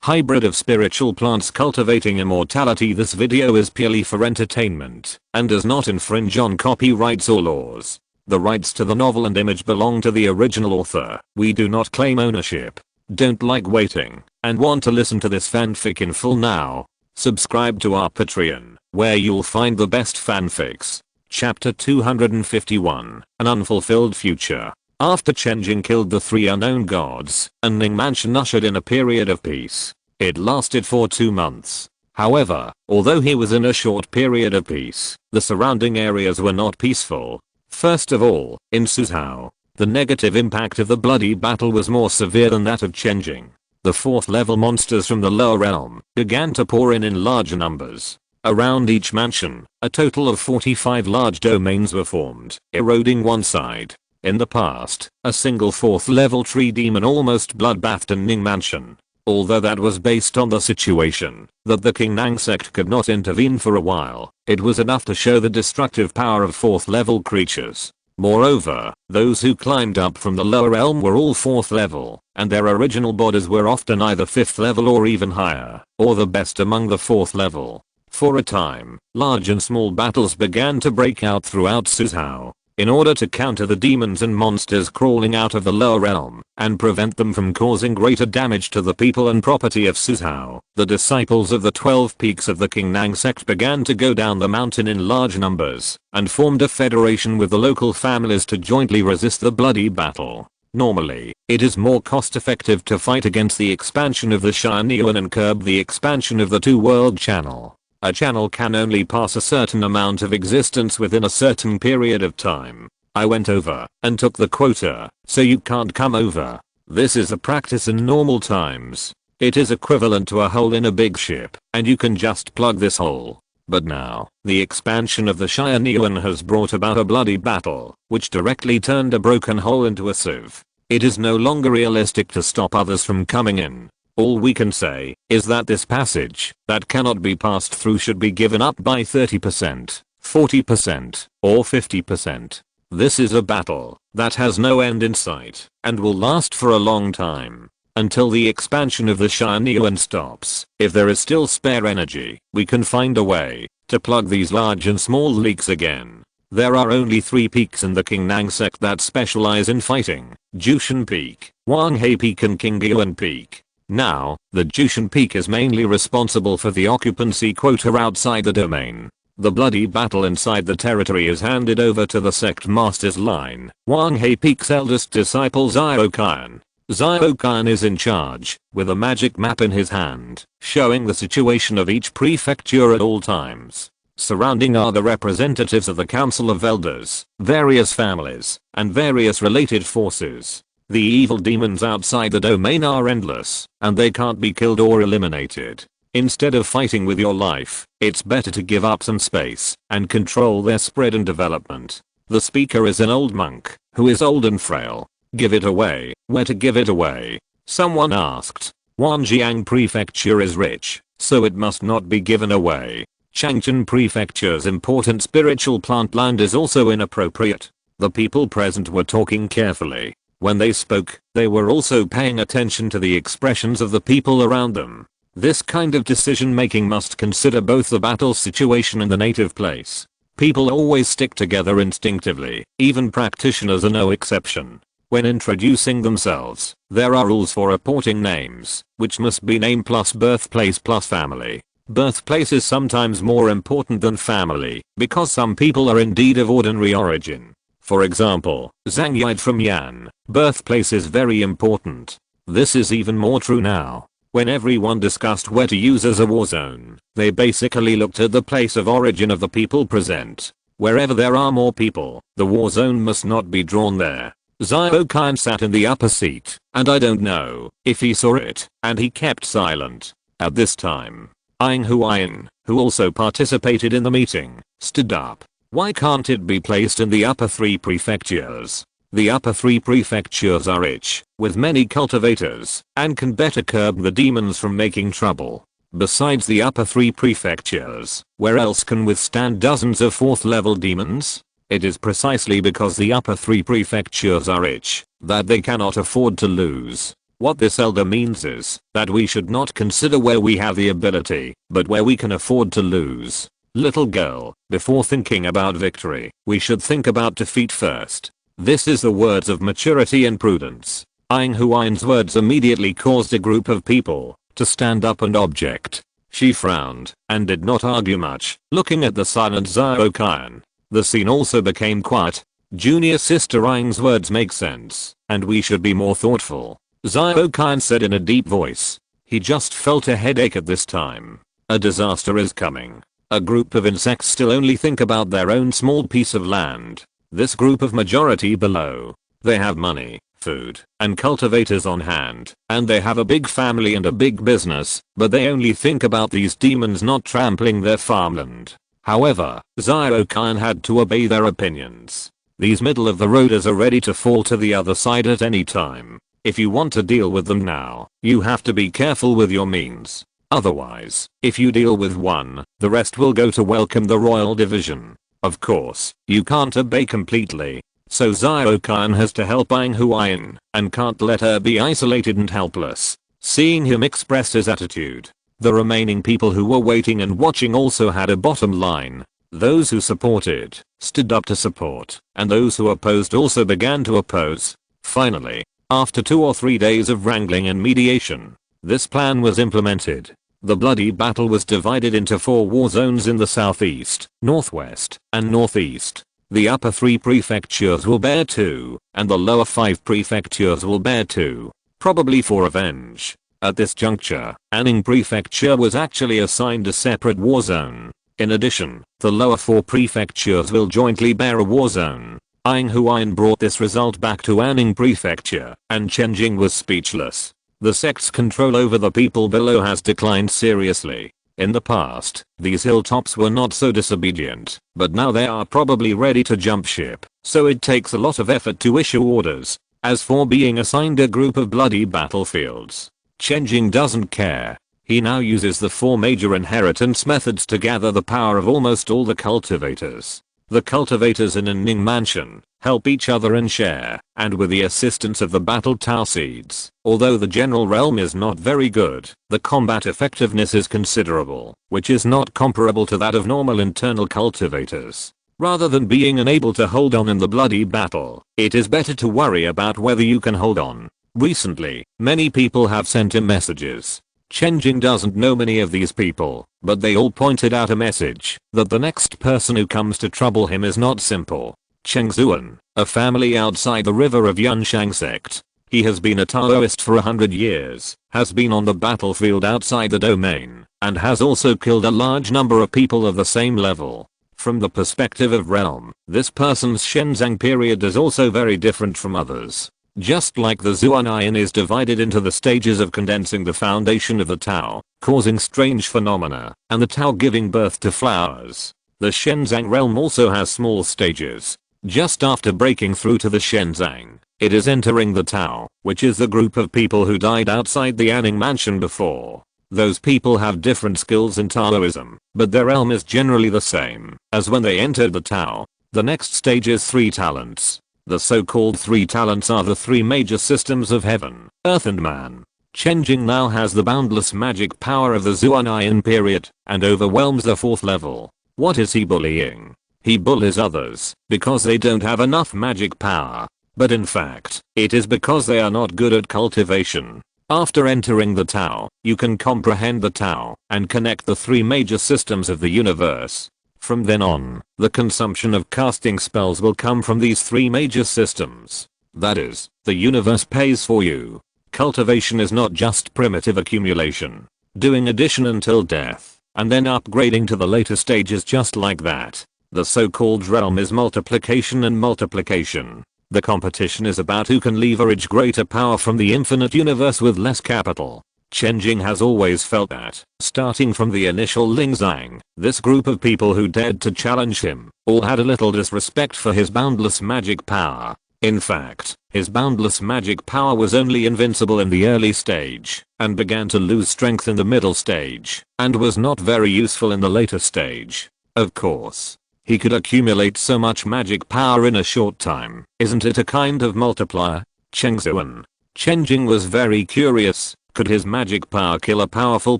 hybrid of spiritual plants cultivating immortality. This video is purely for entertainment and does not infringe on copyrights or laws. The rights to the novel and image belong to the original author. We do not claim ownership. Don't like waiting and want to listen to this fanfic in full now? Subscribe to our Patreon, where you'll find the best fanfics. Chapter 251, An Unfulfilled Future. After Chen Jing killed the 3 unknown gods, and Ning Mansion ushered in a period of peace. It lasted for 2 months. However, although he was in a short period of peace, the surrounding areas were not peaceful. First of all, in Suzhou, the negative impact of the bloody battle was more severe than that of Chen Jing. The 4th level monsters from the lower realm began to pour in large numbers. Around each mansion, a total of 45 large domains were formed, eroding one side. In the past, a single 4th level tree demon almost bloodbathed in Ning Mansion. Although that was based on the situation that the Qingnang sect could not intervene for a while, it was enough to show the destructive power of 4th level creatures. Moreover, those who climbed up from the lower realm were all 4th level, and their original bodies were often either 5th level or even higher, or the best among the 4th level. For a time, large and small battles began to break out throughout Suzhou. In order to counter the demons and monsters crawling out of the lower realm and prevent them from causing greater damage to the people and property of Suzhou, the disciples of the 12 peaks of the Qingnang sect began to go down the mountain in large numbers and formed a federation with the local families to jointly resist the bloody battle. Normally, it is more cost-effective to fight against the expansion of the Shianyuan and curb the expansion of the two-world channel. A channel can only pass a certain amount of existence within a certain period of time. I went over and took the quota, so you can't come over. This is a practice in normal times. It is equivalent to a hole in a big ship, and you can just plug this hole. But now, the expansion of the Shianyuan has brought about a bloody battle, which directly turned a broken hole into a sieve. It is no longer realistic to stop others from coming in. All we can say is that this passage that cannot be passed through should be given up by 30%, 40%, or 50%. This is a battle that has no end in sight and will last for a long time until the expansion of the Shianyuan stops. If there is still spare energy, we can find a way to plug these large and small leaks again. There are only 3 peaks in the Qingnang sect that specialize in fighting: Jushan Peak, Wanghe Peak and Qingyuan Peak. Now, the Jushan Peak is mainly responsible for the occupancy quota outside the domain. The bloody battle inside the territory is handed over to the sect master's line, Wanghe Peak's eldest disciple Ziokan. Ziokan is in charge, with a magic map in his hand, showing the situation of each prefecture at all times. Surrounding are the representatives of the Council of Elders, various families, and various related forces. The evil demons outside the domain are endless, and they can't be killed or eliminated. Instead of fighting with your life, it's better to give up some space and control their spread and development. The speaker is an old monk, who is old and frail. Give it away. Where to give it away? Someone asked. Wanjiang Prefecture is rich, so it must not be given away. Changchun Prefecture's important spiritual plant land is also inappropriate. The people present were talking carefully. When they spoke, they were also paying attention to the expressions of the people around them. This kind of decision making must consider both the battle situation and the native place. People always stick together instinctively, even practitioners are no exception. When introducing themselves, there are rules for reporting names, which must be name plus birthplace plus family. Birthplace is sometimes more important than family, because some people are indeed of ordinary origin. For example, Zhang Yide from Yan, birthplace is very important. This is even more true now. When everyone discussed where to use as a war zone, they basically looked at the place of origin of the people present. Wherever there are more people, the war zone must not be drawn there. Ziokan sat in the upper seat, and I don't know if he saw it, and he kept silent. At this time, Aing Huayan, who also participated in the meeting, stood up. Why can't it be placed in the upper 3 prefectures? The upper 3 prefectures are rich, with many cultivators, and can better curb the demons from making trouble. Besides the upper 3 prefectures, where else can withstand dozens of 4th level demons? It is precisely because the upper 3 prefectures are rich that they cannot afford to lose. What this elder means is that we should not consider where we have the ability, but where we can afford to lose. Little girl, before thinking about victory, we should think about defeat first. This is the words of maturity and prudence. Aang Huayan's words immediately caused a group of people to stand up and object. She frowned and did not argue much, looking at the silent Zhao Qian. The scene also became quiet. Junior sister Aang's words make sense, and we should be more thoughtful. Zhao Qian said in a deep voice. He just felt a headache at this time. A disaster is coming. A group of insects still only think about their own small piece of land. This group of majority below. They have money, food, and cultivators on hand, and they have a big family and a big business, but they only think about these demons not trampling their farmland. However, Zhao Qian had to obey their opinions. These middle of the roaders are ready to fall to the other side at any time. If you want to deal with them now, you have to be careful with your means. Otherwise, if you deal with one, the rest will go to welcome the royal division. Of course, you can't obey completely. So Zhao Qian has to help Aang Huayan, and can't let her be isolated and helpless. Seeing him express his attitude, the remaining people who were waiting and watching also had a bottom line. Those who supported, stood up to support, and those who opposed also began to oppose. Finally, after 2 or 3 days of wrangling and mediation, this plan was implemented. The bloody battle was divided into 4 war zones in the southeast, northwest, and northeast. The upper 3 prefectures will bear 2, and the lower 5 prefectures will bear 2, probably for revenge. At this juncture, Anning Prefecture was actually assigned a separate war zone. In addition, the lower 4 prefectures will jointly bear a war zone. Aang Huayan brought this result back to Anning Prefecture, and Chen Jing was speechless. The sect's control over the people below has declined seriously. In the past, these hilltops were not so disobedient, but now they are probably ready to jump ship, so it takes a lot of effort to issue orders. As for being assigned a group of bloody battlefields, Chen Jing doesn't care. He now uses the 4 major inheritance methods to gather the power of almost all the cultivators. The cultivators in Ning Mansion help each other and share, and with the assistance of the battle Tao seeds, although the general realm is not very good, the combat effectiveness is considerable, which is not comparable to that of normal internal cultivators. Rather than being unable to hold on in the bloody battle, it is better to worry about whether you can hold on. Recently, many people have sent him messages. Chen Jing doesn't know many of these people, but they all pointed out a message that the next person who comes to trouble him is not simple. Cheng Zuan, a family outside the river of Yunshang sect. He has been a Taoist for 100 years, has been on the battlefield outside the domain, and has also killed a large number of people of the same level. From the perspective of realm, this person's Shenzang period is also very different from others. Just like the Zuanayan is divided into the stages of condensing the foundation of the Tao, causing strange phenomena, and the Tao giving birth to flowers, the Shenzang realm also has small stages. Just after breaking through to the Shenzang, it is entering the Tao, which is the group of people who died outside the Anning mansion before. Those people have different skills in Taoism, but their realm is generally the same as when they entered the Tao. The next stage is 3 talents. The so-called 3 talents are the 3 major systems of heaven, earth and man. Chen Jing now has the boundless magic power of the Zuanayan period, and overwhelms the 4th level. What is he bullying? He bullies others, because they don't have enough magic power. But in fact, it is because they are not good at cultivation. After entering the Tao, you can comprehend the Tao, and connect the 3 major systems of the universe. From then on, the consumption of casting spells will come from these 3 major systems. That is, the universe pays for you. Cultivation is not just primitive accumulation. Doing addition until death, and then upgrading to the later stages just like that. The so-called realm is multiplication and multiplication. The competition is about who can leverage greater power from the infinite universe with less capital. Chen Jing has always felt that, starting from the initial Lingzang, this group of people who dared to challenge him, all had a little disrespect for his boundless magic power. In fact, his boundless magic power was only invincible in the early stage, and began to lose strength in the middle stage, and was not very useful in the later stage. Of course, he could accumulate so much magic power in a short time. Isn't it a kind of multiplier? Cheng Zuan, Chen Jing was very curious. Could his magic power kill a powerful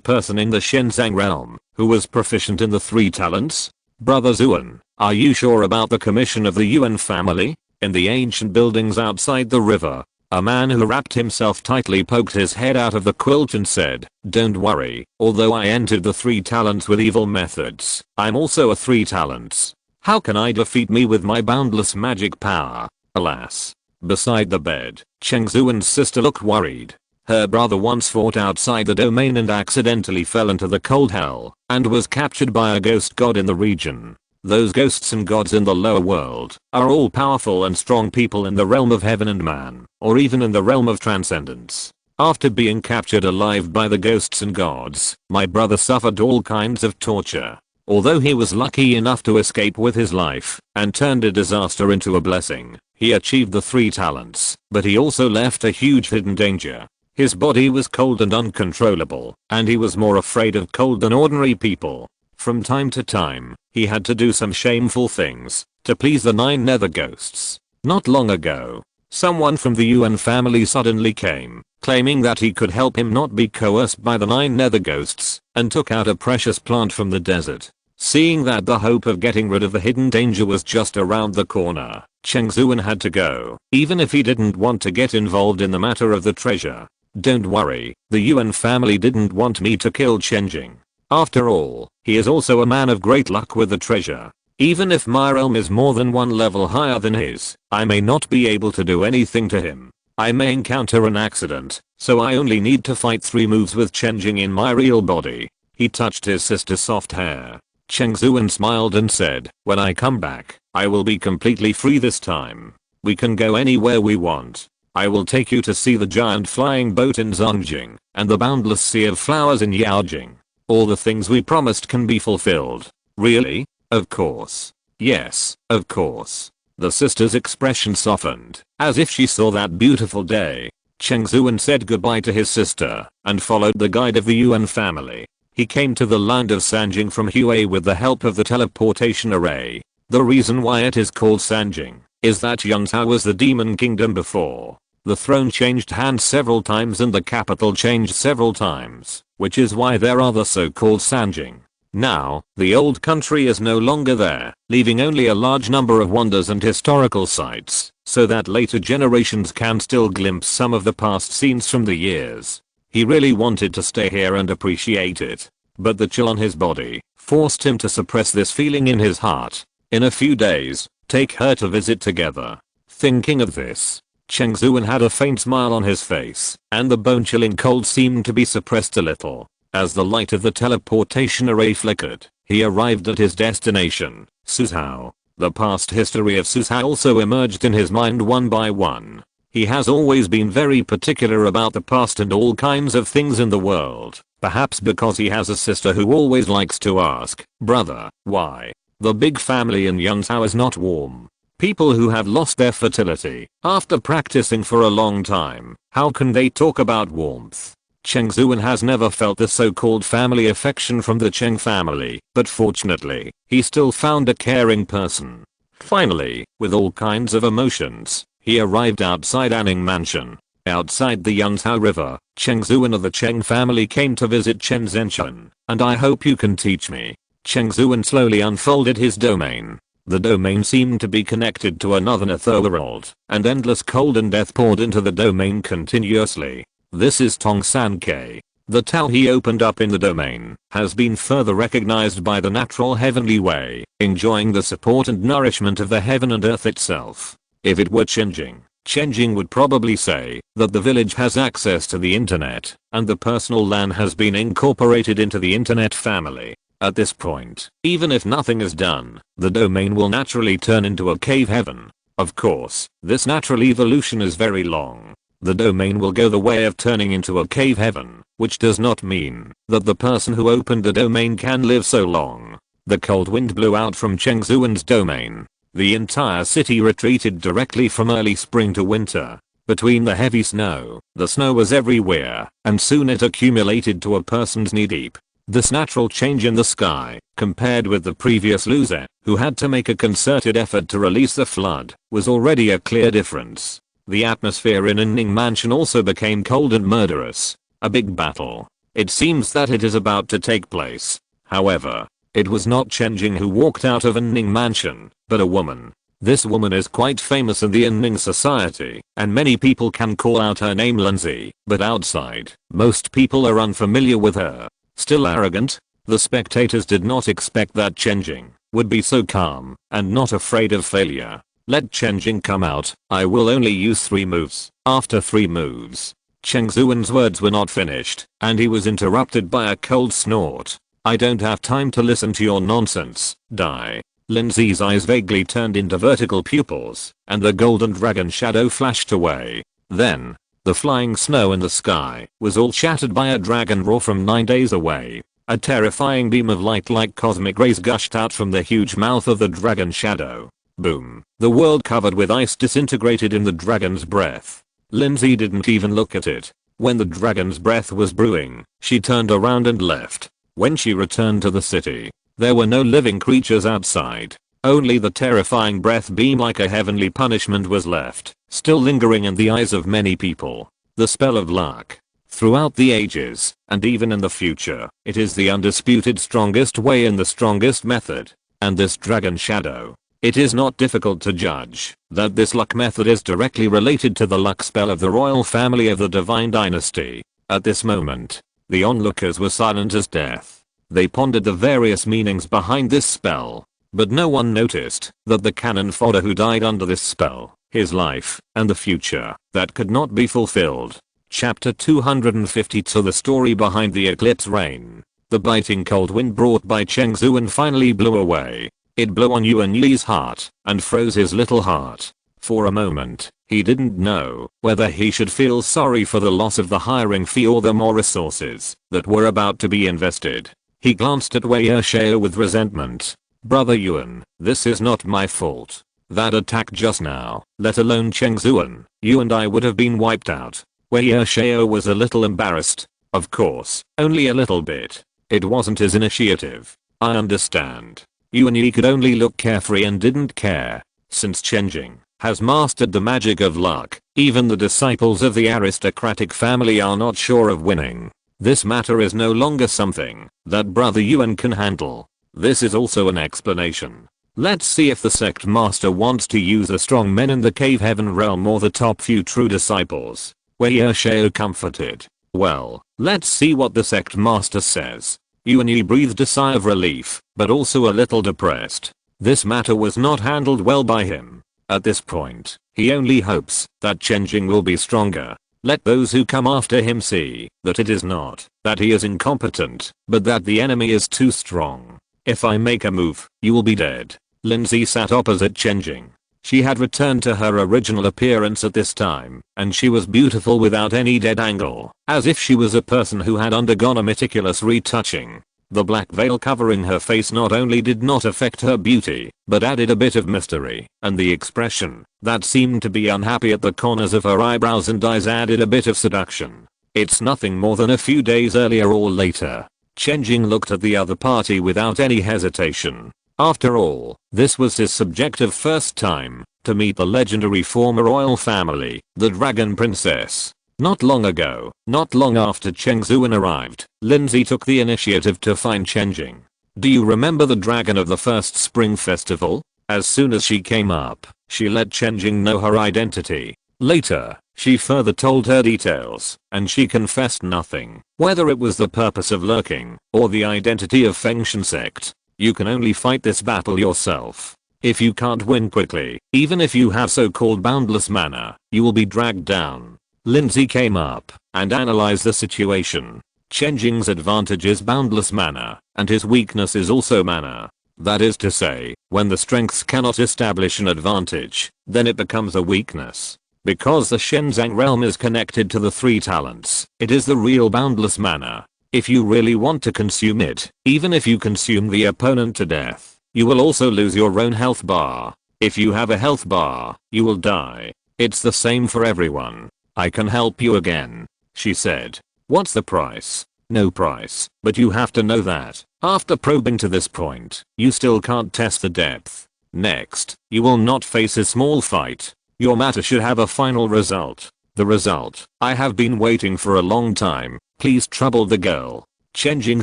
person in the Shenzang realm, who was proficient in the 3 talents? Brother Zuan, are you sure about the commission of the Yuan family? In the ancient buildings outside the river, a man who wrapped himself tightly poked his head out of the quilt and said, "Don't worry, although I entered the 3 talents with evil methods, I'm also a 3 talents. How can I defeat me with my boundless magic power?" Alas. Beside the bed, Cheng Zuan's sister looked worried. Her brother once fought outside the domain and accidentally fell into the cold hell, and was captured by a ghost god in the region. Those ghosts and gods in the lower world are all powerful and strong people in the realm of heaven and man, or even in the realm of transcendence. After being captured alive by the ghosts and gods, my brother suffered all kinds of torture. Although he was lucky enough to escape with his life and turned a disaster into a blessing, he achieved the 3 talents, but he also left a huge hidden danger. His body was cold and uncontrollable, and he was more afraid of cold than ordinary people. From time to time, he had to do some shameful things to please the 9 nether ghosts. Not long ago, someone from the Yuan family suddenly came, claiming that he could help him not be coerced by the 9 nether ghosts, and took out a precious plant from the desert. Seeing that the hope of getting rid of the hidden danger was just around the corner, Cheng Zuan had to go, even if he didn't want to get involved in the matter of the treasure. Don't worry, the Yuan family didn't want me to kill Chen Jing. After all, he is also a man of great luck with the treasure. Even if my realm is more than 1 level higher than his, I may not be able to do anything to him. I may encounter an accident, so I only need to fight 3 moves with Chen Jing in my real body. He touched his sister's soft hair. Cheng Zuan smiled and said, "When I come back, I will be completely free this time. We can go anywhere we want. I will take you to see the giant flying boat in Zongjing, and the boundless sea of flowers in Yaojing. All the things we promised can be fulfilled." Really? Of course. Yes, of course. The sister's expression softened, as if she saw that beautiful day. Cheng Zuan said goodbye to his sister, and followed the guide of the Yuan family. He came to the land of Sanjing from Hue with the help of the teleportation array. The reason why it is called Sanjing is that Yangzhou was the demon kingdom before. The throne changed hands several times and the capital changed several times, which is why there are the so-called Sanjing. Now, the old country is no longer there, leaving only a large number of wonders and historical sites, so that later generations can still glimpse some of the past scenes from the years. He really wanted to stay here and appreciate it, but the chill on his body forced him to suppress this feeling in his heart. In a few days, take her to visit together. Thinking of this, Cheng Zuan had a faint smile on his face, and the bone-chilling cold seemed to be suppressed a little. As the light of the teleportation array flickered, he arrived at his destination, Suzhou. The past history of Suzhou also emerged in his mind one by one. He has always been very particular about the past and all kinds of things in the world, perhaps because he has a sister who always likes to ask, "Brother, why? The big family in Yangzhou is not warm. People who have lost their fertility after practicing for a long time, how can they talk about warmth?" Cheng Zuan has never felt the so-called family affection from the Cheng family, but fortunately, he still found a caring person. Finally, with all kinds of emotions, he arrived outside Anning Mansion. Outside the Yangzhou River, Cheng Zuan of the Cheng family came to visit Chen Zhenchen, and I hope you can teach me. Cheng Zuan slowly unfolded his domain. The domain seemed to be connected to another netherworld, and endless cold and death poured into the domain continuously. This is Tong San Kei. The Tao he opened up in the domain has been further recognized by the natural heavenly way, enjoying the support and nourishment of the heaven and earth itself. If it were Chen Jing would probably say that the village has access to the internet, and the personal LAN has been incorporated into the internet family. At this point, even if nothing is done, the domain will naturally turn into a cave heaven. Of course, this natural evolution is very long. The domain will go the way of turning into a cave heaven, which does not mean that the person who opened the domain can live so long. The cold wind blew out from Cheng Zuan's domain. The entire city retreated directly from early spring to winter. Between the heavy snow, the snow was everywhere, and soon it accumulated to a person's knee deep. This natural change in the sky, compared with the previous loser, who had to make a concerted effort to release the flood, was already a clear difference. The atmosphere in Inning Mansion also became cold and murderous. A big battle. It seems that it is about to take place. However, it was not Chen Jing who walked out of Inning Mansion, but a woman. This woman is quite famous in the Inning society, and many people can call out her name Lindsay, but outside, most people are unfamiliar with her. Still arrogant? The spectators did not expect that Chen Jing would be so calm and not afraid of failure. Let Chen Jing come out. I will only use 3 moves. After 3 moves, Cheng Zuan's words were not finished, and he was interrupted by a cold snort. I don't have time to listen to your nonsense. Die. Lindsay's eyes vaguely turned into vertical pupils, and the golden dragon shadow flashed away. Then, the flying snow in the sky was all shattered by a dragon roar from 9 days away. A terrifying beam of light like cosmic rays gushed out from the huge mouth of the dragon shadow. Boom. The world covered with ice disintegrated in the dragon's breath. Lindsay didn't even look at it. When the dragon's breath was brewing, she turned around and left. When she returned to the city, there were no living creatures outside. Only the terrifying breath beam like a heavenly punishment was left, still lingering in the eyes of many people. The spell of luck. Throughout the ages, and even in the future, it is the undisputed strongest way and the strongest method. And this dragon shadow. It is not difficult to judge that this luck method is directly related to the luck spell of the royal family of the divine dynasty. At this moment, the onlookers were silent as death. They pondered the various meanings behind this spell, but no one noticed that the cannon fodder who died under this spell, his life, and the future, that could not be fulfilled. Chapter 252. The story behind the eclipse rain. The biting cold wind brought by Cheng Zuan finally blew away. It blew on Yuan Yi's heart and froze his little heart. For a moment, he didn't know whether he should feel sorry for the loss of the hiring fee or the more resources that were about to be invested. He glanced at Wei Ershao with resentment. Brother Yuan, this is not my fault. That attack just now, let alone Cheng Zuan, you and I would have been wiped out. Wei Ershao was a little embarrassed. Of course, only a little bit. It wasn't his initiative. I understand. Yuan Yi could only look carefree and didn't care. Since Chen Jing has mastered the magic of luck, even the disciples of the aristocratic family are not sure of winning. This matter is no longer something that Brother Yuan can handle. This is also an explanation. Let's see if the sect master wants to use the strong men in the cave heaven realm or the top few true disciples. Wei Ershao comforted. Well, let's see what the sect master says. Yuan Yi breathed a sigh of relief, but also a little depressed. This matter was not handled well by him. At this point, he only hopes that Chen Jing will be stronger. Let those who come after him see that it is not that he is incompetent, but that the enemy is too strong. If I make a move, you will be dead. Lindsay sat opposite Chen Jing. She had returned to her original appearance at this time, and she was beautiful without any dead angle, as if she was a person who had undergone a meticulous retouching. The black veil covering her face not only did not affect her beauty, but added a bit of mystery, and the expression that seemed to be unhappy at the corners of her eyebrows and eyes added a bit of seduction. It's nothing more than a few days earlier or later. Chen Jing looked at the other party without any hesitation. After all, this was his subjective first time to meet the legendary former royal family, the Dragon Princess. Not long ago, not long after Cheng Zuan arrived, Lindsay took the initiative to find Chen Jing. Do you remember the dragon of the first spring festival? As soon as she came up, she let Chen Jing know her identity. Later, she further told her details, and she confessed nothing. Whether it was the purpose of lurking, or the identity of Fengshan sect, you can only fight this battle yourself. If you can't win quickly, even if you have so-called boundless mana, you will be dragged down. Lindsay came up and analyzed the situation. Chen Jing's advantage is boundless mana, and his weakness is also mana. That is to say, when the strengths cannot establish an advantage, then it becomes a weakness. Because the Shenzang realm is connected to the 3 talents, it is the real boundless mana. If you really want to consume it, even if you consume the opponent to death, you will also lose your own health bar. If you have a health bar, you will die. It's the same for everyone. I can help you again, she said. What's the price? No price, but you have to know that, after probing to this point, you still can't test the depth. Next, you will not face a small fight. Your matter should have a final result. The result I have been waiting for a long time. Please trouble the girl. Chen Jing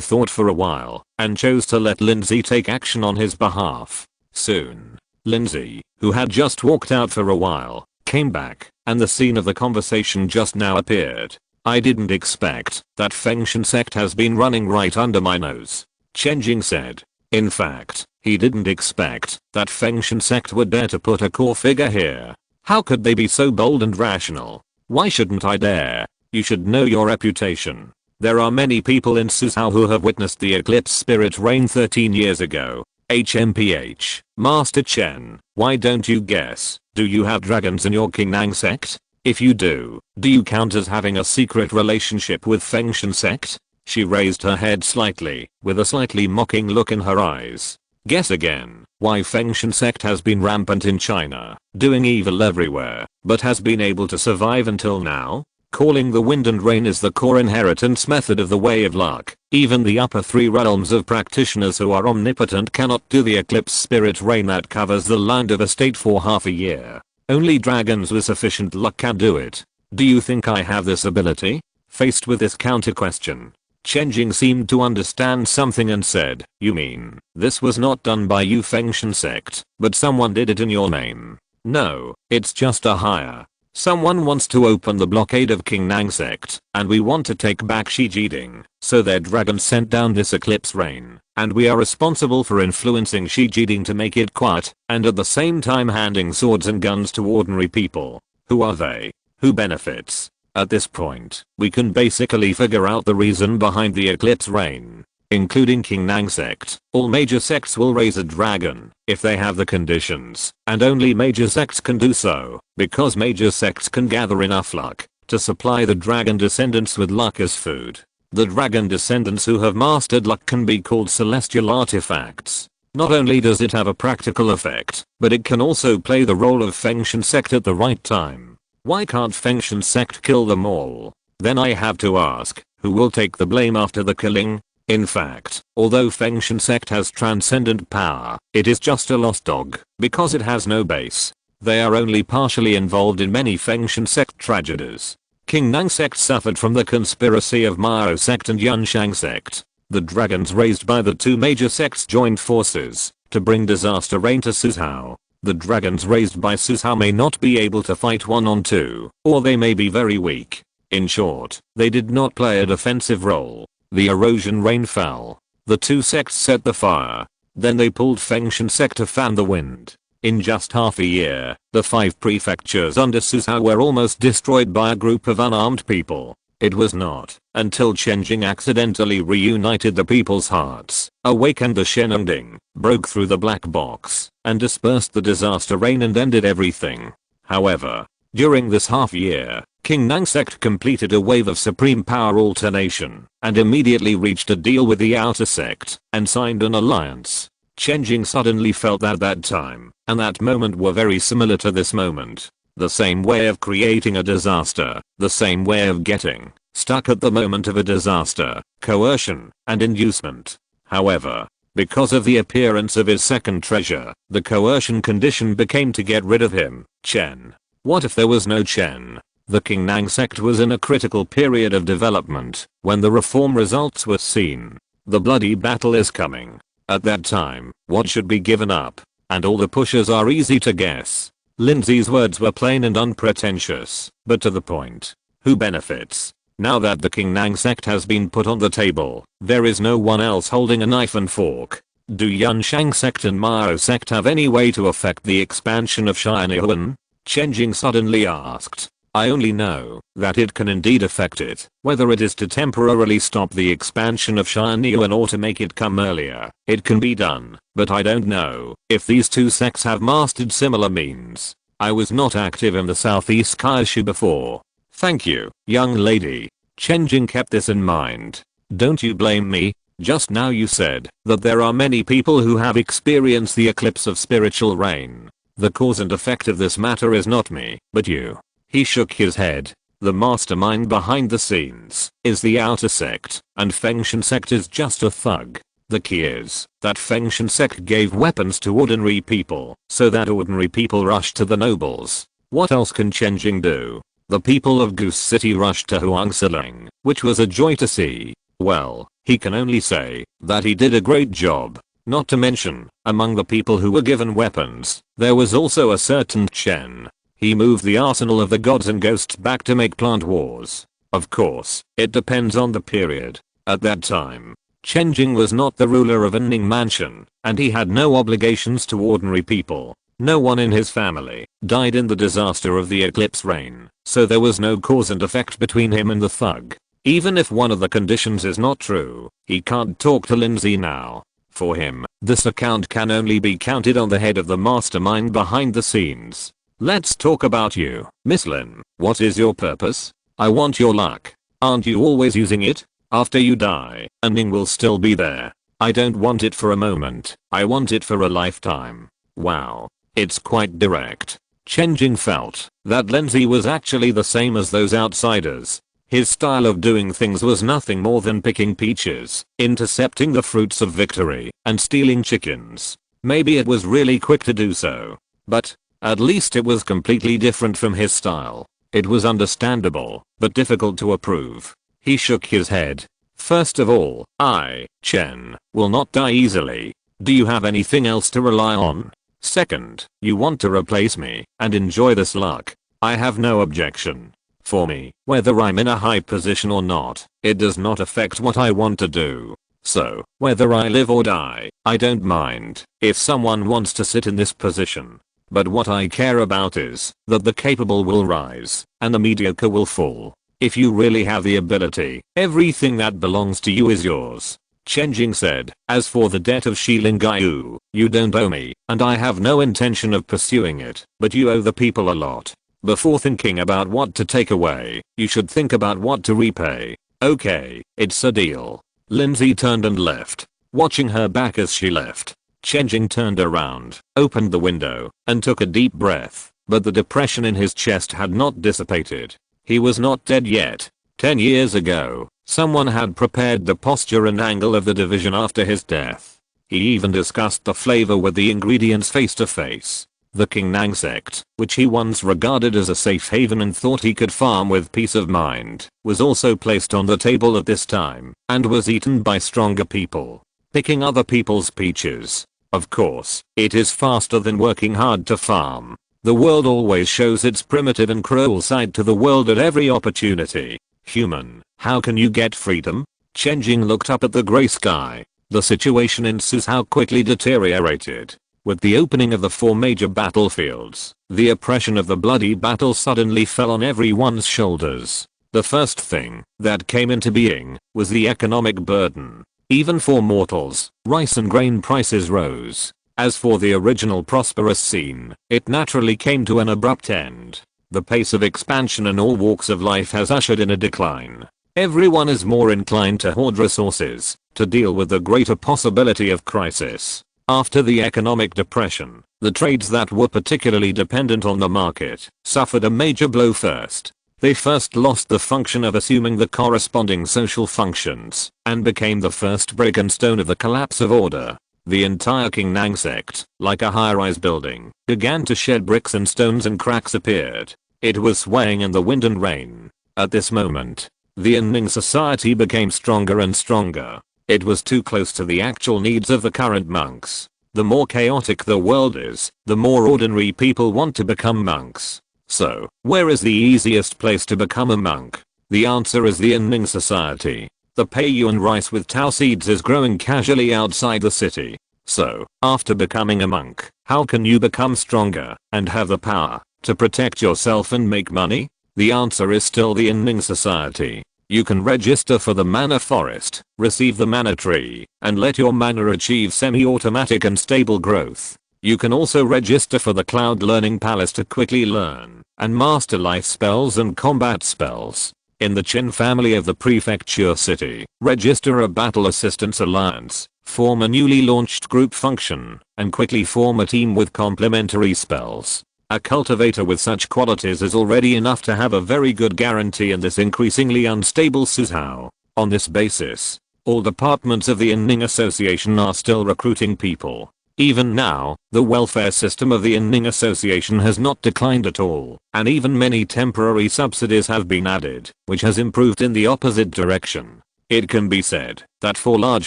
thought for a while and chose to let Lindsay take action on his behalf. Soon, Lindsay, who had just walked out for a while, came back, and the scene of the conversation just now appeared. I didn't expect that Fengshan sect has been running right under my nose, Chen Jing said. In fact, he didn't expect that Fengshan sect would dare to put a core figure here. How could they be so bold and rational? Why shouldn't I dare? You should know your reputation. There are many people in Suzhou who have witnessed the eclipse spirit reign 13 years ago. HMPH, Master Chen, why don't you guess? Do you have dragons in your Qingnang sect? If you do you count as having a secret relationship with Fengshan sect? She raised her head slightly, with a slightly mocking look in her eyes. Guess again. Why Fengshan sect has been rampant in China, doing evil everywhere, but has been able to survive until now? Calling the wind and rain is the core inheritance method of the way of luck. Even the upper 3 realms of practitioners who are omnipotent cannot do the eclipse spirit rain that covers the land of a state for half a year. Only dragons with sufficient luck can do it. Do you think I have this ability? Faced with this counter question, Chen Jing seemed to understand something and said, you mean, this was not done by you Fengshan sect, but someone did it in your name? No, it's just a hire. Someone wants to open the blockade of Qingnang sect, and we want to take back Shijiding, so their dragon sent down this eclipse rain, and we are responsible for influencing Shijiding to make it quiet, and at the same time handing swords and guns to ordinary people. Who are they? Who benefits? At this point, we can basically figure out the reason behind the eclipse rain. Including Qingnang sect, all major sects will raise a dragon if they have the conditions, and only major sects can do so, because major sects can gather enough luck to supply the dragon descendants with luck as food. The dragon descendants who have mastered luck can be called celestial artifacts. Not only does it have a practical effect, but it can also play the role of Fengshan sect at the right time. Why can't Fengshan sect kill them all? Then I have to ask, who will take the blame after the killing? In fact, although Fengshan sect has transcendent power, it is just a lost dog, because it has no base. They are only partially involved in many Fengshan sect tragedies. Qingnang sect suffered from the conspiracy of Mao sect and Yunshang sect. The dragons raised by the 2 major sects joined forces to bring disaster reign to Suzhou. The dragons raised by Suzhou may not be able to fight 1-on-2, or they may be very weak. In short, they did not play a defensive role. The erosion rain fell. The 2 sects set the fire. Then they pulled Fengshan sect to fan the wind. In just half a year, the 5 prefectures under Suzhou were almost destroyed by a group of unarmed people. It was not until Chen Jing accidentally reunited the people's hearts, awakened the Shenongding, broke through the black box, and dispersed the disaster rain and ended everything. However, during this half year, Qingnang sect completed a wave of supreme power alternation, and immediately reached a deal with the outer sect, and signed an alliance. Chen Jing suddenly felt that time, and that moment were very similar to this moment. The same way of creating a disaster, the same way of getting stuck at the moment of a disaster, coercion, and inducement. However, because of the appearance of his second treasure, the coercion condition became to get rid of him. Chen. What if there was no Chen? The Qingnang sect was in a critical period of development when the reform results were seen. The bloody battle is coming. At that time, what should be given up? And all the pushers are easy to guess. Lindsay's words were plain and unpretentious, but to the point. Who benefits? Now that the Qingnang sect has been put on the table, there is no one else holding a knife and fork. Do Yunshang sect and Mao sect have any way to affect the expansion of Shinyuan? Chen Jing suddenly asked. I only know that it can indeed affect it, whether it is to temporarily stop the expansion of Shinyuan or to make it come earlier. It can be done, but I don't know if these 2 sects have mastered similar means. I was not active in the Southeast Kyushu before. Thank you, young lady. Chen Jing kept this in mind. Don't you blame me? Just now you said that there are many people who have experienced the eclipse of spiritual rain. The cause and effect of this matter is not me, but you. He shook his head. The mastermind behind the scenes is the outer sect, and Fengshan sect is just a thug. The key is that Fengshan sect gave weapons to ordinary people, so that ordinary people rushed to the nobles. What else can Chen Jing do? The people of Goose City rushed to Huang Siling, which was a joy to see. Well, he can only say that he did a great job. Not to mention, among the people who were given weapons, there was also a certain Chen. He moved the arsenal of the gods and ghosts back to make plant wars. Of course, it depends on the period. At that time, Chen Jing was not the ruler of Anning Mansion, and he had no obligations to ordinary people. No one in his family died in the disaster of the eclipse reign, so there was no cause and effect between him and the thug. Even if one of the conditions is not true, he can't talk to Lindsay now. For him, this account can only be counted on the head of the mastermind behind the scenes. Let's talk about you, Miss Lin. What is your purpose? I want your luck. Aren't you always using it? After you die, Anning will still be there. I don't want it for a moment. I want it for a lifetime. Wow. It's quite direct. Chen Jing felt that Lindsay was actually the same as those outsiders. His style of doing things was nothing more than picking peaches, intercepting the fruits of victory, and stealing chickens. Maybe it was really quick to do so. But at least it was completely different from his style. It was understandable, but difficult to approve. He shook his head. First of all, I, Chen, will not die easily. Do you have anything else to rely on? Second, you want to replace me and enjoy this luck. I have no objection. For me, whether I'm in a high position or not, it does not affect what I want to do. So, whether I live or die, I don't mind if someone wants to sit in this position. But what I care about is that the capable will rise and the mediocre will fall. If you really have the ability, everything that belongs to you is yours. Chen Jing said, as for the debt of Shilingyu, you don't owe me, and I have no intention of pursuing it, but you owe the people a lot. Before thinking about what to take away, you should think about what to repay. Okay, it's a deal. Lindsay turned and left. Watching her back as she left, Chen Jing turned around, opened the window, and took a deep breath, but the depression in his chest had not dissipated. He was not dead yet. 10 years ago, someone had prepared the posture and angle of the division after his death. He even discussed the flavor with the ingredients face to face. The Qingnang sect, which he once regarded as a safe haven and thought he could farm with peace of mind, was also placed on the table at this time, and was eaten by stronger people. Picking other people's peaches. Of course, it is faster than working hard to farm. The world always shows its primitive and cruel side to the world at every opportunity. Human, how can you get freedom? Chen Jing looked up at the gray sky. The situation in Suzhou quickly deteriorated. With the opening of the 4 major battlefields, the oppression of the bloody battle suddenly fell on everyone's shoulders. The first thing that came into being was the economic burden. Even for mortals, rice and grain prices rose. As for the original prosperous scene, it naturally came to an abrupt end. The pace of expansion in all walks of life has ushered in a decline. Everyone is more inclined to hoard resources to deal with the greater possibility of crisis. After the economic depression, the trades that were particularly dependent on the market suffered a major blow first. They first lost the function of assuming the corresponding social functions and became the first break and stone of the collapse of order. The entire Qingnang sect, like a high-rise building, began to shed bricks and stones and cracks appeared. It was swaying in the wind and rain. At this moment, the Anning society became stronger and stronger. It was too close to the actual needs of the current monks. The more chaotic the world is, the more ordinary people want to become monks. So, where is the easiest place to become a monk? The answer is the Anning society. The Peiyuan rice with tau seeds is growing casually outside the city. So, after becoming a monk, how can you become stronger and have the power to protect yourself and make money? The answer is still the Anning society. You can register for the mana forest, receive the mana tree, and let your mana achieve semi-automatic and stable growth. You can also register for the Cloud Learning Palace to quickly learn and master life spells and combat spells. In the Qin family of the prefecture city, register a Battle Assistance Alliance, form a newly launched group function, and quickly form a team with complementary spells. A cultivator with such qualities is already enough to have a very good guarantee in this increasingly unstable Suzhou. On this basis, all departments of the Anning Association are still recruiting people. Even now, the welfare system of the Inning Association has not declined at all, and even many temporary subsidies have been added, which has improved in the opposite direction. It can be said that for large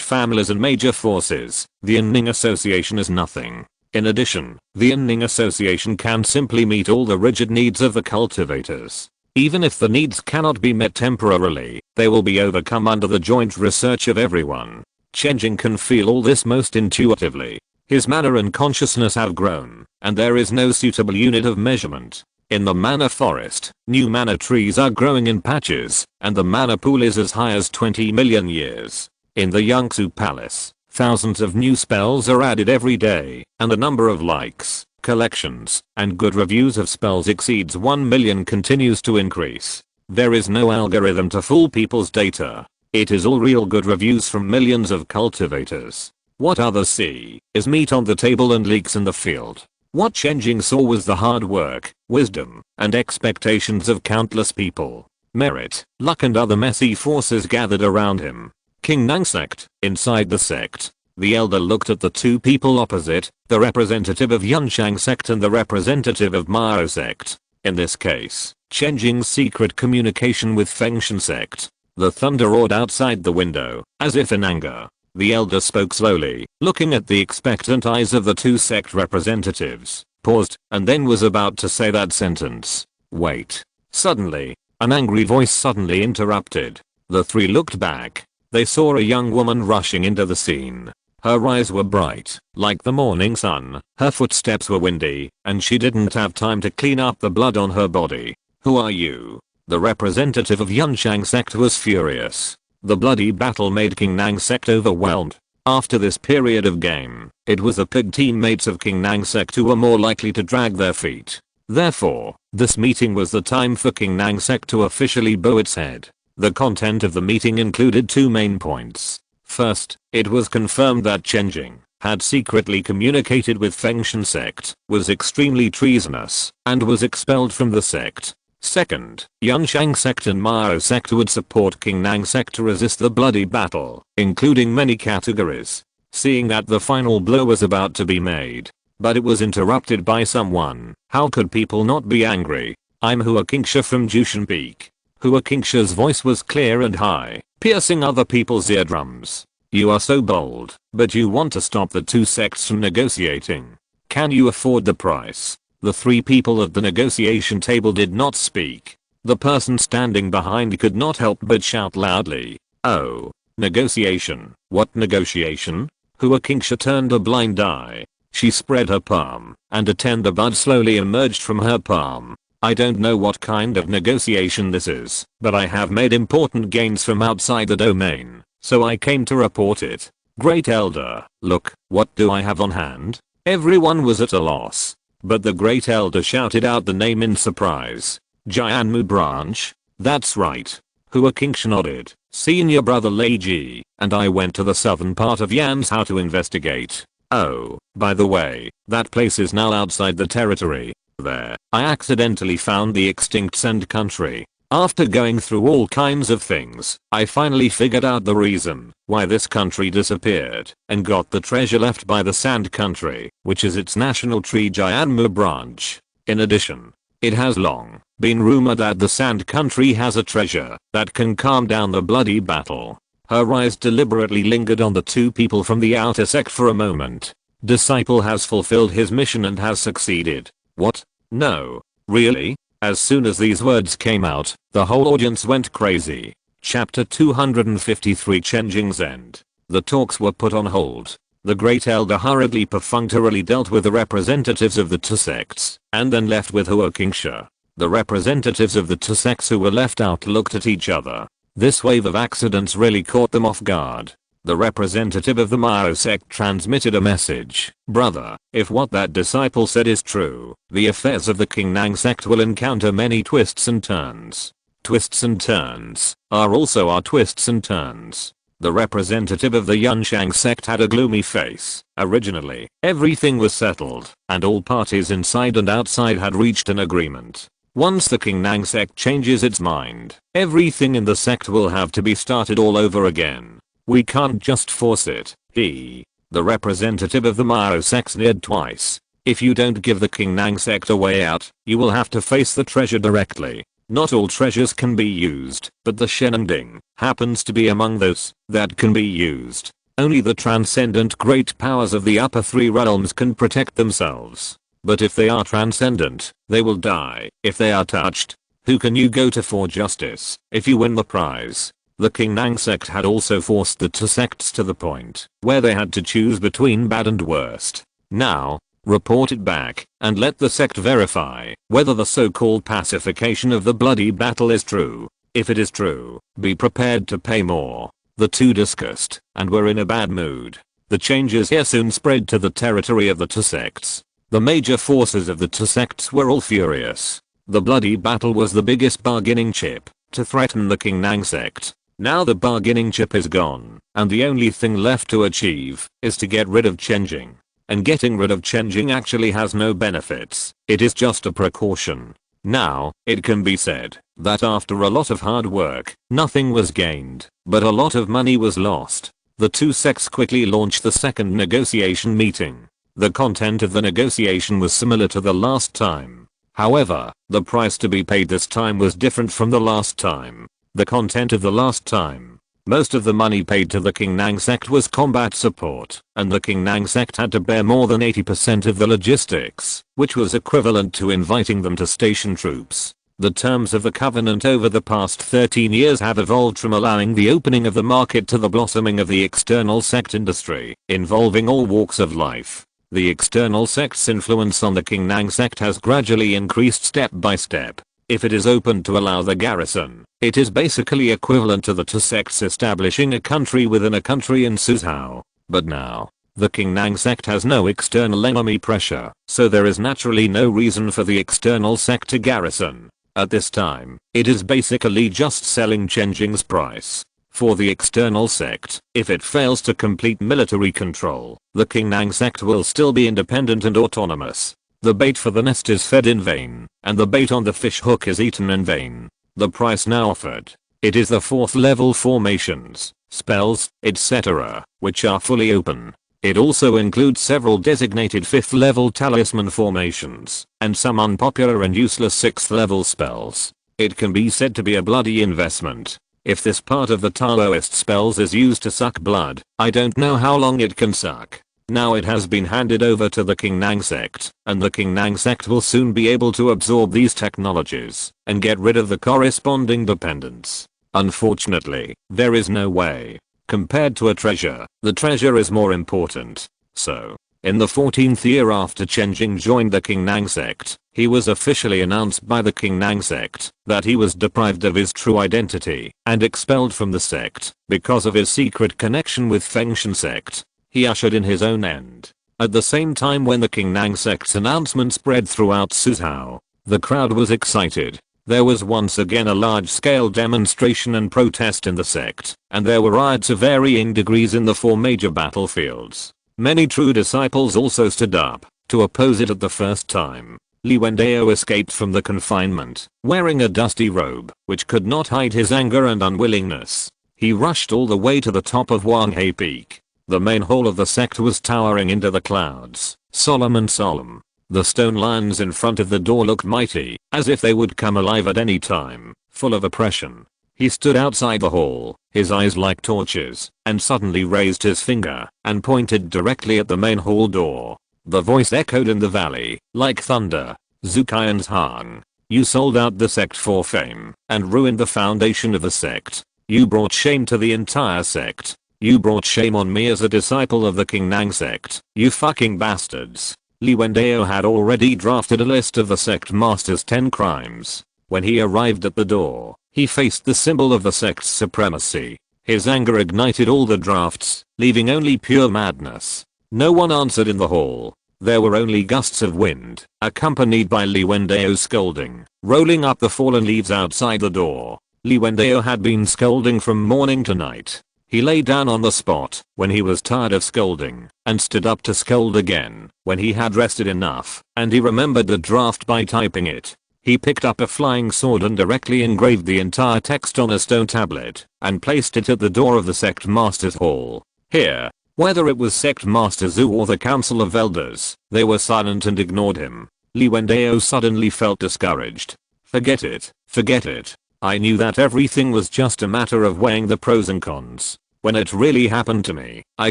families and major forces, the Inning Association is nothing. In addition, the Inning Association can simply meet all the rigid needs of the cultivators. Even if the needs cannot be met temporarily, they will be overcome under the joint research of everyone. Chen Jing can feel all this most intuitively. His mana and consciousness have grown, and there is no suitable unit of measurement. In the mana forest, new mana trees are growing in patches, and the mana pool is as high as 20 million years. In the Yangtze Palace, thousands of new spells are added every day, and the number of likes, collections, and good reviews of spells exceeds 1 million continues to increase. There is no algorithm to fool people's data. It is all real good reviews from millions of cultivators. What others see is meat on the table and leaks in the field. What Chen Jing saw was the hard work, wisdom, and expectations of countless people. Merit, luck and other messy forces gathered around him. King Nang sect. Inside the sect, the elder looked at the two people opposite, the representative of Yunshang sect and the representative of Mao sect. In this case, Chen Jing's secret communication with Fengshan sect. The thunder roared outside the window, as if in anger. The elder spoke slowly, looking at the expectant eyes of the two sect representatives, paused, and then was about to say that sentence. Wait. Suddenly, an angry voice suddenly interrupted. The three looked back. They saw a young woman rushing into the scene. Her eyes were bright, like the morning sun, her footsteps were windy, and she didn't have time to clean up the blood on her body. Who are you? The representative of Yunshang sect was furious. The bloody battle made King Nang sect overwhelmed. After this period of game, it was the pig teammates of King Nang sect who were more likely to drag their feet. Therefore, this meeting was the time for King Nang sect to officially bow its head. The content of the meeting included two main points. First, it was confirmed that Chen Jing had secretly communicated with Fengshan sect, was extremely treasonous, and was expelled from the sect. Second, Yunshang sect and Mao sect would support King Nang sect to resist the bloody battle, including many categories. Seeing that the final blow was about to be made, but it was interrupted by someone, how could people not be angry? I'm Hua Kingsha from Jushan Peak. Hua Kingsha's voice was clear and high, piercing other people's eardrums. You are so bold, but you want to stop the two sects from negotiating. Can you afford the price? The three people at the negotiation table did not speak. The person standing behind could not help but shout loudly. Oh, negotiation. What negotiation? Hua Kingsha turned a blind eye. She spread her palm, and a tender bud slowly emerged from her palm. I don't know what kind of negotiation this is, but I have made important gains from outside the domain, so I came to report it. Great Elder, look, what do I have on hand? Everyone was at a loss. But the Great Elder shouted out the name in surprise. Jianmu branch? That's right. Hua Kingsha nodded. Senior brother Lei Ji and I went to the southern part of Yanzhou to investigate. Oh, by the way, that place is now outside the territory. There, I accidentally found the extinct Sand country. After going through all kinds of things, I finally figured out the reason why this country disappeared and got the treasure left by the Sand country, which is its national tree Jianmu branch. In addition, it has long been rumored that the Sand country has a treasure that can calm down the bloody battle. Her eyes deliberately lingered on the two people from the outer sect for a moment. Disciple has fulfilled his mission and has succeeded. What? No. Really? As soon as these words came out, the whole audience went crazy. Chapter 253 Chen Jing's End. The talks were put on hold. The Great Elder hurriedly perfunctorily dealt with the representatives of the two sects, and then left with Hua Kingsha. The representatives of the two sects who were left out looked at each other. This wave of accidents really caught them off guard. The representative of the Mao sect transmitted a message. Brother, if what that disciple said is true, the affairs of the King Nang sect will encounter many twists and turns. Twists and turns are also our twists and turns. The representative of the Yunshang sect had a gloomy face. Originally, everything was settled, and all parties inside and outside had reached an agreement. Once the King Nang sect changes its mind, everything in the sect will have to be started all over again. We can't just force it. He The representative of the Mao sect sneered twice. If you don't give the King Nang sect a way out, you will have to face the treasure directly. Not all treasures can be used, but the Shenending happens to be among those that can be used. Only the transcendent great powers of the upper three realms can protect themselves. But if they are transcendent, they will die. If they are touched, who can you go to for justice if you win the prize? The King Nang sect had also forced the two sects to the point where they had to choose between bad and worst. Now, report it back, and let the sect verify whether the so-called pacification of the bloody battle is true. If it is true, be prepared to pay more. The two discussed, and were in a bad mood. The changes here soon spread to the territory of the two sects. The major forces of the two sects were all furious. The bloody battle was the biggest bargaining chip to threaten the King Nang sect. Now the bargaining chip is gone, and the only thing left to achieve is to get rid of Chen Jing. And getting rid of Chen Jing actually has no benefits, it is just a precaution. Now, it can be said that after a lot of hard work, nothing was gained, but a lot of money was lost. The two sects quickly launched the second negotiation meeting. The content of the negotiation was similar to the last time. However, the price to be paid this time was different from the last time. The content of the last time. Most of the money paid to the King Nang sect was combat support, and the King Nang sect had to bear more than 80% of the logistics, which was equivalent to inviting them to station troops. The terms of the covenant over the past 13 years have evolved from allowing the opening of the market to the blossoming of the external sect industry, involving all walks of life. The external sect's influence on the King Nang sect has gradually increased step by step. If it is open to allow the garrison, it is basically equivalent to the two sects establishing a country within a country in Suzhou. But now, the King Nang sect has no external enemy pressure, so there is naturally no reason for the external sect to garrison. At this time, it is basically just selling Chen Jing's price. For the external sect, if it fails to complete military control, the King Nang sect will still be independent and autonomous. The bait for the nest is fed in vain, and the bait on the fish hook is eaten in vain. The price now offered, it is the 4th level formations, spells, etc., which are fully open. It also includes several designated 5th level talisman formations, and some unpopular and useless 6th level spells. It can be said to be a bloody investment. If this part of the Taoist spells is used to suck blood, I don't know how long it can suck. Now it has been handed over to the King Nang sect, and the King Nang sect will soon be able to absorb these technologies and get rid of the corresponding dependence. Unfortunately, there is no way. Compared to a treasure, the treasure is more important. So, in the 14th year after Chen Jing joined the King Nang sect, he was officially announced by the King Nang sect that he was deprived of his true identity and expelled from the sect because of his secret connection with Fengshan sect. He ushered in his own end. At the same time when the King Nang sect's announcement spread throughout Suzhou, the crowd was excited. There was once again a large-scale demonstration and protest in the sect, and there were riots of varying degrees in the 4 major battlefields. Many true disciples also stood up to oppose it at the first time. Li Wendao escaped from the confinement, wearing a dusty robe, which could not hide his anger and unwillingness. He rushed all the way to the top of Wanghe Peak. The main hall of the sect was towering into the clouds, solemn and solemn. The stone lions in front of the door looked mighty, as if they would come alive at any time, full of oppression. He stood outside the hall, his eyes like torches, and suddenly raised his finger and pointed directly at the main hall door. The voice echoed in the valley, like thunder. Zukayan's Han, you sold out the sect for fame and ruined the foundation of the sect. You brought shame to the entire sect. You brought shame on me as a disciple of the King Nang sect, you fucking bastards. Li Wendao had already drafted a list of the sect master's 10 crimes. When he arrived at the door, he faced the symbol of the sect's supremacy. His anger ignited all the drafts, leaving only pure madness. No one answered in the hall. There were only gusts of wind, accompanied by Li Wendao scolding, rolling up the fallen leaves outside the door. Li Wendao had been scolding from morning to night. He lay down on the spot when he was tired of scolding, and stood up to scold again when he had rested enough, and he remembered the draft by typing it. He picked up a flying sword and directly engraved the entire text on a stone tablet, and placed it at the door of the sect master's hall. Here, Whether it was sect master Zhu or the council of elders, they were silent and ignored him. Li Wendao suddenly felt discouraged. Forget it, forget it. I knew that everything was just a matter of weighing the pros and cons. When it really happened to me, I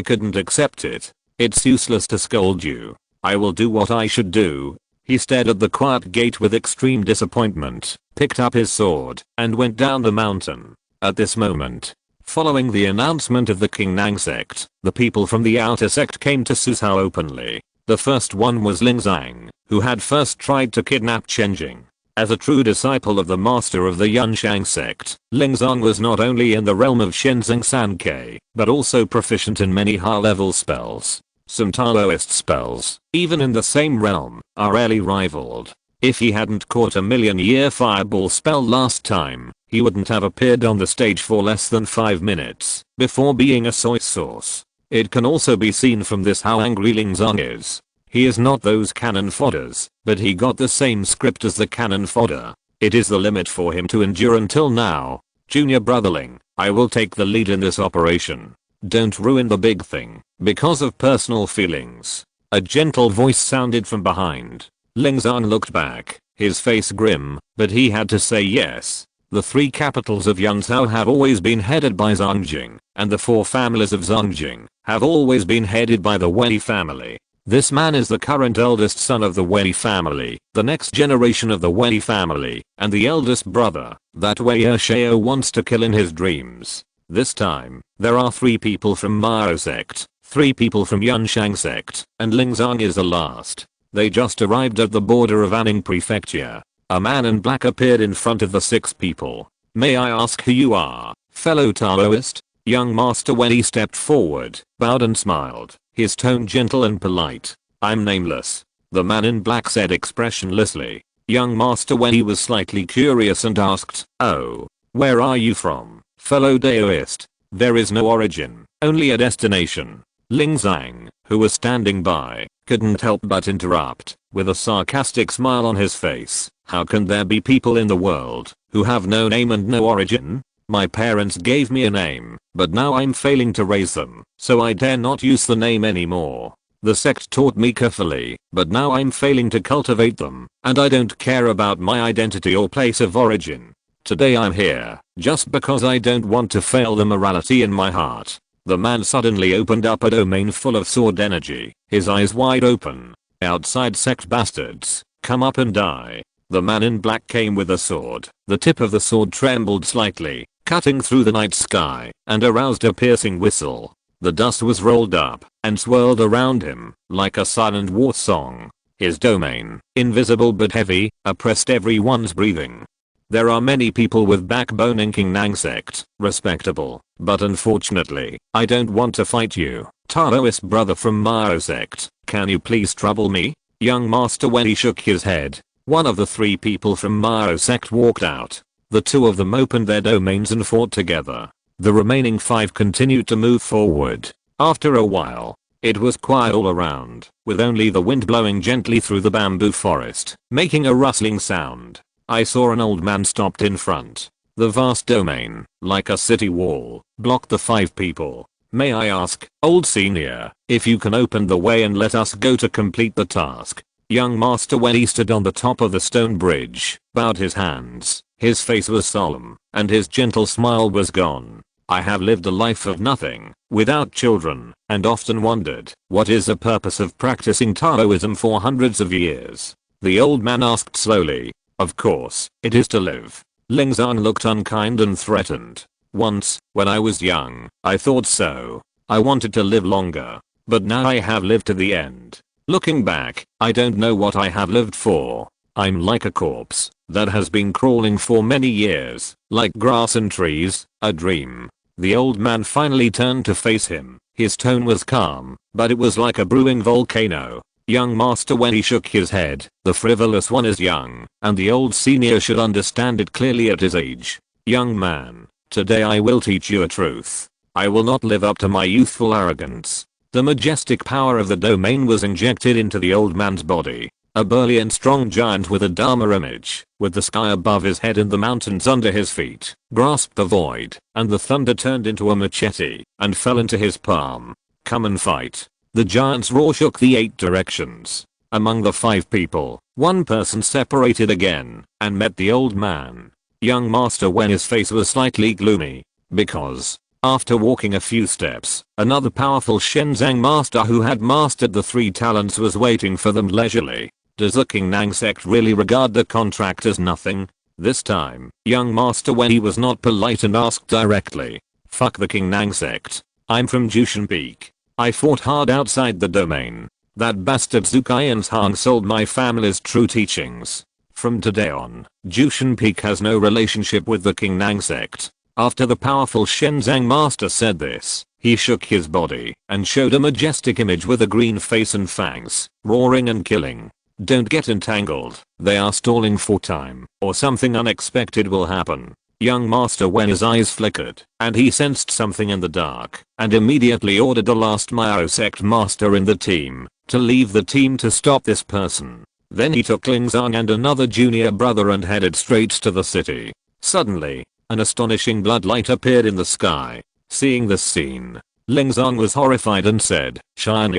couldn't accept it. It's useless to scold you. I will do what I should do. He stared at the quiet gate with extreme disappointment, picked up his sword, and went down the mountain. At this moment, following the announcement of the Qingnang sect, the people from the outer sect came to Susao openly. The first one was Ling Zhang, who had first tried to kidnap Chen Jing. As a true disciple of the master of the Yunshang sect, Ling Zhang was not only in the realm of Shenzhen Sankei, but also proficient in many high-level spells. Some Taoist spells, even in the same realm, are rarely rivaled. If he hadn't caught a million-year fireball spell last time, he wouldn't have appeared on the stage for less than 5 minutes before being a soy sauce. It can also be seen from this how angry Ling Zhang is. He is not those cannon fodders, but he got the same script as the cannon fodder. It is the limit for him to endure until now. Junior brotherling, I will take the lead in this operation. Don't ruin the big thing, because of personal feelings. A gentle voice sounded from behind. Ling Zhang looked back, his face grim, but he had to say yes. The 3 capitals of Yunzhou have always been headed by Zhangjing, and the 4 families of Zhangjing have always been headed by the Wei family. This man is the current eldest son of the Wei family, the next generation of the Wei family, and the eldest brother that Wei Ershao wants to kill in his dreams. This time, there are 3 people from Mao sect, 3 people from Yunshang sect, and Ling Zhang is the last. They just arrived at the border of Anning Prefecture. A man in black appeared in front of the 6 people. May I ask who you are, fellow Taoist? Young Master Wen stepped forward, bowed and smiled, his tone gentle and polite. I'm nameless. The man in black said expressionlessly. Young Master Wen was slightly curious and asked, oh, where are you from, fellow Taoist? There is no origin, only a destination. Ling Zhang, who was standing by, couldn't help but interrupt, with a sarcastic smile on his face. How can there be people in the world who have no name and no origin? My parents gave me a name, but now I'm failing to raise them, so I dare not use the name anymore. The sect taught me carefully, but now I'm failing to cultivate them, and I don't care about my identity or place of origin. Today I'm here, just because I don't want to fail the morality in my heart. The man suddenly opened up a domain full of sword energy, his eyes wide open. Outside sect bastards, come up and die. The man in black came with a sword. The tip of the sword trembled slightly, cutting through the night sky, and aroused a piercing whistle. The dust was rolled up and swirled around him like a silent war song. His domain, invisible but heavy, oppressed everyone's breathing. There are many people with backbone in Qingnang sect, respectable, but unfortunately, I don't want to fight you. Taoist brother from Mao sect, can you please trouble me? Young Master Wen shook his head. One of the 3 people from Mao sect walked out. The 2 of them opened their domains and fought together. The remaining 5 continued to move forward. After a while, it was quiet all around, with only the wind blowing gently through the bamboo forest, making a rustling sound. I saw an old man stopped in front. The vast domain, like a city wall, blocked the 5 people. May I ask, old senior, if you can open the way and let us go to complete the task? Young Master Wen stood on the top of the stone bridge, bowed his hands. His face was solemn, and his gentle smile was gone. I have lived a life of nothing, without children, and often wondered, what is the purpose of practicing Taoism for hundreds of years? The old man asked slowly. Of course, it is to live. Ling Zhang looked unkind and threatened. Once, when I was young, I thought so. I wanted to live longer. But now I have lived to the end. Looking back, I don't know what I have lived for. I'm like a corpse that has been crawling for many years, like grass and trees, a dream. The old man finally turned to face him. His tone was calm, but it was like a brewing volcano. Young Master Wen shook his head. The frivolous one is young, and the old senior should understand it clearly at his age. Young man, today I will teach you a truth. I will not live up to my youthful arrogance. The majestic power of the domain was injected into the old man's body. A burly and strong giant with a Dharma image, with the sky above his head and the mountains under his feet, grasped the void, and the thunder turned into a machete and fell into his palm. Come and fight. The giant's roar shook the 8 directions. Among the 5 people, one person separated again and met the old man. Young Master Wen's face was slightly gloomy because, after walking a few steps, another powerful Shenzang master who had mastered the 3 talents was waiting for them leisurely. Does the King Nang sect really regard the contract as nothing? This time, young Master Wen was not polite and asked directly. Fuck the King Nang sect. I'm from Jushan Peak. I fought hard outside the domain. That bastard Zukayan's Han sold my family's true teachings. From today on, Jushan Peak has no relationship with the King Nang sect. After the powerful Shenzang master said this, he shook his body and showed a majestic image with a green face and fangs, roaring and killing. Don't get entangled. They are stalling for time, or something unexpected will happen. Young Master Wen's eyes flickered, and he sensed something in the dark, and immediately ordered the last Miao sect master in the team to leave the team to stop this person. Then he took Lingzong and another junior brother and headed straight to the city. Suddenly, an astonishing bloodlight appeared in the sky. Seeing this scene, Lingzong was horrified and said, "Shan,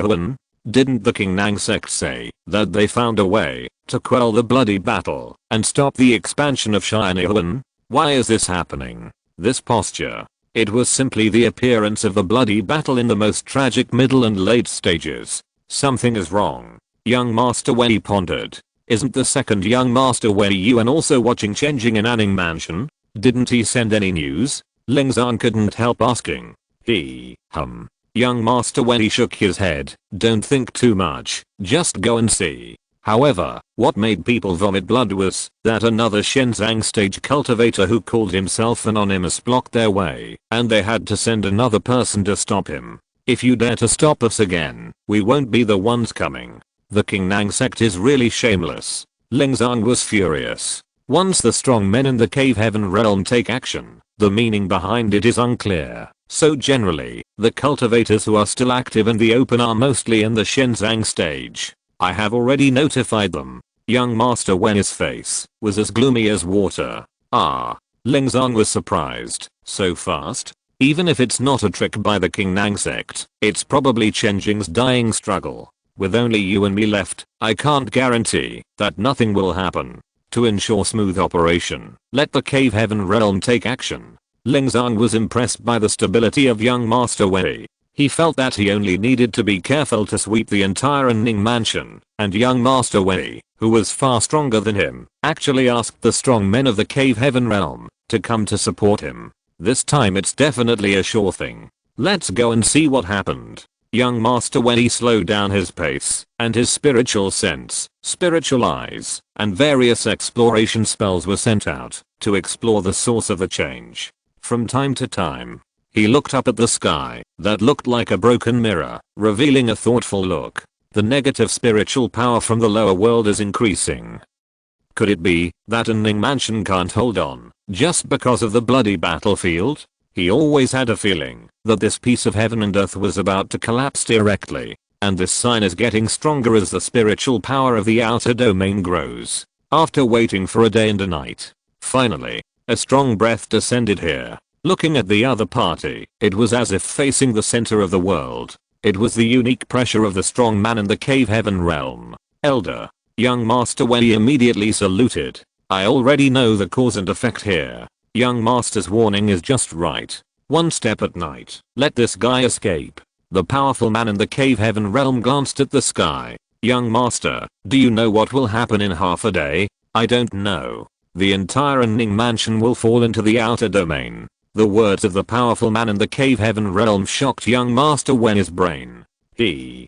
didn't the King Nang sect say that they found a way to quell the bloody battle and stop the expansion of Shan? Why is this happening? This posture." It was simply the appearance of the bloody battle in the most tragic middle and late stages. Something is wrong. Young Master Wei pondered. Isn't the second young Master Wei Yuan also watching Chen Jing in Anning Mansion? Didn't he send any news? Lingzong couldn't help asking. Young Master Wei shook his head. Don't think too much. Just go and see. However, what made people vomit blood was that another Shenzang stage cultivator who called himself Anonymous blocked their way, and they had to send another person to stop him. If you dare to stop us again, we won't be the ones coming. The King Nang sect is really shameless. Lingzong was furious. Once the strong men in the cave heaven realm take action, the meaning behind it is unclear. So generally, the cultivators who are still active in the open are mostly in the Shenzang stage. I have already notified them. Young Master Wen's face was as gloomy as water. Lingzong was surprised. So fast? Even if it's not a trick by the King Nang sect, it's probably Chen Jing's dying struggle. With only you and me left, I can't guarantee that nothing will happen. To ensure smooth operation, let the cave heaven realm take action. Lingzong was impressed by the stability of young Master Wei. He felt that he only needed to be careful to sweep the entire Ning mansion, and young Master Wei, who was far stronger than him, actually asked the strong men of the cave heaven realm to come to support him. This time it's definitely a sure thing. Let's go and see what happened. Young Master Wei slowed down his pace, and his spiritual sense, spiritual eyes, and various exploration spells were sent out to explore the source of the change. From time to time, he looked up at the sky that looked like a broken mirror, revealing a thoughtful look. The negative spiritual power from the lower world is increasing. Could it be that a Ning mansion can't hold on just because of the bloody battlefield? He always had a feeling that this piece of heaven and earth was about to collapse directly, and this sign is getting stronger as the spiritual power of the outer domain grows. After waiting for a day and a night, finally, a strong breath descended here. Looking at the other party, it was as if facing the center of the world. It was the unique pressure of the strong man in the cave heaven realm. Elder. Young Master Wei immediately saluted. I already know the cause and effect here. Young Master's warning is just right. One step at night. Let this guy escape. The powerful man in the cave heaven realm glanced at the sky. Young Master, do you know what will happen in half a day? I don't know. The entire Ning mansion will fall into the outer domain. The words of the powerful man in the cave heaven realm shocked young Master Wen's brain. He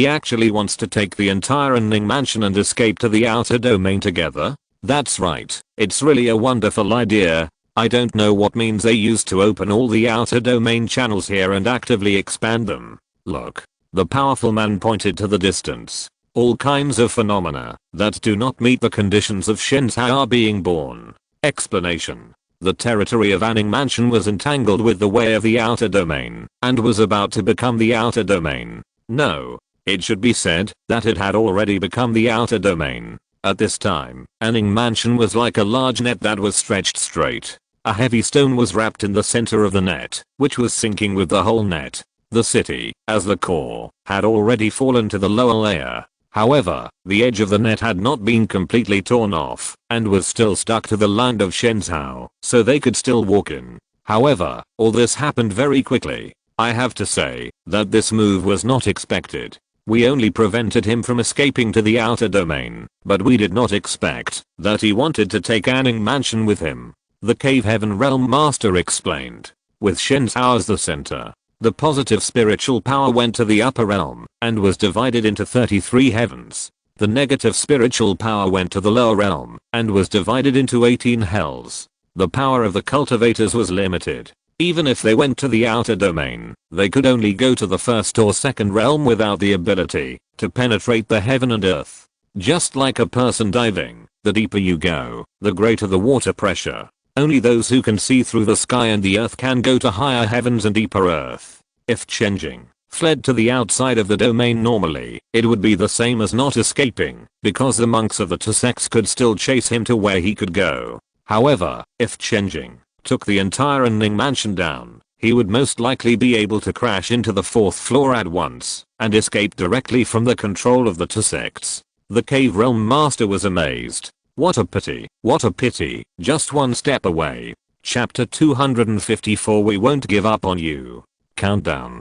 actually wants to take the entire Ning mansion and escape to the outer domain together? That's right, it's really a wonderful idea. I don't know what means they use to open all the outer domain channels here and actively expand them. Look. The powerful man pointed to the distance. All kinds of phenomena that do not meet the conditions of Shenzhou are being born. Explanation. The territory of Anning Mansion was entangled with the way of the outer domain and was about to become the outer domain. No. It should be said that it had already become the outer domain. At this time, Anning Mansion was like a large net that was stretched straight. A heavy stone was wrapped in the center of the net, which was sinking with the whole net. The city, as the core, had already fallen to the lower layer. However, the edge of the net had not been completely torn off and was still stuck to the land of Shenzhou, so they could still walk in. However, all this happened very quickly. I have to say that this move was not expected. We only prevented him from escaping to the outer domain, but we did not expect that he wanted to take Anning Mansion with him. The Cave Heaven Realm Master explained. With Shenzhou as the center, the positive spiritual power went to the upper realm and was divided into 33 heavens. The negative spiritual power went to the lower realm and was divided into 18 hells. The power of the cultivators was limited. Even if they went to the outer domain, they could only go to the first or second realm without the ability to penetrate the heaven and earth. Just like a person diving, the deeper you go, the greater the water pressure. Only those who can see through the sky and the earth can go to higher heavens and deeper earth. If Chen Jing fled to the outside of the domain normally, it would be the same as not escaping, because the monks of the two sects could still chase him to where he could go. However, if Chen Jing took the entire Anning Mansion down, he would most likely be able to crash into the 4th floor at once and escape directly from the control of the two sects. The Cave Realm Master was amazed. What a pity, what a pity, just one step away. Chapter 254. We won't give up on you. Countdown.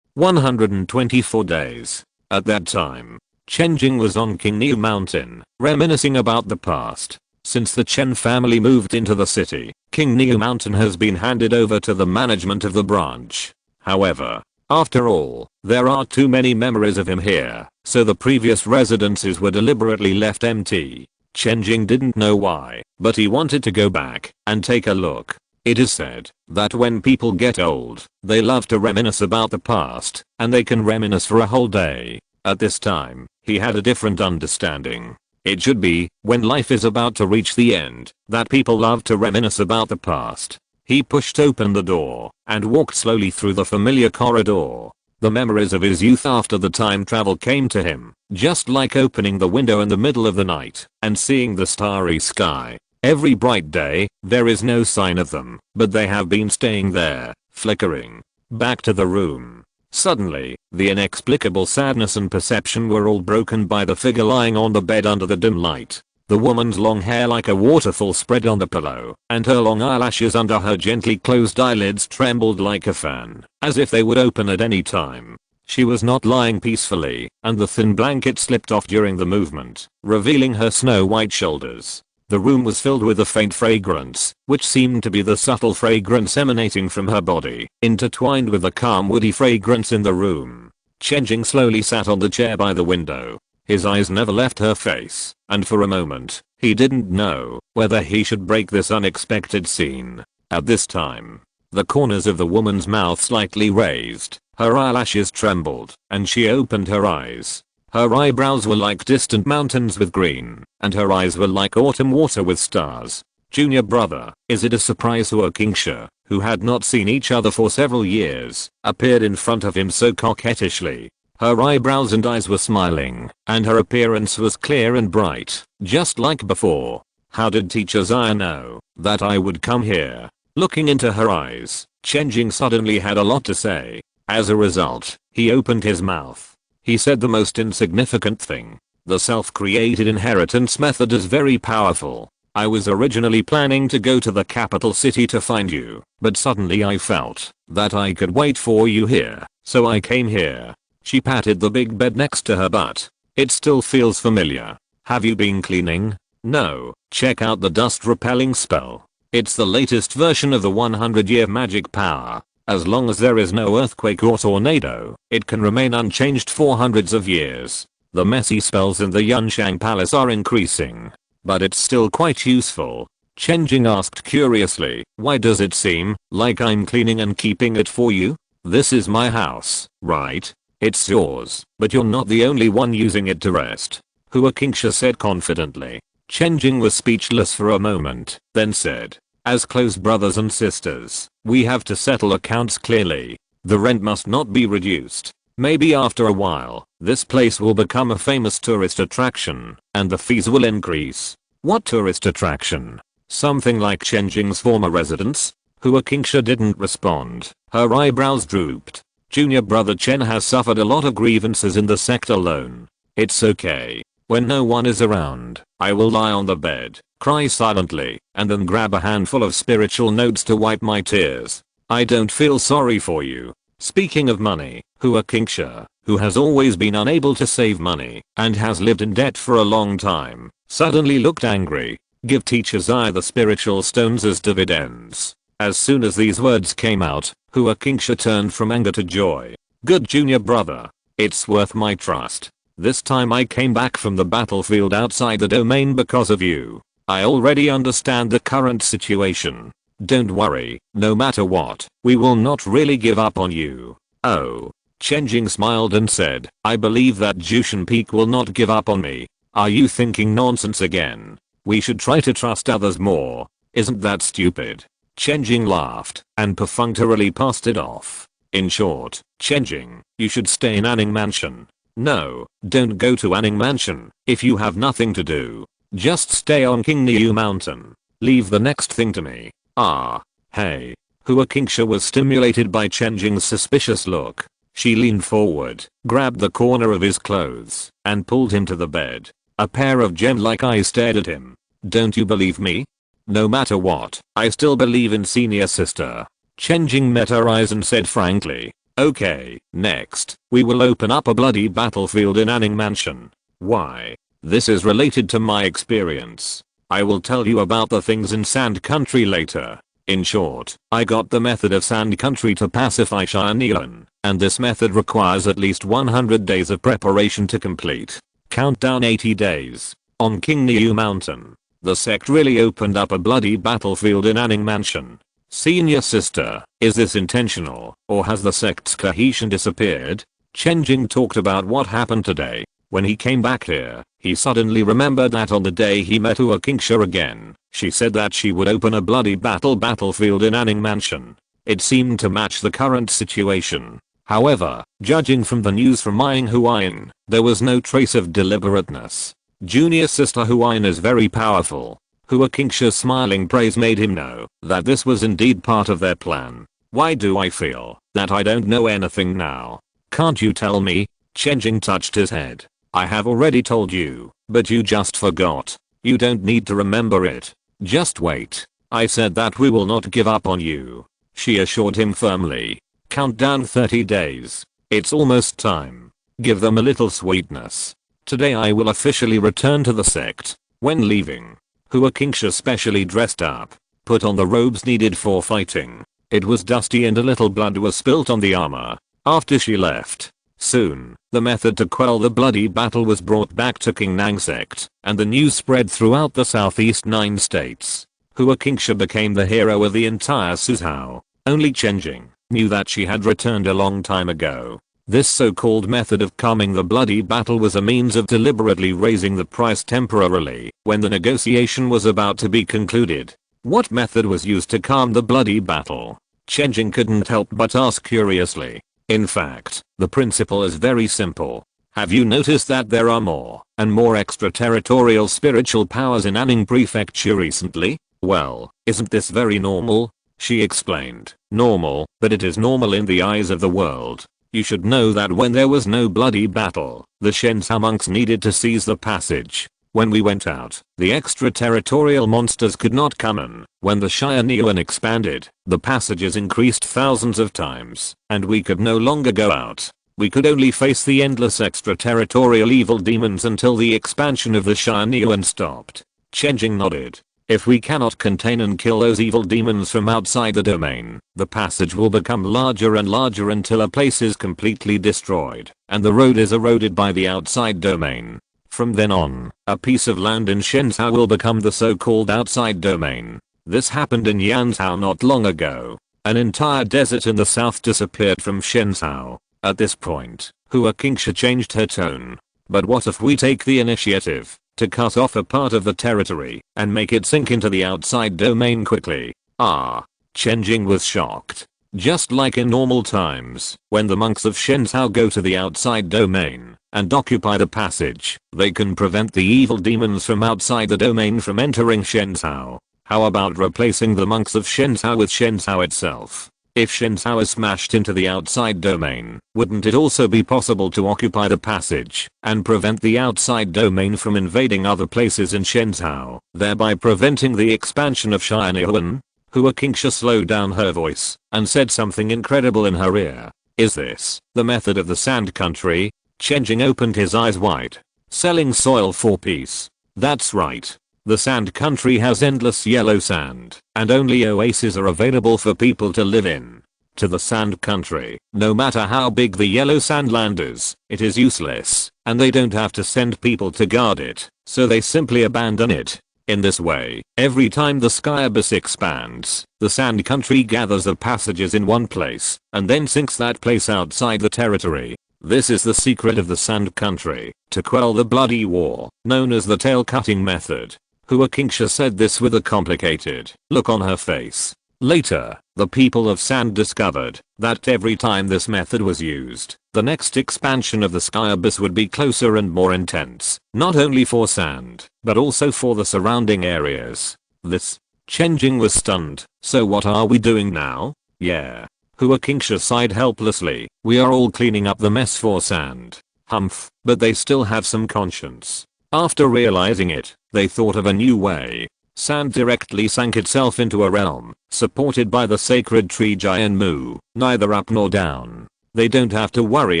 124 days. At that time, Chen Jing was on Qingniu Mountain, reminiscing about the past. Since the Chen family moved into the city, Qingniu Mountain has been handed over to the management of the branch. However, after all, there are too many memories of him here, so the previous residences were deliberately left empty. Chen Jing didn't know why, but he wanted to go back and take a look. It is said that when people get old, they love to reminisce about the past, and they can reminisce for a whole day. At this time, he had a different understanding. It should be, when life is about to reach the end, that people love to reminisce about the past. He pushed open the door and walked slowly through the familiar corridor. The memories of his youth after the time travel came to him, just like opening the window in the middle of the night and seeing the starry sky. Every bright day, there is no sign of them, but they have been staying there, flickering. Back to the room. Suddenly, the inexplicable sadness and perception were all broken by the figure lying on the bed under the dim light. The woman's long hair like a waterfall spread on the pillow, and her long eyelashes under her gently closed eyelids trembled like a fan, as if they would open at any time. She was not lying peacefully, and the thin blanket slipped off during the movement, revealing her snow-white shoulders. The room was filled with a faint fragrance, which seemed to be the subtle fragrance emanating from her body, intertwined with the calm woody fragrance in the room. Chen Jing slowly sat on the chair by the window. His eyes never left her face, and for a moment, he didn't know whether he should break this unexpected scene. At this time, the corners of the woman's mouth slightly raised, her eyelashes trembled, and she opened her eyes. Her eyebrows were like distant mountains with green, and her eyes were like autumn water with stars. Junior brother, is it a surprise? Hua Qingsha, who had not seen each other for several years, appeared in front of him so coquettishly. Her eyebrows and eyes were smiling, and her appearance was clear and bright, just like before. How did Teacher Zaya know that I would come here? Looking into her eyes, Chen Jing suddenly had a lot to say. As a result, he opened his mouth. He said the most insignificant thing. The self-created inheritance method is very powerful. I was originally planning to go to the capital city to find you, but suddenly I felt that I could wait for you here, so I came here. She patted the big bed next to her butt. It still feels familiar. Have you been cleaning? No. Check out the dust repelling spell. It's the latest version of the 100-year magic power. As long as there is no earthquake or tornado, it can remain unchanged for hundreds of years. The messy spells in the Yunshang Palace are increasing, but it's still quite useful. Chen Jing asked curiously, why does it seem like I'm cleaning and keeping it for you? This is my house, right? It's yours, but you're not the only one using it to rest. Hua Qingsha said confidently. Chen Jing was speechless for a moment, then said, as close brothers and sisters, we have to settle accounts clearly. The rent must not be reduced. Maybe after a while, this place will become a famous tourist attraction, and the fees will increase. What tourist attraction? Something like Chen Jing's former residence? Hua Qingsha didn't respond. Her eyebrows drooped. Junior brother Chen has suffered a lot of grievances in the sect alone. It's okay. When no one is around, I will lie on the bed, cry silently, and then grab a handful of spiritual notes to wipe my tears. I don't feel sorry for you. Speaking of money, Hua Kingsha, who has always been unable to save money and has lived in debt for a long time, suddenly looked angry. Give teacher Zai the spiritual stones as dividends. As soon as these words came out, Hua Kingsha turned from anger to joy. Good junior brother. It's worth my trust. This time I came back from the battlefield outside the domain because of you. I already understand the current situation. Don't worry, no matter what, we will not really give up on you. Oh. Chen Jing smiled and said, I believe that Jushin Peak will not give up on me. Are you thinking nonsense again? We should try to trust others more. Isn't that stupid? Chen Jing laughed and perfunctorily passed it off. In short, Chen Jing, you should stay in Anning Mansion. No, don't go to Anning Mansion if you have nothing to do. Just stay on King Niu Mountain. Leave the next thing to me. Ah. Hey. Hua Kingsha was stimulated by Chen Jing's suspicious look. She leaned forward, grabbed the corner of his clothes, and pulled him to the bed. A pair of gem-like eyes stared at him. Don't you believe me? No matter what, I still believe in senior sister. Chen Jing met her eyes and said frankly. Okay, next, we will open up a bloody battlefield in Anning Mansion. Why? This is related to my experience. I will tell you about the things in Sand Country later. In short, I got the method of Sand Country to pacify Cheyenne, and this method requires at least 100 days of preparation to complete. Countdown 80 days. On King Niu Mountain, the sect really opened up a bloody battlefield in Anning Mansion. Senior sister, is this intentional, or has the sect's cohesion disappeared? Chen Jing talked about what happened today. When he came back here, he suddenly remembered that on the day he met Hua Kingsha again, she said that she would open a bloody battlefield in Anning Mansion. It seemed to match the current situation. However, judging from the news from Ying Huayin, there was no trace of deliberateness. Junior sister Huayin is very powerful. Hua Kingsha's smiling praise made him know that this was indeed part of their plan. Why do I feel that I don't know anything now? Can't you tell me? Chen Jing touched his head. I have already told you, but you just forgot. You don't need to remember it. Just wait. I said that we will not give up on you. She assured him firmly. Countdown 30 days. It's almost time. Give them a little sweetness. Today I will officially return to the sect. When leaving, Hua Kingsha specially dressed up, put on the robes needed for fighting. It was dusty and a little blood was spilt on the armor. After she left, soon, the method to quell the bloody battle was brought back to King Nang sect, and the news spread throughout the southeast 9 states. Hua Kingsha became the hero of the entire Suzhou. Only Chen Jing knew that she had returned a long time ago. This so-called method of calming the bloody battle was a means of deliberately raising the price temporarily when the negotiation was about to be concluded. What method was used to calm the bloody battle? Chen Jing couldn't help but ask curiously. In fact, the principle is very simple. Have you noticed that there are more and more extraterritorial spiritual powers in Anning Prefecture recently? Well, isn't this very normal? She explained. Normal, but it is normal in the eyes of the world. You should know that when there was no bloody battle, the Shenzhou monks needed to seize the passage. When we went out, the extraterritorial monsters could not come in. When the Cheyenne expanded, the passages increased thousands of times, and we could no longer go out. We could only face the endless extraterritorial evil demons until the expansion of the Cheyenne stopped. Chen Jing nodded. If we cannot contain and kill those evil demons from outside the domain, the passage will become larger and larger until a place is completely destroyed, and the road is eroded by the outside domain. From then on, a piece of land in Shenzhou will become the so-called outside domain. This happened in Yanzhou not long ago. An entire desert in the south disappeared from Shenzhou. At this point, Hua Kingsha changed her tone. But what if we take the initiative to cut off a part of the territory and make it sink into the outside domain quickly? Chen Jing was shocked. Just like in normal times, when the monks of Shenzhou go to the outside domain and occupy the passage, they can prevent the evil demons from outside the domain from entering Shenzhou. How about replacing the monks of Shenzhou with Shenzhou itself? If Shenzhou is smashed into the outside domain, wouldn't it also be possible to occupy the passage and prevent the outside domain from invading other places in Shenzhou, thereby preventing the expansion of Shinyuan? Hua Qingsha slowed down her voice and said something incredible in her ear. Is this the method of the Sand Country? Chen Jing opened his eyes wide. Selling soil for peace. That's right. The Sand Country has endless yellow sand, and only oases are available for people to live in. To the Sand Country, no matter how big the yellow sand land is, it is useless, and they don't have to send people to guard it, so they simply abandon it. In this way, every time the sky abyss expands, the Sand Country gathers the passages in one place, and then sinks that place outside the territory. This is the secret of the Sand Country, to quell the bloody war, known as the tail-cutting method. Hua Qingsha said this with a complicated look on her face. Later, the people of Sand discovered that every time this method was used, the next expansion of the sky abyss would be closer and more intense, not only for Sand, but also for the surrounding areas. This. Chen Jing was stunned. So what are we doing now? Yeah. Hua Qingsha sighed helplessly. We are all cleaning up the mess for Sand. Humph, but they still have some conscience. After realizing it, they thought of a new way. Sand directly sank itself into a realm, supported by the sacred tree Jianmu, neither up nor down. They don't have to worry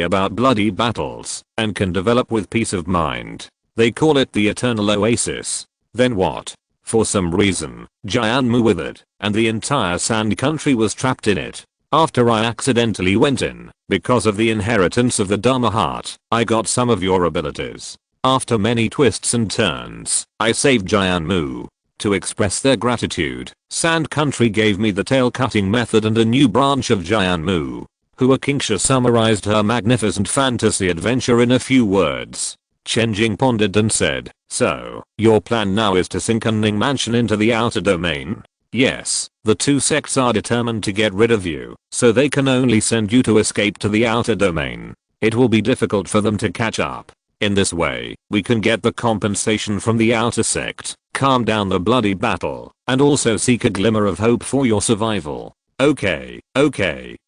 about bloody battles, and can develop with peace of mind. They call it the Eternal Oasis. Then what? For some reason, Jianmu withered, and the entire Sand Country was trapped in it. After I accidentally went in, because of the inheritance of the Dharma heart, I got some of your abilities. After many twists and turns, I saved Jianmu. To express their gratitude, Sand Country gave me the tail-cutting method and a new branch of Jianmu. Hua Qingsha summarized her magnificent fantasy adventure in a few words. Chen Jing pondered and said, so, your plan now is to sink Ning Mansion into the outer domain? Yes, the two sects are determined to get rid of you, so they can only send you to escape to the outer domain. It will be difficult for them to catch up. In this way, we can get the compensation from the outer sect, calm down the bloody battle, and also seek a glimmer of hope for your survival. Okay,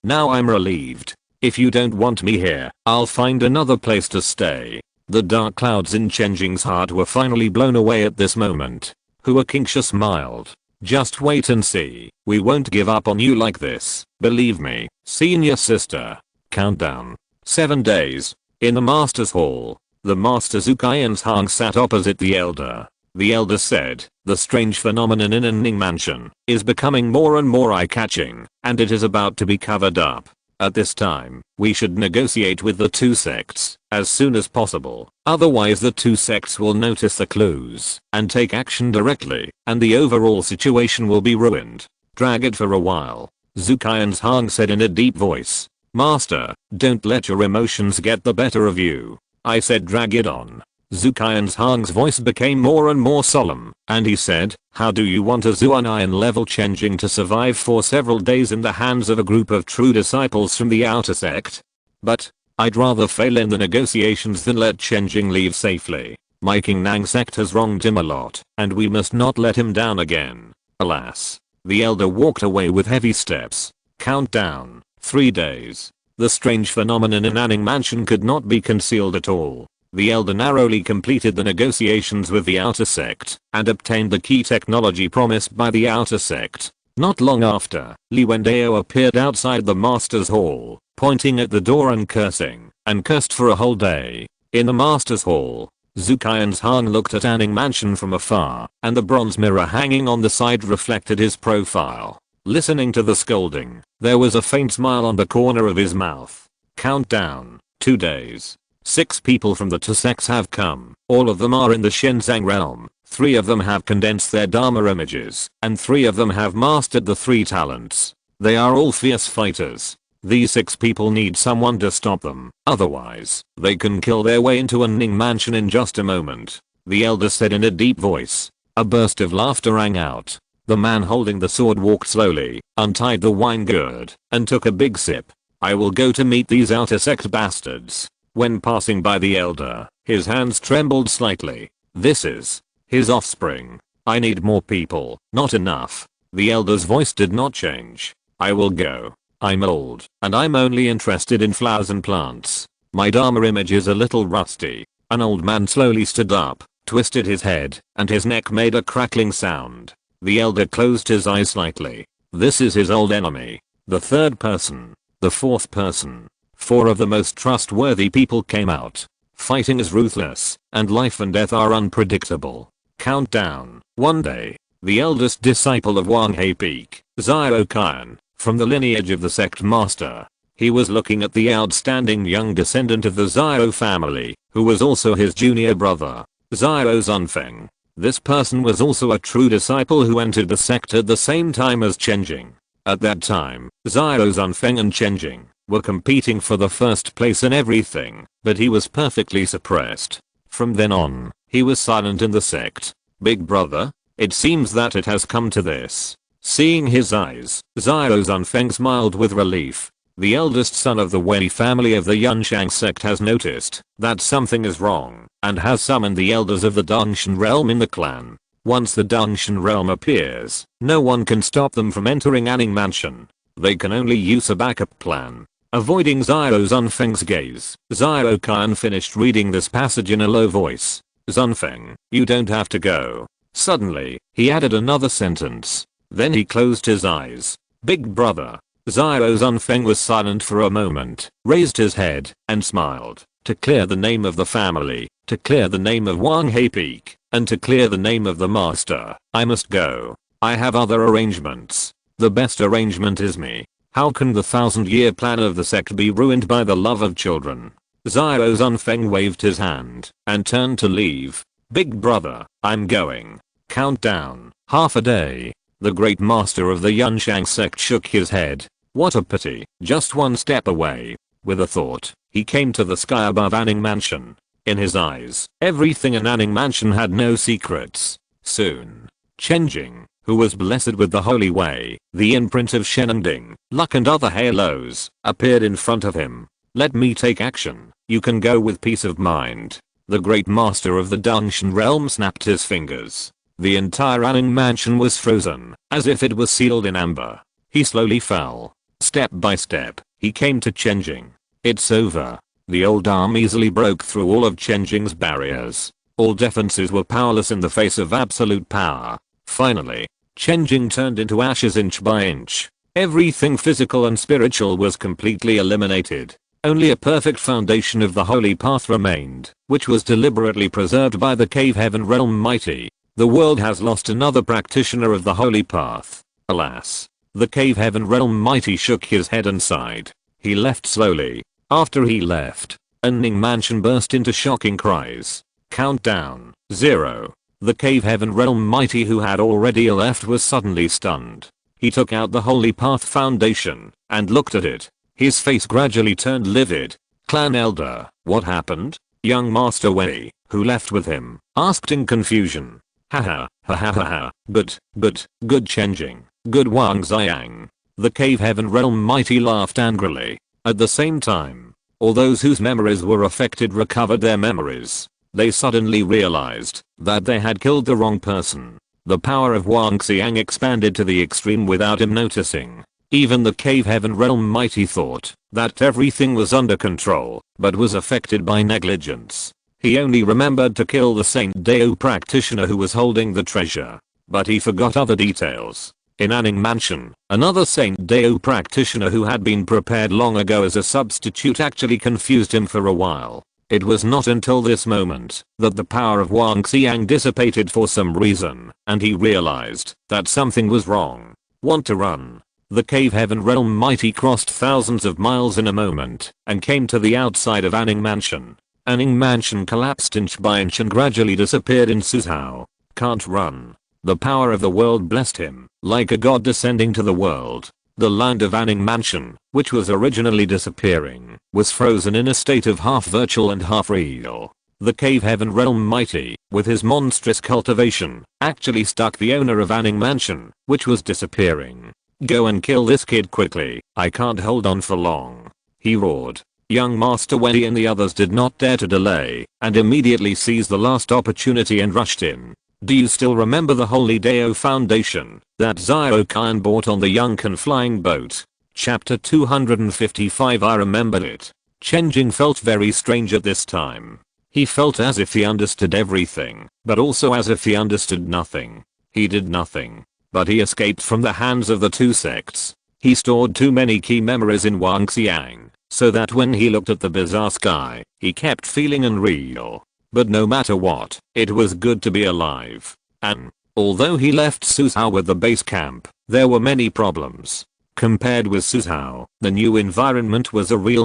now I'm relieved. If you don't want me here, I'll find another place to stay. The dark clouds in Chen Jing's heart were finally blown away at this moment. Hua Qingsha smiled. Just wait and see. We won't give up on you like this. Believe me, senior sister. Countdown. 7 days. In the Master's Hall. The Master Zukayan's Hang sat opposite the Elder. The Elder said, the strange phenomenon in Ning Mansion is becoming more and more eye-catching, and it is about to be covered up. At this time, we should negotiate with the two sects as soon as possible, otherwise the two sects will notice the clues and take action directly, and the overall situation will be ruined. Drag it for a while. Zukayan's Hang said in a deep voice. Master, don't let your emotions get the better of you. I said drag it on. Zukayan's Hang's voice became more and more solemn, and he said, how do you want a Zuanian level Chen Jing to survive for several days in the hands of a group of true disciples from the outer sect? But, I'd rather fail in the negotiations than let Chen Jing leave safely. My King Nang sect has wronged him a lot, and we must not let him down again. Alas. The Elder walked away with heavy steps. Countdown. 3 days. The strange phenomenon in Ning Mansion could not be concealed at all. The Elder narrowly completed the negotiations with the outer sect and obtained the key technology promised by the outer sect. Not long after, Li Wendao appeared outside the Master's Hall, pointing at the door and cursed for a whole day. In the Master's Hall, Zukayan's Hang looked at Ning Mansion from afar, and the bronze mirror hanging on the side reflected his profile. Listening to the scolding, there was a faint smile on the corner of his mouth. Countdown. 2 days. 6 people from the two sects have come. All of them are in the Shenzang realm. 3 of them have condensed their Dharma images, and 3 of them have mastered the 3 talents. They are all fierce fighters. These 6 people need someone to stop them, otherwise, they can kill their way into a Ning Mansion in just a moment. The Elder said in a deep voice. A burst of laughter rang out. The man holding the sword walked slowly, untied the wine gourd, and took a big sip. I will go to meet these outer sect bastards. When passing by the Elder, his hands trembled slightly. This is his offspring. I need more people, not enough. The Elder's voice did not change. I will go. I'm old, and I'm only interested in flowers and plants. My Dharma image is a little rusty. An old man slowly stood up, twisted his head, and his neck made a crackling sound. The elder closed his eyes slightly. This is his old enemy. The third person. The fourth person. 4 of the most trustworthy people came out. Fighting is ruthless, and life and death are unpredictable. Countdown. One day, the eldest disciple of Wang He Peak, Zhao Qian, from the lineage of the sect master. He was looking at the outstanding young descendant of the Zhao family, who was also his junior brother, Zhao Zunfeng. This person was also a true disciple who entered the sect at the same time as Chen Jing. At that time, Zhao Zunfeng and Chen Jing were competing for the first place in everything, but he was perfectly suppressed. From then on, he was silent in the sect. Big brother, it seems that it has come to this. Seeing his eyes, Zhao Zunfeng smiled with relief. The eldest son of the Wei family of the Yunshang sect has noticed that something is wrong and has summoned the elders of the Dongshan realm in the clan. Once the Dongshan realm appears, no one can stop them from entering Anning Mansion. They can only use a backup plan. Avoiding Zhao Zunfeng's gaze, Zhao Qian finished reading this passage in a low voice. Zunfeng, you don't have to go. Suddenly, he added another sentence. Then he closed his eyes. Big brother. Zhao Zunfeng was silent for a moment, raised his head, and smiled. To clear the name of the family, to clear the name of Wang He Peak, and to clear the name of the master, I must go. I have other arrangements. The best arrangement is me. How can the 1000-year plan of the sect be ruined by the love of children? Zhao Zunfeng waved his hand and turned to leave. Big brother, I'm going. Countdown. Half a day. The great master of the Yunshang sect shook his head. What a pity. Just one step away. With a thought, he came to the sky above Anning Mansion. In his eyes, everything in Anning Mansion had no secrets. Soon, Chen Jing, who was blessed with the holy way, the imprint of Shenending, luck and other halos, appeared in front of him. Let me take action. You can go with peace of mind. The great master of the Dongshan realm snapped his fingers. The entire Anning Mansion was frozen, as if it was sealed in amber. He slowly fell. Step by step, he came to Chen Jing. It's over. The old arm easily broke through all of Chen Jing's barriers. All defenses were powerless in the face of absolute power. Finally, Chen Jing turned into ashes inch by inch. Everything physical and spiritual was completely eliminated. Only a perfect foundation of the holy path remained, which was deliberately preserved by the cave heaven realm mighty. The world has lost another practitioner of the holy path. Alas. The cave heaven realm mighty shook his head and sighed. He left slowly. After he left, Anning Mansion burst into shocking cries. Countdown. 0. The cave heaven realm mighty who had already left was suddenly stunned. He took out the holy path foundation and looked at it. His face gradually turned livid. Clan elder, what happened? Young Master Wei, who left with him, asked in confusion. Ha ha. Good Chen Jing. Good Wang Xiang. The cave heaven realm mighty laughed angrily. At the same time, all those whose memories were affected recovered their memories. They suddenly realized that they had killed the wrong person. The power of Wang Xiang expanded to the extreme without him noticing. Even the cave heaven realm mighty thought that everything was under control, but was affected by negligence. He only remembered to kill the Saint Dao practitioner who was holding the treasure. But he forgot other details. In Anning Mansion, another Saint Dao practitioner who had been prepared long ago as a substitute actually confused him for a while. It was not until this moment that the power of Wang Xiang dissipated for some reason, and he realized that something was wrong. Want to run? The cave heaven realm mighty crossed thousands of miles in a moment and came to the outside of Anning Mansion. Anning Mansion collapsed inch by inch and gradually disappeared in Suzhou. Can't run. The power of the world blessed him, like a god descending to the world. The land of Anning Mansion, which was originally disappearing, was frozen in a state of half virtual and half real. The cave heaven realm mighty, with his monstrous cultivation, actually stuck the owner of Anning Mansion, which was disappearing. Go and kill this kid quickly, I can't hold on for long. He roared. Young Master Wei and the others did not dare to delay, and immediately seized the last opportunity and rushed in. Do you still remember the Holy Dao Foundation that Zhao Qian bought on the Yunkan flying boat? Chapter 255. I remembered it. Chen Jing felt very strange at this time. He felt as if he understood everything, but also as if he understood nothing. He did nothing. But he escaped from the hands of the two sects. He stored too many key memories in Wangxiang, so that when he looked at the bizarre sky, he kept feeling unreal. But no matter what, it was good to be alive. And although he left Suzhou with the base camp, there were many problems. Compared with Suzhou, the new environment was a real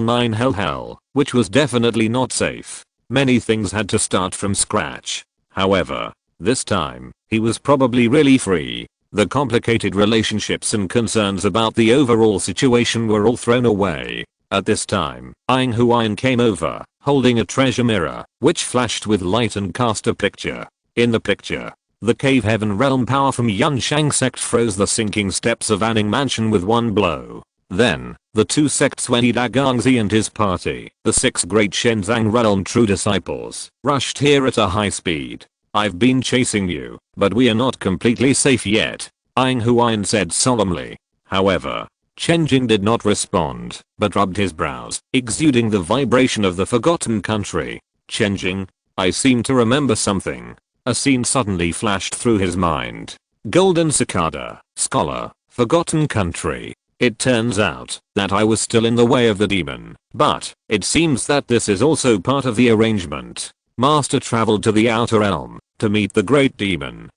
hell, which was definitely not safe. Many things had to start from scratch. However, this time, he was probably really free. The complicated relationships and concerns about the overall situation were all thrown away. At this time, Ying Huayan came over, holding a treasure mirror, which flashed with light and cast a picture. In the picture, the cave heaven realm power from Yunshang sect froze the sinking steps of Anning Mansion with one blow. Then, the two sects Wen Yidagangzi and his party, the 6 great Shenzang realm true disciples, rushed here at a high speed. I've been chasing you, but we are not completely safe yet, Ying Huayan said solemnly. However, Chen Jing did not respond, but rubbed his brows, exuding the vibration of the forgotten country. Chen Jing, I seem to remember something. A scene suddenly flashed through his mind. Golden Cicada, Scholar, Forgotten Country. It turns out that I was still in the way of the demon, but it seems that this is also part of the arrangement. Master traveled to the outer realm to meet the great demon.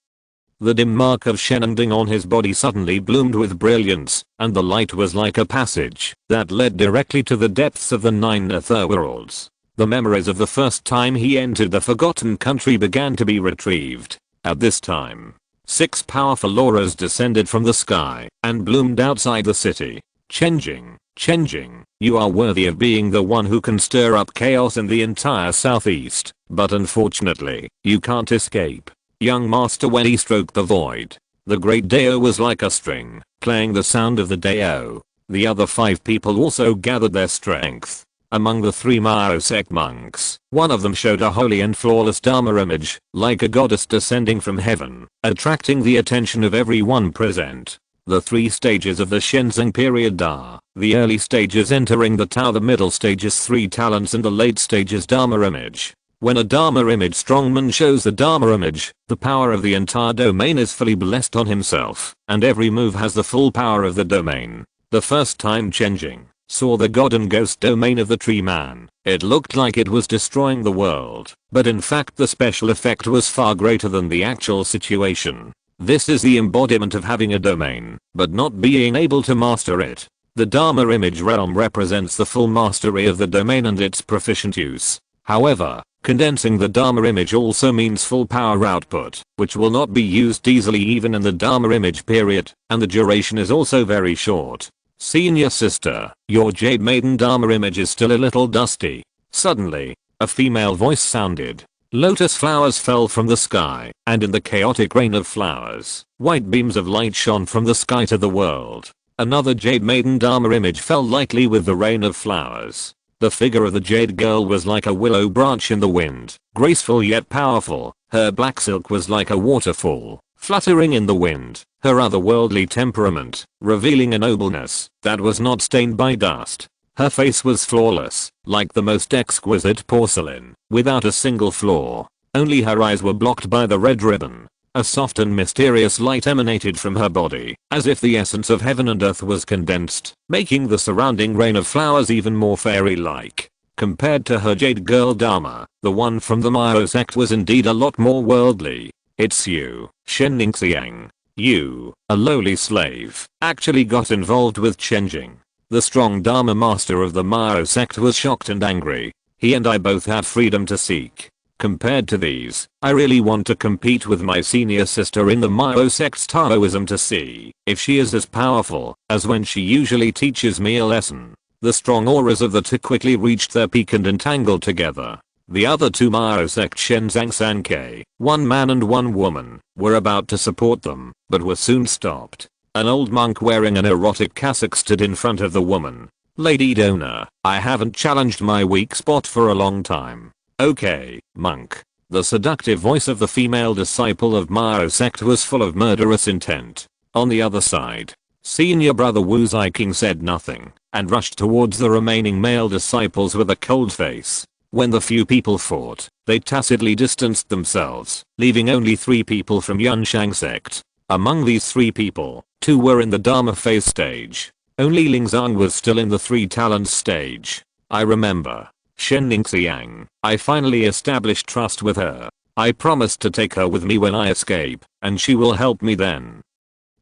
The dim mark of Shenending on his body suddenly bloomed with brilliance, and the light was like a passage that led directly to the depths of the 9 netherworlds. The memories of the first time he entered the forgotten country began to be retrieved. At this time, 6 powerful auras descended from the sky and bloomed outside the city. Chen Jing, you are worthy of being the one who can stir up chaos in the entire southeast, but unfortunately, you can't escape. Young Master Wen stroked the void. The great Dao was like a string, playing the sound of the Dao. The other 5 people also gathered their strength. Among the 3 Mao sect monks, one of them showed a holy and flawless Dharma image, like a goddess descending from heaven, attracting the attention of everyone present. The 3 stages of the Shenzhen period are, the early stages entering the Tao, the middle stages 3 talents, and the late stages Dharma image. When a Dharma image strongman shows the Dharma image, the power of the entire domain is fully blessed on himself, and every move has the full power of the domain. The first time Chen Jing saw the god and ghost domain of the tree man, it looked like it was destroying the world, but in fact the special effect was far greater than the actual situation. This is the embodiment of having a domain, but not being able to master it. The Dharma image realm represents the full mastery of the domain and its proficient use. However, condensing the Dharma image also means full power output, which will not be used easily even in the Dharma image period, and the duration is also very short. Senior sister, your Jade Maiden Dharma image is still a little dusty. Suddenly, a female voice sounded. Lotus flowers fell from the sky, and in the chaotic rain of flowers, white beams of light shone from the sky to the world. Another Jade Maiden Dharma image fell lightly with the rain of flowers. The figure of the Jade Girl was like a willow branch in the wind, graceful yet powerful. Her black silk was like a waterfall, fluttering in the wind, her otherworldly temperament, revealing a nobleness that was not stained by dust. Her face was flawless, like the most exquisite porcelain, without a single flaw. Only her eyes were blocked by the red ribbon. A soft and mysterious light emanated from her body, as if the essence of heaven and earth was condensed, making the surrounding rain of flowers even more fairy-like. Compared to her Jade Girl Dharma, the one from the Mao sect was indeed a lot more worldly. It's you, Shen Ningxiang. You, a lowly slave, actually got involved with Chen Jing. The strong Dharma master of the Mao sect was shocked and angry. He and I both have freedom to seek. Compared to these, I really want to compete with my senior sister in the Mao sect's Taoism to see if she is as powerful as when she usually teaches me a lesson. The strong auras of the two quickly reached their peak and entangled together. The other 2 Mao sect Shenzang Sankei, 1 man and 1 woman, were about to support them, but were soon stopped. An old monk wearing an erotic cassock stood in front of the woman. Lady Dona, I haven't challenged my weak spot for a long time. Okay, monk. The seductive voice of the female disciple of Mao sect was full of murderous intent. On the other side, Senior brother Wu Ziking said nothing and rushed towards the remaining male disciples with a cold face. When the few people fought, they tacitly distanced themselves, leaving only 3 people from Yunshan sect. Among these 3 people, 2 were in the Dharma phase stage. Only Lingzang was still in the 3 talents stage. I remember. Shen Ningxiang, I finally established trust with her. I promised to take her with me when I escape, and she will help me then.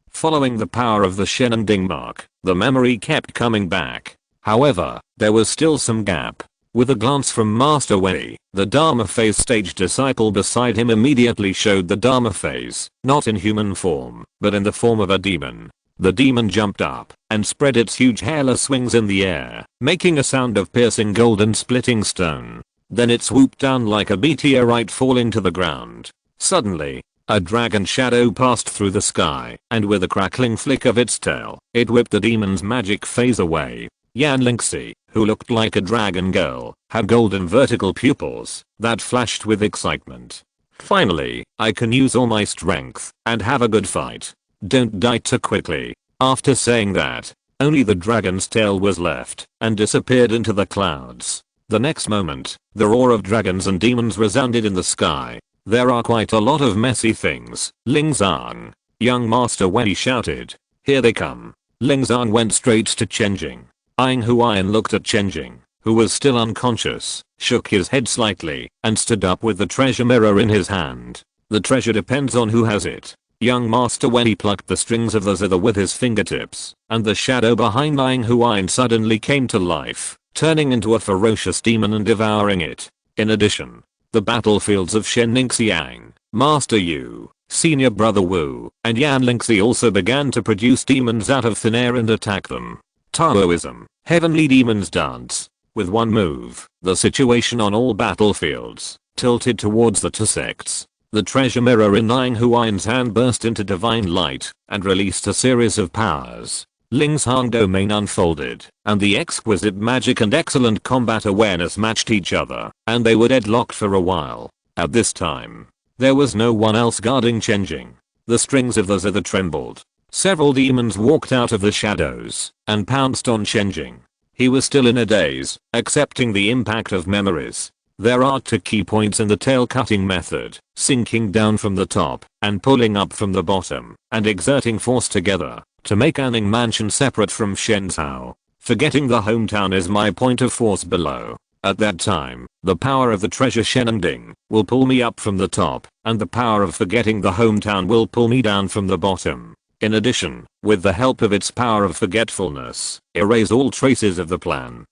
Following the power of the Shen Ding mark, the memory kept coming back. However, there was still some gap. With a glance from Master Wei, the Dharma phase stage disciple beside him immediately showed the Dharma phase, not in human form, but in the form of a demon. The demon jumped up and spread its huge hairless wings in the air, making a sound of piercing gold and splitting stone. Then it swooped down like a meteorite falling to the ground. Suddenly, a dragon shadow passed through the sky, and with a crackling flick of its tail, it whipped the demon's magic phase away. Yan Lingxi, who looked like a dragon girl, had golden vertical pupils that flashed with excitement. Finally, I can use all my strength and have a good fight. Don't die too quickly. After saying that, only the dragon's tail was left and disappeared into the clouds. The next moment, the roar of dragons and demons resounded in the sky. There are quite a lot of messy things. Lingzang. Young Master Wei shouted. Here they come. Lingzang went straight to Chen Jing. Ying Huayan looked at Chen Jing, who was still unconscious, shook his head slightly, and stood up with the treasure mirror in his hand. The treasure depends on who has it. Young Master Wei plucked the strings of the zither with his fingertips, and the shadow behind Ying Huayan suddenly came to life, turning into a ferocious demon and devouring it. In addition, the battlefields of Shen Ningxiang, Master Yu, Senior Brother Wu, and Yan Lingxi also began to produce demons out of thin air and attack them. Taoism, Heavenly Demons Dance. With one move, the situation on all battlefields tilted towards the 2 sects. The treasure mirror in Ying Huayan's hand burst into divine light and released a series of powers. Ling's Hang domain unfolded, and the exquisite magic and excellent combat awareness matched each other, and they were deadlocked for a while. At this time, there was no one else guarding Chen Jing. The strings of the zither trembled. Several demons walked out of the shadows and pounced on Chen Jing. He was still in a daze, accepting the impact of memories. There are 2 key points in the tail cutting method: sinking down from the top and pulling up from the bottom, and exerting force together to make Anning Mansion separate from Shenzhou. Forgetting the hometown is my point of force below. At that time, the power of the treasure Shenending will pull me up from the top, and the power of forgetting the hometown will pull me down from the bottom. In addition, with the help of its power of forgetfulness, erase all traces of the plan.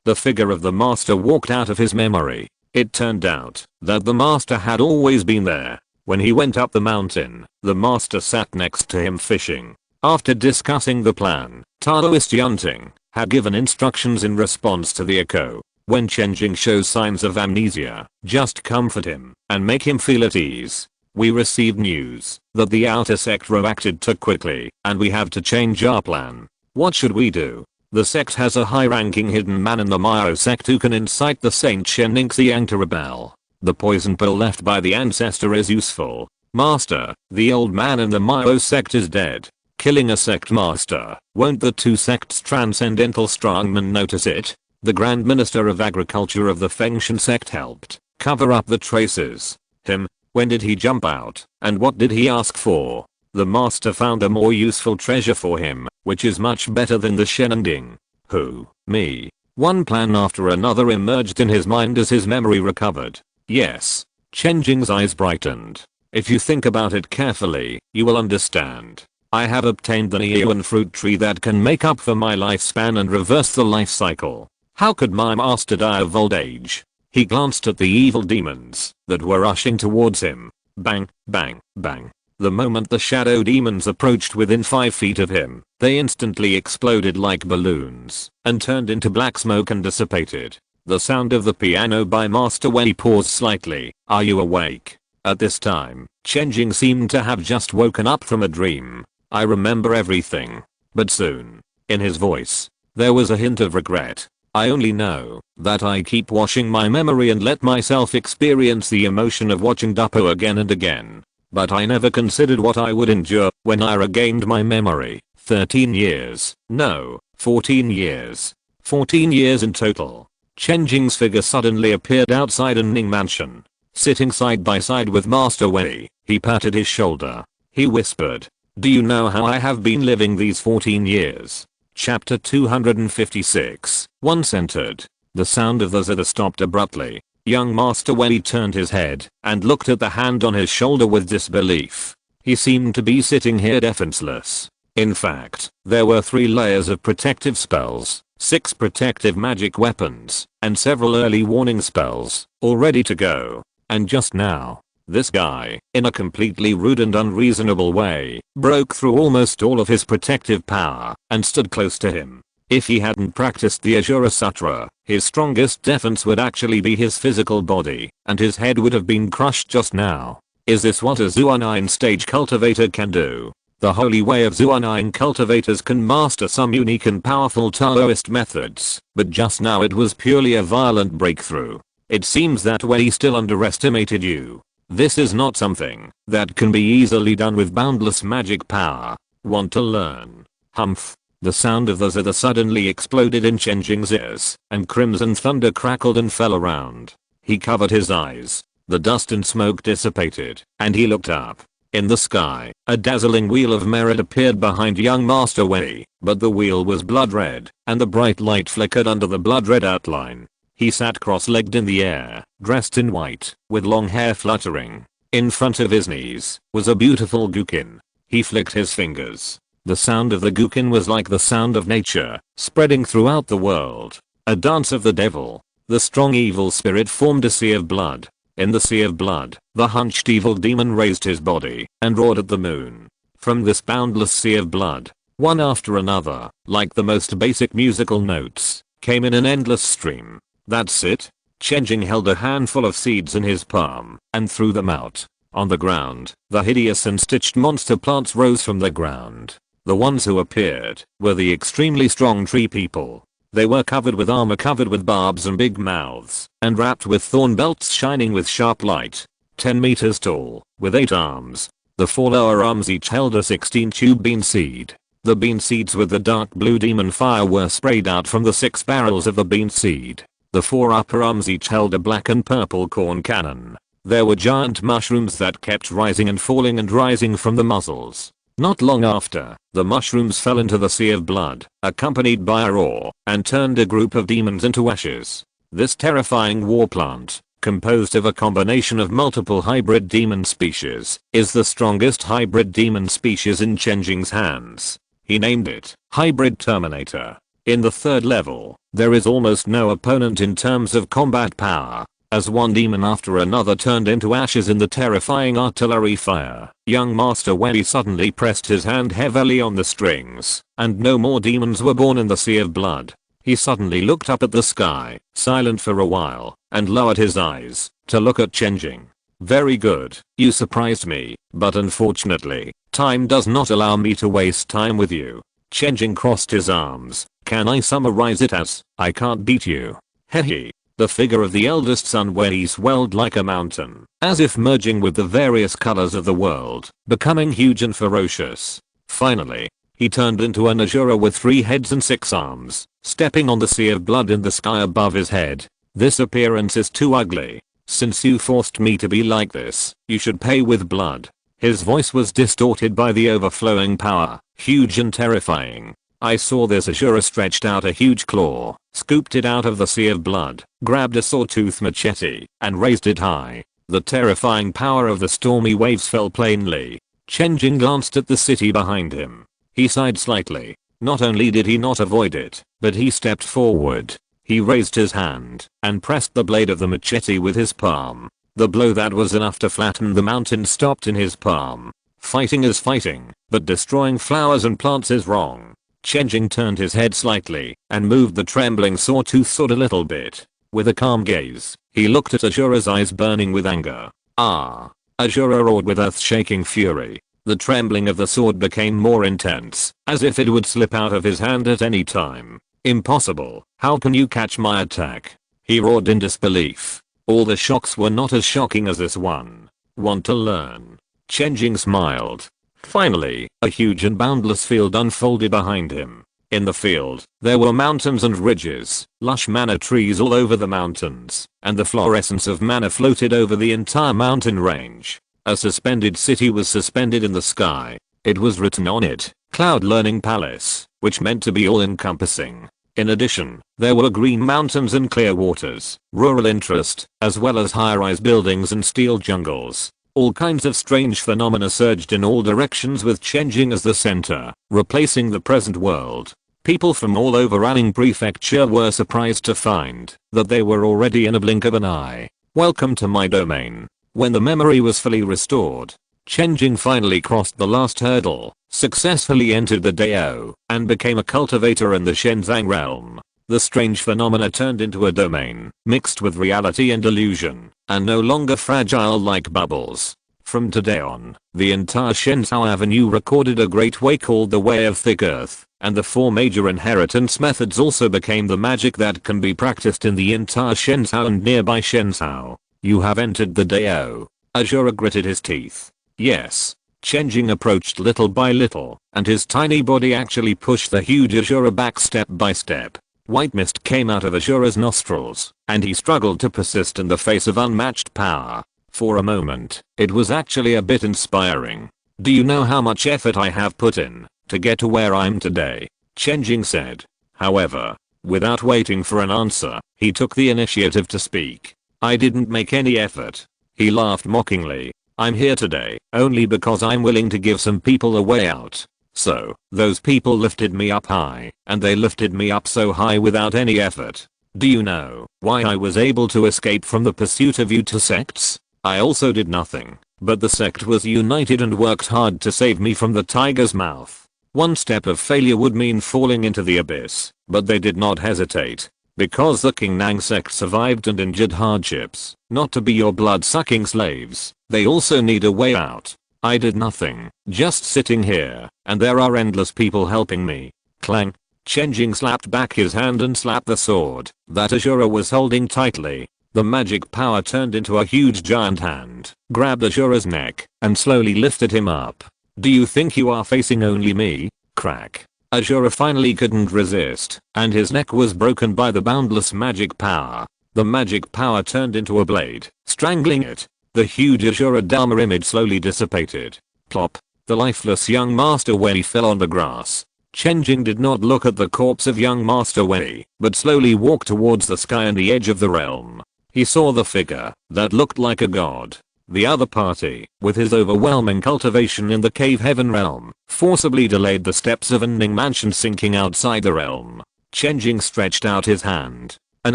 The figure of the master walked out of his memory. It turned out that the master had always been there. When he went up the mountain, the master sat next to him fishing. After discussing the plan, Taoist Yunting had given instructions in response to the echo. When Chen Jing shows signs of amnesia, just comfort him and make him feel at ease. We received news that the outer sect reacted too quickly, and we have to change our plan. What should we do? The sect has a high-ranking hidden man in the Myo sect who can incite the Saint Shen Ningxiang to rebel. The poison pill left by the ancestor is useful. Master, the old man in the Myo sect is dead. Killing a sect master, won't the 2 sects' transcendental strongmen notice it? The Grand Minister of Agriculture of the Fengshan sect helped cover up the traces. Him? When did he jump out, and what did he ask for? The master found a more useful treasure for him, which is much better than the Shenending. Who? Me? One plan after another emerged in his mind as his memory recovered. Yes. Chen Jing's eyes brightened. If you think about it carefully, you will understand. I have obtained the Neoan fruit tree that can make up for my lifespan and reverse the life cycle. How could my master die of old age? He glanced at the evil demons that were rushing towards him. Bang, bang, bang. The moment the shadow demons approached within 5 feet of him, they instantly exploded like balloons and turned into black smoke and dissipated. The sound of the piano by Master Wei paused slightly. Are you awake? At this time, Chen Jing seemed to have just woken up from a dream. I remember everything. But soon, in his voice, there was a hint of regret. I only know that I keep washing my memory and let myself experience the emotion of watching Dupo again and again. But I never considered what I would endure when I regained my memory. 13 years. No, 14 years. 14 years in total. Chen Jing's figure suddenly appeared outside a Ning mansion. Sitting side by side with Master Wei, he patted his shoulder. He whispered, "Do you know how I have been living these 14 years? Chapter 256. Once entered. The sound of the zither stopped abruptly. Young Master Wei turned his head and looked at the hand on his shoulder with disbelief. He seemed to be sitting here defenseless. In fact, there were 3 layers of protective spells, 6 protective magic weapons, and several early warning spells, all ready to go. And just now, this guy, in a completely rude and unreasonable way, broke through almost all of his protective power and stood close to him. If he hadn't practiced the Azura Sutra, his strongest defense would actually be his physical body, and his head would have been crushed just now. Is this what a Zuan stage cultivator can do? The holy way of Zuan cultivators can master some unique and powerful Taoist methods, but just now it was purely a violent breakthrough. It seems that Wei still underestimated you. This is not something that can be easily done with boundless magic power. Want to learn? Humph. The sound of the zither suddenly exploded in Chen Jing's ears, and crimson thunder crackled and fell around. He covered his eyes. The dust and smoke dissipated, and he looked up. In the sky, a dazzling wheel of merit appeared behind young Master Wei, but the wheel was blood red, and the bright light flickered under the blood red outline. He sat cross-legged in the air, dressed in white, with long hair fluttering. In front of his knees was a beautiful guqin. He flicked his fingers. The sound of the guqin was like the sound of nature, spreading throughout the world. A dance of the devil. The strong evil spirit formed a sea of blood. In the sea of blood, the hunched evil demon raised his body and roared at the moon. From this boundless sea of blood, one after another, like the most basic musical notes, came in an endless stream. That's it. Chen Jing held a handful of seeds in his palm and threw them out. On the ground, the hideous and stitched monster plants rose from the ground. The ones who appeared were the extremely strong tree people. They were covered with armor, covered with barbs and big mouths, and wrapped with thorn belts shining with sharp light. 10 meters tall, with 8 arms. The 4 lower arms each held a 16-tube bean seed. The bean seeds with the dark blue demon fire were sprayed out from the 6 barrels of the bean seed. The 4 upper arms each held a black and purple corn cannon. There were giant mushrooms that kept rising and falling and rising from the muzzles. Not long after, the mushrooms fell into the sea of blood, accompanied by a roar, and turned a group of demons into ashes. This terrifying war plant, composed of a combination of multiple hybrid demon species, is the strongest hybrid demon species in Chen Jing's hands. He named it Hybrid Terminator. In the 3rd level, there is almost no opponent in terms of combat power. As one demon after another turned into ashes in the terrifying artillery fire, young Master Wei suddenly pressed his hand heavily on the strings, and no more demons were born in the sea of blood. He suddenly looked up at the sky, silent for a while, and lowered his eyes to look at Chen Jing. Very good, you surprised me, but unfortunately, time does not allow me to waste time with you. Chen Jing crossed his arms. Can I summarize it as, I can't beat you? Hehe. The figure of the eldest son Wei swelled like a mountain, as if merging with the various colors of the world, becoming huge and ferocious. Finally, he turned into an Azura with 3 heads and 6 arms, stepping on the sea of blood in the sky above his head. This appearance is too ugly. Since you forced me to be like this, you should pay with blood. His voice was distorted by the overflowing power, huge and terrifying. I saw this Azura stretched out a huge claw, scooped it out of the sea of blood, grabbed a sawtooth machete, and raised it high. The terrifying power of the stormy waves fell plainly. Chen Jing glanced at the city behind him. He sighed slightly. Not only did he not avoid it, but he stepped forward. He raised his hand and pressed the blade of the machete with his palm. The blow that was enough to flatten the mountain stopped in his palm. Fighting is fighting, but destroying flowers and plants is wrong. Chen Jing turned his head slightly and moved the trembling sawtooth sword a little bit. With a calm gaze, he looked at Azura's eyes burning with anger. Ah! Azura roared with earth-shaking fury. The trembling of the sword became more intense, as if it would slip out of his hand at any time. Impossible! How can you catch my attack? He roared in disbelief. All the shocks were not as shocking as this one. Want to learn? Chen Jing smiled. Finally, a huge and boundless field unfolded behind him. In the field, there were mountains and ridges, lush manna trees all over the mountains, and the fluorescence of manna floated over the entire mountain range. A suspended city was suspended in the sky. It was written on it, Cloud Learning Palace, which meant to be all-encompassing. In addition, there were green mountains and clear waters, rural interest, as well as high-rise buildings and steel jungles. All kinds of strange phenomena surged in all directions with Chen Jing as the center, replacing the present world. People from all over Anning Prefecture were surprised to find that they were already in a blink of an eye. Welcome to my domain. When the memory was fully restored, Chen Jing finally crossed the last hurdle, successfully entered the Dao, and became a cultivator in the Shenzang realm. The strange phenomena turned into a domain, mixed with reality and illusion, and no longer fragile like bubbles. From today on, the entire Shenzhou Avenue recorded a great way called the Way of Thick Earth, and the 4 major inheritance methods also became the magic that can be practiced in the entire Shenzhou and nearby Shenzhou. You have entered the Dao. Azura gritted his teeth. Yes. Chen Jing approached little by little, and his tiny body actually pushed the huge Azura back step by step. White mist came out of Azura's nostrils, and he struggled to persist in the face of unmatched power. For a moment, it was actually a bit inspiring. Do you know how much effort I have put in to get to where I'm today? Chen Jing said. However, without waiting for an answer, he took the initiative to speak. I didn't make any effort. He laughed mockingly. I'm here today only because I'm willing to give some people a way out. So, those people lifted me up high, and they lifted me up so high without any effort. Do you know why I was able to escape from the pursuit of you two sects? I also did nothing, but the sect was united and worked hard to save me from the tiger's mouth. One step of failure would mean falling into the abyss, but they did not hesitate. Because the Qingnang sect survived and endured hardships, not to be your blood-sucking slaves, they also need a way out. I did nothing, just sitting here, and there are endless people helping me. Clang. Chen Jing slapped back his hand and slapped the sword that Azura was holding tightly. The magic power turned into a huge giant hand, grabbed Azura's neck, and slowly lifted him up. Do you think you are facing only me? Crack. Azura finally couldn't resist, and his neck was broken by the boundless magic power. The magic power turned into a blade, strangling it. The huge Azura Dharma image slowly dissipated. Plop. The lifeless young Master Wei fell on the grass. Chen Jing did not look at the corpse of young Master Wei, but slowly walked towards the sky and the edge of the realm. He saw the figure that looked like a god. The other party, with his overwhelming cultivation in the cave heaven realm, forcibly delayed the steps of an Ning mansion sinking outside the realm. Chen Jing stretched out his hand. An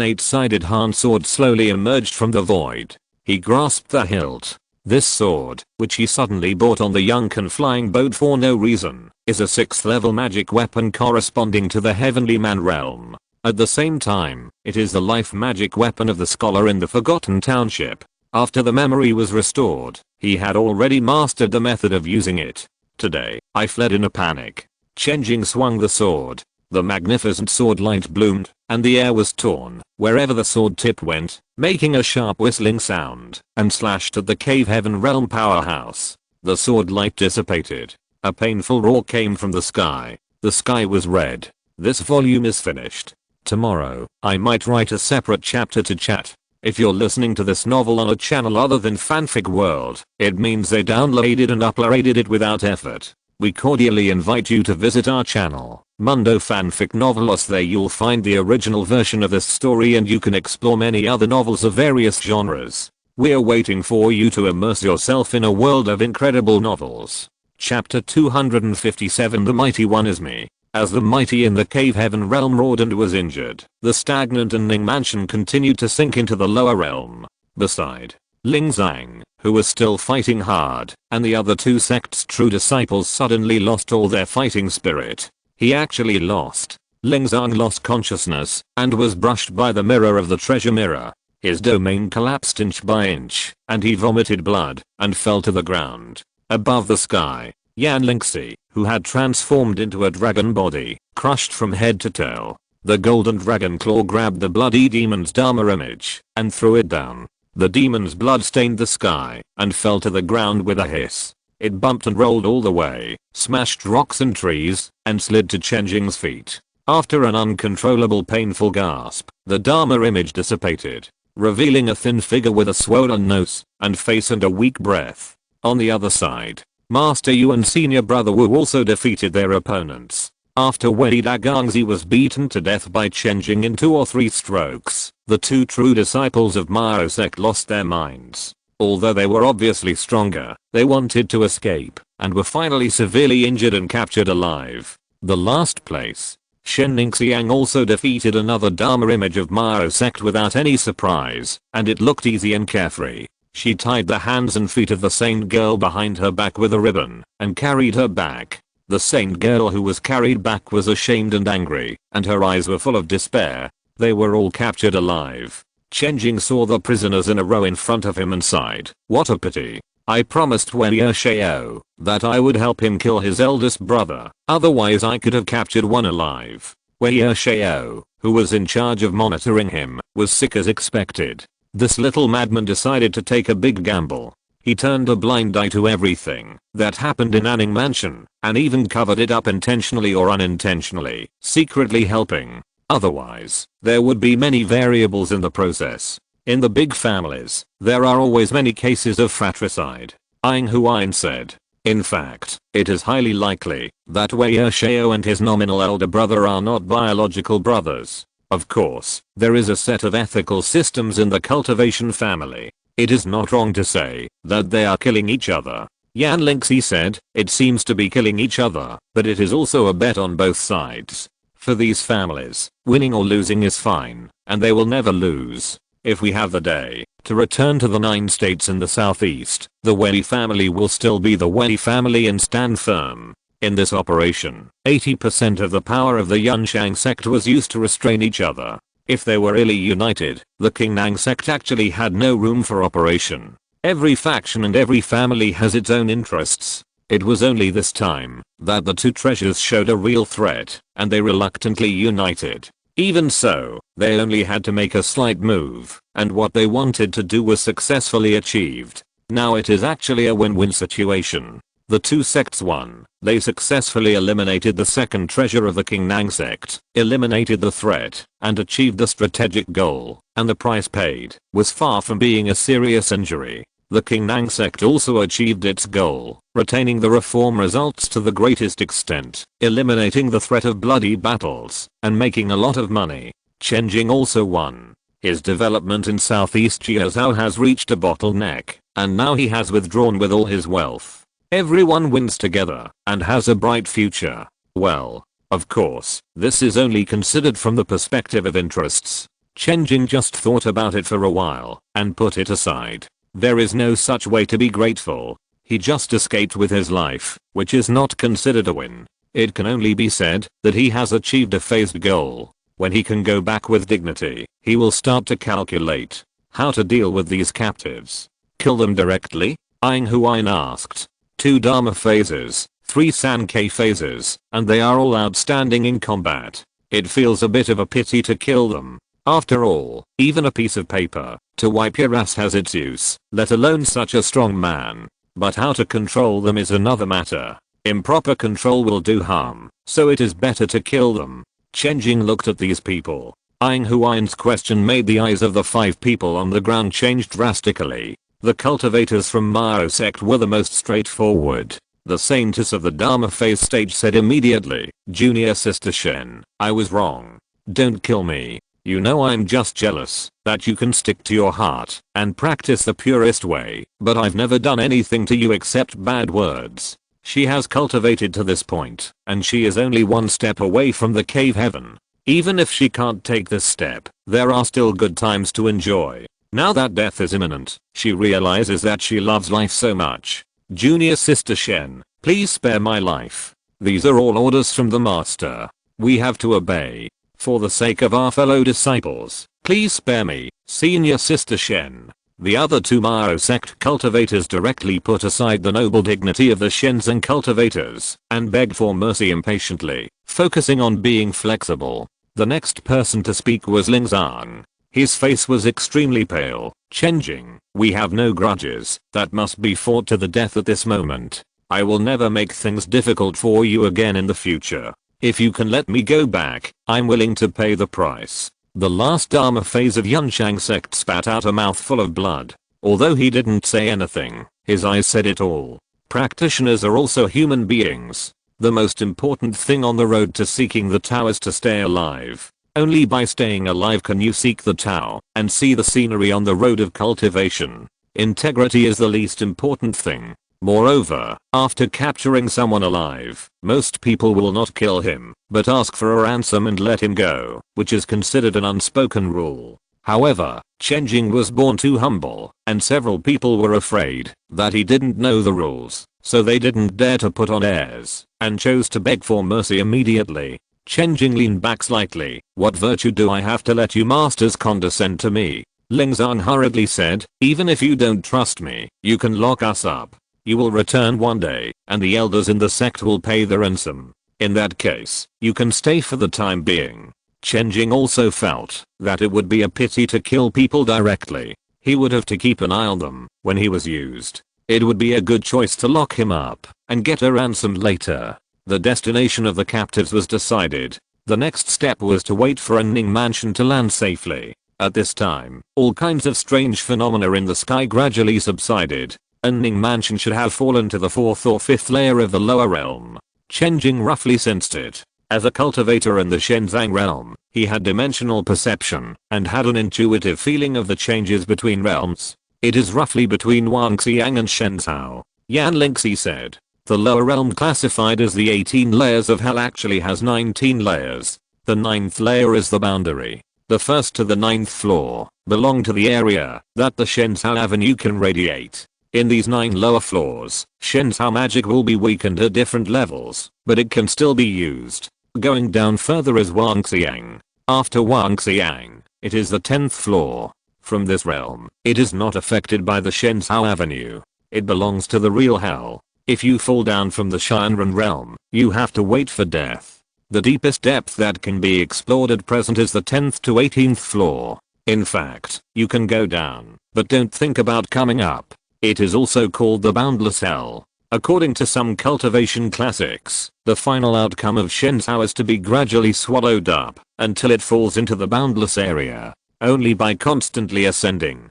8-sided Han sword slowly emerged from the void. He grasped the hilt. This sword, which he suddenly bought on the Yunkan flying boat for no reason, is a 6th level magic weapon corresponding to the Heavenly Man realm. At the same time, it is the life magic weapon of the scholar in the Forgotten Township. After the memory was restored, he had already mastered the method of using it. Today, I fled in a panic. Chen Jing swung the sword. The magnificent sword light bloomed, and the air was torn wherever the sword tip went, making a sharp whistling sound, and slashed at the cave heaven realm powerhouse. The sword light dissipated. A painful roar came from the sky. The sky was red. This volume is finished. Tomorrow, I might write a separate chapter to chat. If you're listening to this novel on a channel other than Fanfic World, it means they downloaded and uploaded it without effort. We cordially invite you to visit our channel, Mundo Fanfic Novelos. There you'll find the original version of this story and you can explore many other novels of various genres. We're waiting for you to immerse yourself in a world of incredible novels. Chapter 257 The Mighty One is Me. As the mighty in the cave heaven realm roared and was injured, the stagnant Ning mansion continued to sink into the lower realm. Beside Ling Zhang, who was still fighting hard, and the other 2 sect's true disciples suddenly lost all their fighting spirit. He actually lost. Ling Zhang lost consciousness, and was brushed by the mirror of the treasure mirror. His domain collapsed inch by inch, and he vomited blood, and fell to the ground. Above the sky, Yan Lingxi, who had transformed into a dragon body, crushed from head to toe. The golden dragon claw grabbed the bloody demon's Dharma image, and threw it down. The demon's blood stained the sky, and fell to the ground with a hiss. It bumped and rolled all the way, smashed rocks and trees, and slid to Chen Jing's feet. After an uncontrollable painful gasp, the Dharma image dissipated, revealing a thin figure with a swollen nose and face and a weak breath. On the other side, Master Yu and Senior Brother Wu also defeated their opponents. After Wei Dagangzi was beaten to death by Chen Jing in 2 or 3 strokes, the 2 true disciples of Mao sect lost their minds. Although they were obviously stronger, they wanted to escape, and were finally severely injured and captured alive. The last place, Shen Ningxiang also defeated another Dharma image of Mao sect without any surprise, and it looked easy and carefree. She tied the hands and feet of the saint girl behind her back with a ribbon, and carried her back. The saint girl who was carried back was ashamed and angry, and her eyes were full of despair. They were all captured alive. Chen Jing saw the prisoners in a row in front of him and sighed, "What a pity. I promised Wei Shao that I would help him kill his eldest brother, otherwise I could have captured one alive." Wei Shao, who was in charge of monitoring him, was sick as expected. This little madman decided to take a big gamble. He turned a blind eye to everything that happened in Anning Mansion, and even covered it up intentionally or unintentionally, secretly helping. Otherwise, there would be many variables in the process. In the big families, there are always many cases of fratricide. Aang Huayin said. In fact, it is highly likely that Wei Shao and his nominal elder brother are not biological brothers. Of course, there is a set of ethical systems in the cultivation family. It is not wrong to say that they are killing each other. Yan Lingxi said, it seems to be killing each other, but it is also a bet on both sides. For these families, winning or losing is fine, and they will never lose. If we have the day to return to the 9 states in the southeast, the Wei family will still be the Wei family and stand firm. In this operation, 80% of the power of the Yunshang sect was used to restrain each other. If they were really united, the Qingnang sect actually had no room for operation. Every faction and every family has its own interests. It was only this time that the 2 treasures showed a real threat, and they reluctantly united. Even so, they only had to make a slight move, and what they wanted to do was successfully achieved. Now it is actually a win-win situation. The 2 sects won. They successfully eliminated the second treasure of the Qingnang sect, eliminated the threat, and achieved the strategic goal, and the price paid was far from being a serious injury. The Qingnang sect also achieved its goal, retaining the reform results to the greatest extent, eliminating the threat of bloody battles, and making a lot of money. Chen Jing also won. His development in Southeast Jiuzhou has reached a bottleneck, and now he has withdrawn with all his wealth. Everyone wins together and has a bright future. Well, of course, this is only considered from the perspective of interests. Chen Jing just thought about it for a while and put it aside. There is no such way to be grateful. He just escaped with his life, which is not considered a win. It can only be said that he has achieved a phased goal. When he can go back with dignity, he will start to calculate how to deal with these captives. Kill them directly? Aang Huayin asked. 2 Dharma phases, 3 Sankei phases, and they are all outstanding in combat. It feels a bit of a pity to kill them. After all, even a piece of paper to wipe your ass has its use, let alone such a strong man. But how to control them is another matter. Improper control will do harm, so it is better to kill them. Chen Jing looked at these people. Aang Huayin's question made the eyes of the 5 people on the ground change drastically. The cultivators from Mao sect were the most straightforward. The saintess of the Dharma phase stage said immediately, "Junior Sister Shen, I was wrong. Don't kill me. You know I'm just jealous that you can stick to your heart and practice the purest way, but I've never done anything to you except bad words." She has cultivated to this point, and she is only 1 step away from the cave heaven. Even if she can't take this step, there are still good times to enjoy. Now that death is imminent, she realizes that she loves life so much. "Junior Sister Shen, please spare my life. These are all orders from the master. We have to obey. For the sake of our fellow disciples, please spare me, Senior Sister Shen." The other 2 Mao sect cultivators directly put aside the noble dignity of the Shenzhen cultivators and begged for mercy impatiently, focusing on being flexible. The next person to speak was Ling Zhang. His face was extremely pale. "Chen Jing, we have no grudges that must be fought to the death at this moment. I will never make things difficult for you again in the future. If you can let me go back, I'm willing to pay the price." The last Dharma phase of Yunchang sect spat out a mouthful of blood. Although he didn't say anything, his eyes said it all. Practitioners are also human beings. The most important thing on the road to seeking the Tao is to stay alive. Only by staying alive can you seek the Tao and see the scenery on the road of cultivation. Integrity is the least important thing. Moreover, after capturing someone alive, most people will not kill him, but ask for a ransom and let him go, which is considered an unspoken rule. However, Chen Jing was born too humble, and several people were afraid that he didn't know the rules, so they didn't dare to put on airs, and chose to beg for mercy immediately. Chen Jing leaned back slightly. "What virtue do I have to let you masters condescend to me?" Ling Zhan hurriedly said, "Even if you don't trust me, you can lock us up. You will return one day, and the elders in the sect will pay the ransom. In that case, you can stay for the time being." Chen Jing also felt that it would be a pity to kill people directly. He would have to keep an eye on them when he was used. It would be a good choice to lock him up and get a ransom later. The destination of the captives was decided. The next step was to wait for Ning Mansion to land safely. At this time, all kinds of strange phenomena in the sky gradually subsided. Ning Mansion should have fallen to the 4th or 5th layer of the lower realm. Chen Jing roughly sensed it. As a cultivator in the Shenzang realm, he had dimensional perception and had an intuitive feeling of the changes between realms. "It is roughly between Wangxiang and Shenzhou," Yan Lingxi said. "The lower realm classified as the 18 layers of hell actually has 19 layers. The 9th layer is the boundary. The 1st to the 9th floor belong to the area that the Shenzhou Avenue can radiate. In these 9 lower floors, Shenzhou magic will be weakened at different levels, but it can still be used. Going down further is Wangxiang. After Wangxiang, it is the 10th floor. From this realm, it is not affected by the Shenzhou Avenue. It belongs to the real hell. If you fall down from the Shinran realm, you have to wait for death. The deepest depth that can be explored at present is the 10th to 18th floor. In fact, you can go down, but don't think about coming up. It is also called the boundless hell. According to some cultivation classics, the final outcome of Shenzhou is to be gradually swallowed up until it falls into the boundless area. Only by constantly ascending,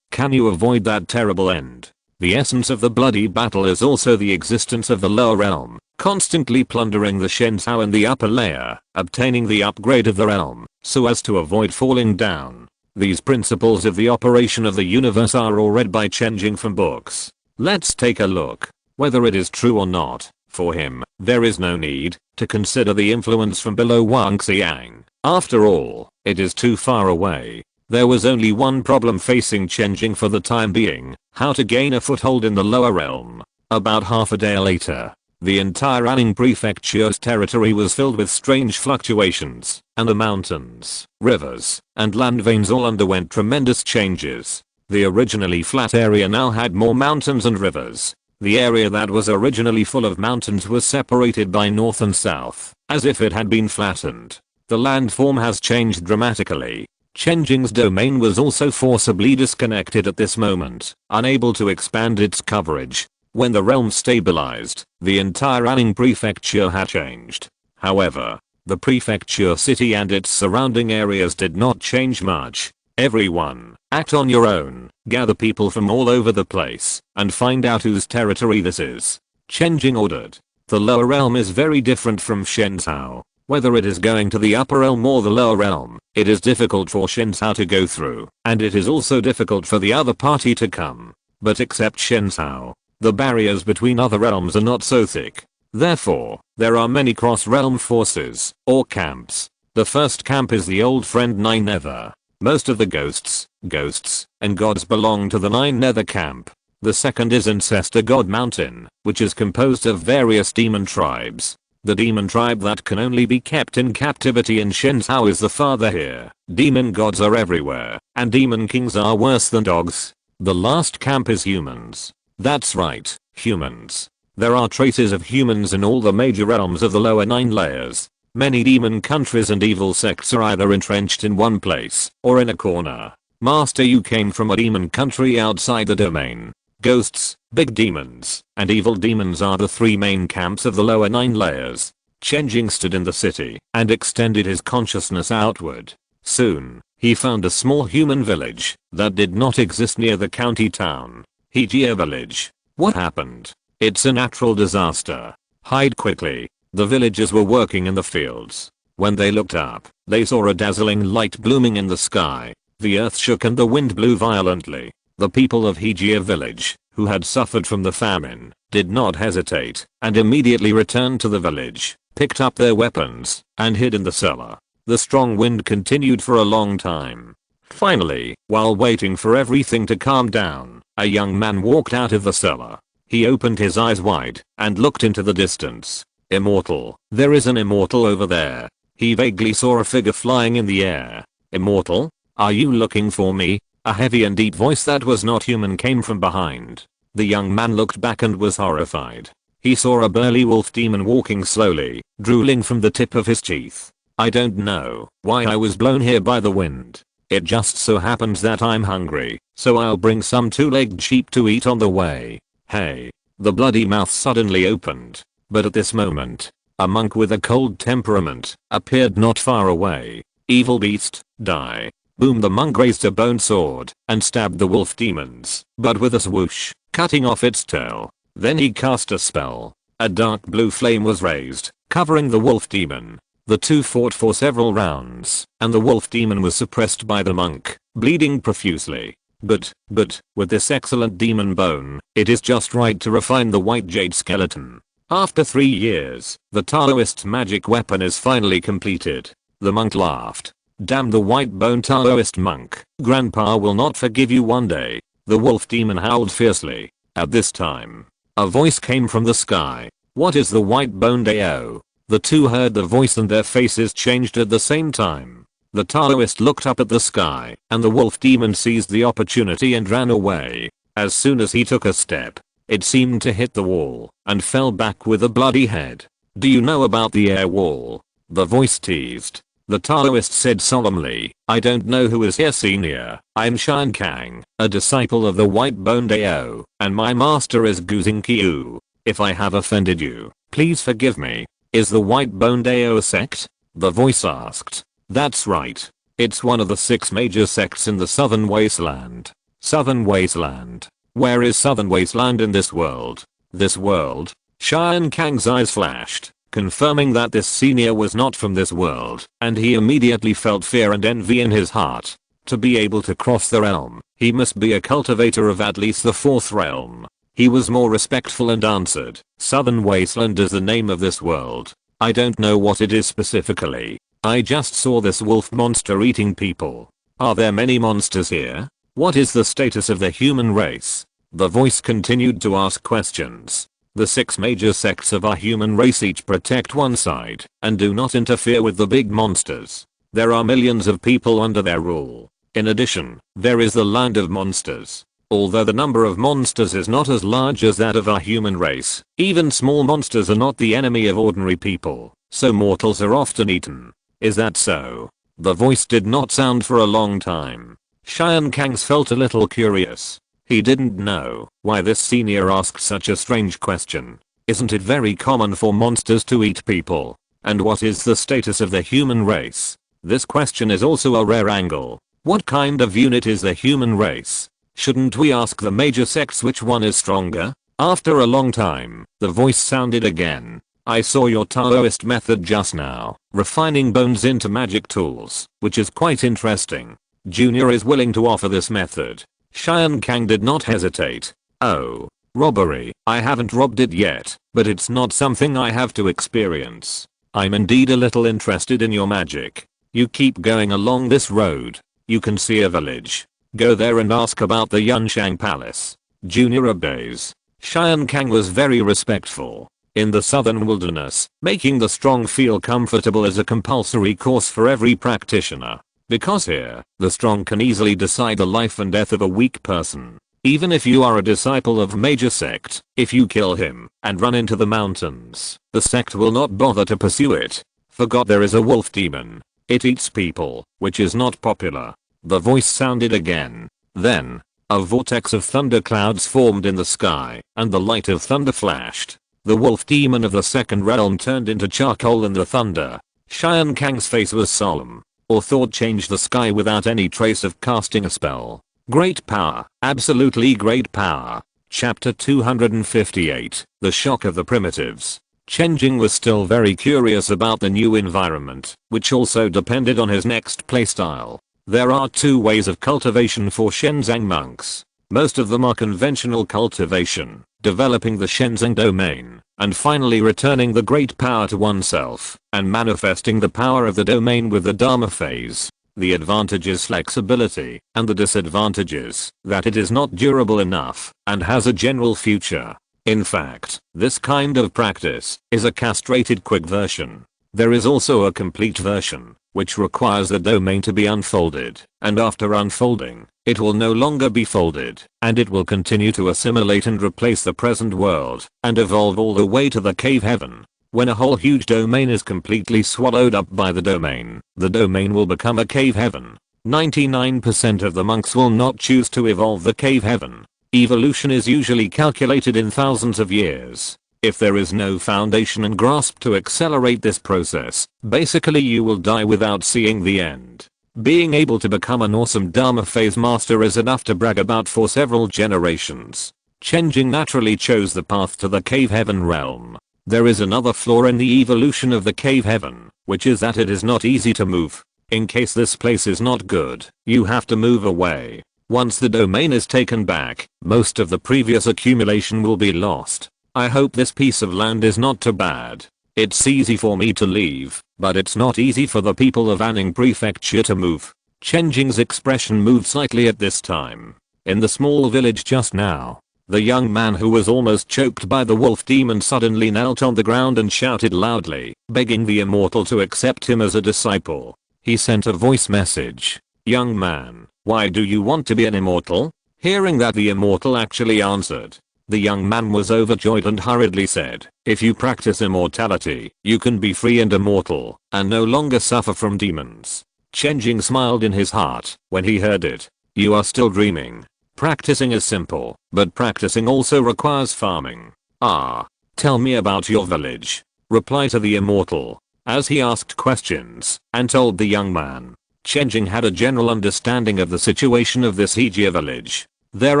can you avoid that terrible end. The essence of the bloody battle is also the existence of the lower realm, constantly plundering the Shenzhou in the upper layer, obtaining the upgrade of the realm, so as to avoid falling down. These principles of the operation of the universe are all read by Chen Jing from books. Let's take a look. Whether it is true or not, for him, there is no need to consider the influence from below Wangxiang. After all, it is too far away. There was only one problem facing Chen Jing for the time being: how to gain a foothold in the lower realm. About half a day later, the entire Anning Prefecture's territory was filled with strange fluctuations, and the mountains, rivers, and land veins all underwent tremendous changes. The originally flat area now had more mountains and rivers. The area that was originally full of mountains was separated by north and south, as if it had been flattened. The landform has changed dramatically. Chen Jing's domain was also forcibly disconnected at this moment, unable to expand its coverage. When the realm stabilized, the entire Anning Prefecture had changed. However, the prefecture city and its surrounding areas did not change much. Everyone, act on your own, gather people from all over the place, and find out whose territory this is. Chen Jing ordered. The lower realm is very different from Shenzhou. Whether it is going to the upper realm or the lower realm, it is difficult for Shenzhou to go through, and it is also difficult for the other party to come. But except Shenzhou, the barriers between other realms are not so thick. Therefore, there are many cross-realm forces, or camps. The first camp is the old friend Nine Nether. Most of the ghosts, and gods belong to the Nine Nether camp. The second is Ancestor God Mountain, which is composed of various demon tribes. The demon tribe that can only be kept in captivity in Shenzhou is the father here. Demon gods are everywhere, and demon kings are worse than dogs. The last camp is humans. That's right, humans. There are traces of humans in all the major realms of the lower 9 layers. Many demon countries and evil sects are either entrenched in one place or in a corner. Master, you came from a demon country outside the domain. Ghosts, Big demons and evil demons are the three main camps of the lower 9 layers. Chen Jing stood in the city and extended his consciousness outward. Soon, he found a small human village that did not exist near the county town. Hybridize village. What happened? It's a natural disaster. Hide quickly. The villagers were working in the fields. When they looked up, they saw a dazzling light blooming in the sky. The earth shook and the wind blew violently. The people of Hybridize village, who had suffered from the famine, did not hesitate and immediately returned to the village, picked up their weapons, and hid in the cellar. The strong wind continued for a long time. Finally, while waiting for everything to calm down, a young man walked out of the cellar. He opened his eyes wide and looked into the distance. Immortal, there is an immortal over there. He vaguely saw a figure flying in the air. Immortal? Are you looking for me? A heavy and deep voice that was not human came from behind. The young man looked back and was horrified. He saw a burly wolf demon walking slowly, drooling from the tip of his teeth. I don't know why I was blown here by the wind. It just so happens that I'm hungry, so I'll bring some 2-legged sheep to eat on the way. Hey. The bloody mouth suddenly opened. But at this moment, a monk with a cold temperament appeared not far away. Evil beast, die. Boom, the monk raised a bone sword and stabbed the wolf demons, but with a swoosh, cutting off its tail. Then he cast a spell. A dark blue flame was raised, covering the wolf demon. The two fought for several rounds, and the wolf demon was suppressed by the monk, bleeding profusely. But, with this excellent demon bone, it is just right to refine the white jade skeleton. After 3 years, the Taoist magic weapon is finally completed. The monk laughed. Damn the white bone Taoist monk, grandpa will not forgive you one day. The wolf demon howled fiercely. At this time, a voice came from the sky. What is the white bone Dao? The two heard the voice and their faces changed at the same time. The Taoist looked up at the sky, and the wolf demon seized the opportunity and ran away. As soon as he took a step, it seemed to hit the wall, and fell back with a bloody head. Do you know about the air wall? The voice teased. The Taoist said solemnly, I don't know who is here senior. I'm Shan Kang, a disciple of the White Bone Dao, and my master is Guzing Qiu. If I have offended you, please forgive me. Is the White Bone Dao a sect? The voice asked. That's right. It's one of the 6 major sects in the Southern Wasteland. Southern Wasteland. Where is Southern Wasteland in this world? This world? Shan Kang's eyes flashed, confirming that this senior was not from this world, and he immediately felt fear and envy in his heart. To be able to cross the realm, he must be a cultivator of at least the 4th realm. He was more respectful and answered, Southern Wasteland is the name of this world. I don't know what it is specifically. I just saw this wolf monster eating people. Are there many monsters here? What is the status of the human race? The voice continued to ask questions. The 6 major sects of our human race each protect one side and do not interfere with the big monsters. There are millions of people under their rule. In addition, there is the land of monsters. Although the number of monsters is not as large as that of our human race, even small monsters are not the enemy of ordinary people, so mortals are often eaten. Is that so? The voice did not sound for a long time. Shan Kang felt a little curious. He didn't know why this senior asked such a strange question. Isn't it very common for monsters to eat people? And what is the status of the human race? This question is also a rare angle. What kind of unit is the human race? Shouldn't we ask the major sects which one is stronger? After a long time, the voice sounded again. I saw your Taoist method just now, refining bones into magic tools, which is quite interesting. Junior is willing to offer this method. Shan Kang did not hesitate. Oh, robbery. I haven't robbed it yet, but it's not something I have to experience. I'm indeed a little interested in your magic. You keep going along this road. You can see a village. Go there and ask about the Yunshang Palace. Junior obeys. Shan Kang was very respectful. In the southern wilderness, making the strong feel comfortable is a compulsory course for every practitioner. Because here, the strong can easily decide the life and death of a weak person. Even if you are a disciple of major sect, if you kill him and run into the mountains, the sect will not bother to pursue it. Forgot there is a wolf demon. It eats people, which is not popular. The voice sounded again. Then, A vortex of thunder clouds formed in the sky, and the light of thunder flashed. The wolf demon of the second realm turned into charcoal in the thunder. Xian Kang's face was solemn. Or thought changed the sky without any trace of casting a spell. Great power, absolutely great power. Chapter 258, The Shock of the Primitives. Chen Jing was still very curious about the new environment, which also depended on his next playstyle. There are two ways of cultivation for Shenzang monks. Most of them are conventional cultivation, developing the Shenzang domain, and finally returning the great power to oneself, and manifesting the power of the domain with the Dharma phase. The advantage is flexibility, and the disadvantage is that it is not durable enough, and has a general future. In fact, this kind of practice is a castrated quick version. There is also a complete version, which requires the domain to be unfolded, and after unfolding, it will no longer be folded, and it will continue to assimilate and replace the present world, and evolve all the way to the cave heaven. When a whole huge domain is completely swallowed up by the domain will become a cave heaven. 99% of the monks will not choose to evolve the cave heaven. Evolution is usually calculated in thousands of years. If there is no foundation and grasp to accelerate this process, basically you will die without seeing the end. Being able to become an awesome Dharma phase master is enough to brag about for several generations. Chen Jing naturally chose the path to the cave heaven realm. There is another flaw in the evolution of the cave heaven, which is that it is not easy to move. In case this place is not good, you have to move away. Once the domain is taken back, most of the previous accumulation will be lost. I hope this piece of land is not too bad. It's easy for me to leave, but it's not easy for the people of Anning Prefecture to move. Chen Jing's expression moved slightly at this time. In the small village just now, the young man who was almost choked by the wolf demon suddenly knelt on the ground and shouted loudly, begging the immortal to accept him as a disciple. He sent a voice message. "Young man, why do you want to be an immortal?" Hearing that, the immortal actually answered. The young man was overjoyed and hurriedly said, "If you practice immortality, you can be free and immortal, and no longer suffer from demons." Chen Jing smiled in his heart when he heard it. "You are still dreaming. Practicing is simple, but practicing also requires farming." "Ah, tell me about your village." Reply to the immortal, as he asked questions and told the young man. Chen Jing had a general understanding of the situation of this Hejia village. There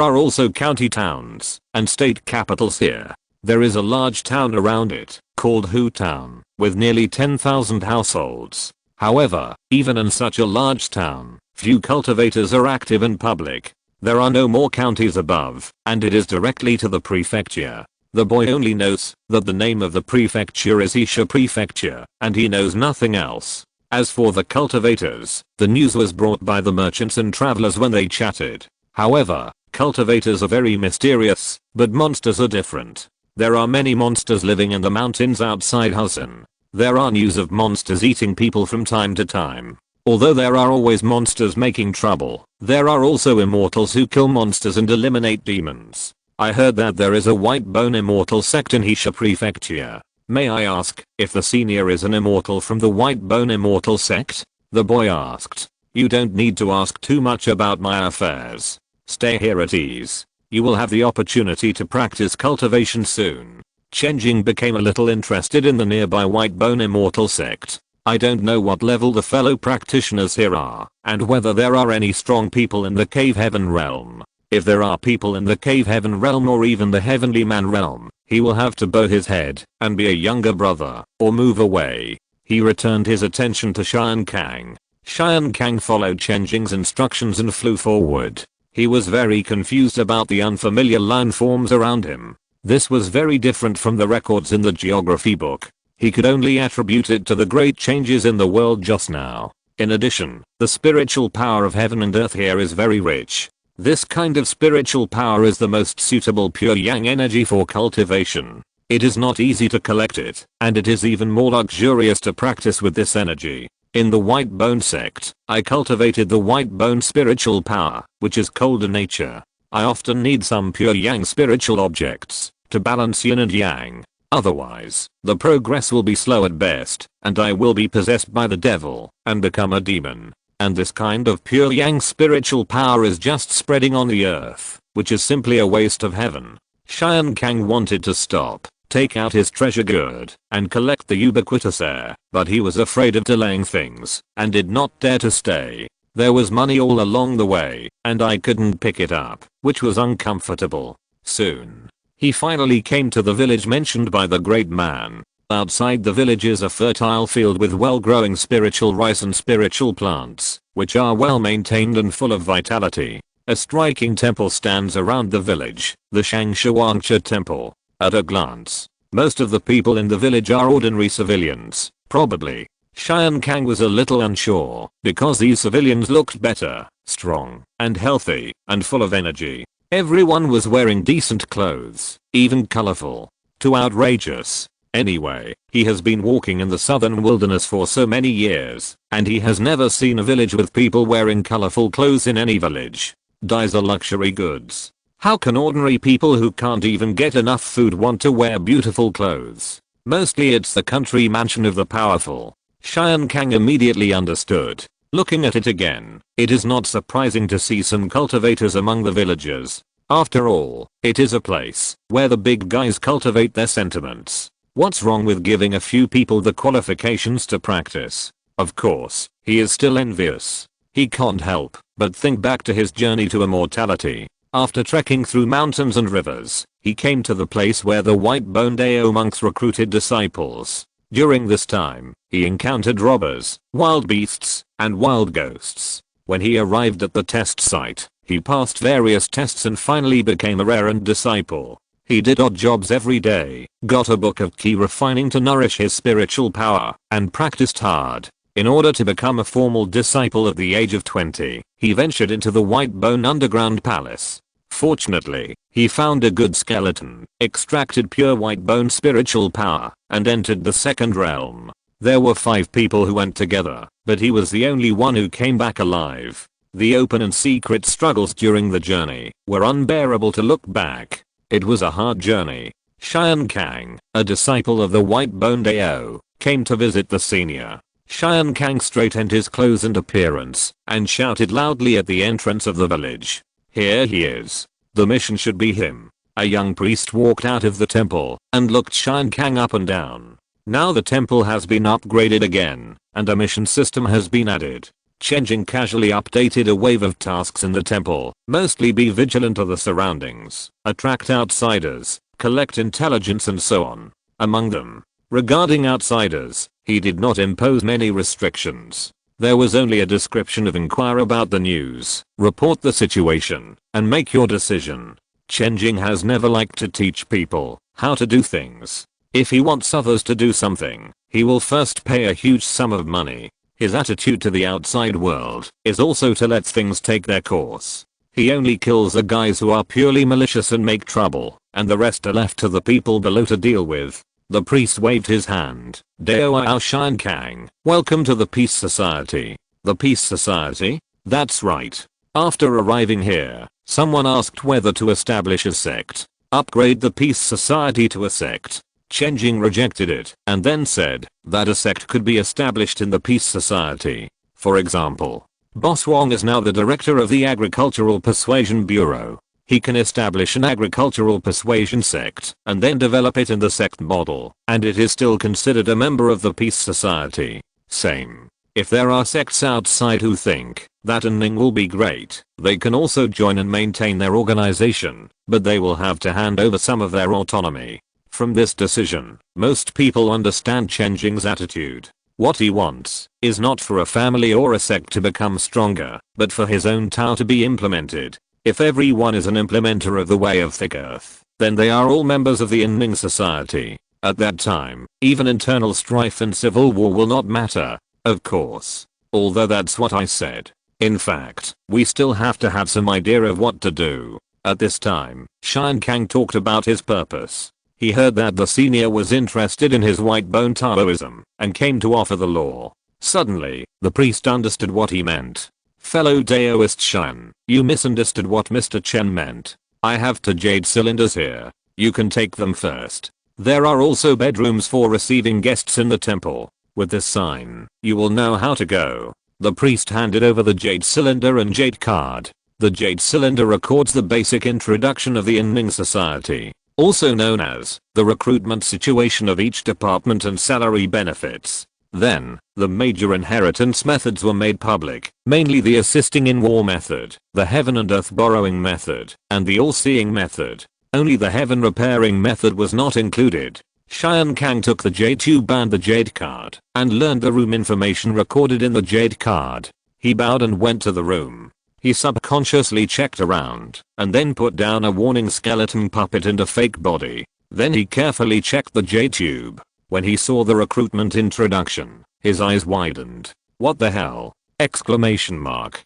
are also county towns and state capitals here. There is a large town around it, called Hu Town, with nearly 10,000 households. However, even in such a large town, few cultivators are active in public. There are no more counties above, and it is directly to the prefecture. The boy only knows that the name of the prefecture is Isha Prefecture, and he knows nothing else. As for the cultivators, the news was brought by the merchants and travelers when they chatted. However, cultivators are very mysterious, but monsters are different. There are many monsters living in the mountains outside Husson. There are news of monsters eating people from time to time. Although there are always monsters making trouble, there are also immortals who kill monsters and eliminate demons. I heard that there is a white bone immortal sect in Hisha Prefecture. May I ask if the senior is an immortal from the white bone immortal sect? The boy asked. You don't need to ask too much about my affairs. Stay here at ease. You will have the opportunity to practice cultivation soon. Chen Jing became a little interested in the nearby white bone immortal sect. I don't know what level the fellow practitioners here are, and whether there are any strong people in the cave heaven realm. If there are people in the cave heaven realm or even the heavenly man realm, he will have to bow his head and be a younger brother, or move away. He returned his attention to Xian Kang. Xian Kang followed Chen Jing's instructions and flew forward. He was very confused about the unfamiliar landforms around him. This was very different from the records in the geography book. He could only attribute it to the great changes in the world just now. In addition, the spiritual power of heaven and earth here is very rich. This kind of spiritual power is the most suitable pure yang energy for cultivation. It is not easy to collect it, and it is even more luxurious to practice with this energy. In the white bone sect, I cultivated the white bone spiritual power, which is cold in nature. I often need some pure yang spiritual objects to balance yin and yang. Otherwise, the progress will be slow at best, and I will be possessed by the devil and become a demon. And this kind of pure yang spiritual power is just spreading on the earth, which is simply a waste of heaven. Chen Jing wanted to stop, take out his treasure gourd, and collect the ubiquitous air, but he was afraid of delaying things, and did not dare to stay. There was money all along the way, and I couldn't pick it up, which was uncomfortable. Soon, he finally came to the village mentioned by the great man. Outside the village is a fertile field with well-growing spiritual rice and spiritual plants, which are well maintained and full of vitality. A striking temple stands around the village, the Shangshuangcha temple. At a glance, most of the people in the village are ordinary civilians, probably. Chen Jing was a little unsure, because these civilians looked better, strong, and healthy, and full of energy. Everyone was wearing decent clothes, even colorful. Too outrageous. Anyway, he has been walking in the southern wilderness for so many years, and he has never seen a village with people wearing colorful clothes in any village. Dyes are luxury goods. How can ordinary people who can't even get enough food want to wear beautiful clothes? Mostly it's the country mansion of the powerful. Chen Jing immediately understood. Looking at it again, it is not surprising to see some cultivators among the villagers. After all, it is a place where the big guys cultivate their sentiments. What's wrong with giving a few people the qualifications to practice? Of course, he is still envious. He can't help but think back to his journey to immortality. After trekking through mountains and rivers, he came to the place where the white-boned Dao monks recruited disciples. During this time, he encountered robbers, wild beasts, and wild ghosts. When he arrived at the test site, he passed various tests and finally became a errant disciple. He did odd jobs every day, got a book of key refining to nourish his spiritual power, and practiced hard. In order to become a formal disciple at the age of 20, he ventured into the White-Bone underground palace. Fortunately, he found a good skeleton, extracted pure White-Bone spiritual power, and entered the second realm. There were 5 people who went together, but he was the only one who came back alive. The open and secret struggles during the journey were unbearable to look back. It was a hard journey. Chen Jing, a disciple of the White-Bone Dao, came to visit the senior. Chen Jing straightened his clothes and appearance, and shouted loudly at the entrance of the village. Here he is. The mission should be him. A young priest walked out of the temple, and looked Chen Jing up and down. Now the temple has been upgraded again, and a mission system has been added. Chen Jing casually updated a wave of tasks in the temple, mostly be vigilant of the surroundings, attract outsiders, collect intelligence and so on. Among them, regarding outsiders, he did not impose many restrictions. There was only a description of inquire about the news, report the situation, and make your decision. Chen Jing has never liked to teach people how to do things. If he wants others to do something, he will first pay a huge sum of money. His attitude to the outside world is also to let things take their course. He only kills the guys who are purely malicious and make trouble, and the rest are left to the people below to deal with. The priest waved his hand. Dao Chen Jing, welcome to the Peace Society. The Peace Society? That's right. After arriving here, someone asked whether to establish a sect. Upgrade the Peace Society to a sect. Chen Jing rejected it, and then said that a sect could be established in the Peace Society. For example, Boss Wong is now the director of the Agricultural Persuasion Bureau. He can establish an agricultural persuasion sect, and then develop it in the sect model, and it is still considered a member of the Peace Society. Same. If there are sects outside who think that earning will be great, they can also join and maintain their organization, but they will have to hand over some of their autonomy. From this decision, most people understand Chen Jing's attitude. What he wants is not for a family or a sect to become stronger, but for his own Tao to be implemented. If everyone is an implementer of the way of thick earth, then they are all members of the Ning Society. At that time, even internal strife and civil war will not matter. Of course. Although that's what I said. In fact, we still have to have some idea of what to do. At this time, Chen Jing talked about his purpose. He heard that the senior was interested in his white-bone Taoism and came to offer the law. Suddenly, the priest understood what he meant. Fellow Daoist Chen, you misunderstood what Mr. Chen meant. I have 2 jade cylinders here. You can take them first. There are also bedrooms for receiving guests in the temple. With this sign, you will know how to go. The priest handed over the jade cylinder and jade card. The jade cylinder records the basic introduction of the Inning Society, also known as the recruitment situation of each department and salary benefits. Then, the major inheritance methods were made public, mainly the assisting in war method, the heaven and earth borrowing method, and the all-seeing method. Only the heaven repairing method was not included. Xian Kang took the jade tube and the jade card, and learned the room information recorded in the jade card. He bowed and went to the room. He subconsciously checked around, and then put down a warning skeleton puppet and a fake body. Then he carefully checked the jade tube. When he saw the recruitment introduction, his eyes widened. What the hell? Exclamation mark.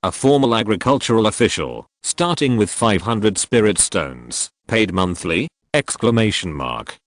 A formal agricultural official, starting with 500 spirit stones, paid monthly? Exclamation mark.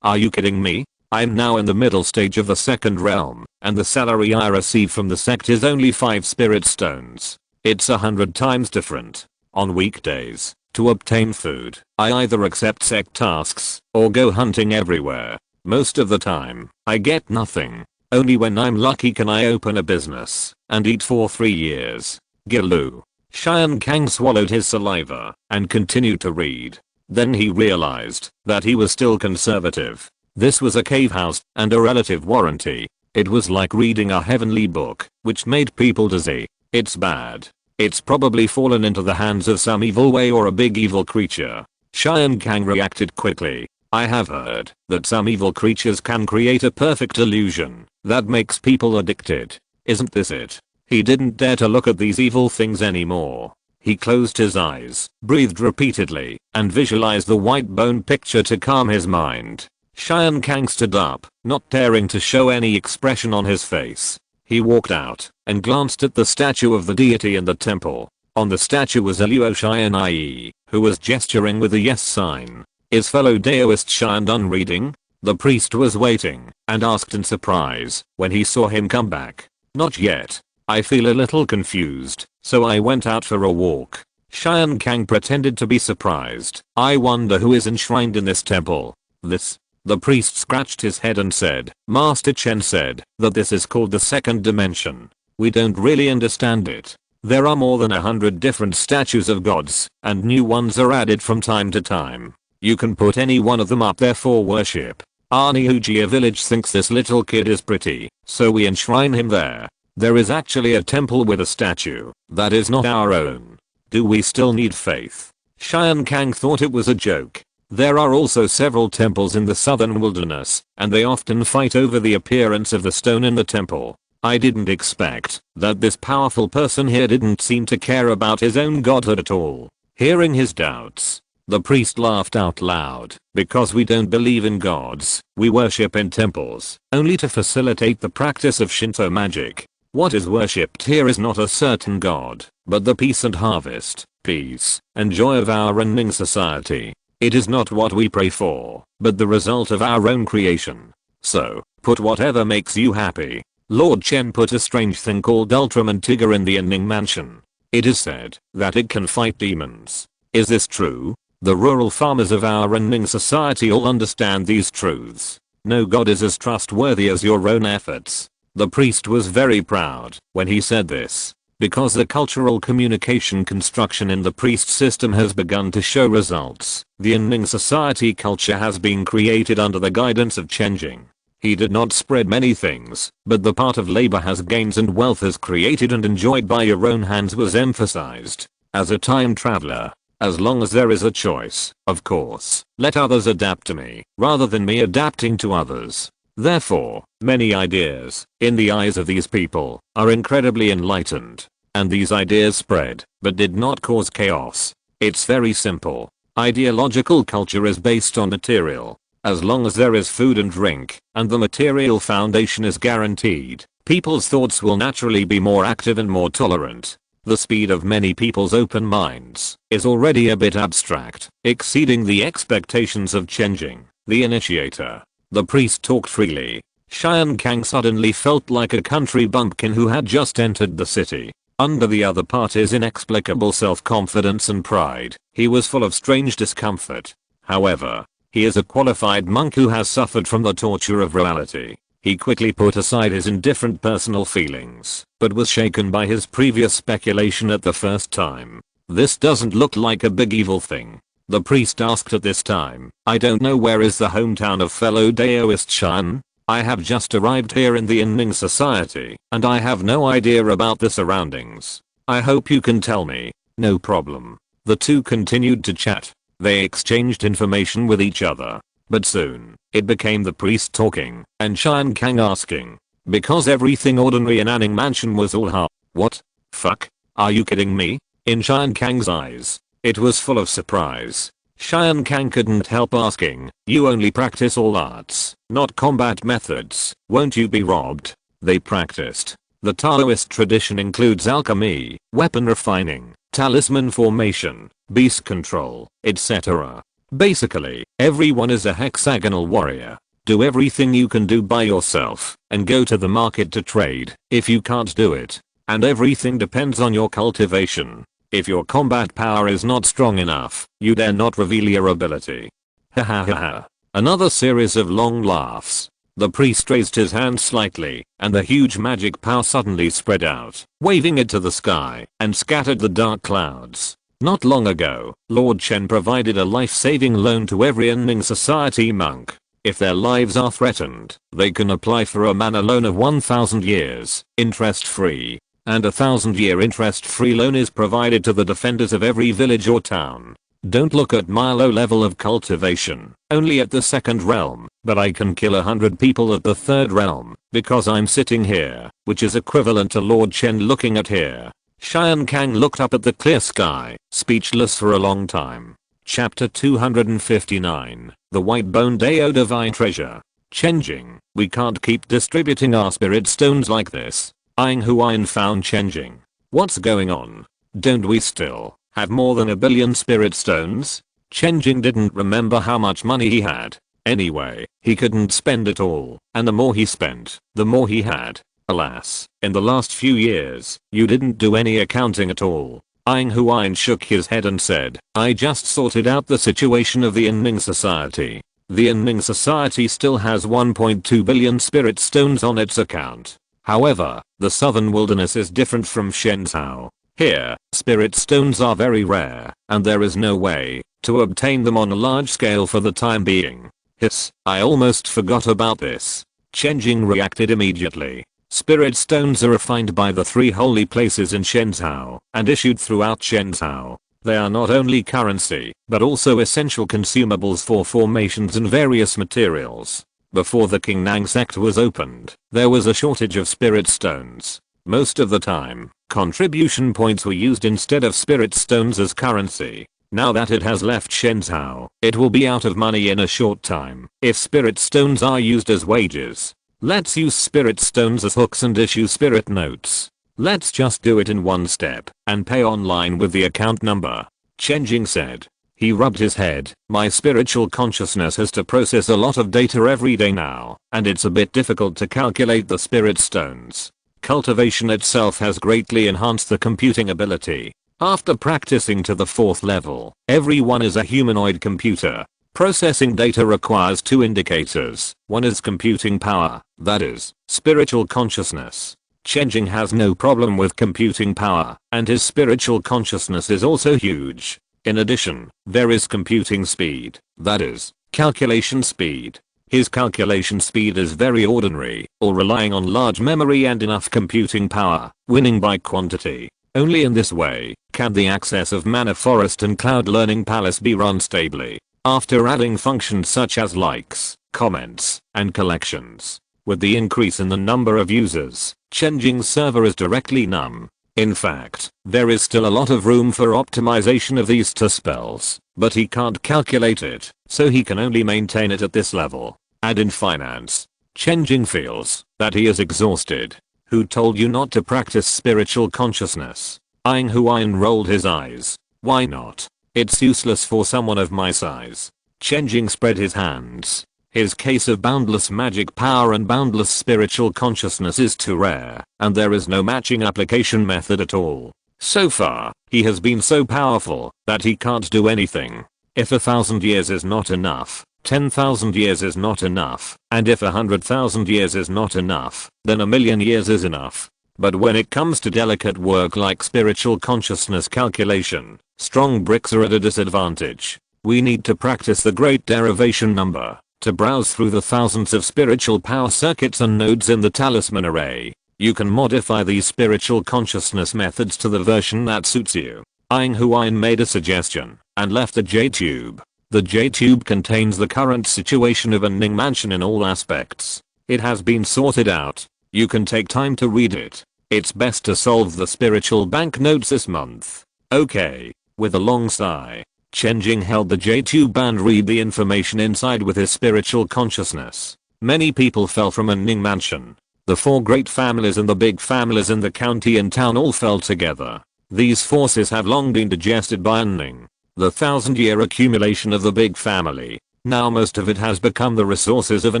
Are you kidding me? I'm now in the middle stage of the second realm, and the salary I receive from the sect is only 5 spirit stones. It's 100 times different. On weekdays, to obtain food, I either accept sect tasks, or go hunting everywhere. Most of the time, I get nothing. Only when I'm lucky can I open a business, and eat for 3 years. Gilu. Xian Kang swallowed his saliva, and continued to read. Then he realized that he was still conservative. This was a cave house, and a relative warranty. It was like reading a heavenly book, which made people dizzy. It's bad. It's probably fallen into the hands of some evil way or a big evil creature. Xian Kang reacted quickly. I have heard that some evil creatures can create a perfect illusion that makes people addicted. Isn't this it? He didn't dare to look at these evil things anymore. He closed his eyes, breathed repeatedly, and visualized the white bone picture to calm his mind. Xian Kang stood up, not daring to show any expression on his face. He walked out and glanced at the statue of the deity in the temple. On the statue was Luo Xian'ai, who was gesturing with a yes sign. Is fellow Daoist Xian done reading? The priest was waiting and asked in surprise when he saw him come back. Not yet. I feel a little confused, so I went out for a walk. Xian Kang pretended to be surprised. I wonder who is enshrined in this temple. This. The priest scratched his head and said, Master Chen said that this is called the second dimension. We don't really understand it. There are more than 100 different statues of gods, and new ones are added from time to time. You can put any one of them up there for worship. Our Niujia village thinks this little kid is pretty, so we enshrine him there. There is actually a temple with a statue that is not our own. Do we still need faith? Xian Kang thought it was a joke. There are also several temples in the southern wilderness, and they often fight over the appearance of the stone in the temple. I didn't expect that this powerful person here didn't seem to care about his own godhood at all. Hearing his doubts, the priest laughed out loud. Because we don't believe in gods, we worship in temples, only to facilitate the practice of Shinto magic. What is worshipped here is not a certain god, but the peace and harvest, peace, and joy of our Inning Society. It is not what we pray for, but the result of our own creation. So, put whatever makes you happy. Lord Chen put a strange thing called Ultraman Tiger in the Inning Mansion. It is said that it can fight demons. Is this true? The rural farmers of our Inning Society all understand these truths. No god is as trustworthy as your own efforts. The priest was very proud when he said this, because the cultural communication construction in the priest system has begun to show results. The Inning Society culture has been created under the guidance of Chen Jing. He did not spread many things, but the part of labor has gains and wealth is created and enjoyed by your own hands was emphasized. As a time traveler, as long as there is a choice, of course, let others adapt to me, rather than me adapting to others. Therefore, many ideas, in the eyes of these people, are incredibly enlightened. And these ideas spread, but did not cause chaos. It's very simple. Ideological culture is based on material. As long as there is food and drink, and the material foundation is guaranteed, people's thoughts will naturally be more active and more tolerant. The speed of many people's open minds is already a bit abstract, exceeding the expectations of Chen Jing, the initiator. The priest talked freely. Xian Kang suddenly felt like a country bumpkin who had just entered the city. Under the other party's inexplicable self-confidence and pride, he was full of strange discomfort. However, he is a qualified monk who has suffered from the torture of reality. He quickly put aside his indifferent personal feelings, but was shaken by his previous speculation at the first time. This doesn't look like a big evil thing. The priest asked at this time. I don't know where is the hometown of fellow Daoist Chen. I have just arrived here in the Inning Society, and I have no idea about the surroundings. I hope you can tell me. No problem. The two continued to chat. They exchanged information with each other. But soon, it became the priest talking, and Chen Kang asking. Because everything ordinary in Anning Mansion was all what? Fuck? Are you kidding me? In Chen Kang's eyes, it was full of surprise. Chen Kang couldn't help asking, you only practice all arts, not combat methods, won't you be robbed? They practiced. The Taoist tradition includes alchemy, weapon refining, talisman formation, beast control, etc. Basically, everyone is a hexagonal warrior. Do everything you can do by yourself, and go to the market to trade, if you can't do it. And everything depends on your cultivation. If your combat power is not strong enough, you dare not reveal your ability. Ha ha ha ha. Another series of long laughs. The priest raised his hand slightly, and the huge magic power suddenly spread out, waving it to the sky, and scattered the dark clouds. Not long ago, Lord Chen provided a life-saving loan to every Inning Society monk. If their lives are threatened, they can apply for a mana loan of 1000 years, interest-free. And a 1000-year interest-free loan is provided to the defenders of every village or town. Don't look at my low level of cultivation, only at the second realm, but I can kill 100 people at the third realm, because I'm sitting here, which is equivalent to Lord Chen looking at here. Chen Kang looked up at the clear sky, speechless for a long time. Chapter 259, The White Bone Dao Divine Treasure. Chen Jing, we can't keep distributing our spirit stones like this. Ying Huayan found Chen Jing. What's going on? Don't we still have more than 1 billion spirit stones? Chen Jing didn't remember how much money he had. Anyway, he couldn't spend it all, and the more he spent, the more he had. Alas, in the last few years, you didn't do any accounting at all. Ying Huayan shook his head and said, I just sorted out the situation of the Inning Society. The Inning Society still has 1.2 billion spirit stones on its account. However, the southern wilderness is different from Shenzhou. Here, spirit stones are very rare, and there is no way to obtain them on a large scale for the time being. Hiss, I almost forgot about this. Chen Jing reacted immediately. Spirit stones are refined by the 3 holy places in Shenzhou, and issued throughout Shenzhou. They are not only currency, but also essential consumables for formations and various materials. Before the Qingnang sect was opened, there was a shortage of spirit stones. Most of the time, contribution points were used instead of spirit stones as currency. Now that it has left Shenzhou, it will be out of money in a short time if spirit stones are used as wages. Let's use spirit stones as hooks and issue spirit notes. Let's just do it in one step and pay online with the account number. Chen Jing said. He rubbed his head. My spiritual consciousness has to process a lot of data every day now, and it's a bit difficult to calculate the spirit stones. Cultivation itself has greatly enhanced the computing ability. After practicing to the 4th level, everyone is a humanoid computer. Processing data requires 2 indicators. One is computing power, that is, spiritual consciousness. Chen Jing has no problem with computing power, and his spiritual consciousness is also huge. In addition, there is computing speed, that is, calculation speed. His calculation speed is very ordinary, or relying on large memory and enough computing power, winning by quantity. Only in this way can the access of Mana Forest and Cloud Learning Palace be run stably. After adding functions such as likes, comments, and collections. With the increase in the number of users, Chen Jing's server is directly numb. In fact, there is still a lot of room for optimization of these 2 spells, but he can't calculate it, so he can only maintain it at this level. And in finance, Chen Jing feels that he is exhausted. Who told you not to practice spiritual consciousness? Ying Huayan rolled his eyes. Why not? It's useless for someone of my size. Chen Jing spread his hands. His case of boundless magic power and boundless spiritual consciousness is too rare, and there is no matching application method at all. So far, he has been so powerful that he can't do anything. If 1000 years is not enough, 10,000 years is not enough, and if 100,000 years is not enough, then a million years is enough. But when it comes to delicate work like spiritual consciousness calculation, strong bricks are at a disadvantage. We need to practice the great derivation number, to browse through the thousands of spiritual power circuits and nodes in the talisman array. You can modify these spiritual consciousness methods to the version that suits you. Ing Huayan made a suggestion, and left the J-tube. The J-tube contains the current situation of Ning Mansion in all aspects. It has been sorted out. You can take time to read it. It's best to solve the spiritual banknotes this month. Okay. With a long sigh, Chen Jing held the J-tube and read the information inside with his spiritual consciousness. Many people fell from Ning Mansion. The 4 great families and the big families in the county and town all fell together. These forces have long been digested by Ning, the 1,000-year accumulation of the big family. Now most of it has become the resources of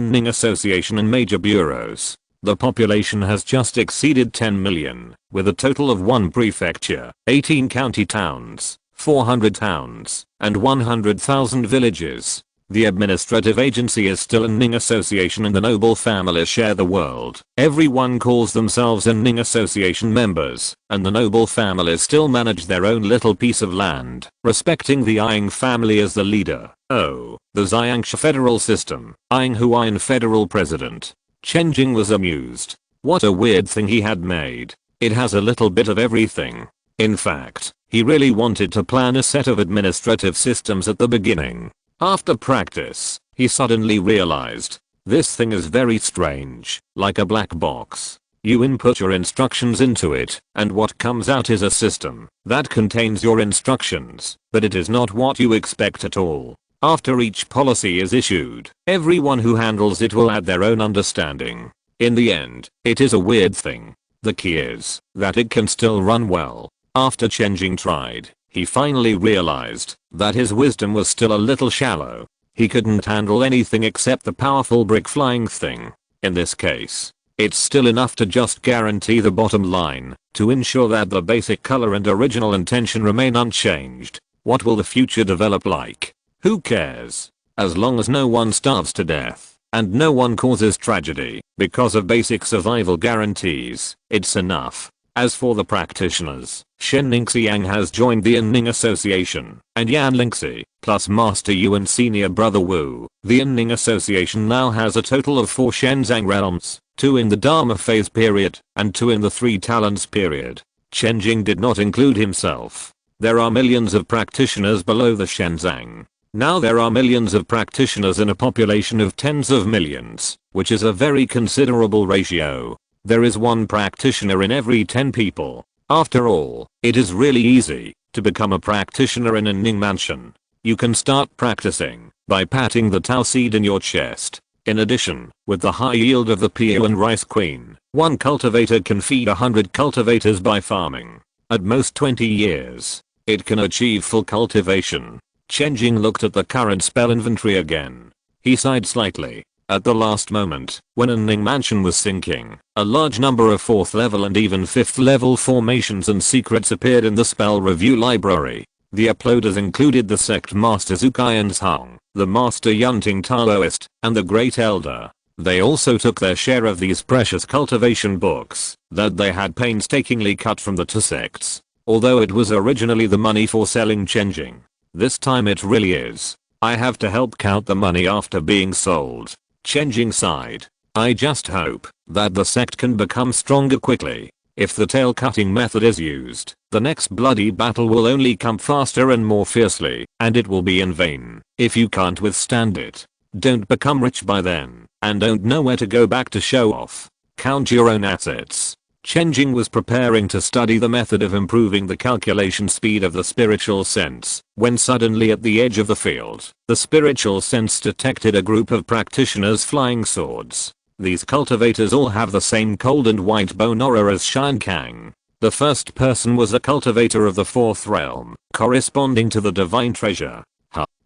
Ning Association and major bureaus. The population has just exceeded 10 million, with a total of 1 prefecture, 18 county towns, 400 towns, and 100,000 villages. The administrative agency is still Ning Association and the noble families share the world. Everyone calls themselves Ning Association members, and the noble families still manage their own little piece of land, respecting the Ing family as the leader. Oh, the Xiangsha federal system, Ing Huayan federal president. Chen Jing was amused. What a weird thing he had made. It has a little bit of everything. In fact, he really wanted to plan a set of administrative systems at the beginning. After practice, he suddenly realized, this thing is very strange, like a black box. You input your instructions into it, and what comes out is a system that contains your instructions, but it is not what you expect at all. After each policy is issued, everyone who handles it will add their own understanding. In the end, it is a weird thing. The key is that it can still run well. After Chen Jing tried, he finally realized that his wisdom was still a little shallow. He couldn't handle anything except the powerful brick flying thing. In this case, it's still enough to just guarantee the bottom line, to ensure that the basic color and original intention remain unchanged. What will the future develop like? Who cares? As long as no one starves to death, and no one causes tragedy, because of basic survival guarantees, it's enough. As for the practitioners, Shen Ningxiang has joined the Ning Association, and Yan Lingxi, plus Master Yu and Senior Brother Wu. The Ning Association now has a total of 4 Shenzang realms, 2 in the Dharma phase period, and 2 in the 3 talents period. Chen Jing did not include himself. There are millions of practitioners below the Shenzang. Now there are millions of practitioners in a population of tens of millions, which is a very considerable ratio. There is 1 practitioner in every 10 people. After all, it is really easy to become a practitioner in a Ning Mansion. You can start practicing by patting the Tao seed in your chest. In addition, with the high yield of the Pio and Rice Queen, 1 cultivator can feed 100 cultivators by farming. At most 20 years, it can achieve full cultivation. Chen Jing looked at the current spell inventory again. He sighed slightly. At the last moment, when a Ning Mansion was sinking, a large number of 4th level and even 5th level formations and secrets appeared in the spell review library. The uploaders included the sect Master Zukayan's Hong, the Master Yunting Taoist, and the Great Elder. They also took their share of these precious cultivation books that they had painstakingly cut from the 2 sects. Although it was originally the money for selling Chen Jing, this time it really is. I have to help count the money after being sold. Chen Jing sighed. I just hope that the sect can become stronger quickly. If the tail cutting method is used, the next bloody battle will only come faster and more fiercely, and it will be in vain. If you can't withstand it, don't become rich by then, and don't know where to go back to show off. Count your own assets. Chen Jing was preparing to study the method of improving the calculation speed of the spiritual sense, when suddenly at the edge of the field, the spiritual sense detected a group of practitioners flying swords. These cultivators all have the same cold and white bone aura as Shan Kang. The first person was a cultivator of the 4th realm, corresponding to the divine treasure.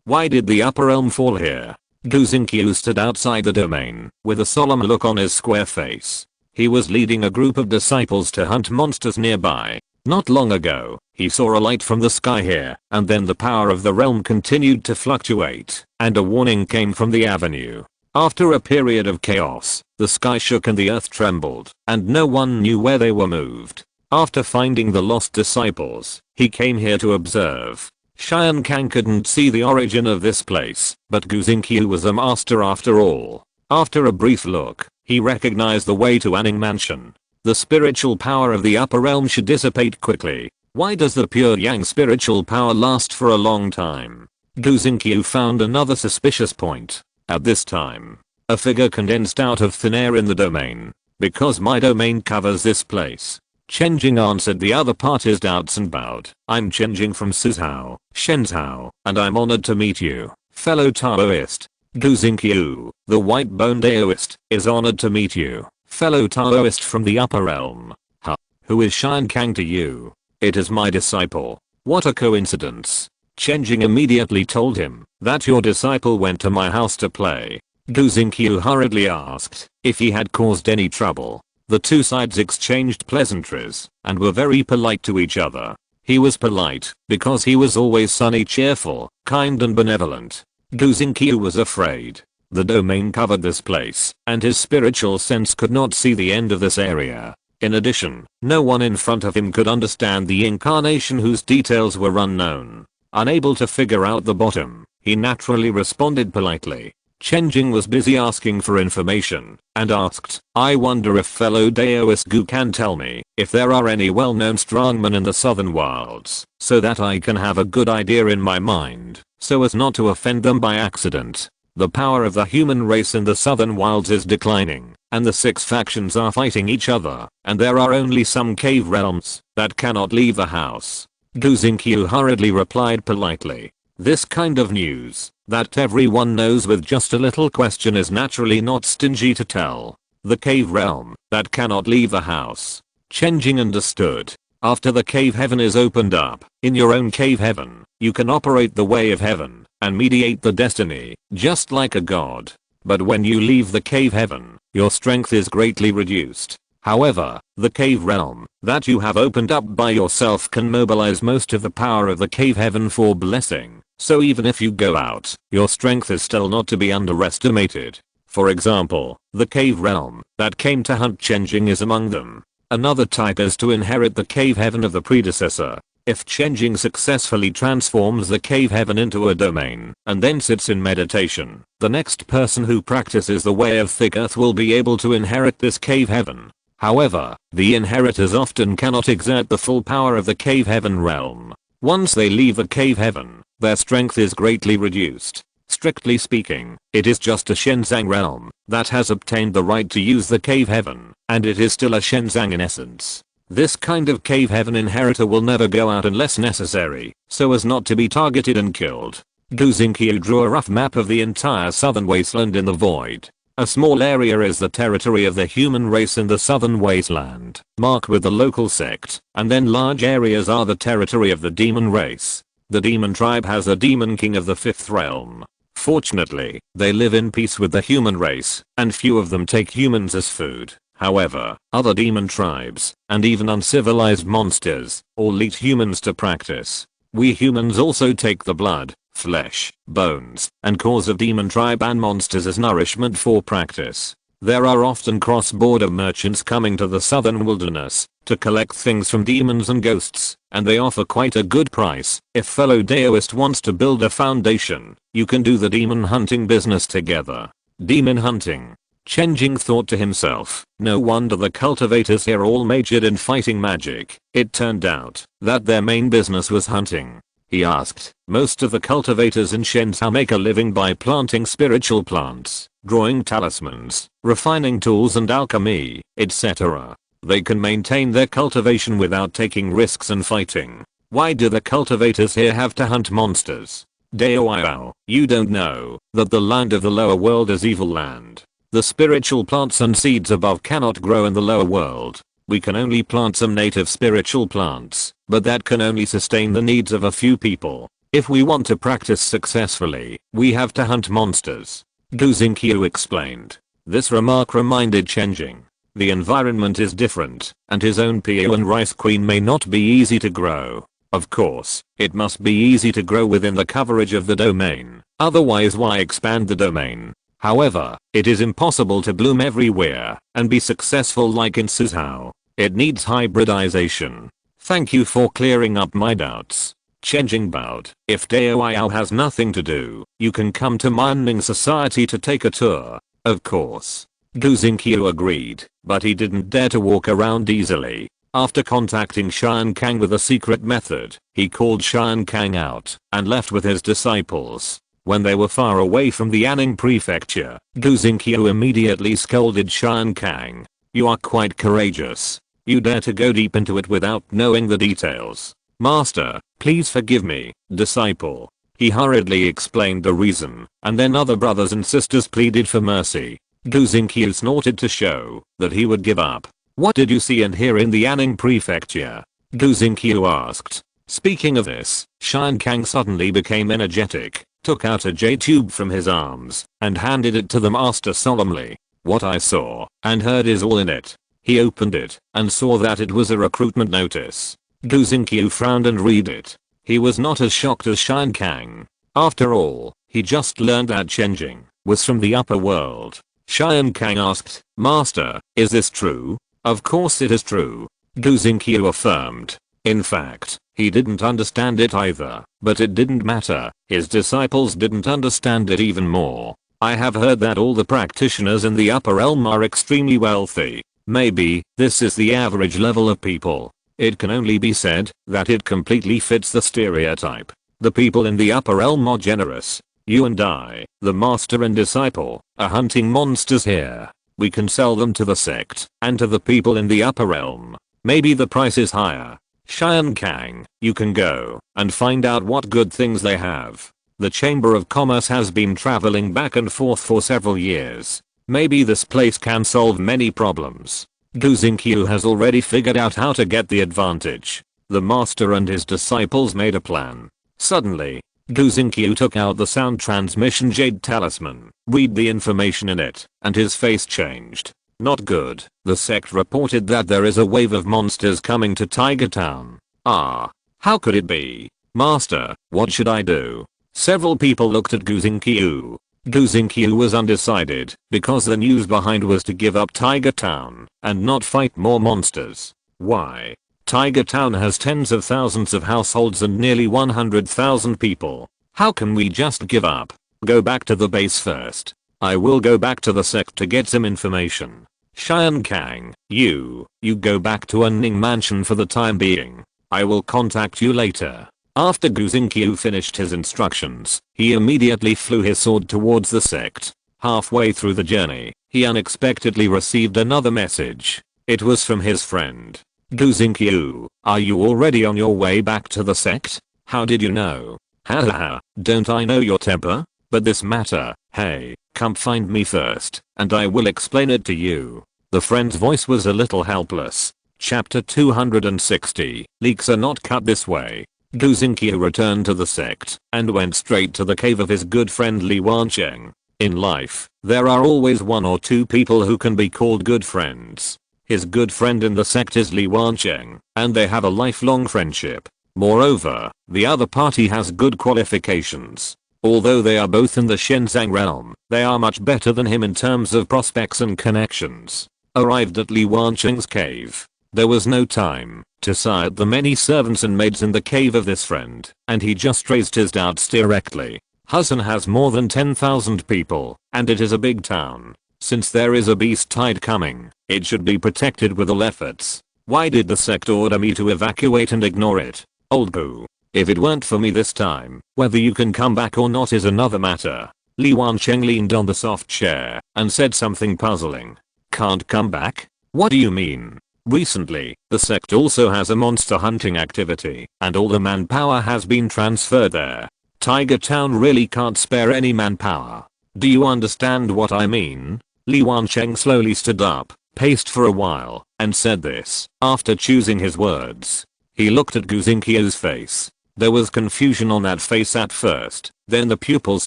Why did the upper realm fall here? Gu Xingqiu stood outside the domain, with a solemn look on his square face. He was leading a group of disciples to hunt monsters nearby. Not long ago, he saw a light from the sky here, and then the power of the realm continued to fluctuate. and a warning came from the avenue. After a period of chaos, the sky shook and the earth trembled, and no one knew where they were moved. After finding the lost disciples, he came here to observe. Xian Kang couldn't see the origin of this place, but Gu Xingqiu was a master after all. After a brief look, he recognized the way to Anning Mansion. The spiritual power of the upper realm should dissipate quickly. Why does the pure yang spiritual power last for a long time? Gu Xingqiu found another suspicious point. At this time, a figure condensed out of thin air in the domain. Because my domain covers this place. Chen Jing answered the other party's doubts and bowed. I'm Chen Jing from Suzhou, Shenzhou, and I'm honored to meet you, fellow Taoist. Gu Xingqiu, the white-boned Daoist, is honored to meet you, fellow Taoist from the upper realm. Huh? Who is Xian Kang to you? It is my disciple. What a coincidence. Chen Jing immediately told him that your disciple went to my house to play. Gu Xingqiu hurriedly asked if he had caused any trouble. The two sides exchanged pleasantries and were very polite to each other. He was polite because he was always sunny, cheerful, kind and benevolent. Gu Xingqiu was afraid. The domain covered this place and his spiritual sense could not see the end of this area. In addition, no one in front of him could understand the incarnation whose details were unknown. Unable to figure out the bottom, he naturally responded politely. Chen Jing was busy asking for information and asked, I wonder if fellow Daoist Gu can tell me if there are any well-known strongmen in the southern wilds so that I can have a good idea in my mind so as not to offend them by accident. The power of the human race in the southern wilds is declining and the 6 factions are fighting each other and there are only some cave realms that cannot leave the house. Gu Xingqiu hurriedly replied politely. This kind of news that everyone knows with just a little question is naturally not stingy to tell. The cave realm that cannot leave the house. Chen Jing understood. After the cave heaven is opened up, in your own cave heaven, you can operate the way of heaven and mediate the destiny, just like a god. But when you leave the cave heaven, your strength is greatly reduced. However, the cave realm that you have opened up by yourself can mobilize most of the power of the cave heaven for blessing. So even if you go out, your strength is still not to be underestimated. For example, the cave realm that came to hunt Chen Jing is among them. Another type is to inherit the cave heaven of the predecessor. If Chen Jing successfully transforms the cave heaven into a domain and then sits in meditation, the next person who practices the way of thick earth will be able to inherit this cave heaven. However, the inheritors often cannot exert the full power of the cave heaven realm. Once they leave the cave heaven, their strength is greatly reduced. Strictly speaking, it is just a Shenzang realm that has obtained the right to use the cave heaven, and it is still a Shenzang in essence. This kind of cave heaven inheritor will never go out unless necessary, so as not to be targeted and killed. Gu Xingqiu drew a rough map of the entire southern wasteland in the void. A small area is the territory of the human race in the southern wasteland, marked with the local sect, and then large areas are the territory of the demon race. The demon tribe has a demon king of the 5th realm. Fortunately, they live in peace with the human race, and few of them take humans as food. However, other demon tribes, and even uncivilized monsters, all eat humans to practice. We humans also take the blood, flesh, bones, and cores of demon tribe and monsters as nourishment for practice. There are often cross-border merchants coming to the southern wilderness to collect things from demons and ghosts, and they offer quite a good price. If fellow Daoist wants to build a foundation, you can do the demon hunting business together. Demon hunting. Chen Jing thought to himself, no wonder the cultivators here all majored in fighting magic. It turned out that their main business was hunting. He asked, most of the cultivators in Shenzhou make a living by planting spiritual plants, drawing talismans, refining tools and alchemy, etc. They can maintain their cultivation without taking risks and fighting. Why do the cultivators here have to hunt monsters? Dao, you don't know that the land of the lower world is evil land. The spiritual plants and seeds above cannot grow in the lower world. We can only plant some native spiritual plants, but that can only sustain the needs of a few people. If we want to practice successfully, we have to hunt monsters. Gu Xingqiu explained. This remark reminded Chen Jing. The environment is different, and his own PO and rice queen may not be easy to grow. Of course, it must be easy to grow within the coverage of the domain, Otherwise why expand the domain? However, it is impossible to bloom everywhere and be successful like in Suzhou. It needs hybridization. Thank you for clearing up my doubts. Chen Jing bowed. If Daoyao has nothing to do, you can come to Mining Society to take a tour. Of course. Gu Xingqiu agreed, but he didn't dare to walk around easily. After contacting Xian Kang with a secret method, he called Xian Kang out and left with his disciples. When they were far away from the Anning prefecture, Gu Xingqiu immediately scolded Xian Kang. You are quite courageous. You dare to go deep into it without knowing the details. Master, please forgive me, disciple. He hurriedly explained the reason, and then other brothers and sisters pleaded for mercy. Gu Xingqiu snorted to show that he would give up. What did you see and hear in the Anning prefecture? Gu Xingqiu asked. Speaking of this, Xian Kang suddenly became energetic, took out a jade tube from his arms, and handed it to the master solemnly. What I saw and heard is all in it. He opened it and saw that it was a recruitment notice. Gu Xingqiu frowned and read it. He was not as shocked as Xian Kang. After all, he just learned that Chen Jing was from the upper world. Xian Kang asked, Master, is this true? Of course it is true. Gu Xingqiu affirmed. In fact, he didn't understand it either, but it didn't matter. His disciples didn't understand it even more. I have heard that all the practitioners in the upper realm are extremely wealthy. Maybe this is the average level of people. It can only be said that it completely fits the stereotype. The people in the upper realm are generous. You and I, the master and disciple, are hunting monsters here. We can sell them to the sect and to the people in the upper realm. Maybe the price is higher. Xian Kang, you can go and find out what good things they have. The Chamber of Commerce has been traveling back and forth for several years. Maybe this place can solve many problems. Gu Xingqiu has already figured out how to get the advantage. The master and his disciples made a plan. Suddenly, Gu Xingqiu took out the sound transmission jade talisman, read the information in it, and his face changed. Not good. The sect reported that there is a wave of monsters coming to Tiger Town. Ah. How could it be? Master, what should I do? Several people looked at Gu Xingqiu. Gu Xingqiu was undecided because the news behind was to give up Tiger Town and not fight more monsters. Why? Tiger Town has tens of thousands of households and nearly 100,000 people. How can we just give up? Go back to the base first. I will go back to the sect to get some information. Xian Kang, you go back to Anning Mansion for the time being. I will contact you later. After Gu Xingqiu finished his instructions, he immediately flew his sword towards the sect. Halfway through the journey, he unexpectedly received another message. It was from his friend. Gu Xingqiu, are you already on your way back to the sect? How did you know? Hahaha, don't I know your temper? But this matter, hey, come find me first, and I will explain it to you. The friend's voice was a little helpless. Chapter 260, Leaks are not cut this way. Gu Xingqiu returned to the sect and went straight to the cave of his good friend Li Wancheng. In life, there are always one or two people who can be called good friends. His good friend in the sect is Li Wancheng, and they have a lifelong friendship. Moreover, the other party has good qualifications. Although they are both in the Shenzang realm, they are much better than him in terms of prospects and connections. Arrived at Li Wancheng's cave, there was no time to sigh at the many servants and maids in the cave of this friend, and he just raised his doubts directly. Hudson has more than 10,000 people, and it is a big town. Since there is a beast tide coming, it should be protected with all efforts. Why did the sect order me to evacuate and ignore it? Old boo. If it weren't for me this time, whether you can come back or not is another matter. Li Wancheng leaned on the soft chair and said something puzzling. Can't come back? What do you mean? Recently, the sect also has a monster hunting activity, and all the manpower has been transferred there. Tiger Town really can't spare any manpower. Do you understand what I mean? Li Wancheng slowly stood up, paced for a while, and said this. After choosing his words, he looked at Gu Xingqiu's face. There was confusion on that face at first, then the pupils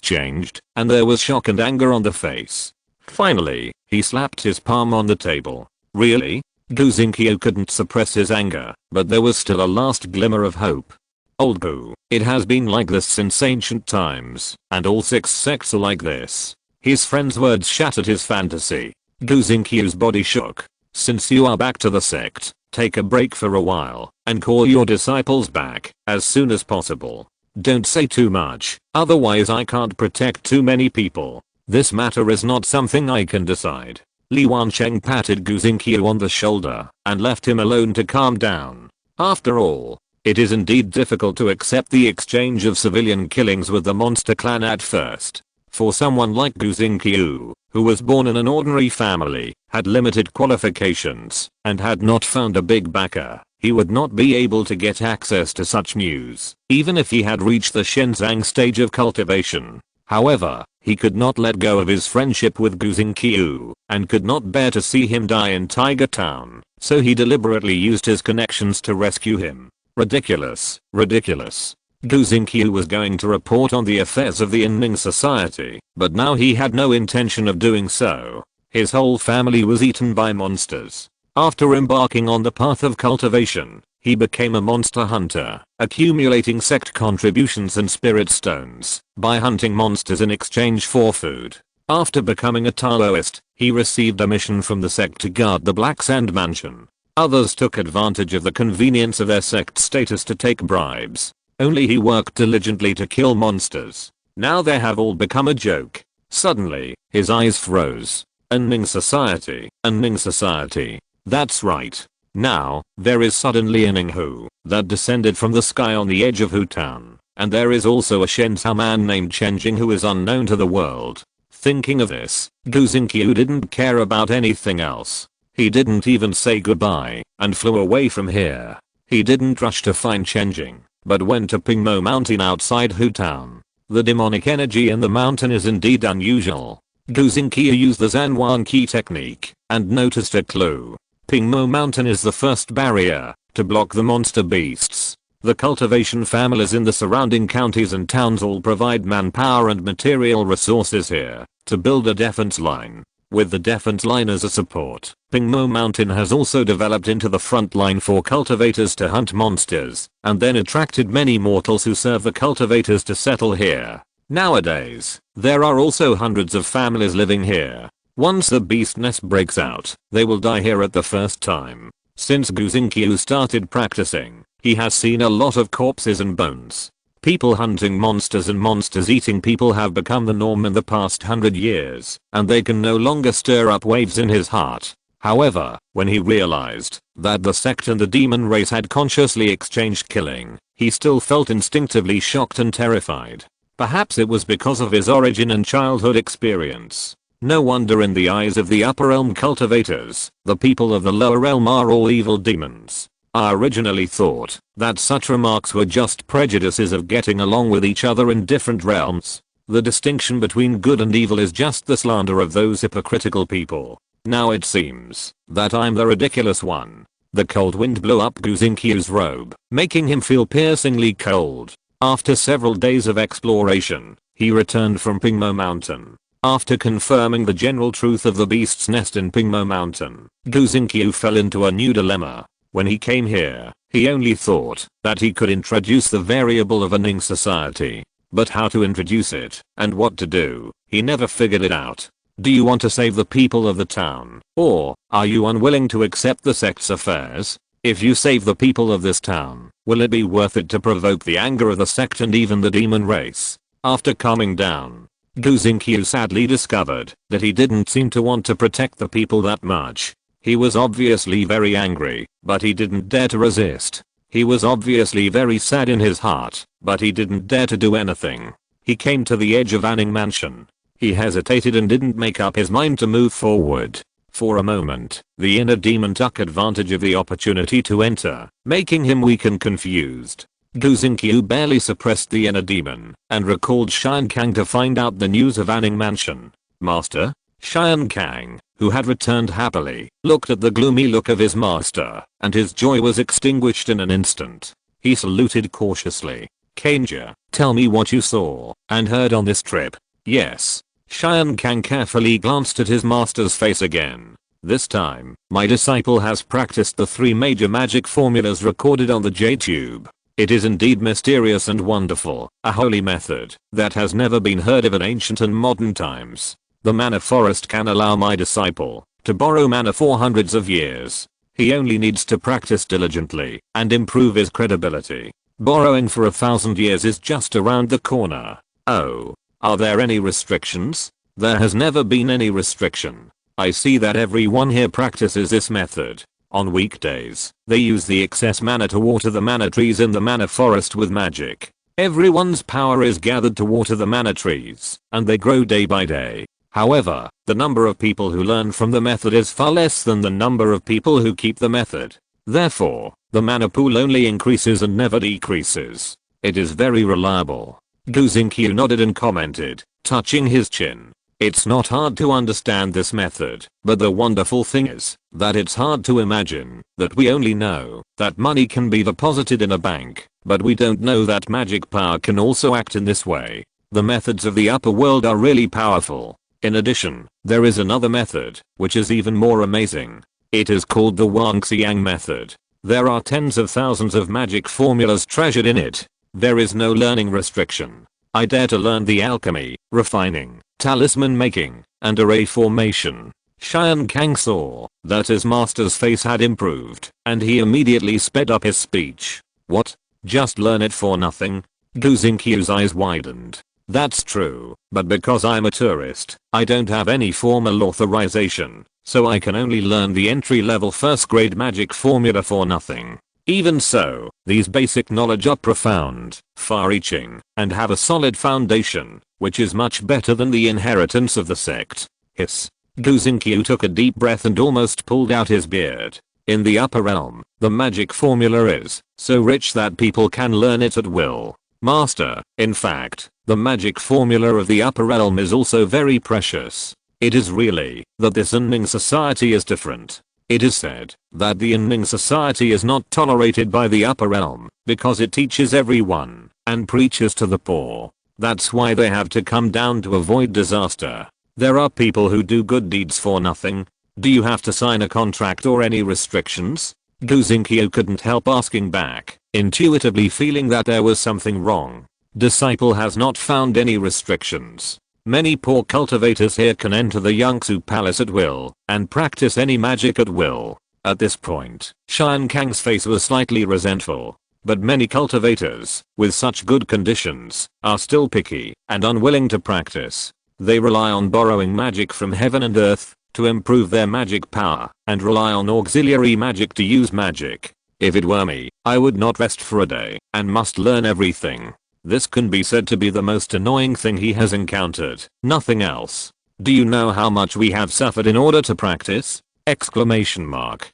changed, and there was shock and anger on the face. Finally, he slapped his palm on the table. Really? Gu Xingqiu couldn't suppress his anger, but there was still a last glimmer of hope. Old poo. It has been like this since ancient times, and all 6 sects are like this. His friend's words shattered his fantasy. Gu Xingqiu's body shook. Since you are back to the sect, take a break for a while, and call your disciples back, as soon as possible. Don't say too much, otherwise I can't protect too many people. This matter is not something I can decide. Li Wancheng patted Gu Xingqiu on the shoulder, and left him alone to calm down. After all, it is indeed difficult to accept the exchange of civilian killings with the monster clan at first. For someone like Gu Xingqiu, who was born in an ordinary family, had limited qualifications, and had not found a big backer, he would not be able to get access to such news, even if he had reached the Shenzang stage of cultivation. However, he could not let go of his friendship with Gu Xingqiu, and could not bear to see him die in Tiger Town, so he deliberately used his connections to rescue him. Ridiculous, ridiculous. Gu Xingqiu was going to report on the affairs of the Inning society, but now he had no intention of doing so. His whole family was eaten by monsters. After embarking on the path of cultivation, he became a monster hunter, accumulating sect contributions and spirit stones by hunting monsters in exchange for food. After becoming a Taoist, he received a mission from the sect to guard the Black Sand Mansion. Others took advantage of the convenience of their sect status to take bribes. Only he worked diligently to kill monsters. Now they have all become a joke. Suddenly, his eyes froze. Inning society, Inning society. That's right. Now, there is suddenly an Hu that descended from the sky on the edge of Hu Town, and there is also a Shenzhou man named Chen Jing who is unknown to the world. Thinking of this, Gu Xingqiu didn't care about anything else. He didn't even say goodbye, and flew away from here. He didn't rush to find Chen Jing, but went to Pingmo Mountain outside Hu Town. The demonic energy in the mountain is indeed unusual. Gu Xingqiu used the Zanwan Qi technique, and noticed a clue. Pingmo Mountain is the first barrier to block the monster beasts. The cultivation families in the surrounding counties and towns all provide manpower and material resources here to build a defense line. With the defense line as a support, Pingmo Mountain has also developed into the front line for cultivators to hunt monsters, and then attracted many mortals who serve the cultivators to settle here. Nowadays, there are also hundreds of families living here. Once the beast nest breaks out, they will die here at the first time. Since Gu Xingqiu started practicing, he has seen a lot of corpses and bones. People hunting monsters and monsters eating people have become the norm in the past 100 years, and they can no longer stir up waves in his heart. However, when he realized that the sect and the demon race had consciously exchanged killing, he still felt instinctively shocked and terrified. Perhaps it was because of his origin and childhood experience. No wonder in the eyes of the upper realm cultivators, the people of the lower realm are all evil demons. I originally thought that such remarks were just prejudices of getting along with each other in different realms. The distinction between good and evil is just the slander of those hypocritical people. Now it seems that I'm the ridiculous one. The cold wind blew up Gu Xingqiu's robe, making him feel piercingly cold. After several days of exploration, he returned from Pingmo Mountain. After confirming the general truth of the beast's nest in Pingmo Mountain, Gu Xingqiu fell into a new dilemma. When he came here, he only thought that he could introduce the variable of a Ning society. But how to introduce it, and what to do, he never figured it out. Do you want to save the people of the town, or are you unwilling to accept the sect's affairs? If you save the people of this town, will it be worth it to provoke the anger of the sect and even the demon race? After calming down, Gu Xingqiu sadly discovered that he didn't seem to want to protect the people that much. He was obviously very angry, but he didn't dare to resist. He was obviously very sad in his heart, but he didn't dare to do anything. He came to the edge of Anning Mansion. He hesitated and didn't make up his mind to move forward. For a moment, the inner demon took advantage of the opportunity to enter, making him weak and confused. Gu Xingqiu barely suppressed the inner demon, and recalled Xian Kang to find out the news of Anning Mansion. Master? Xian Kang, who had returned happily, looked at the gloomy look of his master, and his joy was extinguished in an instant. He saluted cautiously. Kenja, tell me what you saw and heard on this trip. Yes. Xian Kang carefully glanced at his master's face again. This time, my disciple has practiced the 3 major magic formulas recorded on the J-tube. It is indeed mysterious and wonderful, a holy method that has never been heard of in ancient and modern times. The mana forest can allow my disciple to borrow mana for hundreds of years. He only needs to practice diligently and improve his credibility. Borrowing for 1,000 years is just around the corner. Oh, are there any restrictions? There has never been any restriction. I see that everyone here practices this method. On weekdays, they use the excess mana to water the mana trees in the mana forest with magic. Everyone's power is gathered to water the mana trees, and they grow day by day. However, the number of people who learn from the method is far less than the number of people who keep the method. Therefore, the mana pool only increases and never decreases. It is very reliable. Guzinkyu nodded and commented, touching his chin. It's not hard to understand this method, but the wonderful thing is that it's hard to imagine that we only know that money can be deposited in a bank, but we don't know that magic power can also act in this way. The methods of the upper world are really powerful. In addition, there is another method, which is even more amazing. It is called the Wangxiang method. There are tens of thousands of magic formulas treasured in it. There is no learning restriction. I dare to learn the alchemy, refining, talisman making, and array formation. Xian Kang saw that his master's face had improved, and he immediately sped up his speech. What? Just learn it for nothing? Guzinkyu's eyes widened. That's true, but because I'm a tourist, I don't have any formal authorization, so I can only learn the entry-level first-grade magic formula for nothing. Even so, these basic knowledge are profound, far-reaching, and have a solid foundation, which is much better than the inheritance of the sect. Hiss. Guzinkyu took a deep breath and almost pulled out his beard. In the upper realm, the magic formula is so rich that people can learn it at will. Master, in fact, the magic formula of the upper realm is also very precious. It is really that this Inning society is different. It is said that the Inning society is not tolerated by the upper realm because it teaches everyone and preaches to the poor. That's why they have to come down to avoid disaster. There are people who do good deeds for nothing. Do you have to sign a contract or any restrictions? Guzinkyu couldn't help asking back, intuitively feeling that there was something wrong. Disciple has not found any restrictions. Many poor cultivators here can enter the Yangtze Palace at will and practice any magic at will. At this point, Xian Kang's face was slightly resentful. But many cultivators, with such good conditions, are still picky and unwilling to practice. They rely on borrowing magic from heaven and earth to improve their magic power and rely on auxiliary magic to use magic. If it were me, I would not rest for a day and must learn everything. This can be said to be the most annoying thing he has encountered, nothing else. Do you know how much we have suffered in order to practice? Exclamation mark.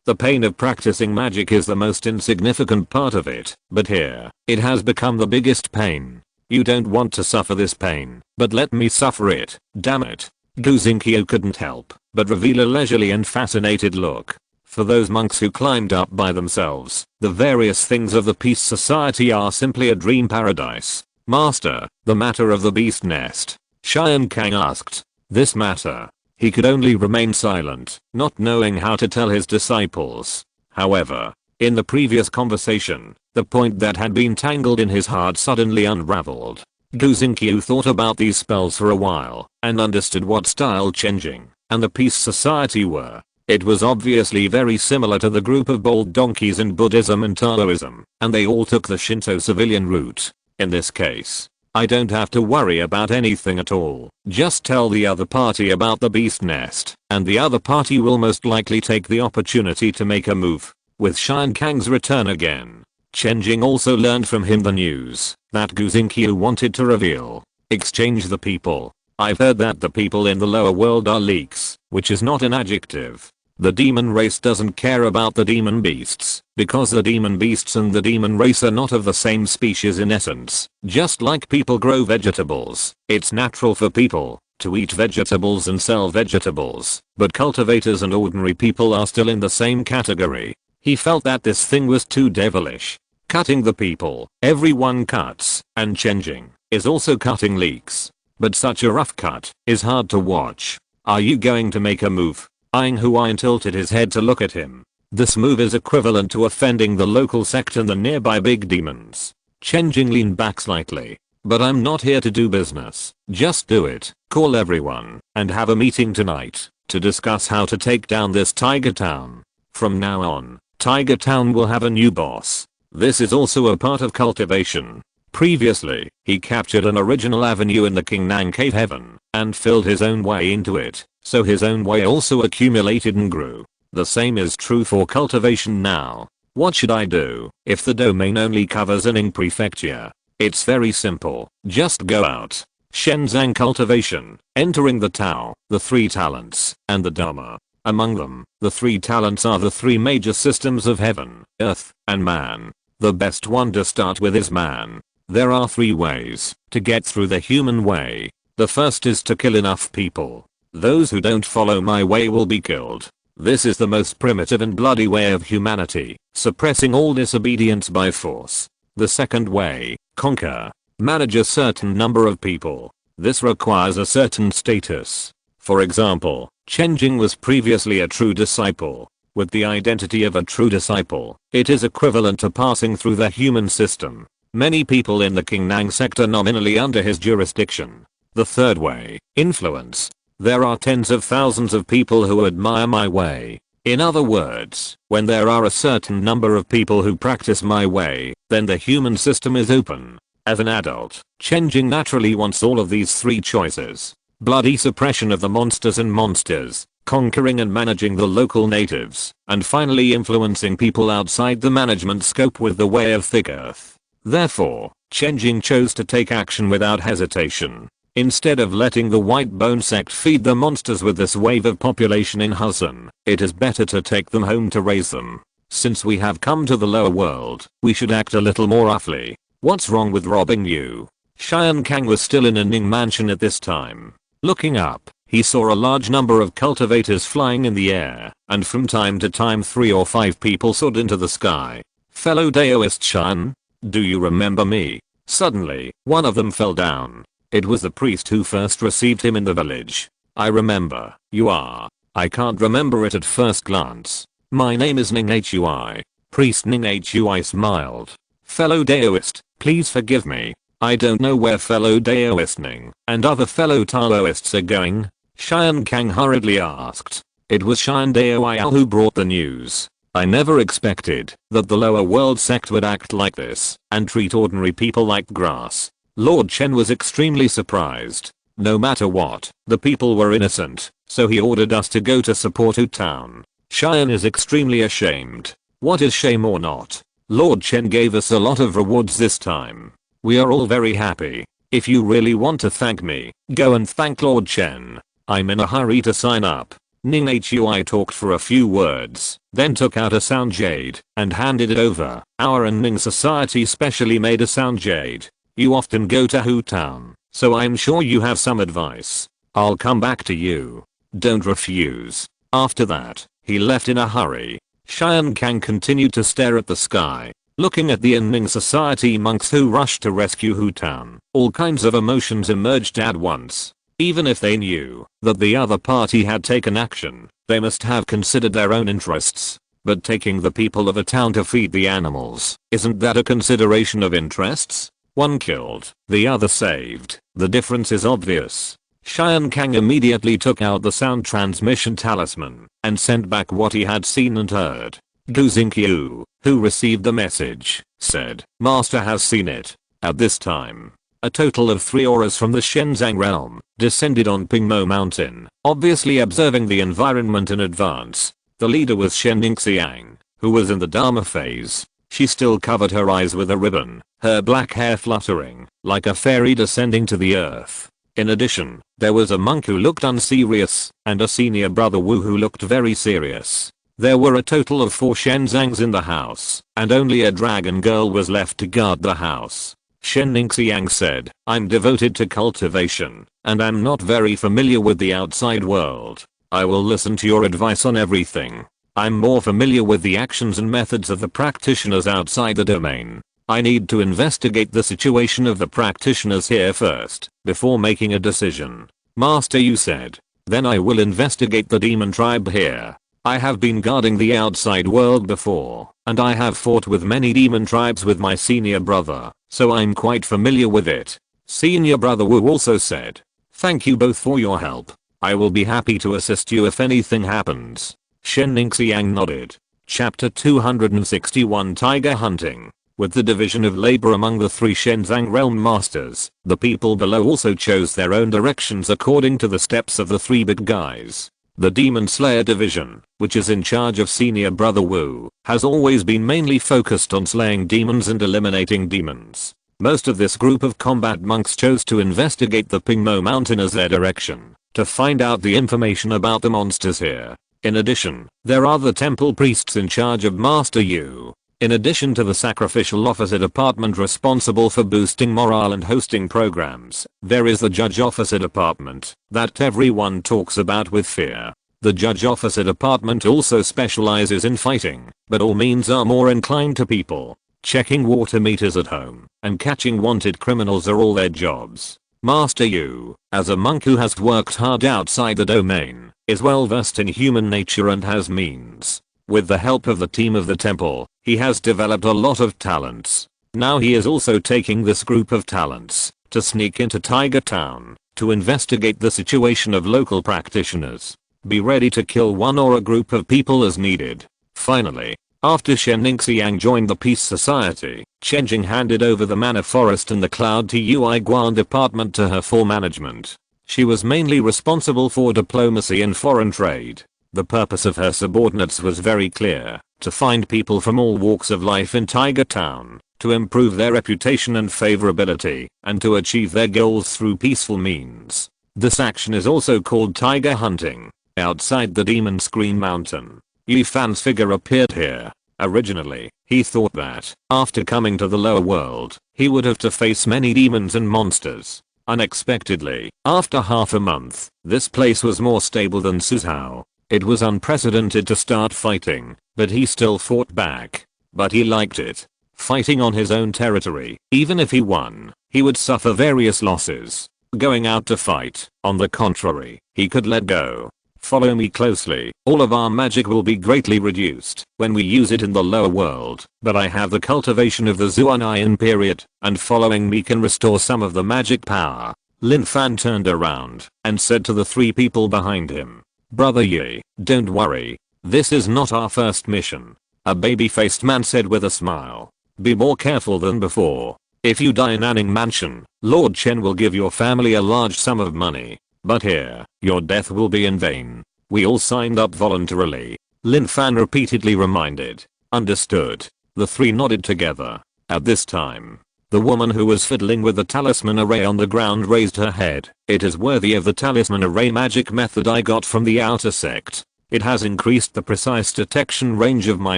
The pain of practicing magic is the most insignificant part of it, but here, it has become the biggest pain. You don't want to suffer this pain, but let me suffer it, damn it. Guzinkyu couldn't help but reveal a leisurely and fascinated look. For those monks who climbed up by themselves, the various things of the Peace Society are simply a dream paradise. Master, the matter of the beast nest. Xian Kang asked. This matter. He could only remain silent, not knowing how to tell his disciples. However, in the previous conversation, the point that had been tangled in his heart suddenly unraveled. Guzinkyu thought about these spells for a while and understood what style Chen Jing and the Peace Society were. It was obviously very similar to the group of bold donkeys in Buddhism and Taoism, and they all took the Shinto civilian route. In this case, I don't have to worry about anything at all. Just tell the other party about the beast nest, and the other party will most likely take the opportunity to make a move. With Xian Kang's return again, Chen Jing also learned from him the news that Guzinkyu wanted to reveal. Exchange the people. I've heard that the people in the lower world are leaks, which is not an adjective. The demon race doesn't care about the demon beasts, because the demon beasts and the demon race are not of the same species in essence. Just like people grow vegetables, it's natural for people to eat vegetables and sell vegetables, but cultivators and ordinary people are still in the same category. He felt that this thing was too devilish. Cutting the people, everyone cuts, and Chen Jing is also cutting leaks. But such a rough cut is hard to watch. Are you going to make a move? Eyeing Huayan tilted his head to look at him. This move is equivalent to offending the local sect and the nearby big demons. Chen Jing leaned back slightly. But I'm not here to do business. Just do it. Call everyone and have a meeting tonight to discuss how to take down this Tiger Town. From now on, Tiger Town will have a new boss. This is also a part of cultivation. Previously, he captured an original avenue in the King Nang Cave Heaven and filled his own way into it, so his own way also accumulated and grew. The same is true for cultivation now. What should I do if the domain only covers Anning Prefecture? It's very simple. Just go out. Shenzang cultivation, entering the Tao, the 3 talents, and the Dharma. Among them, the 3 talents are the 3 major systems of heaven, earth, and man. The best one to start with is man. There are 3 ways to get through the human way. The first is to kill enough people. Those who don't follow my way will be killed. This is the most primitive and bloody way of humanity, suppressing all disobedience by force. The second way, conquer. Manage a certain number of people. This requires a certain status. For example, Chen Jing was previously a true disciple. With the identity of a true disciple, it is equivalent to passing through the human system. Many people in the King Nang sector nominally under his jurisdiction. The third way, influence. There are tens of thousands of people who admire my way. In other words, when there are a certain number of people who practice my way, then the human system is open. As an adult, Chen Jing naturally wants all of these 3 choices. Bloody suppression of the monsters and monsters, conquering and managing the local natives, and finally influencing people outside the management scope with the way of thick earth. Therefore, Chen Jing chose to take action without hesitation. Instead of letting the White Bone sect feed the monsters with this wave of population in Hudson, it is better to take them home to raise them. Since we have come to the lower world, we should act a little more roughly. What's wrong with robbing you? Xian Kang was still in a Ning mansion at this time. Looking up, he saw a large number of cultivators flying in the air, and from time to time 3 or 5 people soared into the sky. Fellow Daoist Xian? Do you remember me? Suddenly, one of them fell down. It was the priest who first received him in the village. I remember, you are. I can't remember it at first glance. My name is Ning Hui. Priest Ning Hui smiled. Fellow Daoist, please forgive me. I don't know where fellow Daoist Ning and other fellow Taoists are going. Xian Kang hurriedly asked. It was Xian Daoyao who brought the news. I never expected that the lower world sect would act like this and treat ordinary people like grass. Lord Chen was extremely surprised. No matter what, the people were innocent, so he ordered us to go to support Hu Town. Xian is extremely ashamed. What is shame or not? Lord Chen gave us a lot of rewards this time. We are all very happy. If you really want to thank me, go and thank Lord Chen. I'm in a hurry to sign up. Ning Hui talked for a few words, then took out a sound jade and handed it over. Our Ning society specially made a sound jade. You often go to Hu Town, so I'm sure you have some advice. I'll come back to you. Don't refuse. After that, he left in a hurry. Xian Kang continued to stare at the sky, looking at the Ning society monks who rushed to rescue Hu Town. All kinds of emotions emerged at once. Even if they knew that the other party had taken action, they must have considered their own interests. But taking the people of a town to feed the animals, isn't that a consideration of interests? One killed, the other saved. The difference is obvious. Xian Kang immediately took out the sound transmission talisman and sent back what he had seen and heard. Gu Xingqiu, who received the message, said, Master has seen it. At this time, a total of 3 auras from the Shenzang realm descended on Pingmo Mountain, obviously observing the environment in advance. The leader was Shen Ningxiang, who was in the Dharma phase. She still covered her eyes with a ribbon, her black hair fluttering like a fairy descending to the earth. In addition, there was a monk who looked unserious and a senior brother Wu who looked very serious. There were a total of 4 Shenzangs in the house, and only a dragon girl was left to guard the house. Shen Ningxiang said, I'm devoted to cultivation, and I'm not very familiar with the outside world. I will listen to your advice on everything. I'm more familiar with the actions and methods of the practitioners outside the domain. I need to investigate the situation of the practitioners here first, before making a decision. Master, you said. Then I will investigate the demon tribe here. I have been guarding the outside world before, and I have fought with many demon tribes with my senior brother, so I'm quite familiar with it. Senior brother Wu also said, "Thank you both for your help. I will be happy to assist you if anything happens." Chen Jing nodded. Chapter 261 Tiger Hunting. With the division of labor among the three Shenzang realm masters, the people below also chose their own directions according to the steps of the three big guys. The Demon Slayer division, which is in charge of senior brother Wu, has always been mainly focused on slaying demons and eliminating demons. Most of this group of combat monks chose to investigate the Pingmo Mountain as their direction, to find out the information about the monsters here. In addition, there are the temple priests in charge of Master Yu. In addition to the sacrificial officer department responsible for boosting morale and hosting programs, there is the judge officer department that everyone talks about with fear. The judge officer department also specializes in fighting, but all means are more inclined to people. Checking water meters at home and catching wanted criminals are all their jobs. Master Yu, as a monk who has worked hard outside the domain, is well versed in human nature and has means. With the help of the team of the temple, he has developed a lot of talents. Now he is also taking this group of talents to sneak into Tiger Town to investigate the situation of local practitioners. Be ready to kill one or a group of people as needed. Finally, after Shen Jing joined the Peace Society, Chen Jing handed over the Mana Forest and the Cloud to Yui Guan department to her full management. She was mainly responsible for diplomacy and foreign trade. The purpose of her subordinates was very clear, to find people from all walks of life in Tiger Town, to improve their reputation and favorability, and to achieve their goals through peaceful means. This action is also called tiger hunting. Outside the Demon Scream Mountain, Yi Fan's figure appeared here. Originally, he thought that, after coming to the lower world, he would have to face many demons and monsters. Unexpectedly, after half a month, this place was more stable than Suzhou. It was unprecedented to start fighting, but he still fought back. But he liked it. Fighting on his own territory, even if he won, he would suffer various losses. Going out to fight, on the contrary, he could let go. Follow me closely, all of our magic will be greatly reduced when we use it in the lower world, but I have the cultivation of the Zuan Iron period, and following me can restore some of the magic power. Lin Fan turned around and said to the three people behind him, "Brother Yi, don't worry. This is not our first mission." A baby-faced man said with a smile. "Be more careful than before. If you die in Anning Mansion, Lord Chen will give your family a large sum of money. But here, your death will be in vain. We all signed up voluntarily." Lin Fan repeatedly reminded. Understood. The three nodded together. At this time, the woman who was fiddling with the talisman array on the ground raised her head. "It is worthy of the talisman array magic method I got from the outer sect. It has increased the precise detection range of my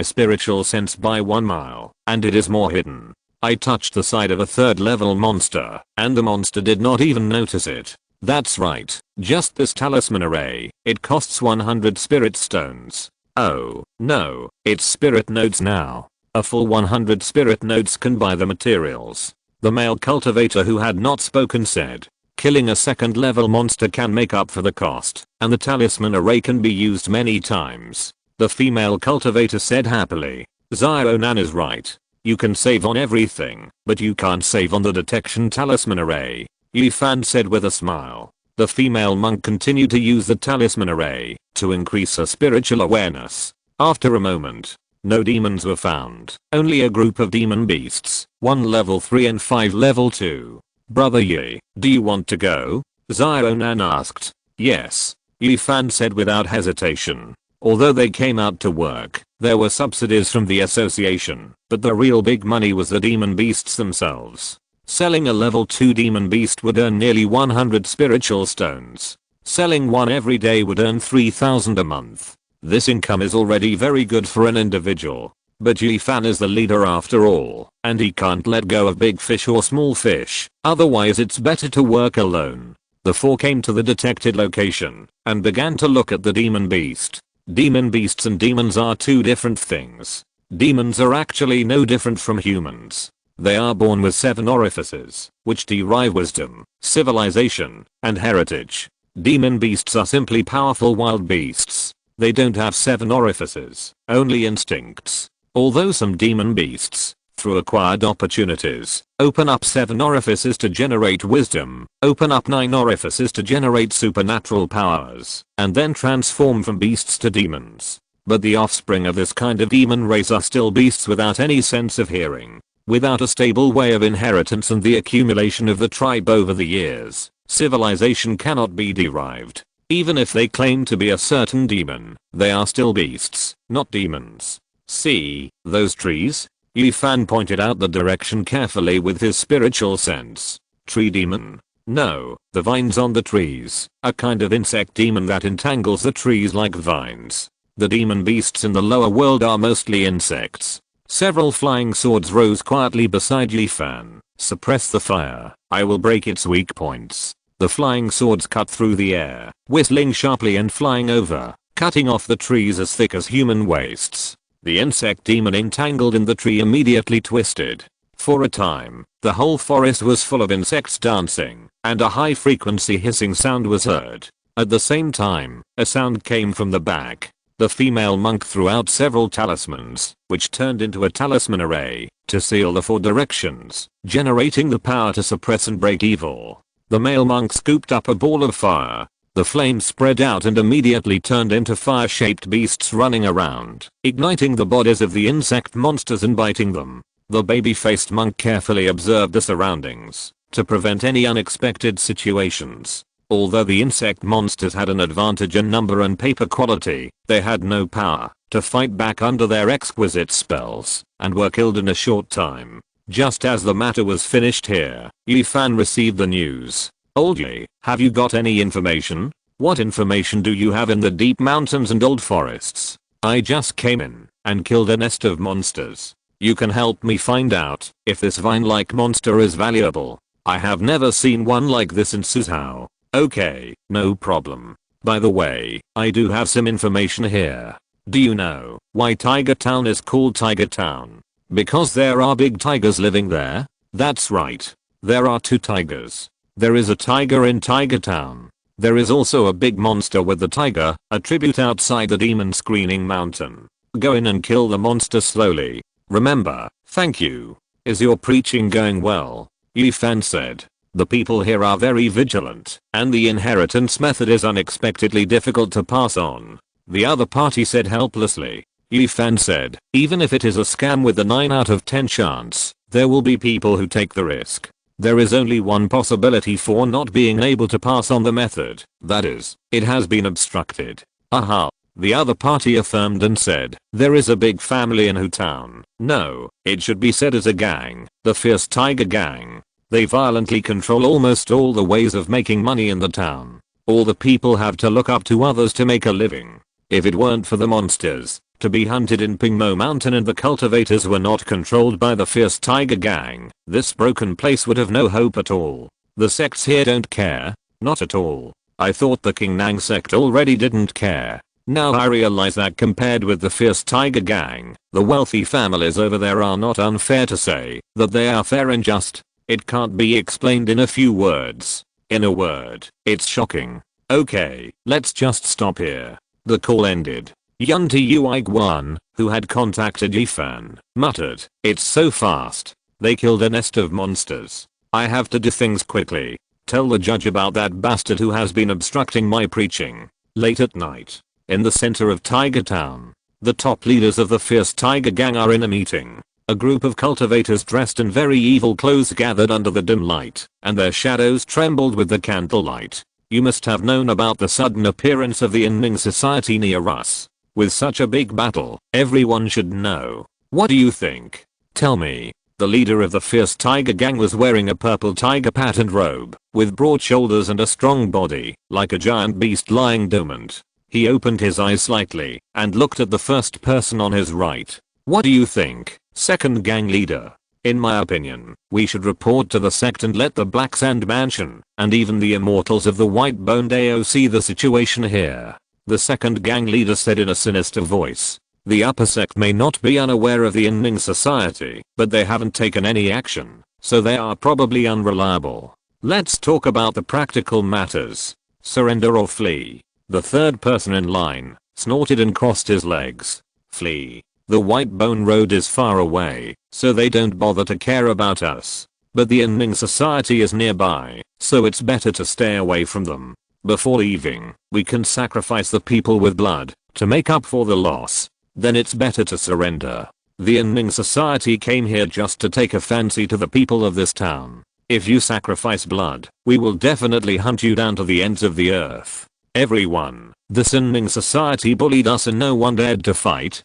spiritual sense by 1 mile, and it is more hidden." I touched the side of a 3rd level monster, and the monster did not even notice it. That's right, just this talisman array. It costs 100 spirit stones. Oh, no, it's spirit nodes now. A full 100 spirit nodes can buy the materials. The male cultivator who had not spoken said, "Killing a 2nd level monster can make up for the cost, and the talisman array can be used many times." The female cultivator said happily, "Zionan is right. You can save on everything, but you can't save on the detection talisman array." Yi Fan said with a smile. The female monk continued to use the talisman array to increase her spiritual awareness. After a moment, no demons were found, only a group of demon beasts, 1 level 3 and 5 level 2. "Brother Yi, do you want to go?" Zionan asked. "Yes," Yi Fan said without hesitation. Although they came out to work, there were subsidies from the association, but the real big money was the demon beasts themselves. Selling a level 2 demon beast would earn nearly 100 spiritual stones. Selling one every day would earn 3,000 a month. This income is already very good for an individual. But Yi Fan is the leader after all, and he can't let go of big fish or small fish, otherwise it's better to work alone. The four came to the detected location, and began to look at the demon beast. Demon beasts and demons are two different things. Demons are actually no different from humans. They are born with 7 orifices, which derive wisdom, civilization, and heritage. Demon beasts are simply powerful wild beasts. They don't have 7 orifices, only instincts. Although some demon beasts, through acquired opportunities, open up 7 orifices to generate wisdom, open up 9 orifices to generate supernatural powers, and then transform from beasts to demons. But the offspring of this kind of demon race are still beasts without any sense of hearing, without a stable way of inheritance and the accumulation of the tribe over the years. Civilization cannot be derived. Even if they claim to be a certain demon, they are still beasts, not demons. See, those trees? Yi Fan pointed out the direction carefully with his spiritual sense. Tree demon? No, the vines on the trees, a kind of insect demon that entangles the trees like vines. The demon beasts in the lower world are mostly insects. Several flying swords rose quietly beside Yi Fan. Suppress the fire, I will break its weak points. The flying swords cut through the air, whistling sharply and flying over, cutting off the trees as thick as human waists. The insect demon entangled in the tree immediately twisted. For a time, the whole forest was full of insects dancing, and a high-frequency hissing sound was heard. At the same time, a sound came from the back. The female monk threw out several talismans, which turned into a talisman array, to seal the 4 directions, generating the power to suppress and break evil. The male monk scooped up a ball of fire. The flame spread out and immediately turned into fire-shaped beasts running around, igniting the bodies of the insect monsters and biting them. The baby-faced monk carefully observed the surroundings, to prevent any unexpected situations. Although the insect monsters had an advantage in number and paper quality, they had no power to fight back under their exquisite spells, and were killed in a short time. Just as the matter was finished here, Yi Fan received the news. Old Yi, have you got any information? What information do you have in the deep mountains and old forests? I just came in and killed a nest of monsters. You can help me find out if this vine-like monster is valuable. I have never seen one like this in Suzhou. Okay, no problem. By the way, I do have some information here. Do you know why Tiger Town is called Tiger Town? Because there are big tigers living there? That's right. There are 2 tigers. There is a tiger in Tiger Town. There is also a big monster with the tiger, a tribute outside the demon screening mountain. Go in and kill the monster slowly. Remember, thank you. Is your preaching going well? Yi Fan said. The people here are very vigilant, and the inheritance method is unexpectedly difficult to pass on. The other party said helplessly. Yi Fan said, even if it is a scam with a 9 out of 10 chance, there will be people who take the risk. There is only one possibility for not being able to pass on the method, that is, it has been obstructed. Aha. The other party affirmed and said, there is a big family in Hu Town. No, it should be said as a gang, the Fierce Tiger Gang. They violently control almost all the ways of making money in the town. All the people have to look up to others to make a living. If it weren't for the monsters to be hunted in Pingmo Mountain and the cultivators were not controlled by the Fierce Tiger Gang, this broken place would have no hope at all. The sects here don't care. Not at all. I thought the King Nang sect already didn't care. Now I realize that compared with the Fierce Tiger Gang, the wealthy families over there are not unfair to say that they are fair and just. It can't be explained in a few words. In a word, it's shocking. Okay, let's just stop here. The call ended. Yunti Uiguan, who had contacted Yi Fan, muttered, it's so fast. They killed a nest of monsters. I have to do things quickly. Tell the judge about that bastard who has been obstructing my preaching. Late at night, in the center of Tiger Town, the top leaders of the Fierce Tiger Gang are in a meeting. A group of cultivators dressed in very evil clothes gathered under the dim light, and their shadows trembled with the candlelight. You must have known about the sudden appearance of the Inning Society near us. With such a big battle, everyone should know. What do you think? Tell me. The leader of the Fierce Tiger Gang was wearing a purple tiger patterned robe, with broad shoulders and a strong body, like a giant beast lying dormant. He opened his eyes slightly, and looked at the first person on his right. What do you think, second gang leader? In my opinion, we should report to the sect and let the Black Sand Mansion, and even the immortals of the White-Boned AO see the situation here. The second gang leader said in a sinister voice. The upper sect may not be unaware of the Inning Society, but they haven't taken any action, so they are probably unreliable. Let's talk about the practical matters. Surrender or flee. The third person in line, snorted and crossed his legs. Flee. The white bone road is far away, so they don't bother to care about us. But the Inning Society is nearby, so it's better to stay away from them. Before leaving, we can sacrifice the people with blood to make up for the loss. Then it's better to surrender. The Inning Society came here just to take a fancy to the people of this town. If you sacrifice blood, we will definitely hunt you down to the ends of the earth. Everyone, the Inning Society bullied us and no one dared to fight.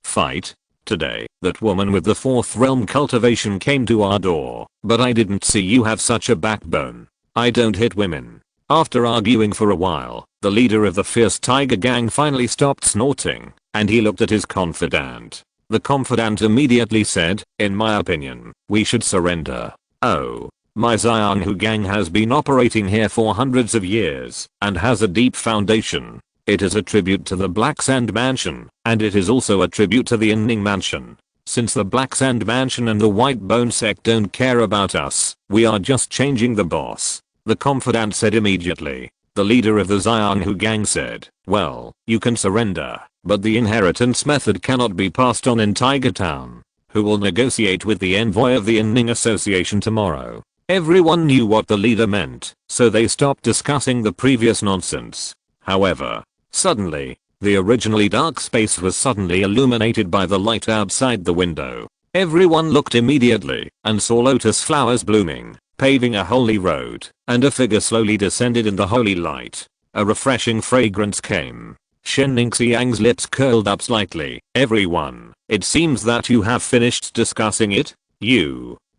Fight? Today, that woman with the 4th realm cultivation came to our door, but I didn't see you have such a backbone. I don't hit women. After arguing for a while, the leader of the fierce tiger gang finally stopped snorting, and he looked at his confidant. The confidant immediately said, in my opinion, we should surrender. Oh. My Xianghu gang has been operating here for hundreds of years, and has a deep foundation. It is a tribute to the Black Sand Mansion, and it is also a tribute to the Inning Mansion. Since the Black Sand Mansion and the White Bone Sect don't care about us, we are just changing the boss. The confidant said immediately. The leader of the Xianghu gang said, well, you can surrender, but the inheritance method cannot be passed on in Tiger Town. Who will negotiate with the envoy of the Inning Association tomorrow? Everyone knew what the leader meant, so they stopped discussing the previous nonsense. However, suddenly, the originally dark space was suddenly illuminated by the light outside the window. Everyone looked immediately and saw lotus flowers blooming, paving a holy road, and a figure slowly descended in the holy light. A refreshing fragrance came. Chen Jing's lips curled up slightly. Everyone, it seems that you have finished discussing it?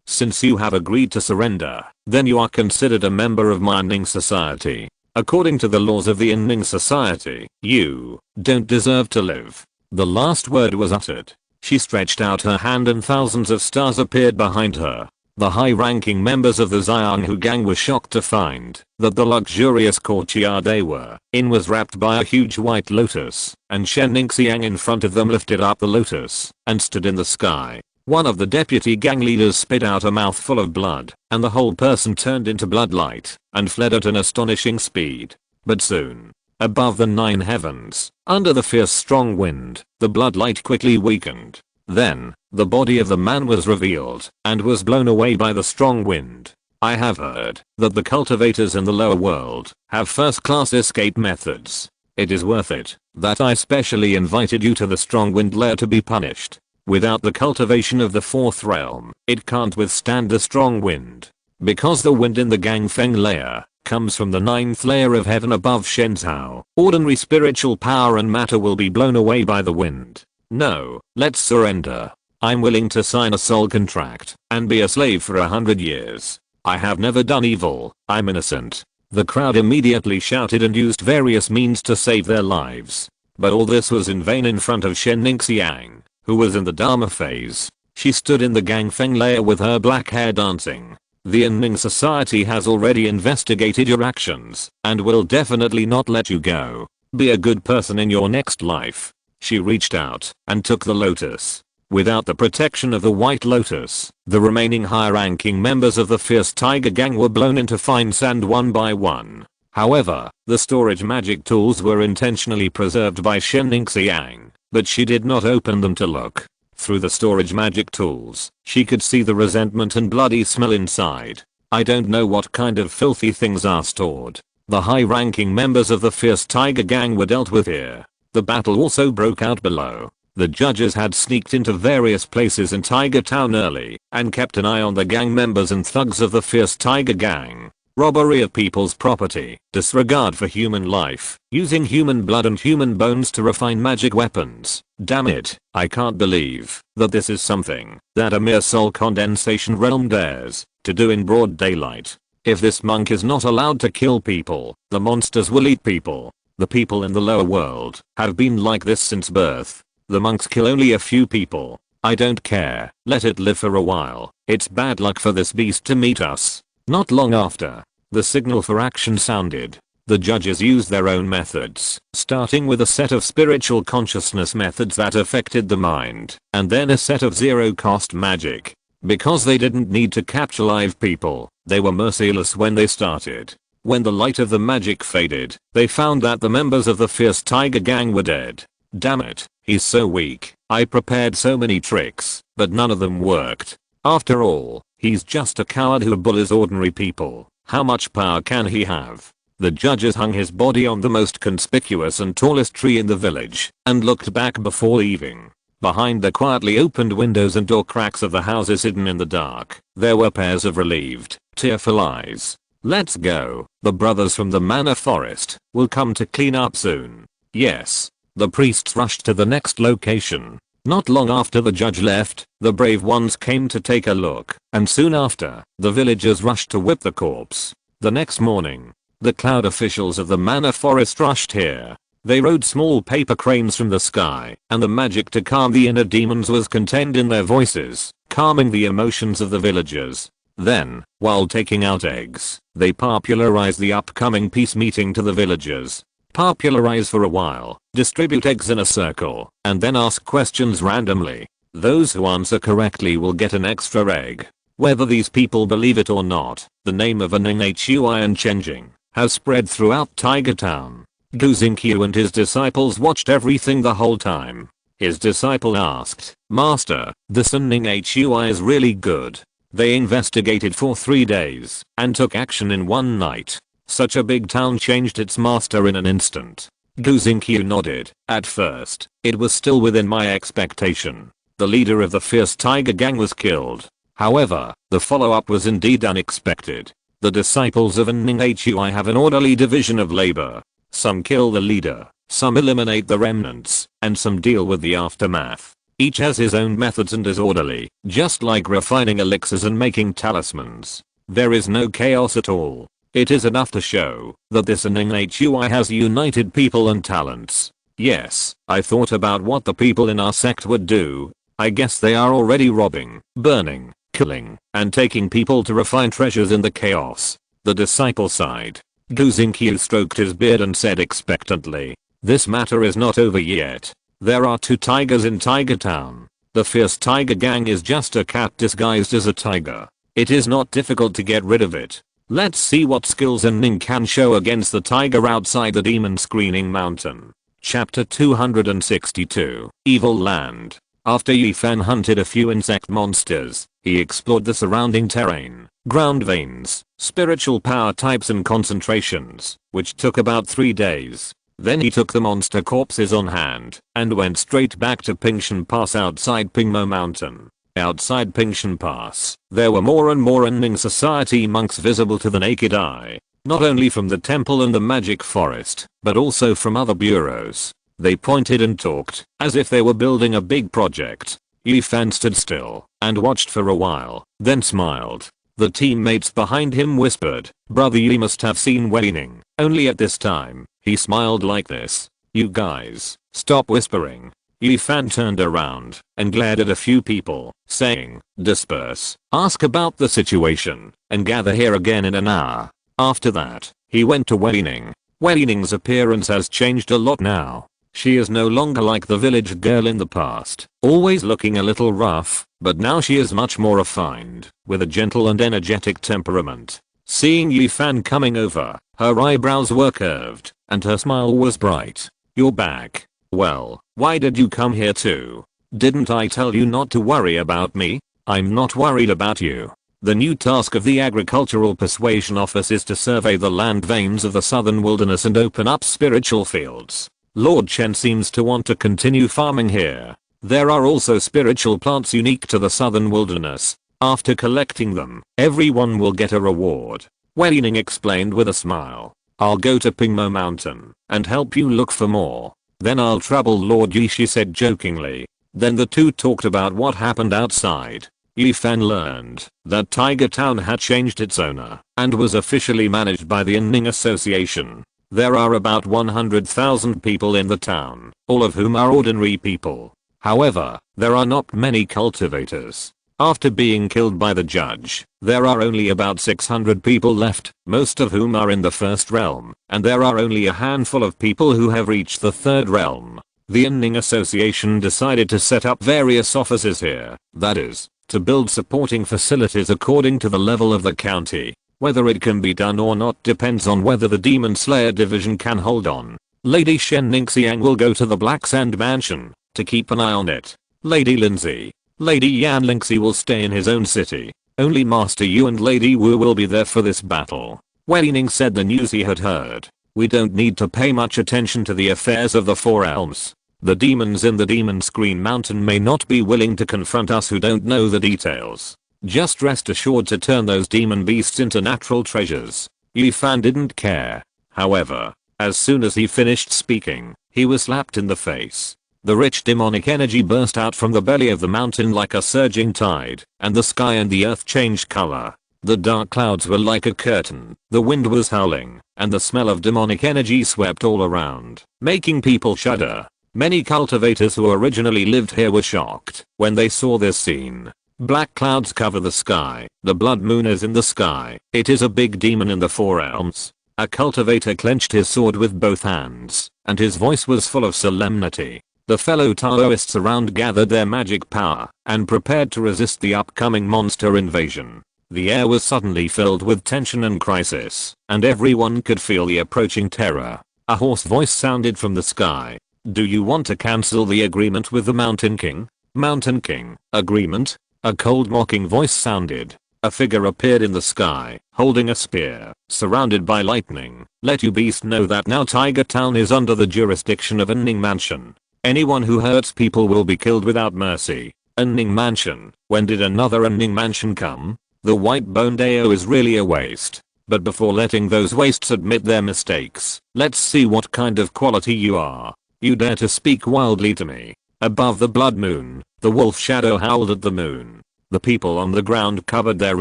Since you have agreed to surrender, then you are considered a member of my Inning Society. According to the laws of the Inning Society, you don't deserve to live. The last word was uttered. She stretched out her hand and thousands of stars appeared behind her. The high-ranking members of the Xianghu gang were shocked to find that the luxurious courtyard they were in was wrapped by a huge white lotus, and Chen Jing in front of them lifted up the lotus and stood in the sky. One of the deputy gang leaders spit out a mouthful of blood, and the whole person turned into bloodlight and fled at an astonishing speed. But soon, above the 9 heavens, under the fierce strong wind, the bloodlight quickly weakened. Then, the body of the man was revealed and was blown away by the strong wind. I have heard that the cultivators in the lower world have first-class escape methods. It is worth it that I specially invited you to the strong wind lair to be punished. Without the cultivation of the 4th realm, it can't withstand the strong wind. Because the wind in the Gangfeng layer comes from the 9th layer of heaven above Shenzhou, ordinary spiritual power and matter will be blown away by the wind. No, let's surrender. I'm willing to sign a soul contract and be a slave for 100 years. I have never done evil, I'm innocent. The crowd immediately shouted and used various means to save their lives. But all this was in vain in front of Chen Jing, who was in the Dharma phase. She stood in the Gangfeng layer with her black hair dancing. The Inning Society has already investigated your actions and will definitely not let you go. Be a good person in your next life. She reached out and took the lotus. Without the protection of the white lotus, the remaining high-ranking members of the fierce tiger gang were blown into fine sand one by one. However, the storage magic tools were intentionally preserved by Chen Jing, but she did not open them to look. Through the storage magic tools, she could see the resentment and bloody smell inside. I don't know what kind of filthy things are stored. The high-ranking members of the fierce tiger gang were dealt with here. The battle also broke out below. The judges had sneaked into various places in Tiger Town early and kept an eye on the gang members and thugs of the fierce tiger gang. Robbery of people's property, disregard for human life, using human blood and human bones to refine magic weapons. Damn it, I can't believe that this is something that a mere soul condensation realm dares to do in broad daylight. If this monk is not allowed to kill people, the monsters will eat people. The people in the lower world have been like this since birth. The monks kill only a few people. I don't care, let it live for a while. It's bad luck for this beast to meet us. Not long after, the signal for action sounded. The judges used their own methods, starting with a set of spiritual consciousness methods that affected the mind, and then a set of zero-cost magic. Because they didn't need to capture live people, they were merciless when they started. When the light of the magic faded, they found that the members of the fierce tiger gang were dead. Damn it, he's so weak. I prepared so many tricks, but none of them worked. After all, he's just a coward who bullies ordinary people. How much power can he have? The judges hung his body on the most conspicuous and tallest tree in the village, and looked back before leaving. Behind the quietly opened windows and door cracks of the houses hidden in the dark, there were pairs of relieved, tearful eyes. Let's go. The brothers from the manor forest will come to clean up soon. Yes. The priests rushed to the next location. Not long after the judge left, the brave ones came to take a look, and soon after, the villagers rushed to whip the corpse. The next morning, the cloud officials of the manor forest rushed here. They rode small paper cranes from the sky, and the magic to calm the inner demons was contained in their voices, calming the emotions of the villagers. Then, while taking out eggs, they popularized the upcoming peace meeting to the villagers. Popularize for a while, distribute eggs in a circle, and then ask questions randomly. Those who answer correctly will get an extra egg. Whether these people believe it or not, the name of Hui and Chen Jing has spread throughout Tiger Town. Gu Xingqiu and his disciples watched everything the whole time. His disciple asked, "Master, this Hui is really good." They investigated for 3 days and took action in one night. Such a big town changed its master in an instant. Gu Xingqiu nodded. At first, it was still within my expectation. The leader of the fierce tiger gang was killed. However, the follow-up was indeed unexpected. The disciples of Hui have an orderly division of labor. Some kill the leader, some eliminate the remnants, and some deal with the aftermath. Each has his own methods and is orderly, just like refining elixirs and making talismans. There is no chaos at all. It is enough to show that this Hui has united people and talents. Yes, I thought about what the people in our sect would do. I guess they are already robbing, burning, killing, and taking people to refine treasures in the chaos. The disciple sighed. Gu Xingqiu stroked his beard and said expectantly, "This matter is not over yet. There are 2 tigers in Tiger Town. The fierce tiger gang is just a cat disguised as a tiger. It is not difficult to get rid of it. Let's see what skills Ning can show against the tiger outside the demon screening mountain." Chapter 262, Evil Land. After Yifan hunted a few insect monsters, he explored the surrounding terrain, ground veins, spiritual power types and concentrations, which took about 3 days. Then he took the monster corpses on hand, and went straight back to Pingshan Pass outside Pingmo Mountain. Outside Pingshan Pass, there were more and more Ning society monks visible to the naked eye, not only from the temple and the magic forest, but also from other bureaus. They pointed and talked, as if they were building a big project. Yifan stood still, and watched for a while, then smiled. The teammates behind him whispered, "Brother, you must have seen Weining." Only at this time, he smiled like this. "You guys, stop whispering." Yifan turned around and glared at a few people, saying, "Disperse, ask about the situation, and gather here again in an hour." After that, he went to Weining. Weining's appearance has changed a lot now. She is no longer like the village girl in the past, always looking a little rough, but now she is much more refined, with a gentle and energetic temperament. Seeing Yifan coming over, her eyebrows were curved, and her smile was bright. "You're back. Well, why did you come here too? Didn't I tell you not to worry about me?" "I'm not worried about you. The new task of the Agricultural Persuasion Office is to survey the land veins of the southern wilderness and open up spiritual fields. Lord Chen seems to want to continue farming here. There are also spiritual plants unique to the southern wilderness. After collecting them, everyone will get a reward." Weining explained with a smile. "I'll go to Pingmo Mountain and help you look for more. Then I'll trouble Lord Yi," she said jokingly. Then the two talked about what happened outside. Yifan learned that Tiger Town had changed its owner and was officially managed by the Ning Association. There are about 100,000 people in the town, all of whom are ordinary people. However, there are not many cultivators. After being killed by the judge, there are only about 600 people left, most of whom are in the first realm, and there are only a handful of people who have reached the third realm. The Ning Association decided to set up various offices here, that is, to build supporting facilities according to the level of the county. Whether it can be done or not depends on whether the Demon Slayer division can hold on. Lady Shen Ningxiang will go to the Black Sand Mansion to keep an eye on it. Lady Lindsay, Lady Yan Lingxi will stay in his own city. Only Master Yu and Lady Wu will be there for this battle. Wei Ning said the news he had heard. We don't need to pay much attention to the affairs of the Four Elms. The demons in the Demon Screen Mountain may not be willing to confront us who don't know the details. Just rest assured to turn those demon beasts into natural treasures. Yi Fan didn't care. However, as soon as he finished speaking, he was slapped in the face. The rich demonic energy burst out from the belly of the mountain like a surging tide, and the sky and the earth changed color. The dark clouds were like a curtain, the wind was howling, and the smell of demonic energy swept all around, making people shudder. Many cultivators who originally lived here were shocked when they saw this scene. Black clouds cover the sky, the blood moon is in the sky, it is a big demon in the Four Elms. A cultivator clenched his sword with both hands, and his voice was full of solemnity. The fellow Taoists around gathered their magic power and prepared to resist the upcoming monster invasion. The air was suddenly filled with tension and crisis, and everyone could feel the approaching terror. A hoarse voice sounded from the sky. Do you want to cancel the agreement with the Mountain King? Mountain King, agreement? A cold mocking voice sounded. A figure appeared in the sky, holding a spear, surrounded by lightning. Let you beast know that now Tiger Town is under the jurisdiction of Enning Mansion. Anyone who hurts people will be killed without mercy. Enning Mansion, when did another Enning Mansion come? The white bone Dao is really a waste. But before letting those wastes admit their mistakes, let's see what kind of quality you are. You dare to speak wildly to me. Above the blood moon, the wolf shadow howled at the moon. The people on the ground covered their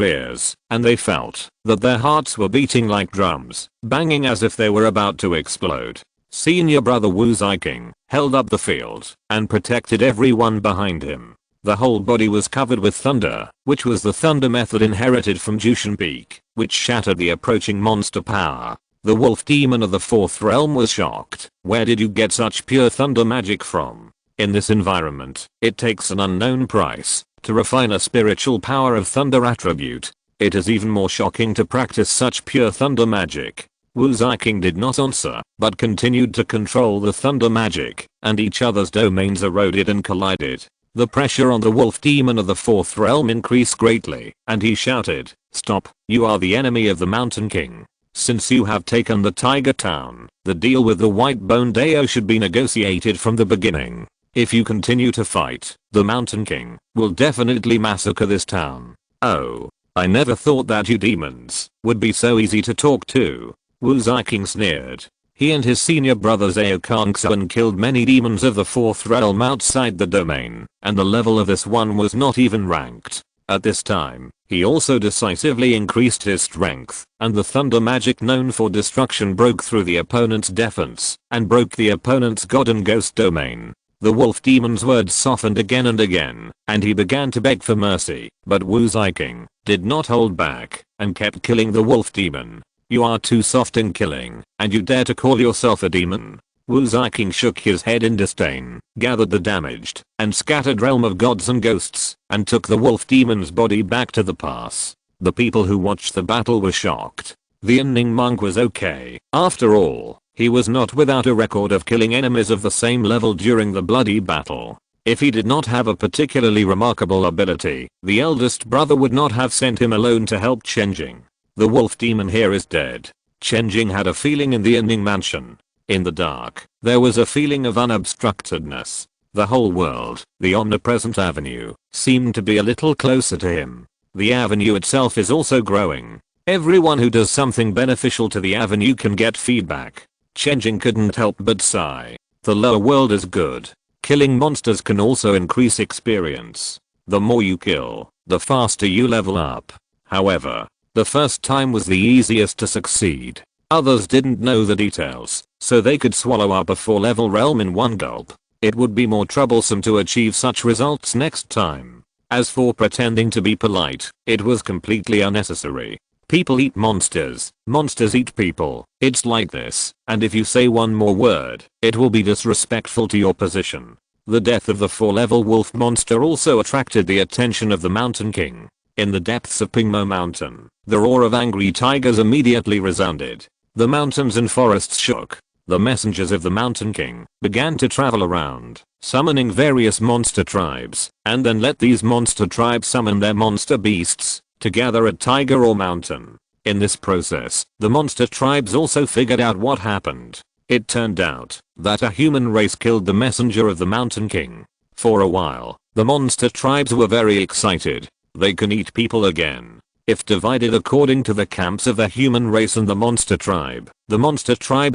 ears, and they felt that their hearts were beating like drums, banging as if they were about to explode. Senior brother Wu Ziking held up the field and protected everyone behind him. The whole body was covered with thunder, which was the thunder method inherited from Jushin Peak, which shattered the approaching monster power. The wolf demon of the fourth realm was shocked. Where did you get such pure thunder magic from? In this environment, it takes an unknown price to refine a spiritual power of thunder attribute. It is even more shocking to practice such pure thunder magic. Wu Ziking did not answer, but continued to control the thunder magic, and each other's domains eroded and collided. The pressure on the wolf demon of the fourth realm increased greatly, and he shouted, "Stop, you are the enemy of the Mountain King. Since you have taken the Tiger Town, the deal with the White Bone Dao should be negotiated from the beginning. If you continue to fight, the Mountain King will definitely massacre this town." Oh, I never thought that you demons would be so easy to talk to. Wu Ziking sneered. He and his senior brother Zhao Kangxuan killed many demons of the fourth realm outside the domain, and the level of this one was not even ranked. At this time, he also decisively increased his strength, and the thunder magic known for destruction broke through the opponent's defense, and broke the opponent's god and ghost domain. The wolf demon's words softened again and again, and he began to beg for mercy, but Wu Ziking did not hold back, and kept killing the wolf demon. You are too soft in killing, and you dare to call yourself a demon? Wu Ziking shook his head in disdain, gathered the damaged and scattered realm of gods and ghosts, and took the wolf demon's body back to the pass. The people who watched the battle were shocked. The Enning monk was okay. After all, he was not without a record of killing enemies of the same level during the bloody battle. If he did not have a particularly remarkable ability, the eldest brother would not have sent him alone to help Chen Jing. The wolf demon here is dead. Chen Jing had a feeling in the Enning mansion. In the dark, there was a feeling of unobstructedness. The whole world, the omnipresent avenue, seemed to be a little closer to him. The avenue itself is also growing. Everyone who does something beneficial to the avenue can get feedback. Chen Jing couldn't help but sigh. The lower world is good. Killing monsters can also increase experience. The more you kill, the faster you level up. However, the first time was the easiest to succeed. Others didn't know the details, so they could swallow up a 4-level realm in one gulp. It would be more troublesome to achieve such results next time. As for pretending to be polite, it was completely unnecessary. People eat monsters, monsters eat people. It's like this, and if you say one more word, it will be disrespectful to your position. The death of the 4-level wolf monster also attracted the attention of the Mountain King. In the depths of Pingmo Mountain, the roar of angry tigers immediately resounded. The mountains and forests shook. The messengers of the Mountain King began to travel around, summoning various monster tribes, and then let these monster tribes summon their monster beasts to gather at tiger or mountain. In this process, the monster tribes also figured out what happened. It turned out that a human race killed the messenger of the Mountain King. For a while, the monster tribes were very excited. They can eat people again. If divided according to the camps of the human race and the monster tribe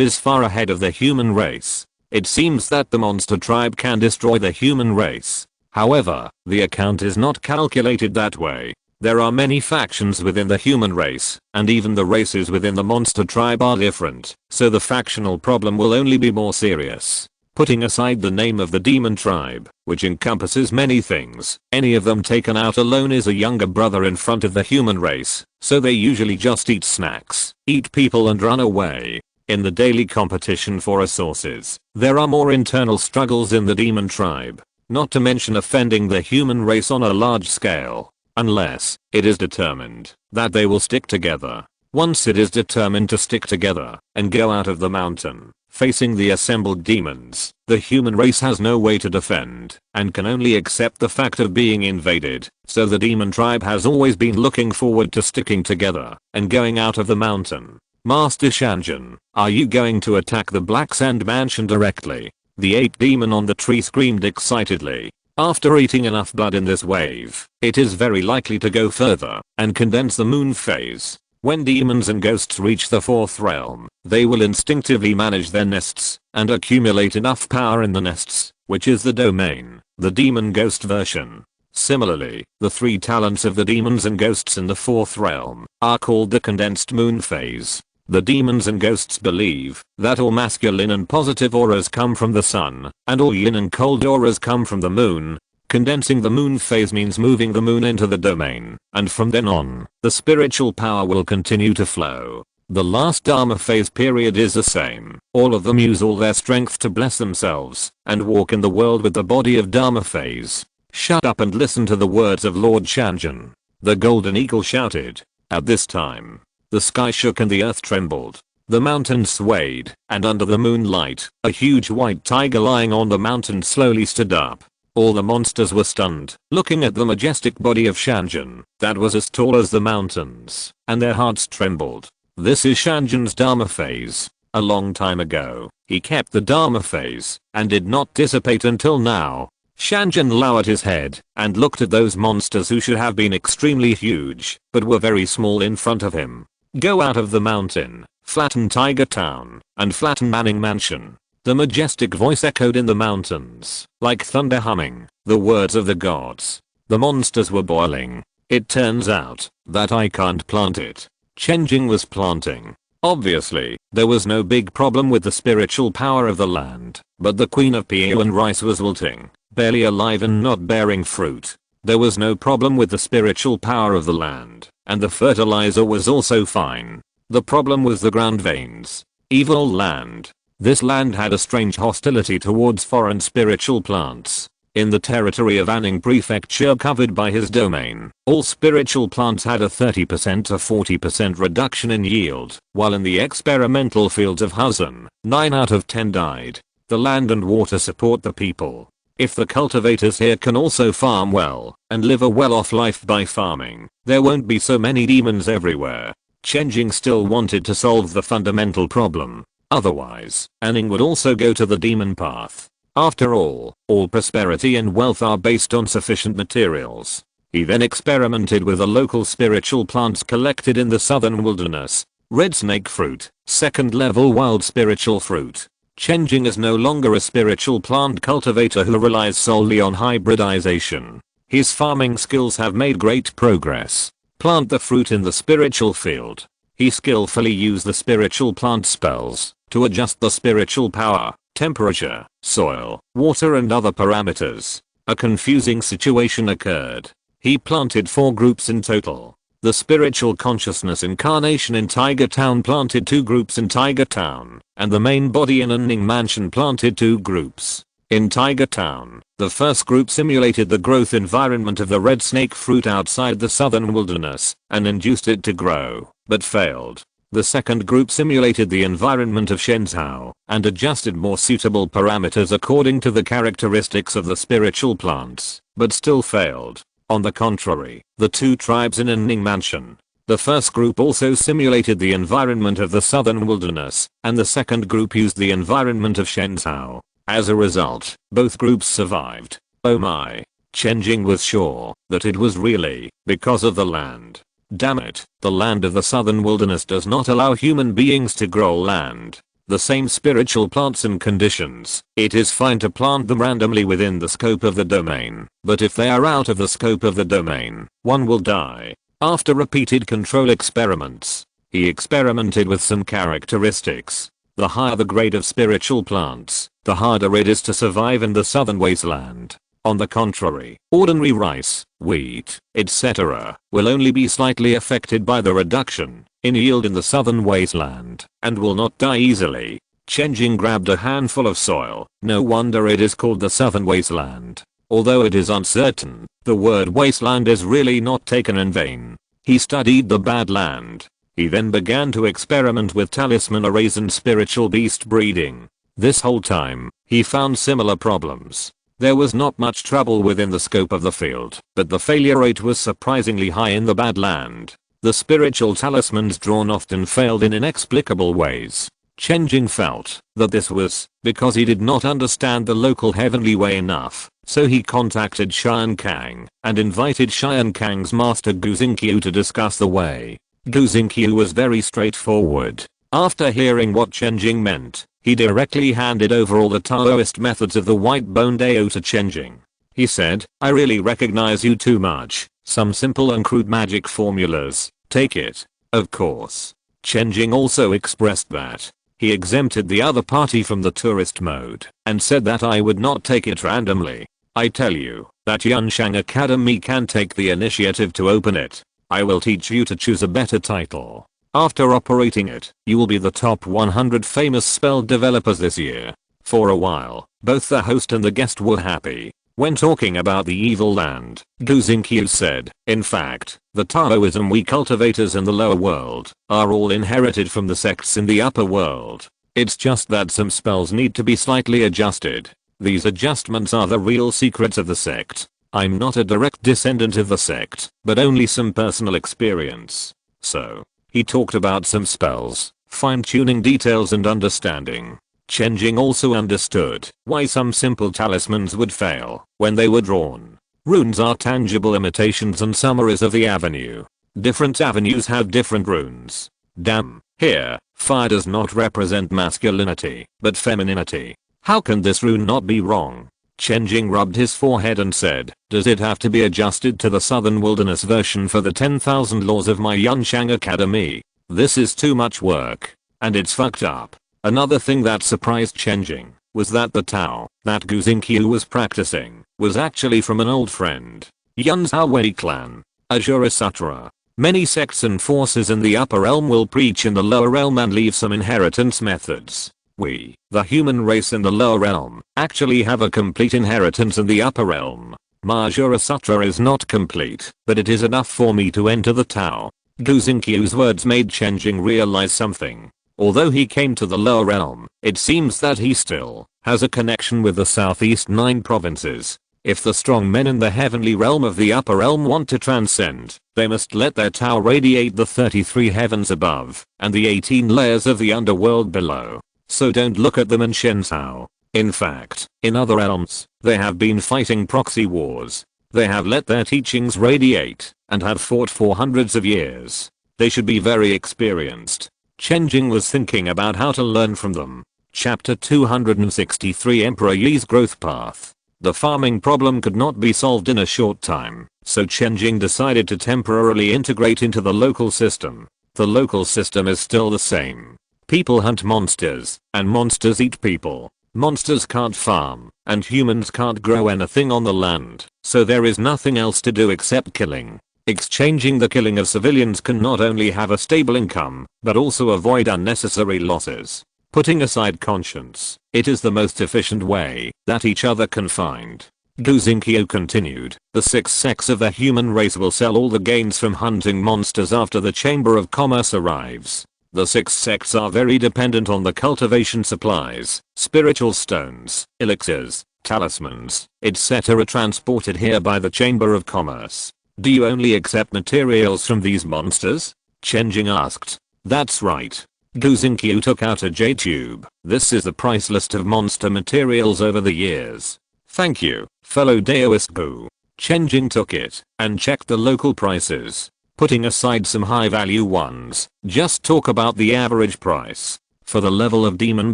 is far ahead of the human race. It seems that the monster tribe can destroy the human race. However, the account is not calculated that way. There are many factions within the human race, and even the races within the monster tribe are different, so the factional problem will only be more serious. Putting aside the name of the demon tribe, which encompasses many things, any of them taken out alone is a younger brother in front of the human race, so they usually just eat snacks, eat people and run away. In the daily competition for resources, there are more internal struggles in the demon tribe, not to mention offending the human race on a large scale. Unless it is determined that they will stick together. Once it is determined to stick together and go out of the mountain, facing the assembled demons, the human race has no way to defend and can only accept the fact of being invaded. So the demon tribe has always been looking forward to sticking together and going out of the mountain. Master Chen Jing, are you going to attack the Black Sand Mansion directly? The 8th demon on the tree screamed excitedly. After eating enough blood in this wave, it is very likely to go further and condense the moon phase. When demons and ghosts reach the 4th realm, they will instinctively manage their nests and accumulate enough power in the nests, which is the domain, the demon ghost version. Similarly, the 3 talents of the demons and ghosts in the 4th realm are called the condensed moon phase. The demons and ghosts believe that all masculine and positive auras come from the sun, and all yin and cold auras come from the moon. Condensing the moon phase means moving the moon into the domain, and from then on, the spiritual power will continue to flow. The last Dharma phase period is the same. All of them use all their strength to bless themselves, and walk in the world with the body of Dharma phase. Shut up and listen to the words of Lord Chen Jing. The golden eagle shouted. At this time, the sky shook and the earth trembled. The mountain swayed, and under the moonlight, a huge white tiger lying on the mountain slowly stood up. All the monsters were stunned, looking at the majestic body of Chen Jing that was as tall as the mountains, and their hearts trembled. This is Chen Jing's Dharma phase. A long time ago, he kept the Dharma phase, and did not dissipate until now. Chen Jing lowered his head, and looked at those monsters who should have been extremely huge, but were very small in front of him. Go out of the mountain, flatten Tiger Town, and flatten Manning Mansion. The majestic voice echoed in the mountains, like thunder humming, the words of the gods. The monsters were boiling. It turns out that I can't plant it. Chen Jing was planting. Obviously, there was no big problem with the spiritual power of the land, but the queen of Pio and rice was wilting, barely alive and not bearing fruit. There was no problem with the spiritual power of the land, and the fertilizer was also fine. The problem was the ground veins. Evil land. This land had a strange hostility towards foreign spiritual plants. In the territory of Anning Prefecture covered by his domain, all spiritual plants had a 30% to 40% reduction in yield, while in the experimental fields of Huzan, 9 out of 10 died. The land and water support the people. If the cultivators here can also farm well, and live a well-off life by farming, there won't be so many demons everywhere. Chen Jing still wanted to solve the fundamental problem. Otherwise, Anning would also go to the demon path. After all prosperity and wealth are based on sufficient materials. He then experimented with the local spiritual plants collected in the southern wilderness. Red snake fruit, 2nd level wild spiritual fruit. Chen Jing is no longer a spiritual plant cultivator who relies solely on hybridization. His farming skills have made great progress. Plant the fruit in the spiritual field. He skillfully used the spiritual plant spells to adjust the spiritual power, temperature, soil, water and other parameters. A confusing situation occurred. He planted 4 groups in total. The spiritual consciousness incarnation in Tiger Town planted 2 groups in Tiger Town, and the main body in Anning Mansion planted 2 groups. In Tiger Town, the first group simulated the growth environment of the red snake fruit outside the southern wilderness and induced it to grow, but failed. The second group simulated the environment of Shenzhou and adjusted more suitable parameters according to the characteristics of the spiritual plants, but still failed. On the contrary, the two tribes in Anning Mansion. The first group also simulated the environment of the southern wilderness, and the second group used the environment of Shenzhou. As a result, both groups survived. Oh my. Chen Jing was sure that it was really because of the land. Damn it, the land of the southern wilderness does not allow human beings to grow land. The same spiritual plants and conditions. It is fine to plant them randomly within the scope of the domain, but if they are out of the scope of the domain, one will die. After repeated control experiments, he experimented with some characteristics. The higher the grade of spiritual plants, the harder it is to survive in the southern wasteland. On the contrary, ordinary rice, wheat, etc. will only be slightly affected by the reduction in yield in the southern wasteland and will not die easily. Chen Jing grabbed a handful of soil. No wonder it is called the southern wasteland. Although it is uncertain, the word wasteland is really not taken in vain. He studied the bad land. He then began to experiment with talisman arrays and spiritual beast breeding. This whole time, he found similar problems. There was not much trouble within the scope of the field, but the failure rate was surprisingly high in the bad land. The spiritual talismans drawn often failed in inexplicable ways. Chen Jing felt that this was because he did not understand the local heavenly way enough, so he contacted Xian Kang and invited Xian Kang's master Gu Xingqiu to discuss the way. Gu Xingqiu was very straightforward. After hearing what Chen Jing meant, he directly handed over all the Taoist methods of the White Bone Dao to Chen Jing. He said, "I really recognize you too much. Some simple and crude magic formulas. Take it." Of course. Chen Jing also expressed that he exempted the other party from the tourist mode and said that I would not take it randomly. I tell you that Yanshang Academy can take the initiative to open it. I will teach you to choose a better title. After operating it, you will be the top 100 famous spell developers this year. For a while, both the host and the guest were happy. When talking about the evil land, Gu Xingqiu said, "In fact, the Taoism we cultivators in the lower world are all inherited from the sects in the upper world. It's just that some spells need to be slightly adjusted. These adjustments are the real secrets of the sect. I'm not a direct descendant of the sect, but only some personal experience." So, he talked about some spells, fine-tuning details and understanding. Chen Jing also understood why some simple talismans would fail when they were drawn. Runes are tangible imitations and summaries of the avenue. Different avenues have different runes. Damn, here, fire does not represent masculinity, but femininity. How can this rune not be wrong? Chen Jing rubbed his forehead and said, "Does it have to be adjusted to the southern wilderness version for the 10,000 laws of my Yanshang Academy? This is too much work. And it's fucked up." Another thing that surprised Chen Jing was that the Tao that Gu Xingqiu was practicing was actually from an old friend, Yunzhao Wei clan, Azura Sutra. Many sects and forces in the upper realm will preach in the lower realm and leave some inheritance methods. We, the human race in the lower realm, actually have a complete inheritance in the upper realm. My Azura Sutra is not complete, but it is enough for me to enter the Tao. Gu Xingqiu's words made Chen Jing realize something. Although he came to the lower realm, it seems that he still has a connection with the southeast 9 provinces. If the strong men in the heavenly realm of the upper realm want to transcend, they must let their Tao radiate the 33 heavens above and the 18 layers of the underworld below. So don't look at them in Shenzhou. In fact, in other realms, they have been fighting proxy wars. They have let their teachings radiate and have fought for hundreds of years. They should be very experienced. Chen Jing was thinking about how to learn from them. Chapter 263 Emperor Yi's Growth Path. The farming problem could not be solved in a short time, so Chen Jing decided to temporarily integrate into the local system. The local system is still the same. People hunt monsters, and monsters eat people. Monsters can't farm, and humans can't grow anything on the land, so there is nothing else to do except killing. Exchanging the killing of civilians can not only have a stable income, but also avoid unnecessary losses. Putting aside conscience, it is the most efficient way that each other can find. Guzinkyo continued, the sixth sex of the human race will sell all the gains from hunting monsters after the Chamber of Commerce arrives. The six sects are very dependent on the cultivation supplies, spiritual stones, elixirs, talismans, etc. transported here by the Chamber of Commerce. Do you only accept materials from these monsters? Chen Jing asked. That's right. Guzinkyo took out a J-tube. This is the price list of monster materials over the years. Thank you, fellow Daoist Boo. Chen Jing took it and checked the local prices. Putting aside some high value ones, just talk about the average price. For the level of demon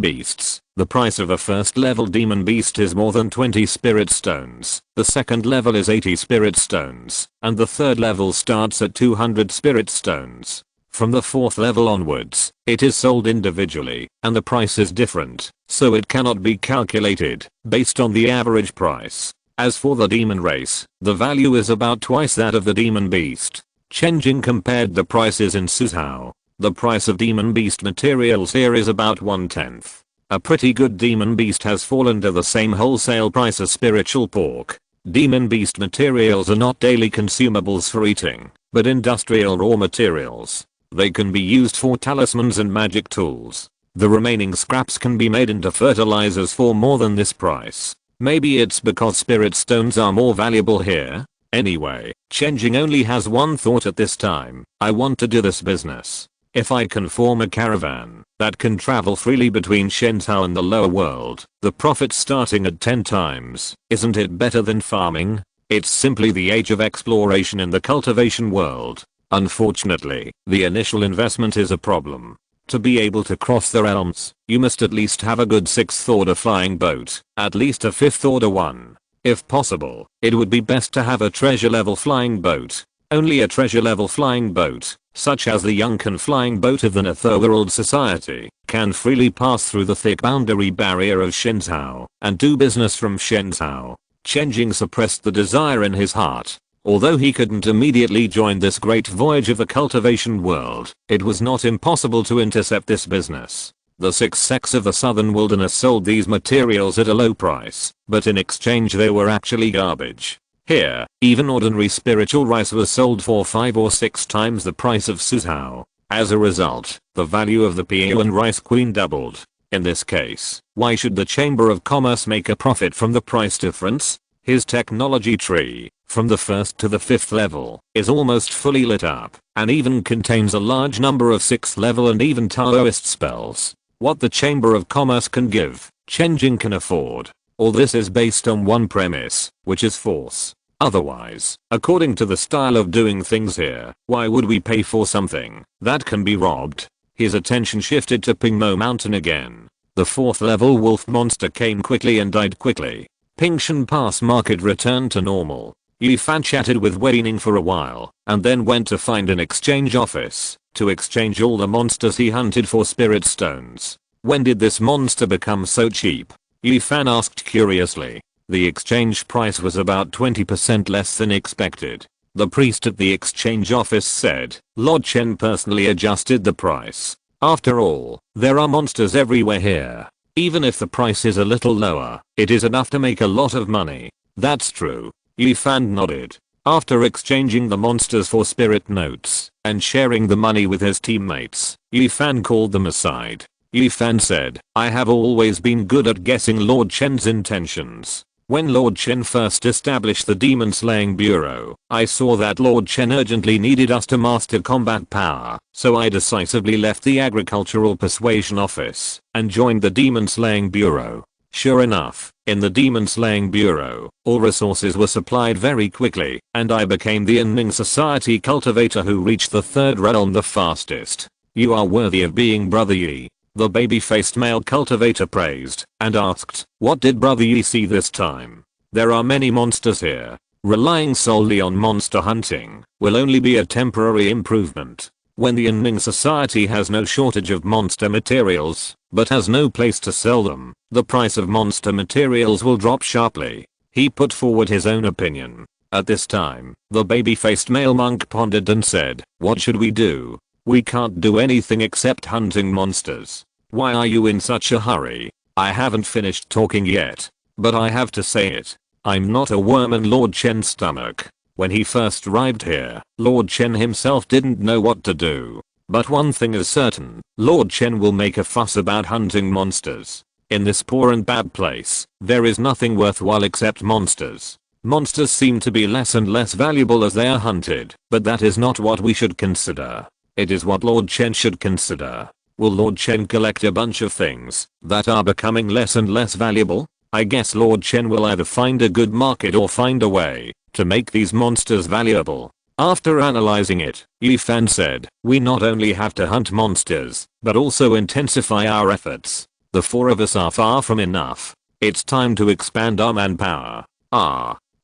beasts, the price of a first level demon beast is more than 20 spirit stones, the second level is 80 spirit stones, and the third level starts at 200 spirit stones. From the fourth level onwards, it is sold individually, and the price is different, so it cannot be calculated based on the average price. As for the demon race, the value is about twice that of the demon beast. Chen Jing compared the prices in Suzhou. The price of demon beast materials here is about 1/10. A pretty good demon beast has fallen to the same wholesale price as spiritual pork. Demon beast materials are not daily consumables for eating, but industrial raw materials. They can be used for talismans and magic tools. The remaining scraps can be made into fertilizers for more than this price. Maybe it's because spirit stones are more valuable here? Anyway, Chen Jing only has one thought at this time. I want to do this business. If I can form a caravan that can travel freely between Shenzhou and the lower world, the profit starting at 10 times, isn't it better than farming? It's simply the age of exploration in the cultivation world. Unfortunately, the initial investment is a problem. To be able to cross the realms, you must at least have a good 6th order flying boat, at least a 5th order one. If possible, it would be best to have a treasure level flying boat. Only a treasure level flying boat, such as the Yunkan flying boat of the Netherworld Society, can freely pass through the thick boundary barrier of Shenzhou and do business from Shenzhou. Chen Jing suppressed the desire in his heart. Although he couldn't immediately join this great voyage of the cultivation world, it was not impossible to intercept this business. The six sects of the southern wilderness sold these materials at a low price, but in exchange they were actually garbage. Here, even ordinary spiritual rice was sold for 5 or 6 times the price of Suzhou. As a result, the value of the Piyuan rice queen doubled. In this case, why should the Chamber of Commerce make a profit from the price difference? His technology tree, from the 1st to the 5th level, is almost fully lit up, and even contains a large number of 6th level and even Taoist spells. What the Chamber of Commerce can give, Chen Jing can afford. All this is based on one premise, which is force. Otherwise, according to the style of doing things here, why would we pay for something that can be robbed? His attention shifted to Pingmo Mountain again. The 4th level wolf monster came quickly and died quickly. Pingshan Pass market returned to normal. Yifan chatted with Wei Ning for a while, and then went to find an exchange office to exchange all the monsters he hunted for spirit stones. When did this monster become so cheap? Yifan asked curiously. The exchange price was about 20% less than expected. The priest at the exchange office said, Lord Chen personally adjusted the price. After all, there are monsters everywhere here. Even if the price is a little lower, it is enough to make a lot of money. That's true. Yifan nodded. After exchanging the monsters for spirit notes and sharing the money with his teammates, Yifan called them aside. Yifan said, I have always been good at guessing Lord Chen's intentions. When Lord Chen first established the Demon Slaying Bureau, I saw that Lord Chen urgently needed us to master combat power, so I decisively left the Agricultural Persuasion Office and joined the Demon Slaying Bureau. Sure enough, in the Demon Slaying Bureau, all resources were supplied very quickly, and I became the Inning Society cultivator who reached the 3rd realm the fastest. You are worthy of being Brother Yi. The baby-faced male cultivator praised, and asked, what did Brother Yi see this time? There are many monsters here. Relying solely on monster hunting will only be a temporary improvement. When the Inning Society has no shortage of monster materials, but has no place to sell them, the price of monster materials will drop sharply. He put forward his own opinion. At this time, the baby-faced male monk pondered and said, what should we do? We can't do anything except hunting monsters. Why are you in such a hurry? I haven't finished talking yet. But I have to say it. I'm not a worm in Lord Chen's stomach. When he first arrived here, Lord Chen himself didn't know what to do. But one thing is certain, Lord Chen will make a fuss about hunting monsters. In this poor and bad place, there is nothing worthwhile except monsters. Monsters seem to be less and less valuable as they are hunted, but that is not what we should consider. It is what Lord Chen should consider. Will Lord Chen collect a bunch of things that are becoming less and less valuable? I guess Lord Chen will either find a good market or find a way to make these monsters valuable. After analyzing it, Yi Fan said, we not only have to hunt monsters, but also intensify our efforts. The four of us are far from enough. It's time to expand our manpower.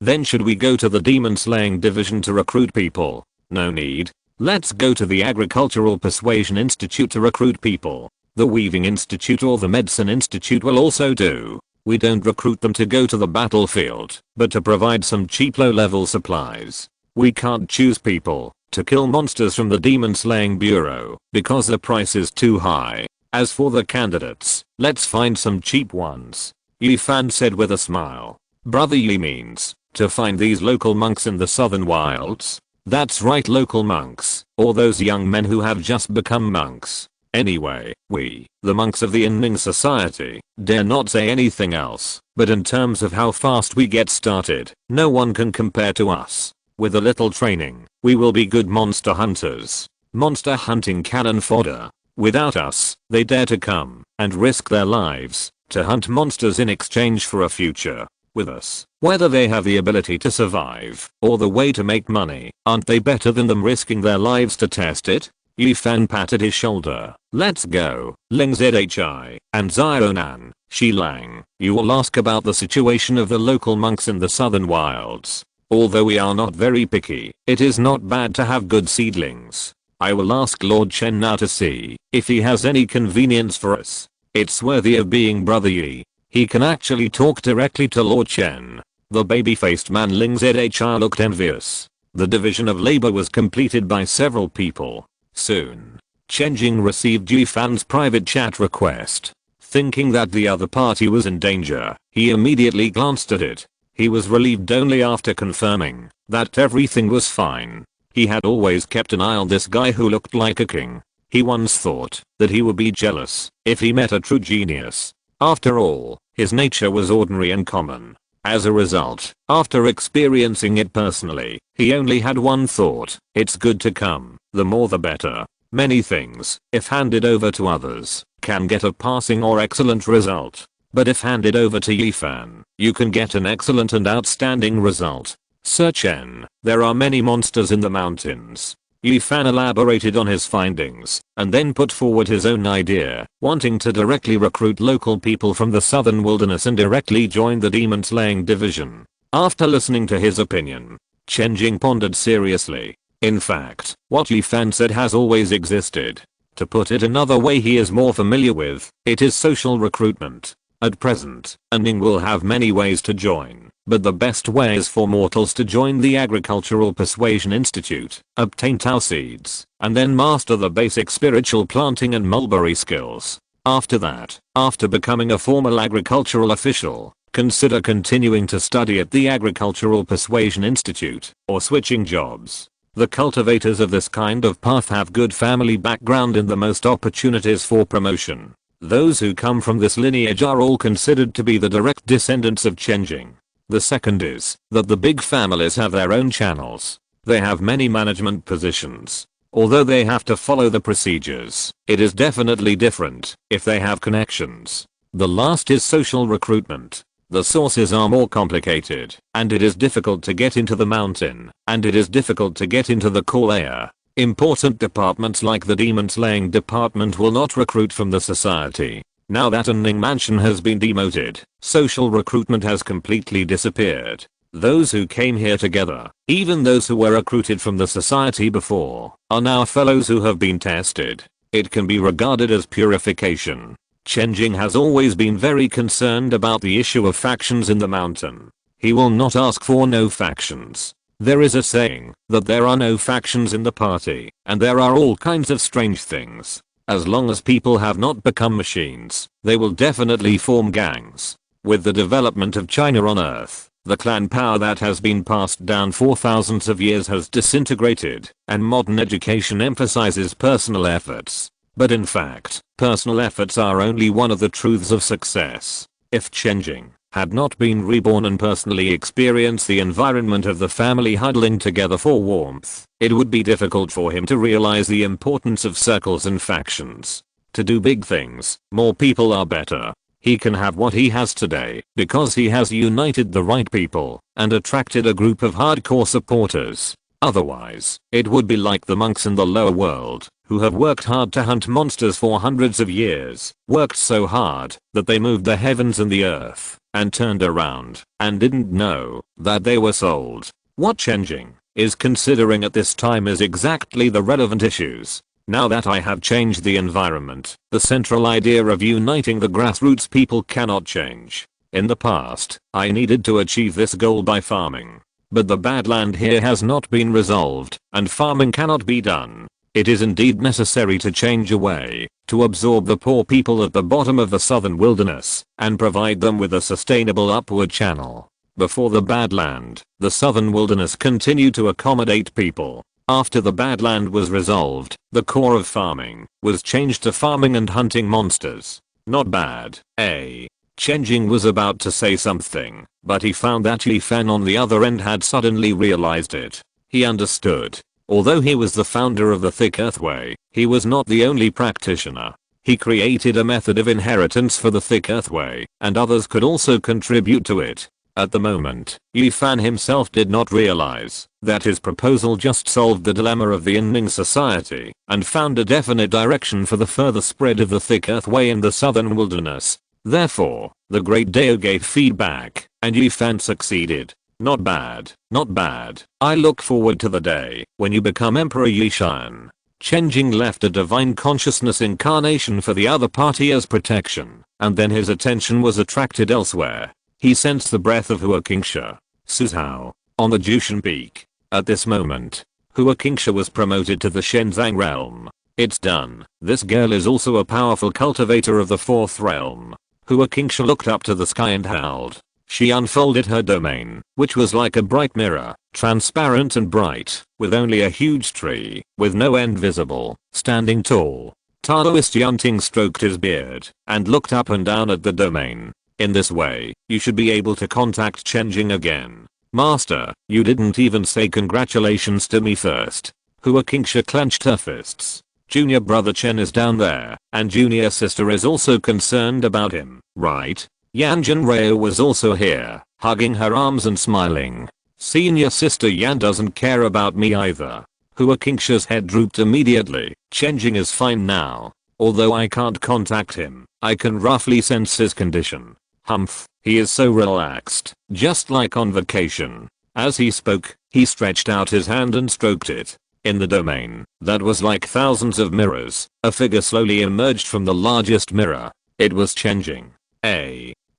Then should we go to the demon slaying division to recruit people? No need. Let's go to the Agricultural Persuasion Institute to recruit people. The Weaving Institute or the Medicine Institute will also do. We don't recruit them to go to the battlefield, but to provide some cheap low-level supplies. We can't choose people to kill monsters from the Demon Slaying Bureau because the price is too high. As for the candidates, let's find some cheap ones. Yi Fan said with a smile. Brother Yi means to find these local monks in the southern wilds. That's right, local monks, or those young men who have just become monks. Anyway, we, the monks of the Inning Society, dare not say anything else, but in terms of how fast we get started, no one can compare to us. With a little training, we will be good monster hunters. Monster hunting cannon fodder. Without us, they dare to come and risk their lives to hunt monsters in exchange for a future. With us, whether they have the ability to survive or the way to make money, aren't they better than them risking their lives to test it? Yi Fan patted his shoulder. Let's go. Ling Zhi and Zionan, Shi Lang, you will ask about the situation of the local monks in the southern wilds. Although we are not very picky, it is not bad to have good seedlings. I will ask Lord Chen now to see if he has any convenience for us. It's worthy of being Brother Yi. He can actually talk directly to Lord Chen. The baby-faced man Ling Zhi looked envious. The division of labor was completed by several people. Soon, Chen Jing received Yi Fan's private chat request. Thinking that the other party was in danger, he immediately glanced at it. He was relieved only after confirming that everything was fine. He had always kept an eye on this guy who looked like a king. He once thought that he would be jealous if he met a true genius. After all, his nature was ordinary and common. As a result, after experiencing it personally, he only had one thought: it's good to come, the more the better. Many things, if handed over to others, can get a passing or excellent result. But if handed over to Yi Fan, you can get an excellent and outstanding result. Sir Chen, there are many monsters in the mountains. Yi Fan elaborated on his findings, and then put forward his own idea, wanting to directly recruit local people from the southern wilderness and directly join the demon slaying division. After listening to his opinion, Chen Jing pondered seriously. In fact, what Yi Fan said has always existed. To put it another way, he is more familiar with it is social recruitment. At present, Ning will have many ways to join, but the best way is for mortals to join the Agricultural Persuasion Institute, obtain Tao seeds, and then master the basic spiritual planting and mulberry skills. After that, after becoming a formal agricultural official, consider continuing to study at the Agricultural Persuasion Institute, or switching jobs. The cultivators of this kind of path have good family background and the most opportunities for promotion. Those who come from this lineage are all considered to be the direct descendants of Chen Jing. The second is that the big families have their own channels. They have many management positions. Although they have to follow the procedures, it is definitely different if they have connections. The last is social recruitment. The sources are more complicated, and it is difficult to get into the mountain, and it is difficult to get into the core layer. Important departments like the demon slaying department will not recruit from the society. Now that Ning Mansion has been demoted, social recruitment has completely disappeared. Those who came here together, even those who were recruited from the society before, are now fellows who have been tested. It can be regarded as purification. Chen Jing has always been very concerned about the issue of factions in the mountain. He will not ask for no factions. There is a saying that there are no factions in the party, and there are all kinds of strange things. As long as people have not become machines, they will definitely form gangs. With the development of China on Earth, the clan power that has been passed down for thousands of years has disintegrated, and modern education emphasizes personal efforts. But in fact, personal efforts are only one of the truths of success. If Chen Jing had not been reborn and personally experienced the environment of the family huddling together for warmth, it would be difficult for him to realize the importance of circles and factions. To do big things, more people are better. He can have what he has today because he has united the right people and attracted a group of hardcore supporters. Otherwise, it would be like the monks in the lower world, who have worked hard to hunt monsters for hundreds of years, worked so hard that they moved the heavens and the earth, and turned around, and didn't know that they were sold. What Chen Jing is considering at this time is exactly the relevant issues. Now that I have changed the environment, the central idea of uniting the grassroots people cannot change. In the past, I needed to achieve this goal by farming. But the bad land here has not been resolved, and farming cannot be done. It is indeed necessary to change a way, to absorb the poor people at the bottom of the southern wilderness, and provide them with a sustainable upward channel. Before the bad land, the southern wilderness continued to accommodate people. After the bad land was resolved, the core of farming was changed to farming and hunting monsters. Not bad, eh? Chen Jing was about to say something, but he found that Yi Fan on the other end had suddenly realized it. He understood. Although he was the founder of the Thick Earth Way, he was not the only practitioner. He created a method of inheritance for the Thick Earth Way, and others could also contribute to it. At the moment, Yi Fan himself did not realize that his proposal just solved the dilemma of the Inning society and found a definite direction for the further spread of the Thick Earth Way in the southern wilderness. Therefore, the Great Dao gave feedback, and Yi Fan succeeded. Not bad, not bad. I look forward to the day when you become Emperor Yi Shan. Chen Jing left a divine consciousness incarnation for the other party as protection, and then his attention was attracted elsewhere. He sensed the breath of Hua Qingsha, Suzhou, on the Jushan Peak. At this moment, Hua Qingsha was promoted to the Shenzang realm. It's done. This girl is also a powerful cultivator of the fourth realm. Hua Qingsha looked up to the sky and howled. She unfolded her domain, which was like a bright mirror, transparent and bright, with only a huge tree, with no end visible, standing tall. Taoist Yunting stroked his beard, and looked up and down at the domain. In this way, you should be able to contact Chen Jing again. Master, you didn't even say congratulations to me first. Hua Qingsha clenched her fists. Junior brother Chen is down there, and junior sister is also concerned about him, right? Yan Jinreo was also here, hugging her arms and smiling. Senior sister Yan doesn't care about me either. Hua Qingsha's head drooped immediately. Chen Jing is fine now. Although I can't contact him, I can roughly sense his condition. Humph, he is so relaxed, just like on vacation. As he spoke, he stretched out his hand and stroked it. In the domain, that was like thousands of mirrors, a figure slowly emerged from the largest mirror. It was Chen Jing.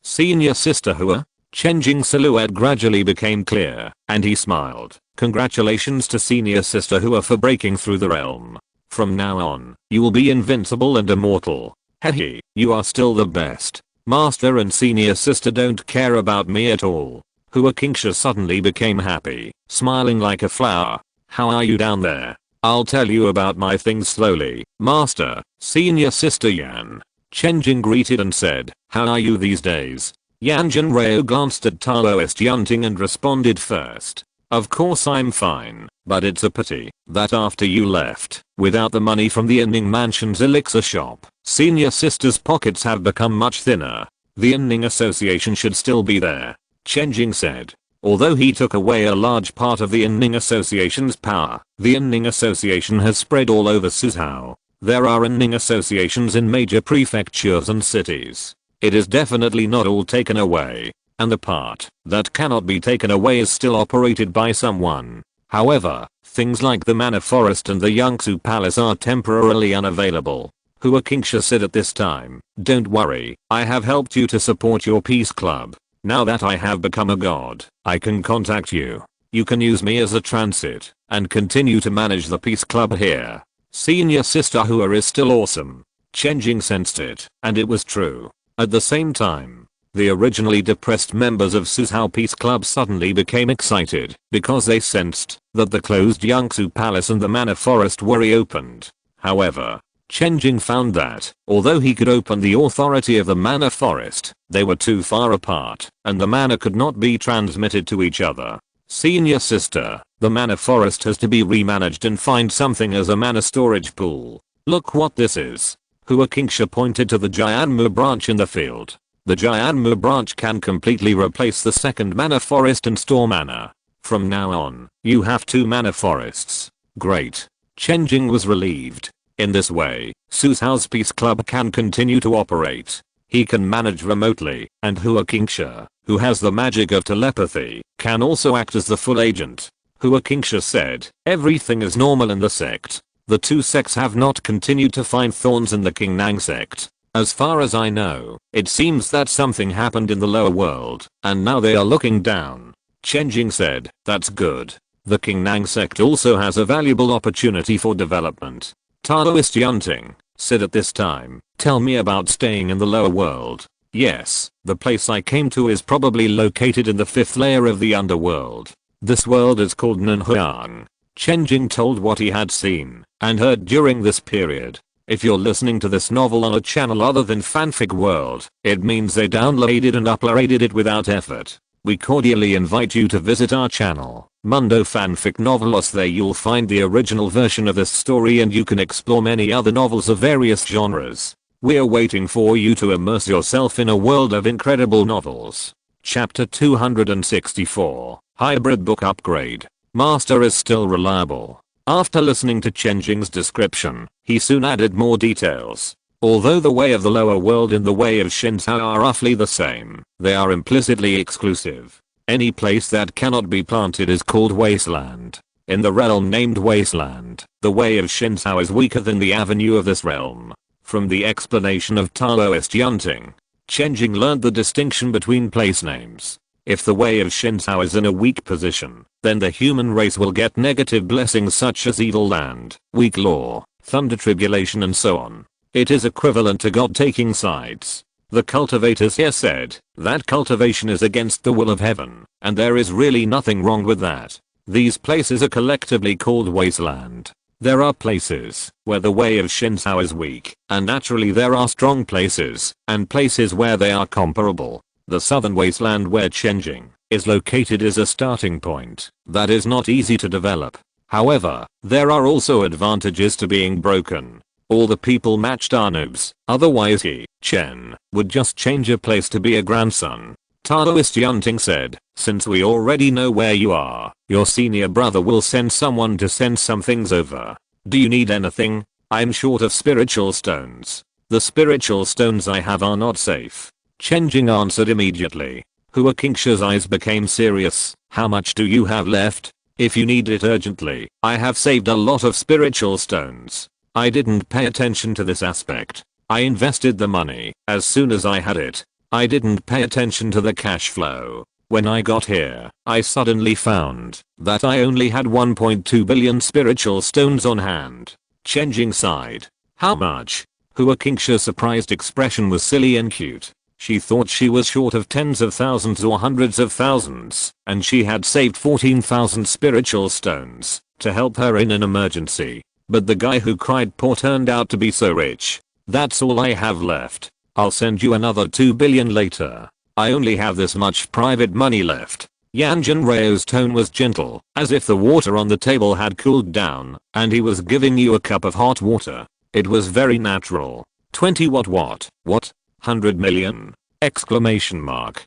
Senior sister Hua? Chen Jing's silhouette gradually became clear, and he smiled. Congratulations to senior sister Hua for breaking through the realm. From now on, you will be invincible and immortal. Hehe, you are still the best. Master and senior sister don't care about me at all. Hua Qingsha suddenly became happy, smiling like a flower. How are you down there? I'll tell you about my things slowly. Master, senior sister Yan. Chen Jing greeted and said, how are you these days? Yan Jinreo glanced at Taoist Yunting and responded first. Of course I'm fine, but it's a pity that after you left, without the money from the Inning Mansion's elixir shop, senior sister's pockets have become much thinner. The Inning Association should still be there, Chen Jing said. Although he took away a large part of the Inning Association's power, the Inning Association has spread all over Suzhou. There are Inning Associations in major prefectures and cities. It is definitely not all taken away, and the part that cannot be taken away is still operated by someone. However, things like the Manor Forest and the Yangtze Palace are temporarily unavailable. Hua Qingsha said at this time, don't worry, I have helped you to support your peace club. Now that I have become a god, I can contact you. You can use me as a transit, and continue to manage the peace club here. Senior sister Hua is still awesome. Chen Jing sensed it, and it was true. At the same time, the originally depressed members of Suzhou Peace Club suddenly became excited because they sensed that the closed Yangtze Palace and the Manor Forest were reopened. However, Chen Jing found that, although he could open the authority of the Manor Forest, they were too far apart, and the manor could not be transmitted to each other. Senior sister, the Manor Forest has to be remanaged and find something as a manor storage pool. Look what this is. Hua Qingsha pointed to the Jianmu branch in the field. The Jianmu branch can completely replace the second Manor Forest and store manor. From now on, you have 2 Manor Forests. Great. Chen Jing was relieved. In this way, Suzhou's Peace Club can continue to operate. He can manage remotely, and Hua Qingsha, who has the magic of telepathy, can also act as the full agent. Hua Qingsha said, everything is normal in the sect. The 2 sects have not continued to find thorns in the Qingnang sect. As far as I know, it seems that something happened in the lower world, and now they are looking down. Chen Jing said, that's good. The Qingnang sect also has a valuable opportunity for development. Taoist Yunting said at this time, tell me about staying in the lower world. Yes, the place I came to is probably located in the 5th layer of the underworld. This world is called Nanhuang. Chen Jing told what he had seen and heard during this period. If you're listening to this novel on a channel other than Fanfic World, it means they downloaded and uploaded it without effort. We cordially invite you to visit our channel, Mundo Fanfic Novelos. There you'll find the original version of this story and you can explore many other novels of various genres. We're waiting for you to immerse yourself in a world of incredible novels. Chapter 264, Hybrid Book Upgrade. Master is still reliable. After listening to Chen Jing's description, he soon added more details. Although the way of the lower world and the way of Shinzhou are roughly the same, they are implicitly exclusive. Any place that cannot be planted is called wasteland. In the realm named Wasteland, the way of Shinzhou is weaker than the avenue of this realm. From the explanation of Taoist Yunting, Chen Jing learned the distinction between place names. If the way of Shinzhou is in a weak position, then the human race will get negative blessings such as evil land, weak law, thunder tribulation and so on. It is equivalent to God taking sides. The cultivators here said that cultivation is against the will of heaven, and there is really nothing wrong with that. These places are collectively called wasteland. There are places where the way of Shinzhou is weak, and naturally there are strong places, and places where they are comparable. The southern wasteland where Chen Jing is located is a starting point that is not easy to develop. However, there are also advantages to being broken. All the people matched are noobs, otherwise he, Chen, would just change a place to be a grandson. Taoist Yunting said, since we already know where you are, your senior brother will send someone to send some things over. Do you need anything? I'm short of spiritual stones. The spiritual stones I have are not safe. Chen Jing answered immediately. Hua Qingsha's eyes became serious. How much do you have left? If you need it urgently, I have saved a lot of spiritual stones. I didn't pay attention to this aspect. I invested the money as soon as I had it. I didn't pay attention to the cash flow. When I got here, I suddenly found that I only had 1.2 billion spiritual stones on hand. Chen Jing sighed. How much? Hua Qingsha's surprised expression was silly and cute. She thought she was short of tens of thousands or hundreds of thousands, and she had saved 14,000 spiritual stones to help her in an emergency. But the guy who cried poor turned out to be so rich. That's all I have left. I'll send you another 2 billion later. I only have this much private money left. Yan Zhenreo's tone was gentle, as if the water on the table had cooled down, and he was giving you a cup of hot water. It was very natural. 20 what? 100 million? Exclamation mark.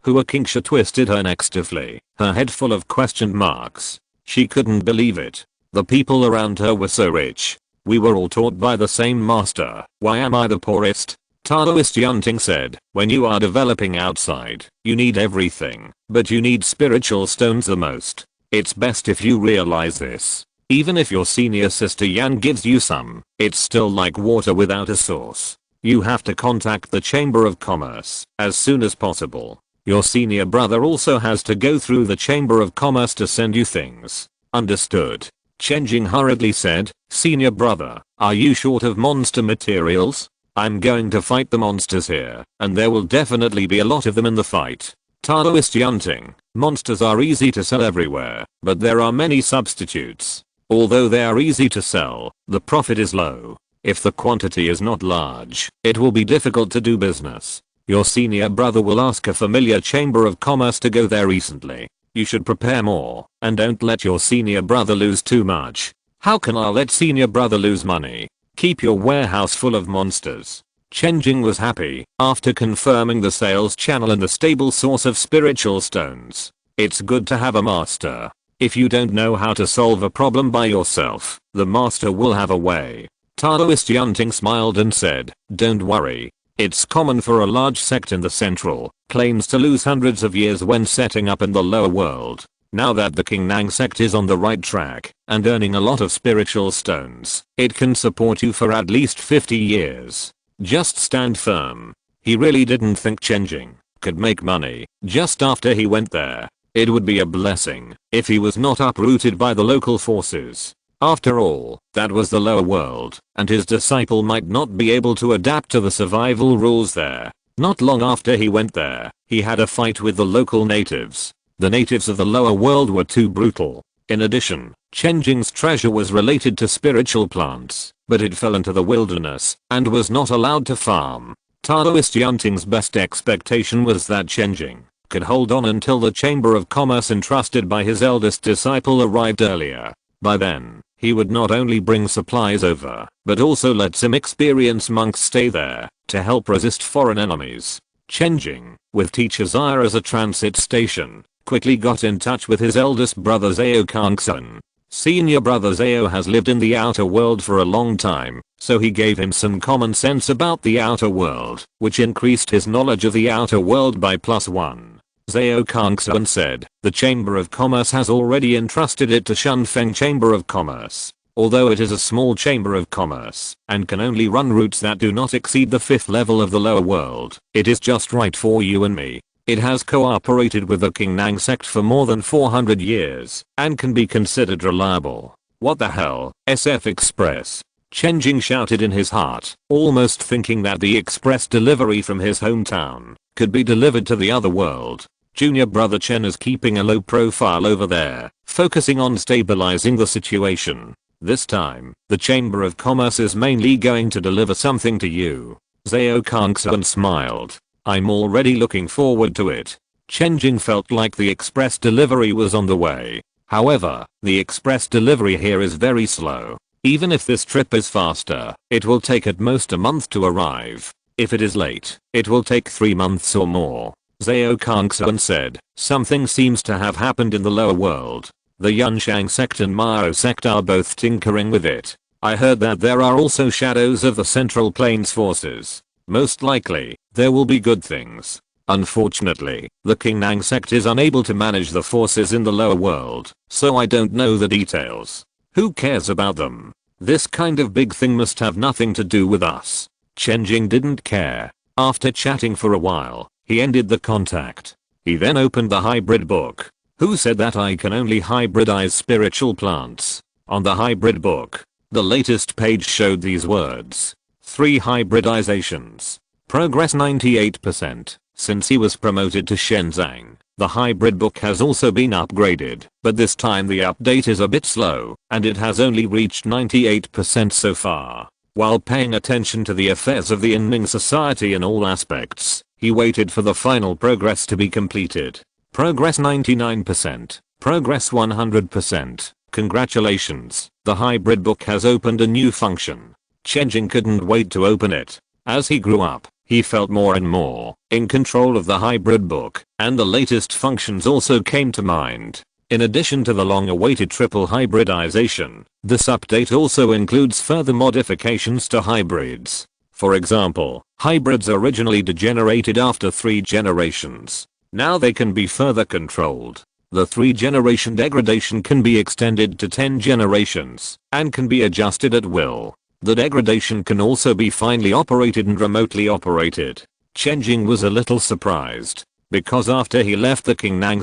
Hua Qingsha twisted her neck stiffly, her head full of question marks. She couldn't believe it. The people around her were so rich. We were all taught by the same master. Why am I the poorest? Taoist Yunting said, when you are developing outside, you need everything, but you need spiritual stones the most. It's best if you realize this. Even if your senior sister Yan gives you some, it's still like water without a source. You have to contact the Chamber of Commerce as soon as possible. Your senior brother also has to go through the Chamber of Commerce to send you things. Understood? Chen Jing hurriedly said, "Senior brother, are you short of monster materials? I'm going to fight the monsters here, and there will definitely be a lot of them in the fight. Taoist hunting, monsters are easy to sell everywhere, but there are many substitutes. Although they are easy to sell, the profit is low. If the quantity is not large, it will be difficult to do business. Your senior brother will ask a familiar chamber of commerce to go there recently. You should prepare more, and don't let your senior brother lose too much." "How can I let senior brother lose money? Keep your warehouse full of monsters." Chen Jing was happy after confirming the sales channel and the stable source of spiritual stones. It's good to have a master. If you don't know how to solve a problem by yourself, the master will have a way. Taoist Yunting smiled and said, "Don't worry. It's common for a large sect in the central claims to lose hundreds of years when setting up in the lower world. Now that the Qingnang sect is on the right track and earning a lot of spiritual stones, it can support you for at least 50 years. Just stand firm." He really didn't think Chen Jing could make money just after he went there. It would be a blessing if he was not uprooted by the local forces. After all, that was the lower world, and his disciple might not be able to adapt to the survival rules there. Not long after he went there, he had a fight with the local natives. The natives of the lower world were too brutal. In addition, Chen Jing's treasure was related to spiritual plants, but it fell into the wilderness and was not allowed to farm. Taoist Yunting's best expectation was that Chen Jing could hold on until the Chamber of Commerce entrusted by his eldest disciple arrived earlier. By then, he would not only bring supplies over, but also let some experienced monks stay there to help resist foreign enemies. Chen Jing, with Teacher Zaya as a transit station, quickly got in touch with his eldest brother Zhao Kangsun. Senior brother Zhao has lived in the outer world for a long time, so he gave him some common sense about the outer world, which increased his knowledge of the outer world by +1. Zhao Kangsun said, "The Chamber of Commerce has already entrusted it to Shunfeng Chamber of Commerce. Although it is a small chamber of commerce and can only run routes that do not exceed the 5th level of the lower world, it is just right for you and me. It has cooperated with the Qingnang sect for more than 400 years and can be considered reliable." "What the hell, SF Express?" Chen Jing shouted in his heart, almost thinking that the express delivery from his hometown could be delivered to the other world. Junior brother Chen is keeping a low profile over there, focusing on stabilizing the situation. This time, the Chamber of Commerce is mainly going to deliver something to you. Zhao Kangsun smiled. "I'm already looking forward to it." Chen Jing felt like the express delivery was on the way. However, the express delivery here is very slow. Even if this trip is faster, it will take at most a month to arrive. If it is late, it will take 3 months or more. Zhao Kangsun said, "Something seems to have happened in the lower world. The Yunshang sect and Mao sect are both tinkering with it. I heard that there are also shadows of the Central Plains forces. Most likely, there will be good things. Unfortunately, the Qingnang sect is unable to manage the forces in the lower world, so I don't know the details. Who cares about them? This kind of big thing must have nothing to do with us." Chen Jing didn't care. After chatting for a while, he ended the contact. He then opened the hybrid book. "Who said that I can only hybridize spiritual plants?" On the hybrid book, the latest page showed these words. 3 hybridizations. Progress 98%. Since he was promoted to Shenzang, the hybrid book has also been upgraded, but this time the update is a bit slow, and it has only reached 98% so far. While paying attention to the affairs of the Inming society in all aspects, he waited for the final progress to be completed. Progress 99%. Progress 100%. Congratulations, the hybrid book has opened a new function. Chen Jing couldn't wait to open it. As he grew up, he felt more and more in control of the hybrid book, and the latest functions also came to mind. In addition to the long-awaited triple hybridization, this update also includes further modifications to hybrids. For example, hybrids originally degenerated after 3 generations. Now they can be further controlled. The 3-generation degradation can be extended to 10 generations and can be adjusted at will. The degradation can also be finely operated and remotely operated. Chen Jing was a little surprised. because after he left the Qingnang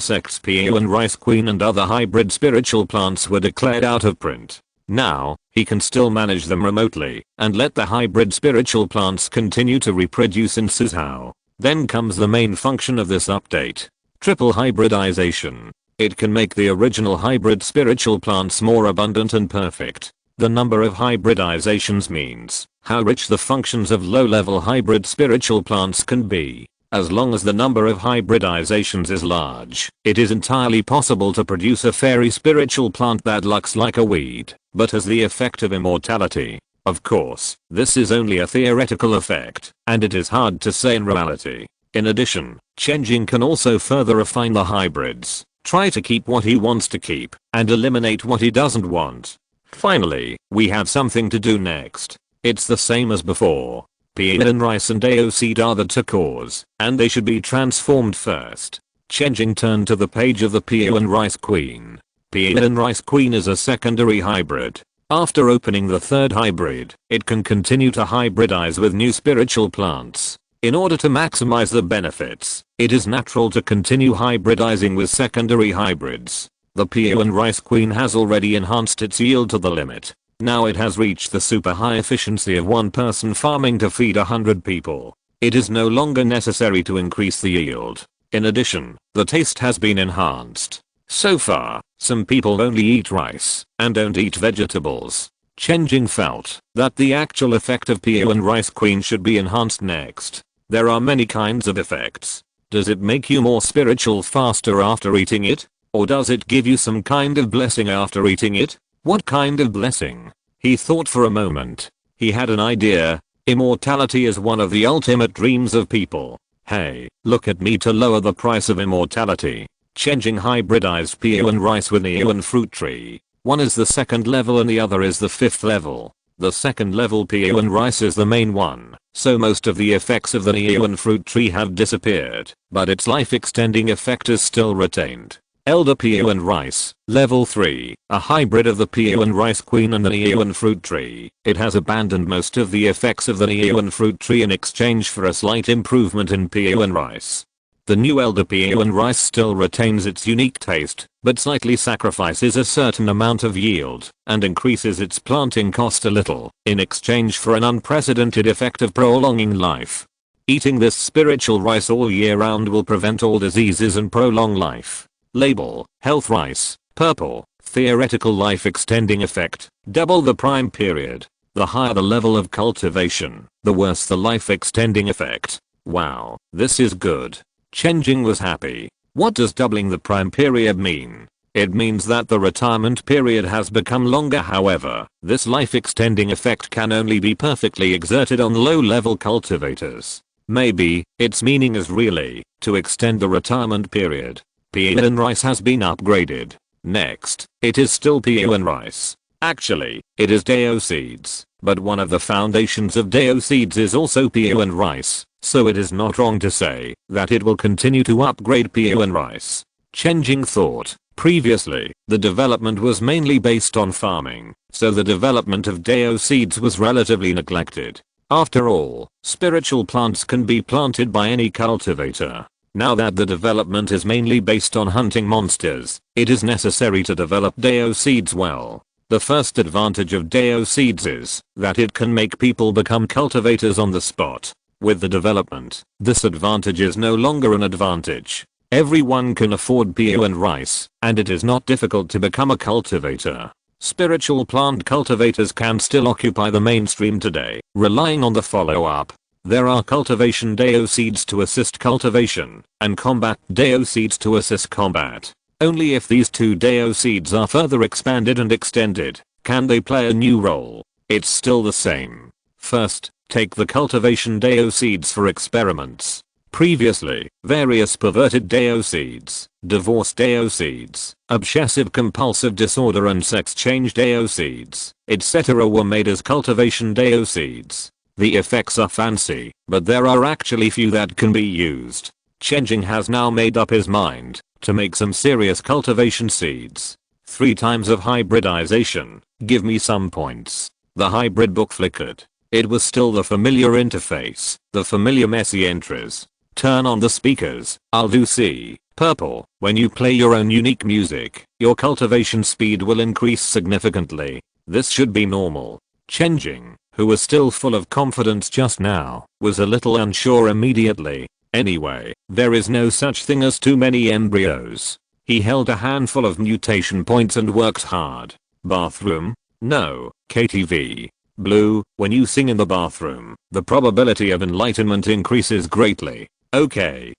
sect's PO and Rice Queen and other hybrid spiritual plants were declared out of print. Now, he can still manage them remotely, and let the hybrid spiritual plants continue to reproduce in Suzhou. Then comes the main function of this update. Triple hybridization. It can make the original hybrid spiritual plants more abundant and perfect. The number of hybridizations means how rich the functions of low-level hybrid spiritual plants can be. As long as the number of hybridizations is large, it is entirely possible to produce a fairy spiritual plant that looks like a weed, but has the effect of immortality. Of course, this is only a theoretical effect, and it is hard to say in reality. In addition, Chen Jing can also further refine the hybrids, try to keep what he wants to keep, and eliminate what he doesn't want. Finally, we have something to do next. It's the same as before. Peon rice and Dao seed are the two cores, and they should be transformed first. Chen Jing turned to the page of the Peon rice queen. Peon rice queen is a secondary hybrid. After opening the third hybrid, it can continue to hybridize with new spiritual plants. In order to maximize the benefits, it is natural to continue hybridizing with secondary hybrids. The Peon rice queen has already enhanced its yield to the limit. Now it has reached the super high efficiency of one person farming to feed 100 people. It is no longer necessary to increase the yield. In addition, the taste has been enhanced. So far, some people only eat rice and don't eat vegetables. Chen Jing felt that the actual effect of Peon rice queen should be enhanced next. There are many kinds of effects. Does it make you more spiritual faster after eating it? Or does it give you some kind of blessing after eating it? What kind of blessing? He thought for a moment. He had an idea. Immortality is one of the ultimate dreams of people. Hey, look at me to lower the price of immortality. Chen Jing hybridized Peon rice with Neon fruit tree. One is the second level and the other is the fifth level. The second level Peon rice is the main one, so most of the effects of the Neon fruit tree have disappeared, but its life extending effect is still retained. Elder Peon rice, level 3, a hybrid of the Peon rice queen and the Neon fruit tree. It has abandoned most of the effects of the Neon fruit tree in exchange for a slight improvement in Peon rice. The new Elder Peon rice still retains its unique taste, but slightly sacrifices a certain amount of yield and increases its planting cost a little in exchange for an unprecedented effect of prolonging life. Eating this spiritual rice all year round will prevent all diseases and prolong life. Label, health rice, purple, theoretical life extending effect, double the prime period. The higher the level of cultivation, the worse the life extending effect. Wow, this is good. Chen Jing was happy. What does doubling the prime period mean? It means that the retirement period has become longer. However, this life extending effect can only be perfectly exerted on low level cultivators. Maybe, its meaning is really to extend the retirement period. Peon rice has been upgraded. Next, it is still Peon rice. Actually, it is Dao seeds, but one of the foundations of Dao seeds is also Peon rice, so it is not wrong to say that it will continue to upgrade Peon rice. Chen Jing thought, previously, the development was mainly based on farming, so the development of Dao seeds was relatively neglected. After all, spiritual plants can be planted by any cultivator. Now that the development is mainly based on hunting monsters, it is necessary to develop Dao seeds well. The first advantage of Dao seeds is that it can make people become cultivators on the spot. With the development, this advantage is no longer an advantage. Everyone can afford Peon rice, and it is not difficult to become a cultivator. Spiritual plant cultivators can still occupy the mainstream today, relying on the follow-up. There are cultivation Dao seeds to assist cultivation, and combat Dao seeds to assist combat. Only if these two Dao seeds are further expanded and extended, can they play a new role. It's still the same. First, take the cultivation Dao seeds for experiments. Previously, various perverted Dao seeds, divorce Dao seeds, obsessive compulsive disorder and sex change Dao seeds, etc. were made as cultivation Dao seeds. The effects are fancy, but there are actually few that can be used. Chen Jing has now made up his mind to make some serious cultivation seeds. 3 times of hybridization, give me some points. The hybrid book flickered. It was still the familiar interface, the familiar messy entries. Turn on the speakers. I'll do C. Purple. When you play your own unique music, your cultivation speed will increase significantly. This should be normal. Chen Jing, who was still full of confidence just now, was a little unsure immediately. Anyway, there is no such thing as too many embryos. He held a handful of mutation points and worked hard. Bathroom? No. KTV. Blue, when you sing in the bathroom, the probability of enlightenment increases greatly. Okay,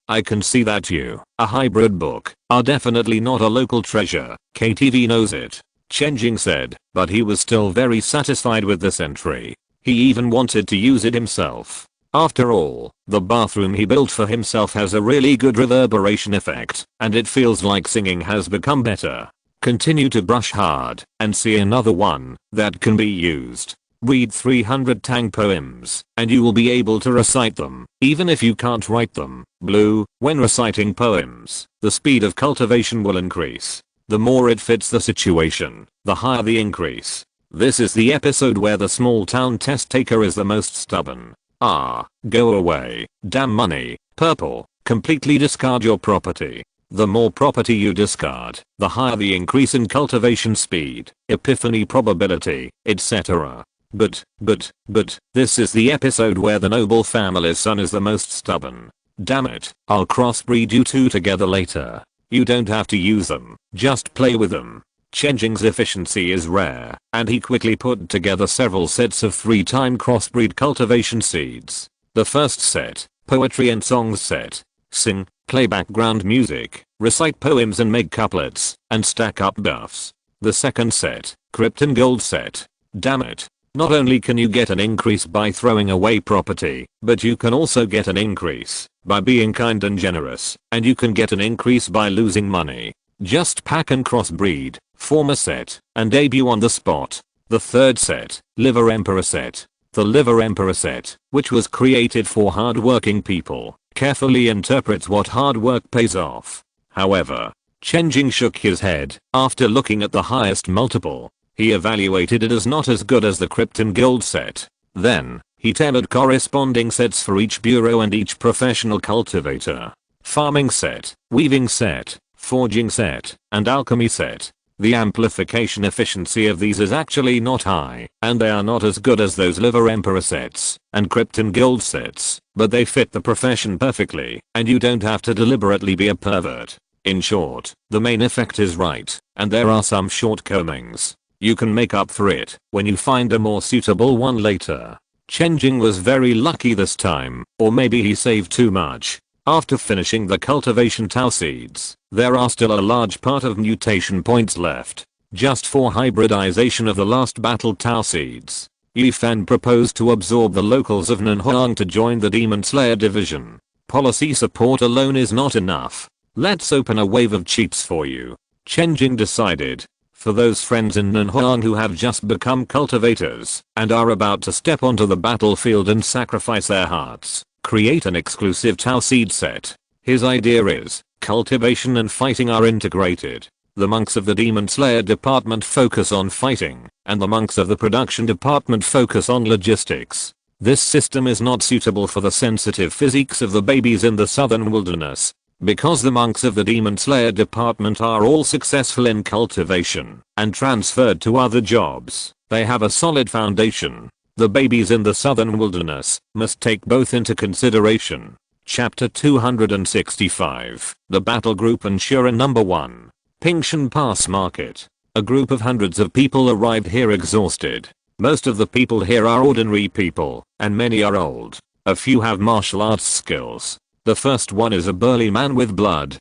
I can see that you, a hybrid book, are definitely not a local treasure. KTV knows it. Chen Jing said, but he was still very satisfied with this entry. He even wanted to use it himself. After all, the bathroom he built for himself has a really good reverberation effect, and it feels like singing has become better. Continue to brush hard, and see another one that can be used. Read 300 Tang poems, and you will be able to recite them, even if you can't write them. Blue, when reciting poems, the speed of cultivation will increase. The more it fits the situation, the higher the increase. This is the episode where the small town test taker is the most stubborn. Ah, go away, damn money. Purple, completely discard your property. The more property you discard, the higher the increase in cultivation speed, epiphany probability, etc. But, this is the episode where the noble family's son is the most stubborn. Damn it, I'll crossbreed you two together later. You don't have to use them, just play with them. Chen Jing's efficiency is rare, and he quickly put together several sets of 3-time crossbreed cultivation seeds. The first set, poetry and songs set. Sing, play background music, recite poems and make couplets, and stack up buffs. The second set, krypton gold set. Damn it. Not only can you get an increase by throwing away property, but you can also get an increase by being kind and generous, and you can get an increase by losing money. Just pack and crossbreed, form a set, and debut on the spot. The third set, Liver Emperor set. The Liver Emperor set, which was created for hard-working people, carefully interprets what hard work pays off. However, Chen Jing shook his head after looking at the highest multiple. He evaluated it as not as good as the Krypton Gold set. Then, he tailored corresponding sets for each bureau and each professional cultivator. Farming set, weaving set, forging set, and alchemy set. The amplification efficiency of these is actually not high, and they are not as good as those Liver Emperor sets and Krypton Gold sets, but they fit the profession perfectly, and you don't have to deliberately be a pervert. In short, the main effect is right, and there are some shortcomings. You can make up for it when you find a more suitable one later. Chen Jing was very lucky this time, or maybe he saved too much. After finishing the cultivation Tau seeds, there are still a large part of mutation points left, just for hybridization of the last battle Tau seeds. Yi Fan proposed to absorb the locals of Nanhuang to join the Demon Slayer division. Policy support alone is not enough. Let's open a wave of cheats for you. Chen Jing decided. For those friends in Nanhuang who have just become cultivators and are about to step onto the battlefield and sacrifice their hearts, create an exclusive Tau seed set. His idea is, cultivation and fighting are integrated. The monks of the Demon Slayer department focus on fighting, and the monks of the production department focus on logistics. This system is not suitable for the sensitive physiques of the babies in the southern wilderness. Because the monks of the Demon Slayer department are all successful in cultivation and transferred to other jobs, they have a solid foundation. The babies in the southern wilderness must take both into consideration. Chapter 265. The Battle Group and Shura Number 1. Pingshan Pass Market. A group of hundreds of people arrived here exhausted. Most of the people here are ordinary people, and many are old. A few have martial arts skills. The first one is a burly man with blood,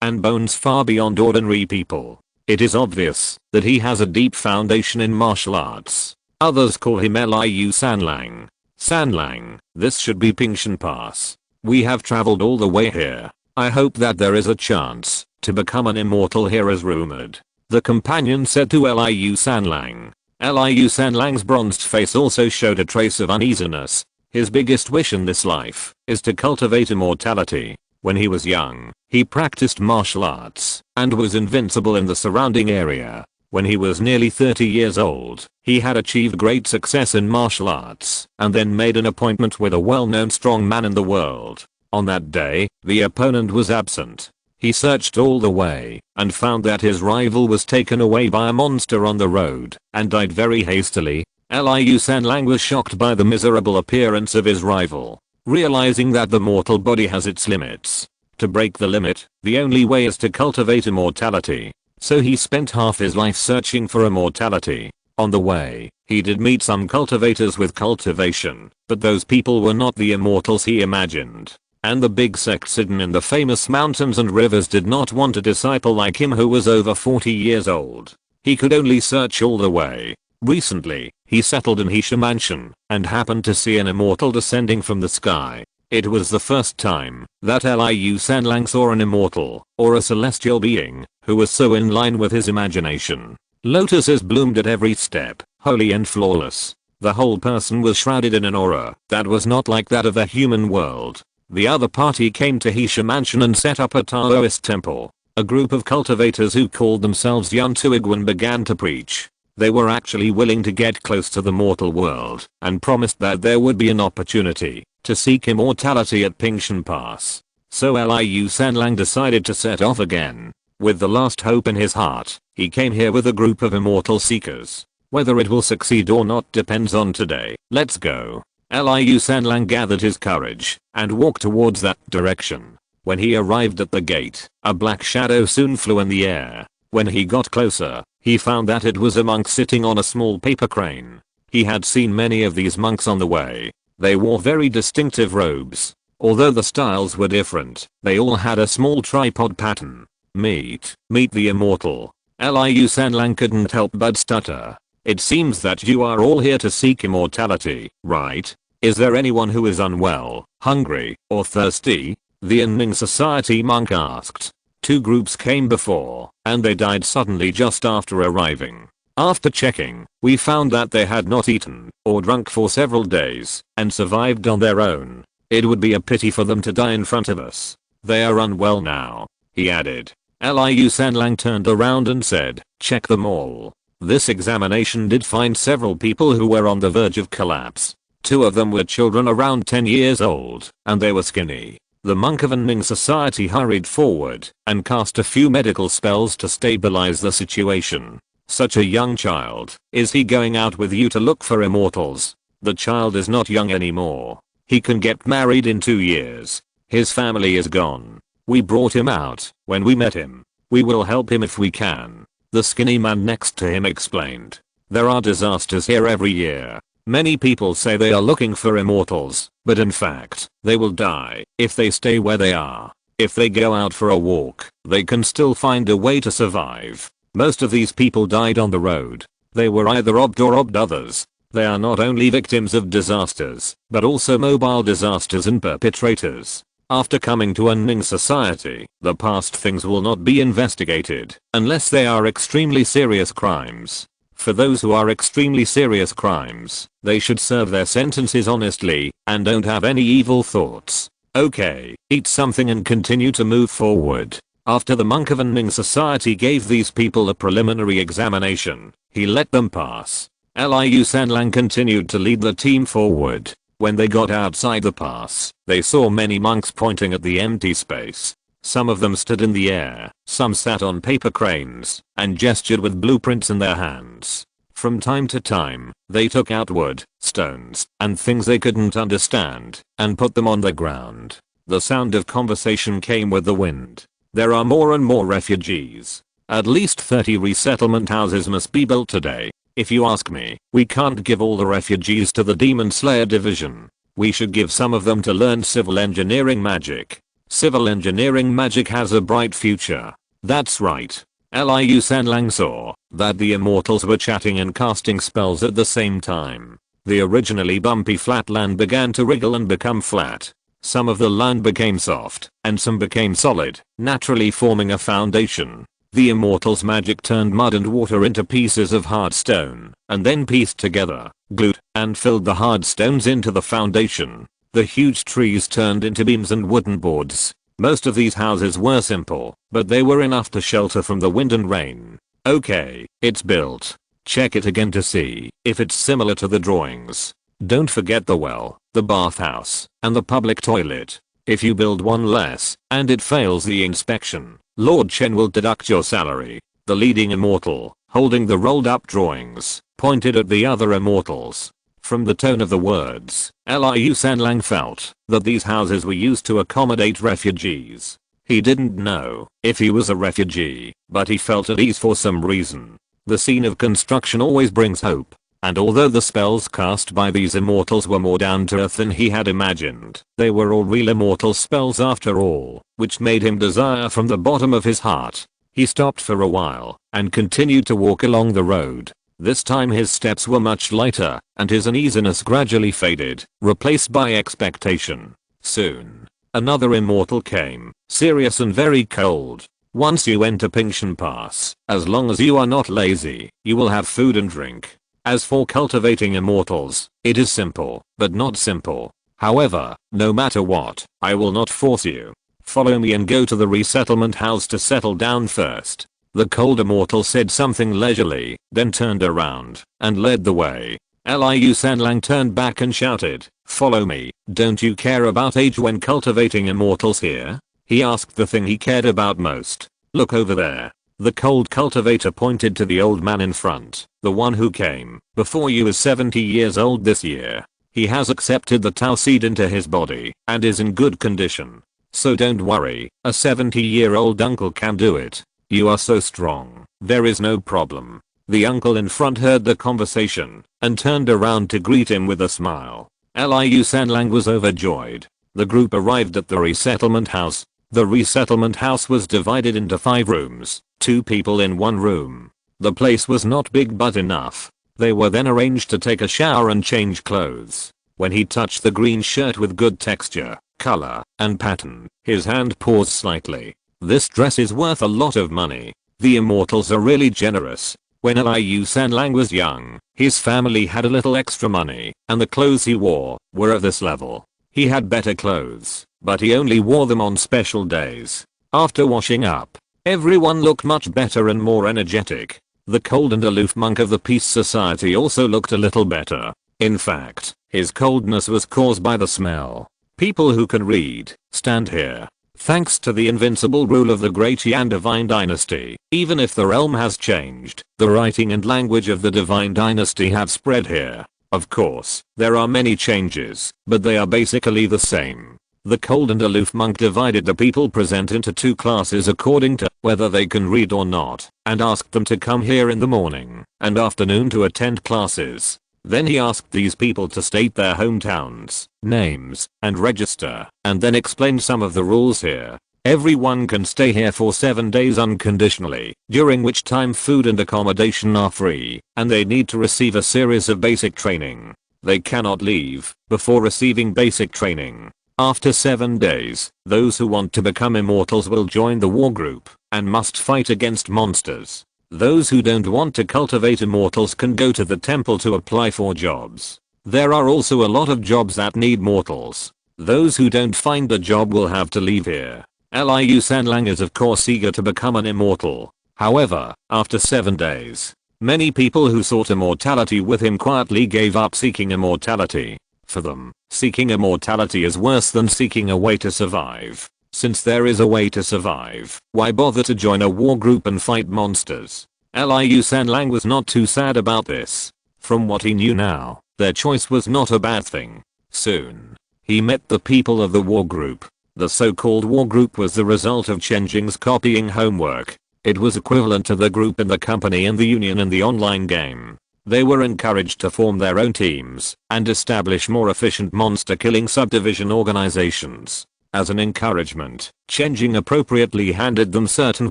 and bones far beyond ordinary people. It is obvious that he has a deep foundation in martial arts. Others call him Liu Sanlang. Sanlang, this should be Pingshan Pass. We have traveled all the way here. I hope that there is a chance to become an immortal here as rumored. The companion said to Liu Sanlang. Liu Sanlang's bronzed face also showed a trace of uneasiness. His biggest wish in this life is to cultivate immortality. When he was young, he practiced martial arts and was invincible in the surrounding area. When he was nearly 30 years old, he had achieved great success in martial arts and then made an appointment with a well-known strong man in the world. On that day, the opponent was absent. He searched all the way and found that his rival was taken away by a monster on the road and died very hastily. Liu Sanlang was shocked by the miserable appearance of his rival, realizing that the mortal body has its limits. To break the limit, the only way is to cultivate immortality. So he spent half his life searching for immortality. On the way, he did meet some cultivators with cultivation, but those people were not the immortals he imagined. And the big sects hidden in the famous mountains and rivers did not want a disciple like him who was over 40 years old. He could only search all the way. Recently, he settled in Heisha Mansion and happened to see an immortal descending from the sky. It was the first time that Liu Sanlang saw an immortal, or a celestial being, who was so in line with his imagination. Lotuses bloomed at every step, holy and flawless. The whole person was shrouded in an aura that was not like that of the human world. The other party came to Heisha Mansion and set up a Taoist temple. A group of cultivators who called themselves Yantuiguan began to preach. They were actually willing to get close to the mortal world and promised that there would be an opportunity to seek immortality at Pingshan Pass. So Liu Sanlang decided to set off again. With the last hope in his heart, he came here with a group of immortal seekers. Whether it will succeed or not depends on today. Let's go. Liu Sanlang gathered his courage and walked towards that direction. When he arrived at the gate, a black shadow soon flew in the air. When he got closer, he found that it was a monk sitting on a small paper crane. He had seen many of these monks on the way. They wore very distinctive robes. Although the styles were different, they all had a small tripod pattern. Meet the immortal. Liu Sanlang couldn't help but stutter. It seems that you are all here to seek immortality, right? Is there anyone who is unwell, hungry, or thirsty? The Ning Society monk asked. Two groups came before, and they died suddenly just after arriving. After checking, we found that they had not eaten or drunk for several days and survived on their own. It would be a pity for them to die in front of us. They are unwell now, he added. Liu Sanlang turned around and said, check them all. This examination did find several people who were on the verge of collapse. Two of them were children around 10 years old, and they were skinny. The monk of Ning Society hurried forward and cast a few medical spells to stabilize the situation. Such a young child, is he going out with you to look for immortals? The child is not young anymore. He can get married in 2 years. His family is gone. We brought him out when we met him. We will help him if we can. The skinny man next to him explained. There are disasters here every year. Many people say they are looking for immortals, but in fact, they will die if they stay where they are. If they go out for a walk, they can still find a way to survive. Most of these people died on the road. They were either robbed or robbed others. They are not only victims of disasters, but also mobile disasters and perpetrators. After coming to a Ning Society, the past things will not be investigated unless they are extremely serious crimes. For those who are extremely serious crimes, they should serve their sentences honestly and don't have any evil thoughts. Okay, eat something and continue to move forward. After the monk of Ning Society gave these people a preliminary examination, he let them pass. Liu Sanlang continued to lead the team forward. When they got outside the pass, they saw many monks pointing at the empty space. Some of them stood in the air, some sat on paper cranes, and gestured with blueprints in their hands. From time to time, they took out wood, stones, and things they couldn't understand, and put them on the ground. The sound of conversation came with the wind. There are more and more refugees. At least 30 resettlement houses must be built today. If you ask me, we can't give all the refugees to the Demon Slayer division. We should give some of them to learn civil engineering magic. Civil engineering magic has a bright future. That's right. Liu Sanlang saw that the immortals were chatting and casting spells at the same time. The originally bumpy flat land began to wriggle and become flat. Some of the land became soft, and some became solid, naturally forming a foundation. The immortals' magic turned mud and water into pieces of hard stone, and then pieced together, glued, and filled the hard stones into the foundation. The huge trees turned into beams and wooden boards. Most of these houses were simple, but they were enough to shelter from the wind and rain. Okay, it's built. Check it again to see if it's similar to the drawings. Don't forget the well, the bathhouse, and the public toilet. If you build one less, and it fails the inspection, Lord Chen will deduct your salary. The leading immortal, holding the rolled up drawings, pointed at the other immortals. From the tone of the words, Liu Sanlang felt that these houses were used to accommodate refugees. He didn't know if he was a refugee, but he felt at ease for some reason. The scene of construction always brings hope, and although the spells cast by these immortals were more down to earth than he had imagined, they were all real immortal spells after all, which made him desire from the bottom of his heart. He stopped for a while and continued to walk along the road. This time his steps were much lighter, and his uneasiness gradually faded, replaced by expectation. Soon, another immortal came, serious and very cold. Once you enter Pingshan Pass, as long as you are not lazy, you will have food and drink. As for cultivating immortals, it is simple, but not simple. However, no matter what, I will not force you. Follow me and go to the resettlement house to settle down first. The cold immortal said something leisurely, then turned around and led the way. Liu Sanlang turned back and shouted, "Follow me, don't you care about age when cultivating immortals here?" He asked the thing he cared about most. "Look over there." The cold cultivator pointed to the old man in front. "The one who came before you is 70 years old this year. He has accepted the Tao seed into his body and is in good condition. So don't worry, a 70-year-old uncle can do it. You are so strong, there is no problem." The uncle in front heard the conversation and turned around to greet him with a smile. Liu Sanlang was overjoyed. The group arrived at the resettlement house. The resettlement house was divided into 5 rooms, 2 people in 1 room. The place was not big but enough. They were then arranged to take a shower and change clothes. When he touched the green shirt with good texture, color, and pattern, his hand paused slightly. This dress is worth a lot of money. The immortals are really generous. When Liu Sanlang was young, his family had a little extra money, and the clothes he wore were of this level. He had better clothes, but he only wore them on special days. After washing up, everyone looked much better and more energetic. The cold and aloof monk of the Peace Society also looked a little better. In fact, his coldness was caused by the smell. People who can read, stand here. Thanks to the invincible rule of the Great Yan Divine Dynasty, even if the realm has changed, the writing and language of the Divine Dynasty have spread here. Of course, there are many changes, but they are basically the same. The cold and aloof monk divided the people present into 2 classes according to whether they can read or not, and asked them to come here in the morning and afternoon to attend classes. Then he asked these people to state their hometowns, names, and register, and then explained some of the rules here. Everyone can stay here for 7 days unconditionally, during which time food and accommodation are free, and they need to receive a series of basic training. They cannot leave before receiving basic training. After 7 days, those who want to become immortals will join the war group and must fight against monsters. Those who don't want to cultivate immortals can go to the temple to apply for jobs. There are also a lot of jobs that need mortals. Those who don't find a job will have to leave here. Liu Sanlang is of course eager to become an immortal. However, after 7 days, many people who sought immortality with him quietly gave up seeking immortality. For them, seeking immortality is worse than seeking a way to survive. Since there is a way to survive, why bother to join a war group and fight monsters? Liu Sanlang was not too sad about this. From what he knew now, their choice was not a bad thing. Soon, he met the people of the war group. The so-called war group was the result of Chen Jing's copying homework. It was equivalent to the group in the company and the union in the online game. They were encouraged to form their own teams and establish more efficient monster-killing subdivision organizations. As an encouragement, Chen Jing appropriately handed them certain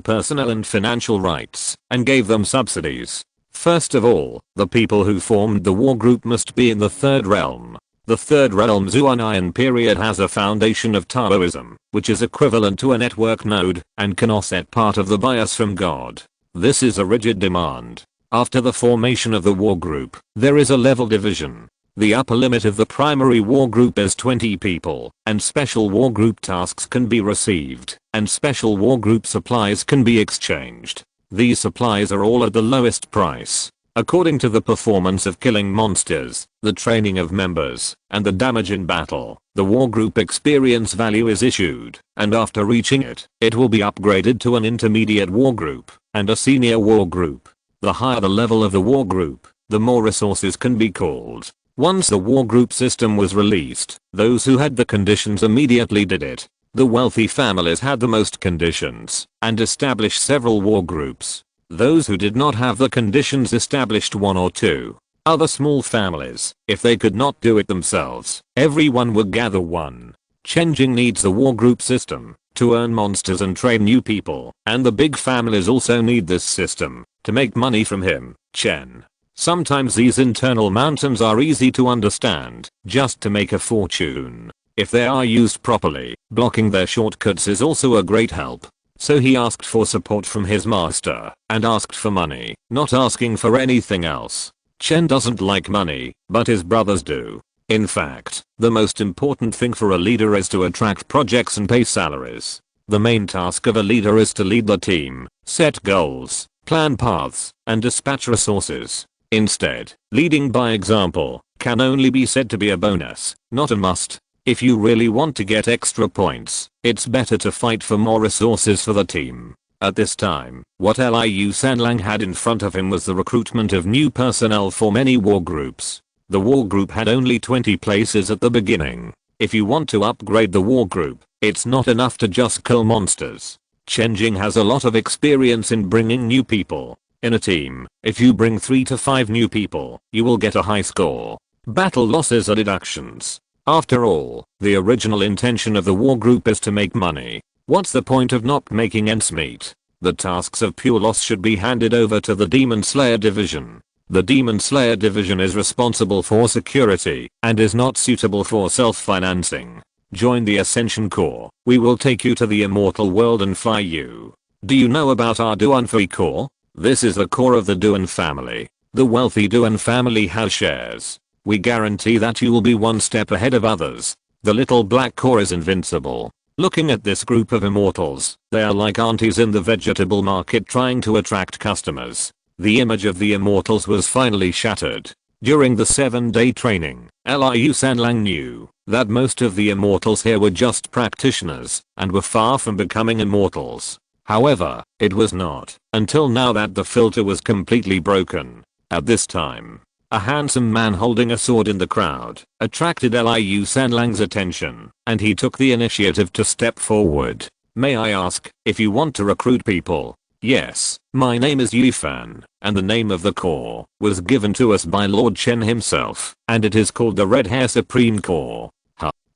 personnel and financial rights and gave them subsidies. First of all, the people who formed the war group must be in the 3rd realm. The 3rd realm Zuanian period has a foundation of Taoism, which is equivalent to a network node and can offset part of the bias from God. This is a rigid demand. After the formation of the war group, there is a level division. The upper limit of the primary war group is 20 people, and special war group tasks can be received, and special war group supplies can be exchanged. These supplies are all at the lowest price. According to the performance of killing monsters, the training of members, and the damage in battle, the war group experience value is issued, and after reaching it, it will be upgraded to an intermediate war group, and a senior war group. The higher the level of the war group, the more resources can be called. Once the war group system was released, those who had the conditions immediately did it. The wealthy families had the most conditions, and established several war groups. Those who did not have the conditions established one or two. Other small families, if they could not do it themselves, everyone would gather one. Chen Jing needs the war group system to earn monsters and train new people, and the big families also need this system to make money from him, Chen. Sometimes these internal mountains are easy to understand, just to make a fortune. If they are used properly, blocking their shortcuts is also a great help. So he asked for support from his master, and asked for money, not asking for anything else. Chen doesn't like money, but his brothers do. In fact, the most important thing for a leader is to attract projects and pay salaries. The main task of a leader is to lead the team, set goals, plan paths, and dispatch resources. Instead, leading by example can only be said to be a bonus, not a must. If you really want to get extra points, it's better to fight for more resources for the team. At this time, what Liu Sanlang had in front of him was the recruitment of new personnel for many war groups. The war group had only 20 places at the beginning. If you want to upgrade the war group, it's not enough to just kill monsters. Chen Jing has a lot of experience in bringing new people. In a team, if you bring 3 to 5 new people, you will get a high score. Battle losses are deductions. After all, the original intention of the war group is to make money. What's the point of not making ends meet? The tasks of pure loss should be handed over to the Demon Slayer division. The Demon Slayer division is responsible for security and is not suitable for self-financing. Join the Ascension Corps. We will take you to the immortal world and fly you. Do you know about our Duanfei Corps? This is the core of the Duan family. The wealthy Duan family has shares. We guarantee that you will be one step ahead of others. The little black core is invincible. Looking at this group of immortals, they are like aunties in the vegetable market trying to attract customers. The image of the immortals was finally shattered. During the 7-day training, Liu Sanlang knew that most of the immortals here were just practitioners and were far from becoming immortals. However, it was not until now that the filter was completely broken. At this time, a handsome man holding a sword in the crowd attracted Liu Sanlang's attention, and he took the initiative to step forward. May I ask if you want to recruit people? Yes, my name is Yifan, and the name of the corps was given to us by Lord Chen himself, and it is called the Red Hair Supreme Corps.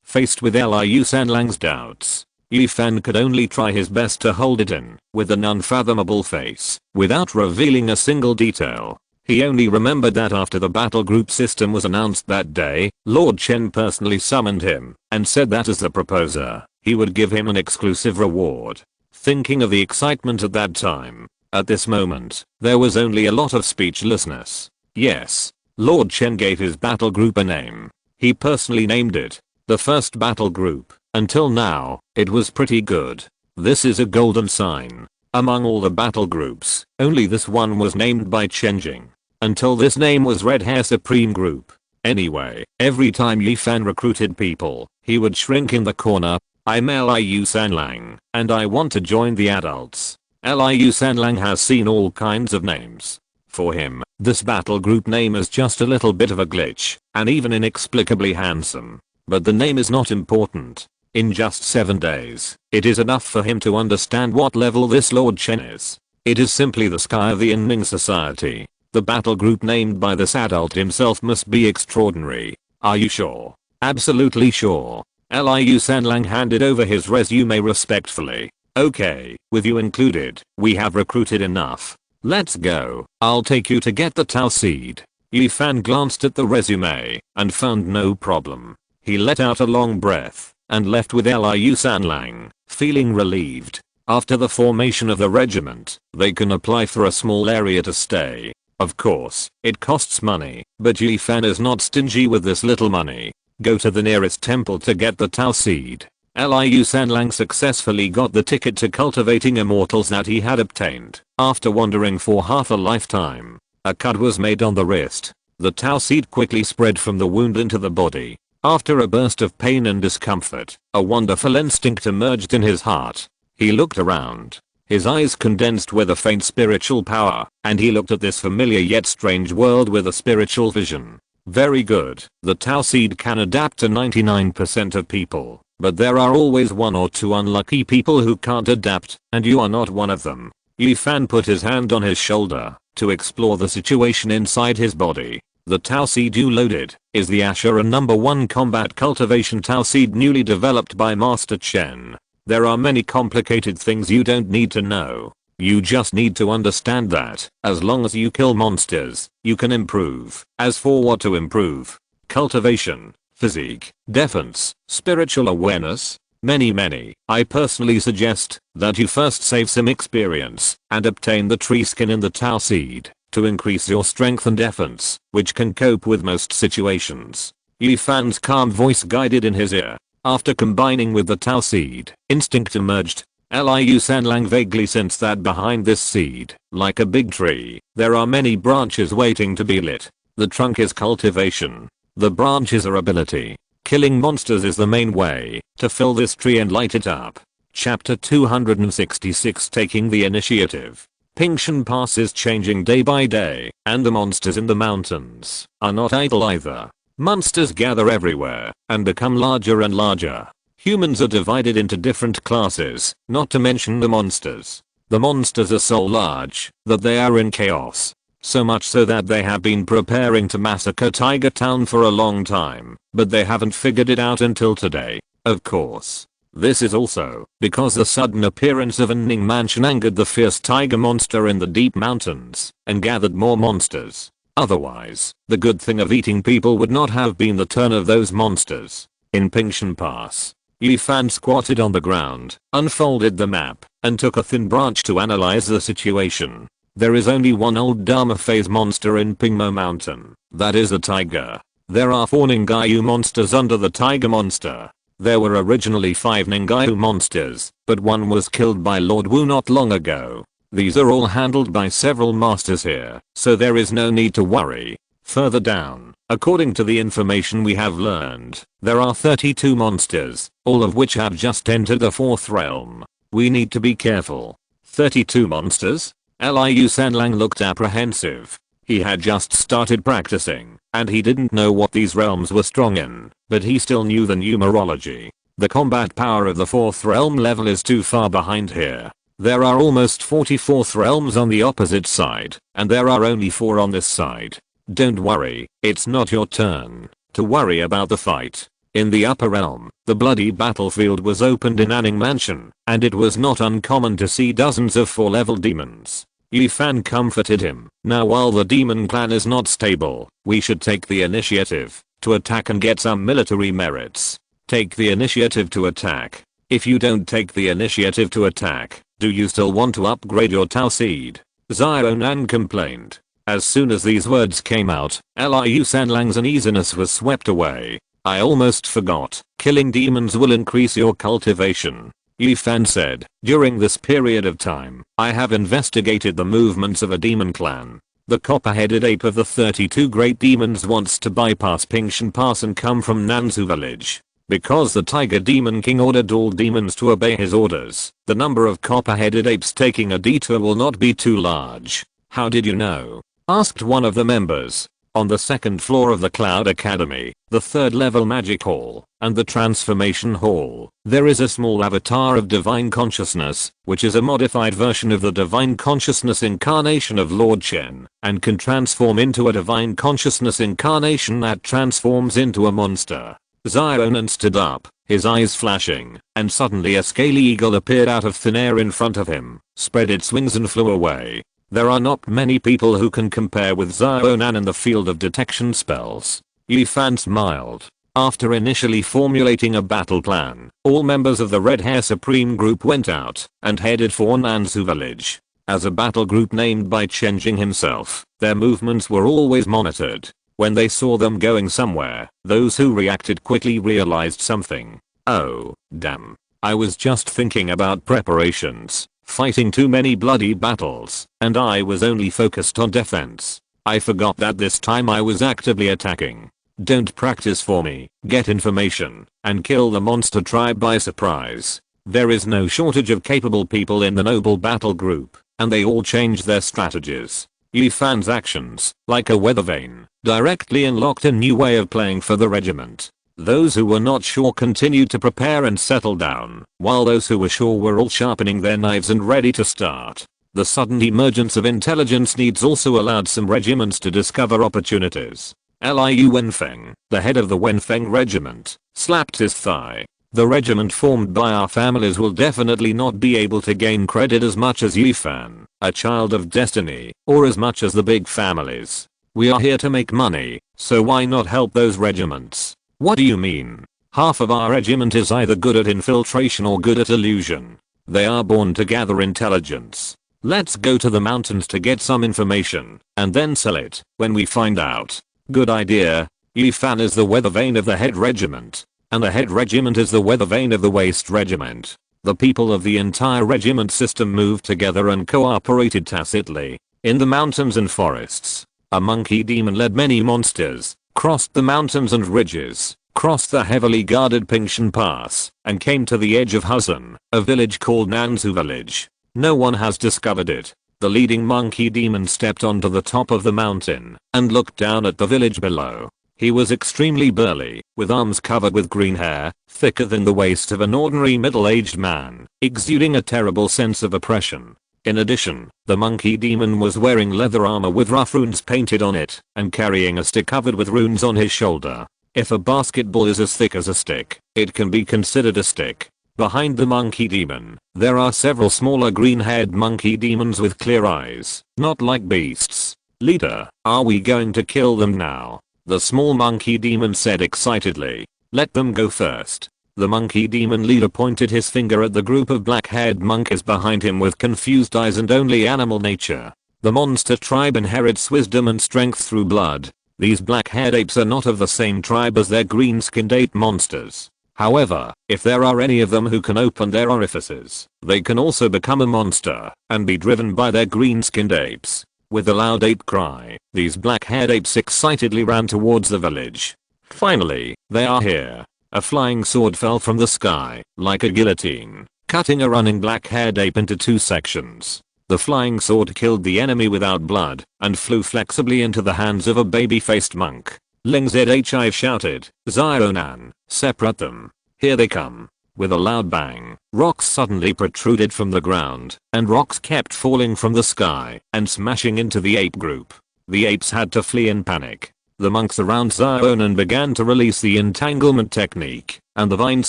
Faced with Liu Sanlang's doubts, Yifan could only try his best to hold it in, with an unfathomable face, without revealing a single detail. He only remembered that after the battle group system was announced that day, Lord Chen personally summoned him and said that as the proposer, he would give him an exclusive reward. Thinking of the excitement at that time, at this moment, there was only a lot of speechlessness. Yes, Lord Chen gave his battle group a name. He personally named it, the first battle group. Until now, it was pretty good. This is a golden sign. Among all the battle groups, only this one was named by Chen Jing. Until this name was Red Hair Supreme Group. Anyway, every time Yifan recruited people, he would shrink in the corner. I'm Liu Sanlang, and I want to join the adults. Liu Sanlang has seen all kinds of names. For him, this battle group name is just a little bit of a glitch, and even inexplicably handsome. But the name is not important. In just 7 days, it is enough for him to understand what level this Lord Chen is. It is simply the sky of the Inning Society. The battle group named by this adult himself must be extraordinary. Are you sure? Absolutely sure. Liu Sanlang handed over his resume respectfully. Okay, with you included, we have recruited enough. Let's go. I'll take you to get the Tao seed. Yifan glanced at the resume and found no problem. He let out a long breath and left with Liu Sanlang, feeling relieved. After the formation of the regiment, they can apply for a small area to stay. Of course, it costs money, but Yifan is not stingy with this little money. Go to the nearest temple to get the Tao seed. Liu Sanlang successfully got the ticket to cultivating immortals that he had obtained after wandering for half a lifetime. A cut was made on the wrist. The Tao seed quickly spread from the wound into the body. After a burst of pain and discomfort, a wonderful instinct emerged in his heart. He looked around. His eyes condensed with a faint spiritual power, and he looked at this familiar yet strange world with a spiritual vision. Very good. The Tao seed can adapt to 99% of people, but there are always one or two unlucky people who can't adapt, and you are not one of them. Yi Fan put his hand on his shoulder to explore the situation inside his body. The Tao seed you loaded is the Ashura #1 combat cultivation Tao seed newly developed by Master Chen. There are many complicated things you don't need to know. You just need to understand that, as long as you kill monsters, you can improve. As for what to improve: cultivation, physique, defense, spiritual awareness, many. I personally suggest that you first save some experience and obtain the tree skin in the Tao seed to increase your strength and defense, which can cope with most situations. Yi Fan's calm voice guided in his ear. After combining with the Tao seed, instinct emerged. Liu Sanlang vaguely sensed that behind this seed, like a big tree, there are many branches waiting to be lit. The trunk is cultivation. The branches are ability. Killing monsters is the main way to fill this tree and light it up. Chapter 266 Taking the Initiative. Pingshan Pass is changing day by day, and the monsters in the mountains are not idle either. Monsters gather everywhere and become larger and larger. Humans are divided into different classes, not to mention the monsters. The monsters are so large that they are in chaos. So much so that they have been preparing to massacre Tiger Town for a long time, but they haven't figured it out until today. Of course. This is also because the sudden appearance of an Ning mansion angered the fierce tiger monster in the deep mountains and gathered more monsters. Otherwise, the good thing of eating people would not have been the turn of those monsters. In Pingshan Pass, Yi Fan squatted on the ground, unfolded the map, and took a thin branch to analyze the situation. There is only one old Dharma phase monster in Pingmo Mountain. That is the tiger. There are 4 Ningyu monsters under the tiger monster. There were originally 5 Ningyu monsters, but one was killed by Lord Wu not long ago. These are all handled by several masters here, so there is no need to worry. Further down, according to the information we have learned, there are 32 monsters, all of which have just entered the 4th realm. We need to be careful. 32 monsters? Liu Sanlang looked apprehensive. He had just started practicing, and he didn't know what these realms were strong in, but he still knew the numerology. The combat power of the 4th realm level is too far behind here. There are almost 44th realms on the opposite side, and there are only 4 on this side. Don't worry, it's not your turn to worry about the fight. In the upper realm, the bloody battlefield was opened in Anning Mansion, and it was not uncommon to see dozens of 4-level demons. Yi Fan comforted him. Now while the demon clan is not stable, we should take the initiative to attack and get some military merits. Take the initiative to attack. If you don't take the initiative to attack, do you still want to upgrade your Tao seed? Zionan complained. As soon as these words came out, Liu Sanlang's uneasiness was swept away. I almost forgot. Killing demons will increase your cultivation. Yi Fan said, during this period of time, I have investigated the movements of a demon clan. The copper-headed ape of the 32 great demons wants to bypass Pingshan Pass and come from Nanzu village. Because the tiger demon king ordered all demons to obey his orders, the number of copper-headed apes taking a detour will not be too large. How did you know? Asked one of the members. On the 2nd floor of the Cloud Academy, the 3rd level magic hall, and the transformation hall, there is a small avatar of divine consciousness, which is a modified version of the divine consciousness incarnation of Lord Chen, and can transform into a divine consciousness incarnation that transforms into a monster. Zionan stood up, his eyes flashing, and suddenly a scaly eagle appeared out of thin air in front of him, spread its wings and flew away. There are not many people who can compare with Zionan in the field of detection spells. Yi Fan smiled. After initially formulating a battle plan, all members of the Red Hair Supreme group went out and headed for Nanzu village. As a battle group named by Chen Jing himself, their movements were always monitored. When they saw them going somewhere, those who reacted quickly realized something. Oh, damn. I was just thinking about preparations, fighting too many bloody battles, and I was only focused on defense. I forgot that this time I was actively attacking. Don't practice for me, get information, and kill the monster tribe by surprise. There is no shortage of capable people in the noble battle group, and they all changed their strategies. Yi Fan's actions, like a weather vane, directly unlocked a new way of playing for the regiment. Those who were not sure continued to prepare and settle down, while those who were sure were all sharpening their knives and ready to start. The sudden emergence of intelligence needs also allowed some regiments to discover opportunities. Liu Wenfeng, the head of the Wenfeng regiment, slapped his thigh. The regiment formed by our families will definitely not be able to gain credit as much as Yi Fan, a child of destiny, or as much as the big families. We are here to make money, so why not help those regiments? What do you mean? Half of our regiment is either good at infiltration or good at illusion. They are born to gather intelligence. Let's go to the mountains to get some information, and then sell it, when we find out. Good idea. Yi Fan is the weather vane of the head regiment, and the head regiment is the weather vane of the waist regiment. The people of the entire regiment system moved together and cooperated tacitly. In the mountains and forests, a monkey demon led many monsters, crossed the mountains and ridges, crossed the heavily guarded Pingshan Pass, and came to the edge of Huzan, a village called Nanzu Village. No one has discovered it. The leading monkey demon stepped onto the top of the mountain and looked down at the village below. He was extremely burly, with arms covered with green hair, thicker than the waist of an ordinary middle-aged man, exuding a terrible sense of oppression. In addition, the monkey demon was wearing leather armor with rough runes painted on it, and carrying a stick covered with runes on his shoulder. If a basketball is as thick as a stick, it can be considered a stick. Behind the monkey demon, there are several smaller green-haired monkey demons with clear eyes, not like beasts. Leader, are we going to kill them now? The small monkey demon said excitedly. Let them go first. The monkey demon leader pointed his finger at the group of black-haired monkeys behind him with confused eyes and only animal nature. The monster tribe inherits wisdom and strength through blood. These black-haired apes are not of the same tribe as their green-skinned ape monsters. However, if there are any of them who can open their orifices, they can also become a monster and be driven by their green-skinned apes. With a loud ape cry, these black-haired apes excitedly ran towards the village. Finally, they are here. A flying sword fell from the sky, like a guillotine, cutting a running black-haired ape into two sections. The flying sword killed the enemy without blood, and flew flexibly into the hands of a baby-faced monk. Ling Zhi shouted, Zionan, separate them. Here they come. With a loud bang, rocks suddenly protruded from the ground, and rocks kept falling from the sky and smashing into the ape group. The apes had to flee in panic. The monks around Zionan began to release the entanglement technique, and the vines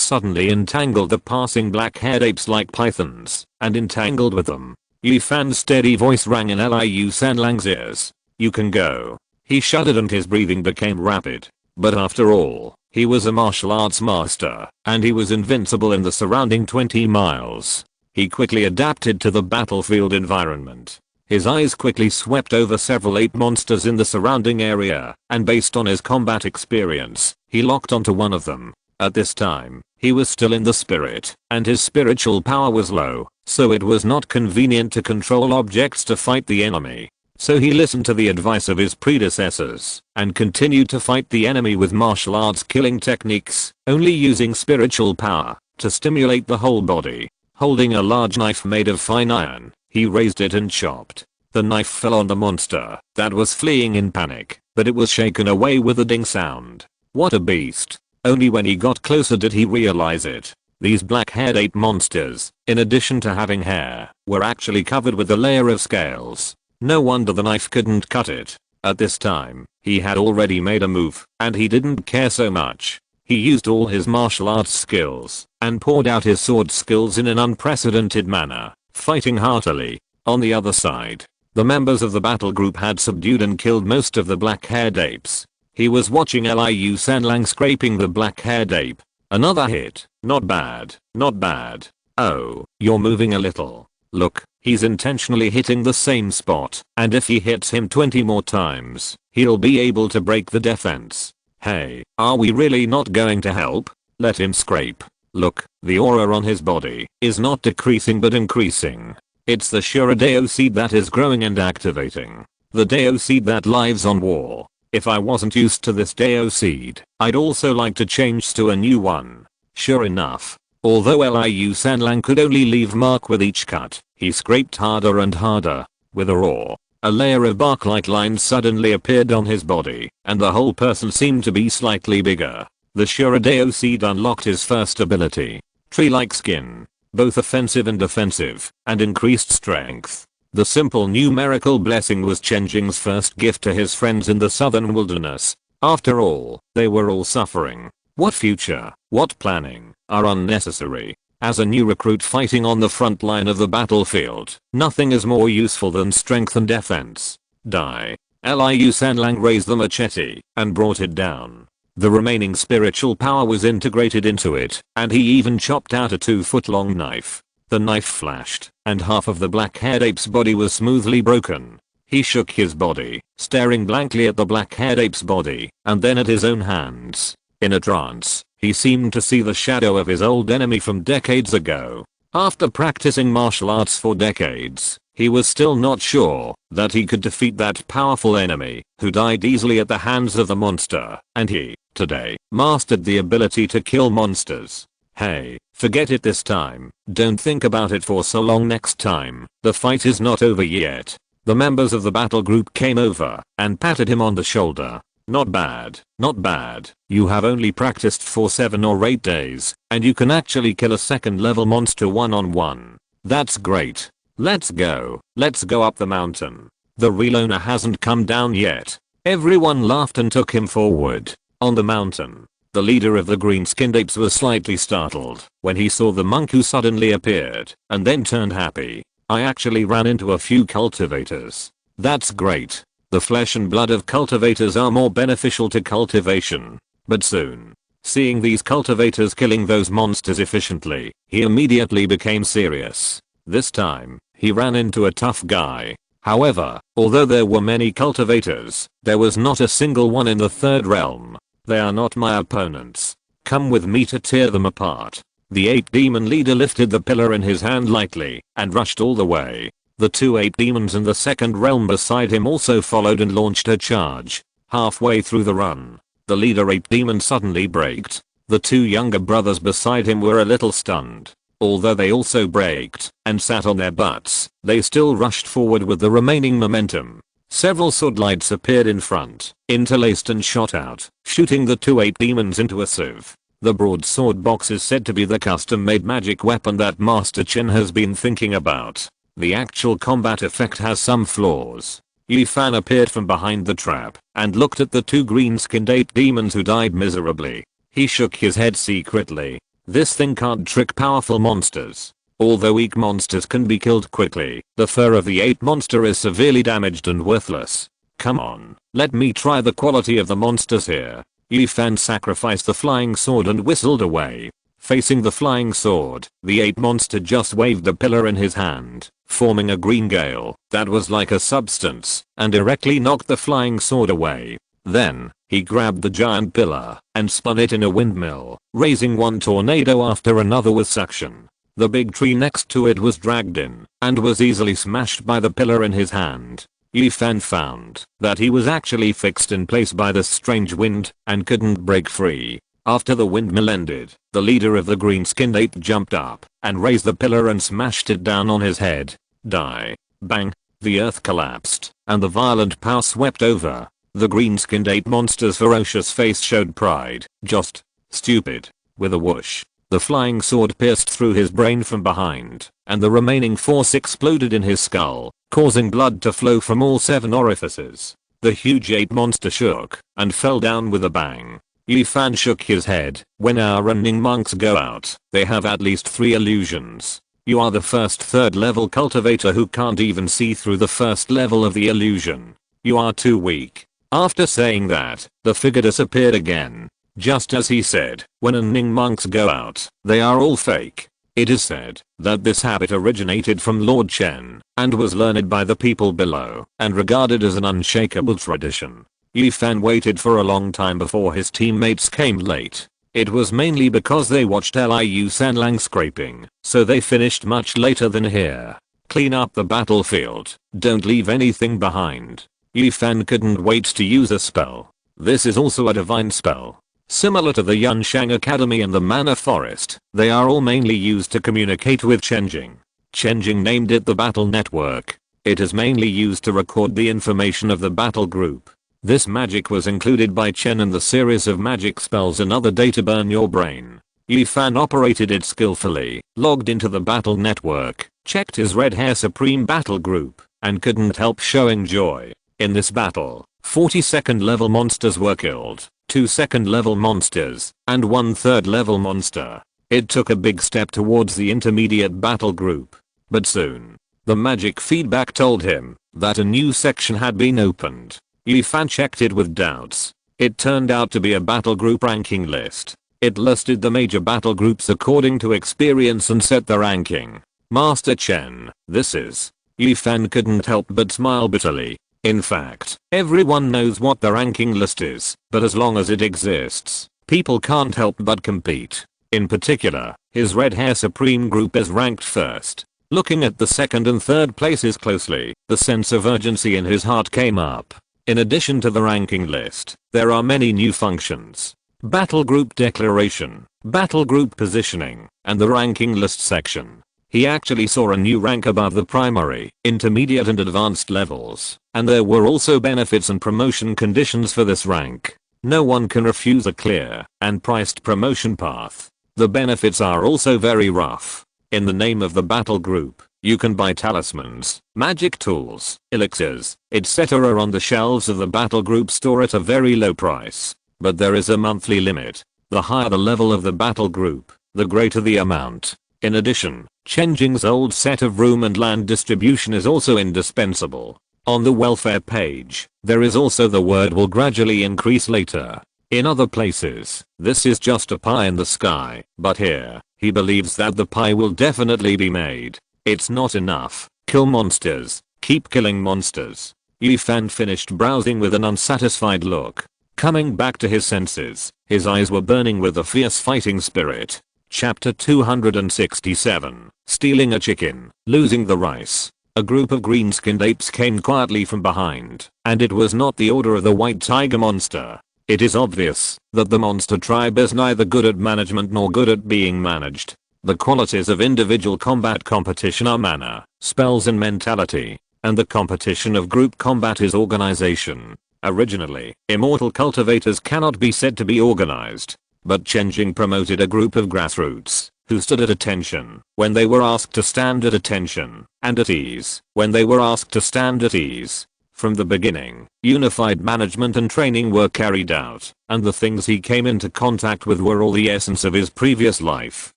suddenly entangled the passing black-haired apes like pythons, and entangled with them. Yi Fan's steady voice rang in Liu Sanlang's ears. You can go. He shuddered and his breathing became rapid. But after all, he was a martial arts master, and he was invincible in the surrounding 20 miles. He quickly adapted to the battlefield environment. His eyes quickly swept over several ape monsters in the surrounding area, and based on his combat experience, he locked onto one of them. At this time, he was still in the spirit, and his spiritual power was low, so it was not convenient to control objects to fight the enemy. So he listened to the advice of his predecessors, and continued to fight the enemy with martial arts killing techniques, only using spiritual power to stimulate the whole body. Holding a large knife made of fine iron, he raised it and chopped. The knife fell on the monster that was fleeing in panic, but it was shaken away with a ding sound. What a beast. Only when he got closer did he realize it. These black-haired ape monsters, in addition to having hair, were actually covered with a layer of scales. No wonder the knife couldn't cut it. At this time, he had already made a move, and he didn't care so much. He used all his martial arts skills, and poured out his sword skills in an unprecedented manner, fighting heartily. On the other side, the members of the battle group had subdued and killed most of the black-haired apes. He was watching Liu Sanlang scraping the black-haired ape. Another hit. Not bad, not bad. Oh, you're moving a little. Look, he's intentionally hitting the same spot, and if he hits him 20 more times, he'll be able to break the defense. Hey, are we really not going to help? Let him scrape. Look, the aura on his body is not decreasing but increasing. It's the Shuradeo seed that is growing and activating. The Deo seed that lives on war. If I wasn't used to this Deo seed, I'd also like to change to a new one. Sure enough, although Liu Sanlang could only leave mark with each cut, he scraped harder and harder. With a roar, a layer of bark-like lines suddenly appeared on his body, and the whole person seemed to be slightly bigger. The Shuradeo seed unlocked his first ability, tree-like skin, both offensive and defensive, and increased strength. The simple numerical blessing was Chen Jing's first gift to his friends in the southern wilderness. After all, they were all suffering. What future, what planning, are unnecessary. As a new recruit fighting on the front line of the battlefield, nothing is more useful than strength and defense. Die. Liu Sanlang raised the machete and brought it down. The remaining spiritual power was integrated into it, and he even chopped out a 2-foot-long knife. The knife flashed, and half of the black-haired ape's body was smoothly broken. He shook his body, staring blankly at the black-haired ape's body, and then at his own hands. In a trance, he seemed to see the shadow of his old enemy from decades ago. After practicing martial arts for decades, he was still not sure that he could defeat that powerful enemy, who died easily at the hands of the monster, and he, today, mastered the ability to kill monsters. Hey, forget it this time, don't think about it for so long next time, the fight is not over yet. The members of the battle group came over and patted him on the shoulder. Not bad, not bad, you have only practiced for 7 or 8 days, and you can actually kill a second level monster one-on-one. That's great. Let's go up the mountain. The real owner hasn't come down yet. Everyone laughed and took him forward. On the mountain, the leader of the green-skinned apes was slightly startled when he saw the monk who suddenly appeared, and then turned happy. I actually ran into a few cultivators. That's great. The flesh and blood of cultivators are more beneficial to cultivation. But soon, seeing these cultivators killing those monsters efficiently, he immediately became serious. This time, he ran into a tough guy. However, although there were many cultivators, there was not a single one in the third realm. They are not my opponents. Come with me to tear them apart. The ape demon leader lifted the pillar in his hand lightly and rushed all the way. The 2 ape demons in the second realm beside him also followed and launched a charge. Halfway through the run, the leader ape demon suddenly braked. The 2 younger brothers beside him were a little stunned. Although they also braked and sat on their butts, they still rushed forward with the remaining momentum. Several sword lights appeared in front, interlaced and shot out, shooting the 2 ape demons into a sieve. The broadsword box is said to be the custom-made magic weapon that Master Chen has been thinking about. The actual combat effect has some flaws. Yi Fan appeared from behind the trap and looked at the 2 green-skinned ape demons who died miserably. He shook his head secretly. This thing can't trick powerful monsters. Although weak monsters can be killed quickly, the fur of the ape monster is severely damaged and worthless. Come on, let me try the quality of the monsters here. Yi Fan sacrificed the flying sword and whistled away. Facing the flying sword, the ape monster just waved the pillar in his hand, forming a green gale that was like a substance, and directly knocked the flying sword away. Then, he grabbed the giant pillar and spun it in a windmill, raising one tornado after another with suction. The big tree next to it was dragged in and was easily smashed by the pillar in his hand. Yi Fan found that he was actually fixed in place by this strange wind and couldn't break free. After the windmill ended, the leader of the green-skinned ape jumped up and raised the pillar and smashed it down on his head. Die. Bang. The earth collapsed and the violent power swept over. The green-skinned ape monster's ferocious face showed pride. Just stupid. With a whoosh, the flying sword pierced through his brain from behind, and the remaining force exploded in his skull, causing blood to flow from all 7 orifices. The huge ape monster shook and fell down with a bang. Yi Fan shook his head. When our running monks go out, they have at least 3 illusions. You are the first 3rd level cultivator who can't even see through the first level of the illusion. You are too weak. After saying that, the figure disappeared again. Just as he said, when Ning monks go out, they are all fake. It is said that this habit originated from Lord Chen and was learned by the people below and regarded as an unshakable tradition. Yi Fan waited for a long time before his teammates came late. It was mainly because they watched Liu Sanlang scraping, so they finished much later than here. Clean up the battlefield, don't leave anything behind. Yi Fan couldn't wait to use a spell. This is also a divine spell. Similar to the Yunshang Academy and the Mana Forest, they are all mainly used to communicate with Chen Jing. Chen Jing named it the Battle Network. It is mainly used to record the information of the battle group. This magic was included by Chen in the series of magic spells Another Day to Burn Your Brain. Yi Fan operated it skillfully, logged into the battle network, checked his Red Hair Supreme battle group, and couldn't help showing joy. In this battle, 40 second level monsters were killed, 2 second level monsters, and 1 third level monster. It took a big step towards the intermediate battle group. But soon, the magic feedback told him that a new section had been opened. Yi Fan checked it with doubts. It turned out to be a battle group ranking list. It listed the major battle groups according to experience and set the ranking. Master Chen, this is. Yi Fan couldn't help but smile bitterly. In fact, everyone knows what the ranking list is, but as long as it exists, people can't help but compete. In particular, his Red Hair Supreme group is ranked first. Looking at the second and third places closely, the sense of urgency in his heart came up. In addition to the ranking list, there are many new functions. Battle Group Declaration, Battle Group Positioning, and the Ranking List section. He actually saw a new rank above the primary, intermediate and advanced levels, and there were also benefits and promotion conditions for this rank. No one can refuse a clear and priced promotion path. The benefits are also very rough. In the name of the battle group, you can buy talismans, magic tools, elixirs, etc. on the shelves of the battle group store at a very low price. But there is a monthly limit. The higher the level of the battle group, the greater the amount. In addition, Chen Jing's old set of room and land distribution is also indispensable. On the welfare page, there is also the word will gradually increase later. In other places, this is just a pie in the sky, but here, he believes that the pie will definitely be made. It's not enough. Kill monsters. Keep killing monsters. Yi Fan finished browsing with an unsatisfied look. Coming back to his senses, his eyes were burning with a fierce fighting spirit. Chapter 267. Stealing a chicken, losing the rice. A group of green-skinned apes came quietly from behind, and it was not the order of the white tiger monster. It is obvious that the monster tribe is neither good at management nor good at being managed. The qualities of individual combat competition are mana, spells and mentality, and the competition of group combat is organization. Originally, immortal cultivators cannot be said to be organized, but Chen Jing promoted a group of grassroots who stood at attention when they were asked to stand at attention, and at ease when they were asked to stand at ease. From the beginning, unified management and training were carried out, and the things he came into contact with were all the essence of his previous life.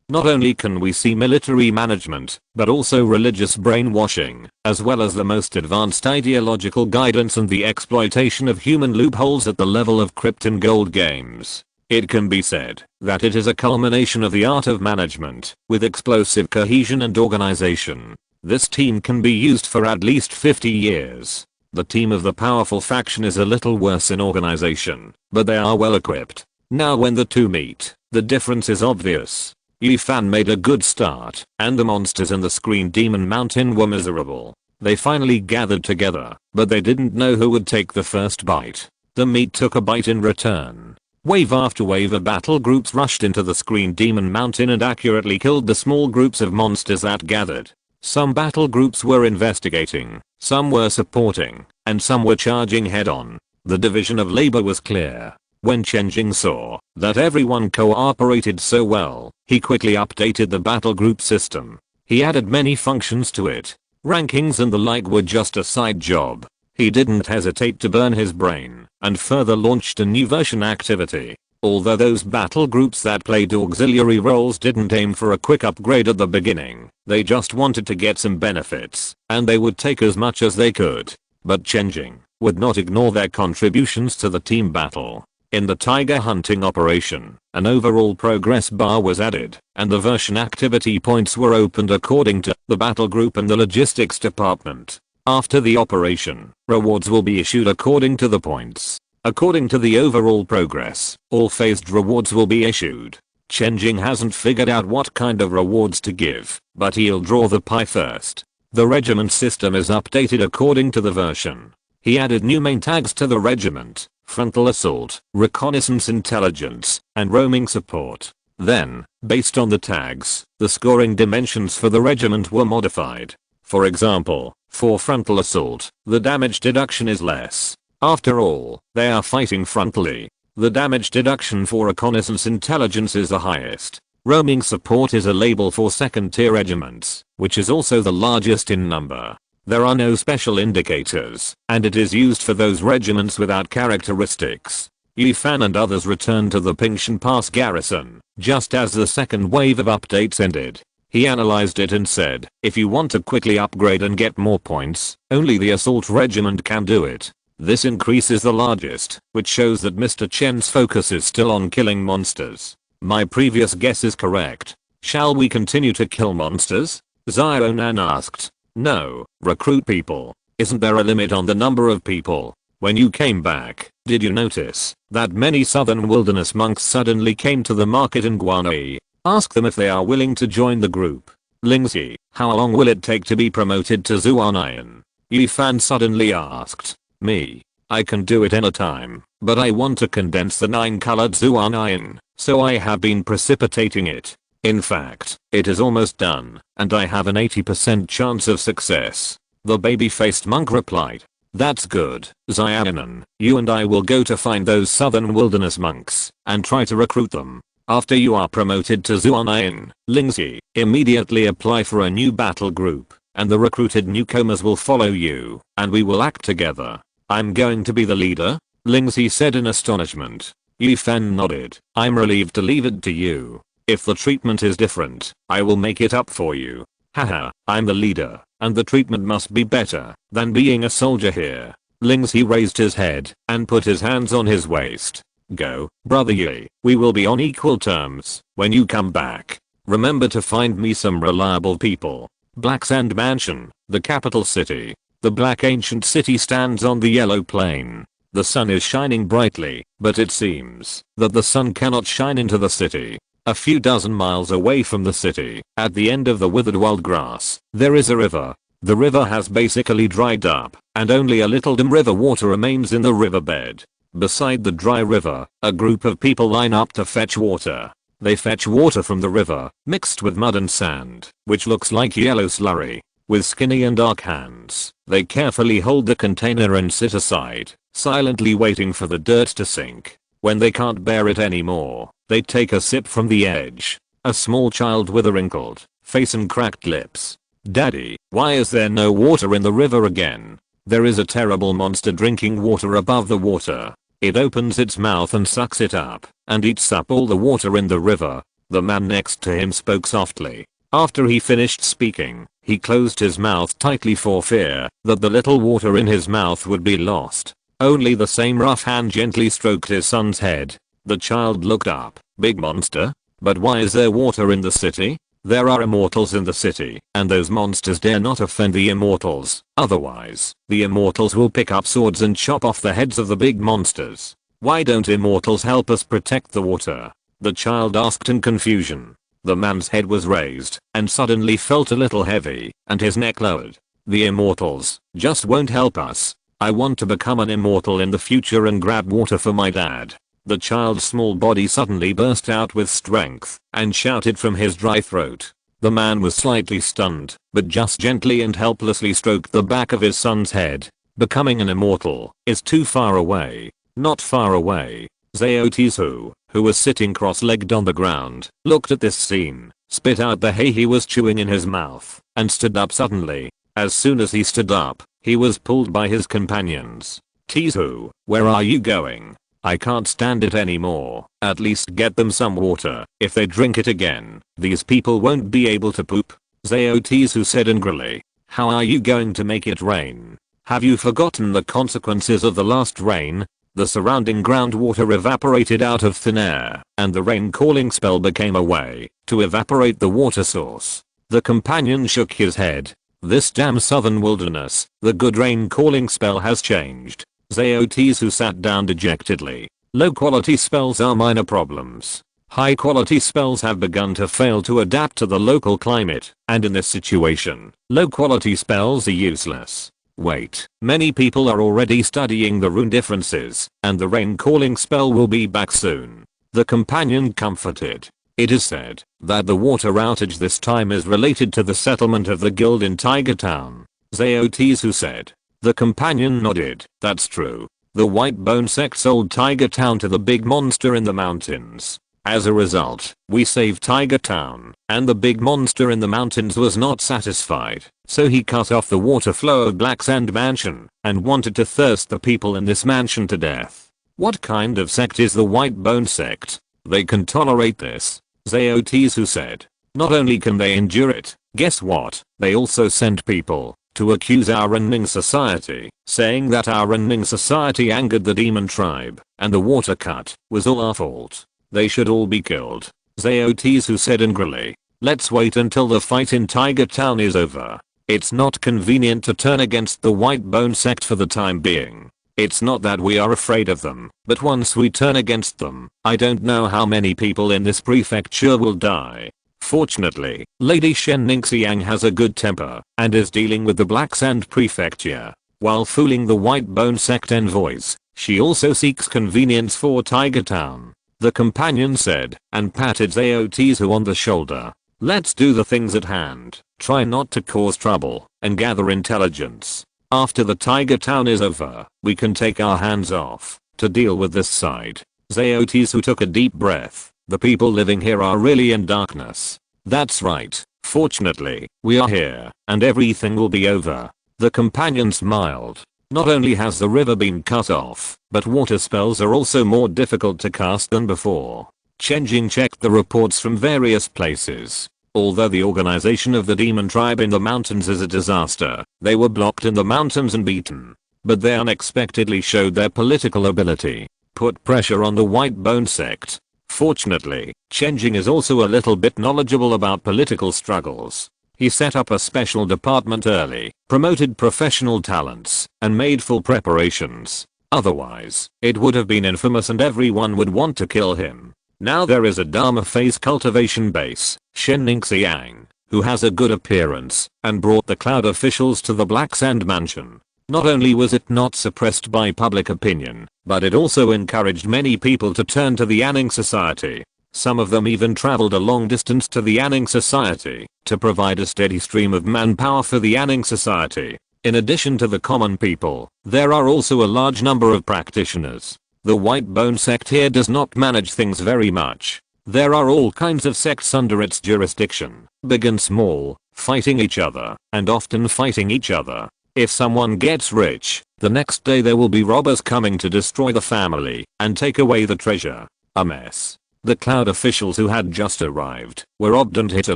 Not only can we see military management, but also religious brainwashing, as well as the most advanced ideological guidance and the exploitation of human loopholes at the level of Krypton Gold games. It can be said that it is a culmination of the art of management, with explosive cohesion and organization. This team can be used for at least 50 years. The team of the powerful faction is a little worse in organization, but they are well equipped. Now when the two meet, the difference is obvious. Yi Fan made a good start, and the monsters in the Screen Demon Mountain were miserable. They finally gathered together, but they didn't know who would take the first bite. The meat took a bite in return. Wave after wave of battle groups rushed into the Screen Demon Mountain and accurately killed the small groups of monsters that gathered. Some battle groups were investigating, some were supporting, and some were charging head-on. The division of labor was clear. When Chen Jing saw that everyone cooperated so well, he quickly updated the battle group system. He added many functions to it. Rankings and the like were just a side job. He didn't hesitate to burn his brain, and further launched a new version activity. Although those battle groups that played auxiliary roles didn't aim for a quick upgrade at the beginning, they just wanted to get some benefits, and they would take as much as they could. But Chen Jing would not ignore their contributions to the team battle. In the tiger hunting operation, an overall progress bar was added, and the version activity points were opened according to the battle group and the logistics department. After the operation, rewards will be issued according to the points. According to the overall progress, all phased rewards will be issued. Chen Jing hasn't figured out what kind of rewards to give, but he'll draw the pie first. The regiment system is updated according to the version. He added new main tags to the regiment: frontal assault, reconnaissance intelligence, and roaming support. Then, based on the tags, the scoring dimensions for the regiment were modified. For example, for frontal assault, the damage deduction is less. After all, they are fighting frontally. The damage deduction for reconnaissance intelligence is the highest. Roaming support is a label for second tier regiments, which is also the largest in number. There are no special indicators, and it is used for those regiments without characteristics. Yi Fan and others returned to the Pingshan Pass garrison, just as the second wave of updates ended. He analyzed it and said, if you want to quickly upgrade and get more points, only the assault regiment can do it. This increase is the largest, which shows that Mr. Chen's focus is still on killing monsters. My previous guess is correct. Shall we continue to kill monsters? Zionan asked. No, recruit people. Isn't there a limit on the number of people? When you came back, did you notice that many southern wilderness monks suddenly came to the market in Guanyi? Ask them if they are willing to join the group. Lingzi, how long will it take to be promoted to Zuanayan? Yi Fan suddenly asked. Me. I can do it anytime, but I want to condense the 9-colored Zuanayan, so I have been precipitating it. In fact, it is almost done, and I have an 80% chance of success. The baby-faced monk replied. That's good, Zionan. You and I will go to find those southern wilderness monks, and try to recruit them. After you are promoted to Zuanayan, Lingzi, immediately apply for a new battle group, and the recruited newcomers will follow you, and we will act together. I'm going to be the leader? Lingzi said in astonishment. Yi Fan nodded. I'm relieved to leave it to you. If the treatment is different, I will make it up for you. Haha, I'm the leader, and the treatment must be better than being a soldier here. Lingzi raised his head and put his hands on his waist. Go, brother Yi, we will be on equal terms when you come back. Remember to find me some reliable people. Black Sand Mansion, the capital city. The black ancient city stands on the yellow plain. The sun is shining brightly, but it seems that the sun cannot shine into the city. A few dozen miles away from the city, at the end of the withered wild grass, there is a river. The river has basically dried up, and only a little dim river water remains in the riverbed. Beside the dry river, a group of people line up to fetch water. They fetch water from the river, mixed with mud and sand, which looks like yellow slurry. With skinny and dark hands, they carefully hold the container and sit aside, silently waiting for the dirt to sink. When they can't bear it anymore, they take a sip from the edge. A small child with a wrinkled face and cracked lips. Daddy, why is there no water in the river again? There is a terrible monster drinking water above the water. It opens its mouth and sucks it up, and eats up all the water in the river. The man next to him spoke softly. After he finished speaking, he closed his mouth tightly for fear that the little water in his mouth would be lost. Only the same rough hand gently stroked his son's head. The child looked up. Big monster? But why is there water in the city? There are immortals in the city, and those monsters dare not offend the immortals. Otherwise, the immortals will pick up swords and chop off the heads of the big monsters. Why don't immortals help us protect the water? The child asked in confusion. The man's head was raised and suddenly felt a little heavy, and his neck lowered. The immortals just won't help us. I want to become an immortal in the future and grab water for my dad. The child's small body suddenly burst out with strength and shouted from his dry throat. The man was slightly stunned, but just gently and helplessly stroked the back of his son's head. Becoming an immortal is too far away. Not far away. Zhao Tizu, who was sitting cross-legged on the ground, looked at this scene, spit out the hay he was chewing in his mouth, and stood up suddenly. As soon as he stood up, he was pulled by his companions. Tizu, where are you going? I can't stand it anymore. At least get them some water. If they drink it again, these people won't be able to poop. Zhao Tizu said angrily. How are you going to make it rain? Have you forgotten the consequences of the last rain? The surrounding groundwater evaporated out of thin air, and the rain calling spell became a way to evaporate the water source. The companion shook his head. This damn southern wilderness, the good rain calling spell has changed. Zaotes who sat down dejectedly. Low quality spells are minor problems. High quality spells have begun to fail to adapt to the local climate, and in this situation, low quality spells are useless. Wait, many people are already studying the rune differences, and the rain calling spell will be back soon. The companion comforted. It is said that the water outage this time is related to the settlement of the guild in Tiger Town. Zaotes who said. The companion nodded. That's true. The White Bone sect sold Tiger Town to the big monster in the mountains. As a result, we saved Tiger Town, and the big monster in the mountains was not satisfied, so he cut off the water flow of Black Sand Mansion, and wanted to thirst the people in this mansion to death. What kind of sect is the White Bone sect? They can tolerate this. Zaotes who said. Not only can they endure it, guess what? They also send people to accuse our Running Society, saying that our Running Society angered the demon tribe, and the water cut was all our fault. They should all be killed. Zaotes who said angrily. Let's wait until the fight in Tiger Town is over. It's not convenient to turn against the White Bone sect for the time being. It's not that we are afraid of them, but once we turn against them, I don't know how many people in this prefecture will die. Fortunately, Lady Shen Ningxiang has a good temper, and is dealing with the Black Sand Prefecture, while fooling the White Bone sect envoys. She also seeks convenience for Tiger Town. The companion said, and patted Zaotes who on the shoulder. Let's do the things at hand, try not to cause trouble, and gather intelligence. After the Tiger Town is over, we can take our hands off to deal with this side. Zaotes who took a deep breath. The people living here are really in darkness. That's right. Fortunately, we are here, and everything will be over. The companion smiled. Not only has the river been cut off, but water spells are also more difficult to cast than before. Chen Jing checked the reports from various places. Although the organization of the demon tribe in the mountains is a disaster, they were blocked in the mountains and beaten. But they unexpectedly showed their political ability. Put pressure on the White Bone sect. Fortunately, Chen Jing is also a little bit knowledgeable about political struggles. He set up a special department early, promoted professional talents, and made full preparations. Otherwise, it would have been infamous and everyone would want to kill him. Now there is a Dharma phase cultivation base, Shen Ningxiang, who has a good appearance, and brought the cloud officials to the Black Sand Mansion. Not only was it not suppressed by public opinion, but it also encouraged many people to turn to the Anning Society. Some of them even traveled a long distance to the Anning Society to provide a steady stream of manpower for the Anning Society. In addition to the common people, there are also a large number of practitioners. The White Bone sect here does not manage things very much. There are all kinds of sects under its jurisdiction, big and small, fighting each other, and often fighting each other. If someone gets rich, the next day there will be robbers coming to destroy the family and take away the treasure. A mess. The cloud officials who had just arrived were robbed and hit a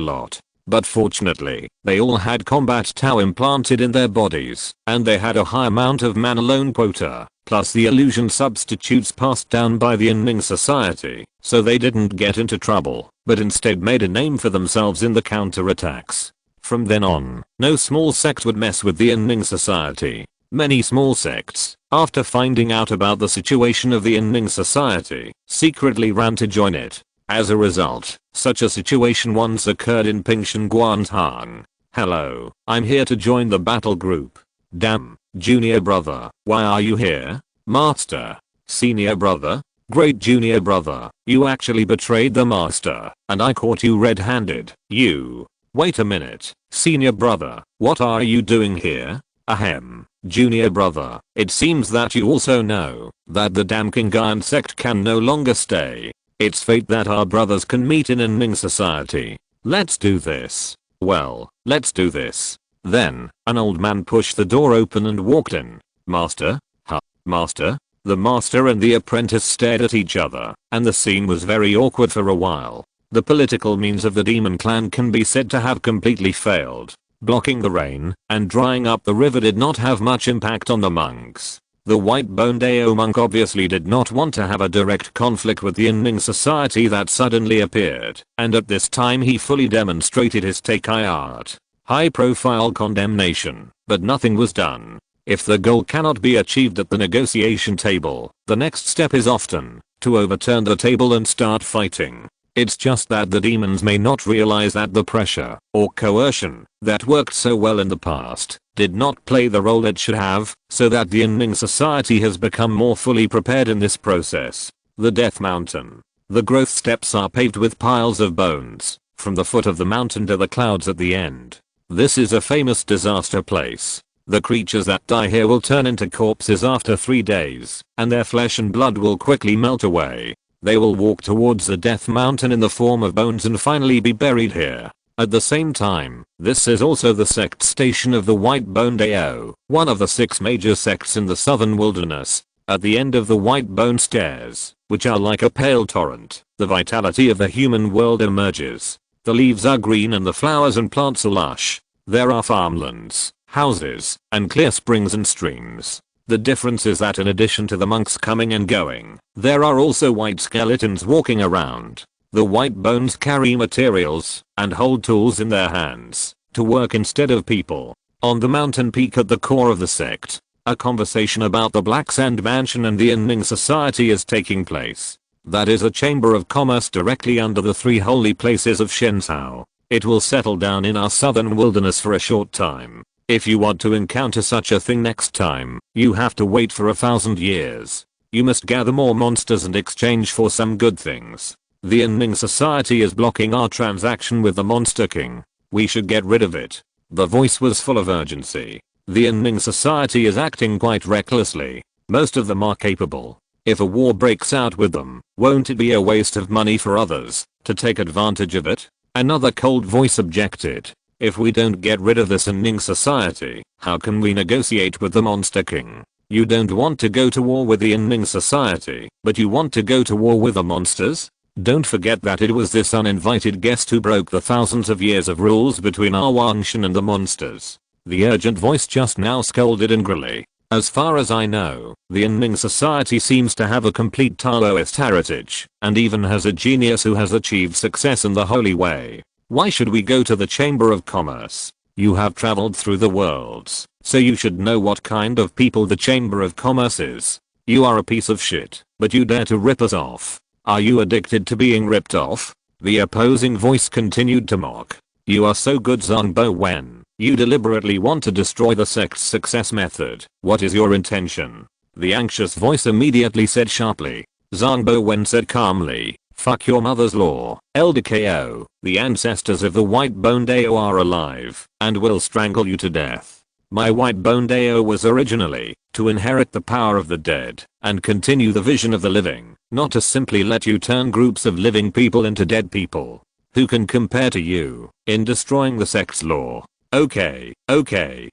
lot. But fortunately, they all had combat Tao implanted in their bodies, and they had a high amount of mana loan quota, plus the illusion substitutes passed down by the Anning Society, so they didn't get into trouble, but instead made a name for themselves in the counterattacks. From then on, no small sect would mess with the Anning Society. Many small sects, after finding out about the situation of the Anning Society, secretly ran to join it. As a result, such a situation once occurred in Pingshan Guantang. Hello, I'm here to join the battle group. Damn, junior brother, why are you here? Master. Senior brother? Great junior brother, you actually betrayed the master, and I caught you red-handed. You. Wait a minute, senior brother, what are you doing here? Ahem, junior brother, it seems that you also know that the damn Kingayan sect can no longer stay. It's fate that our brothers can meet in Anning Society. Let's do this. Well, let's do this. Then, an old man pushed the door open and walked in. Master? Huh? Master? The master and the apprentice stared at each other, and the scene was very awkward for a while. The political means of the demon clan can be said to have completely failed. Blocking the rain and drying up the river did not have much impact on the monks. The white-boned Ao monk obviously did not want to have a direct conflict with the Anning Society that suddenly appeared, and at this time he fully demonstrated his Teikai art. High-profile condemnation, but nothing was done. If the goal cannot be achieved at the negotiation table, the next step is often to overturn the table and start fighting. It's just that the demons may not realize that the pressure or coercion that worked so well in the past did not play the role it should have, so that the Inning society has become more fully prepared in this process. The Death Mountain. The growth steps are paved with piles of bones, from the foot of the mountain to the clouds at the end. This is a famous disaster place. The creatures that die here will turn into corpses after 3 days, and their flesh and blood will quickly melt away. They will walk towards the Death Mountain in the form of bones and finally be buried here. At the same time, this is also the sect station of the White-Boned Ao, one of the 6 major sects in the southern wilderness. At the end of the White-Bone Stairs, which are like a pale torrent, the vitality of the human world emerges. The leaves are green and the flowers and plants are lush. There are farmlands, houses, and clear springs and streams. The difference is that in addition to the monks coming and going, there are also white skeletons walking around. The white bones carry materials and hold tools in their hands to work instead of people. On the mountain peak at the core of the sect, a conversation about the Black Sand Mansion and the Inning Society is taking place. That is a chamber of commerce directly under the 3 holy places of Shenzhou. It will settle down in our southern wilderness for a short time. If you want to encounter such a thing next time, you have to wait for 1,000 years. You must gather more monsters and exchange for some good things. The Inning Society is blocking our transaction with the Monster King. We should get rid of it. The voice was full of urgency. The Inning Society is acting quite recklessly. Most of them are capable. If a war breaks out with them, won't it be a waste of money for others to take advantage of it? Another cold voice objected. If we don't get rid of this Inning Society, how can we negotiate with the Monster King? You don't want to go to war with the Inning Society, but you want to go to war with the monsters? Don't forget that it was this uninvited guest who broke the thousands of years of rules between our Wangshan and the monsters. The urgent voice just now scolded angrily. As far as I know, the Inning Society seems to have a complete Taoist heritage, and even has a genius who has achieved success in the holy way. Why should we go to the Chamber of Commerce? You have traveled through the worlds, so you should know what kind of people the Chamber of Commerce is. You are a piece of shit, but you dare to rip us off. Are you addicted to being ripped off? The opposing voice continued to mock. You are so good, Zhangbo Wen. You deliberately want to destroy the sect's success method. What is your intention? The anxious voice immediately said sharply. Zhangbo Wen said calmly. Fuck your mother's law, Elder KO. The ancestors of the White-Boned Ao are alive and will strangle you to death. My White-Boned Ao was originally to inherit the power of the dead and continue the vision of the living, not to simply let you turn groups of living people into dead people. Who can compare to you in destroying the sect's law? Okay,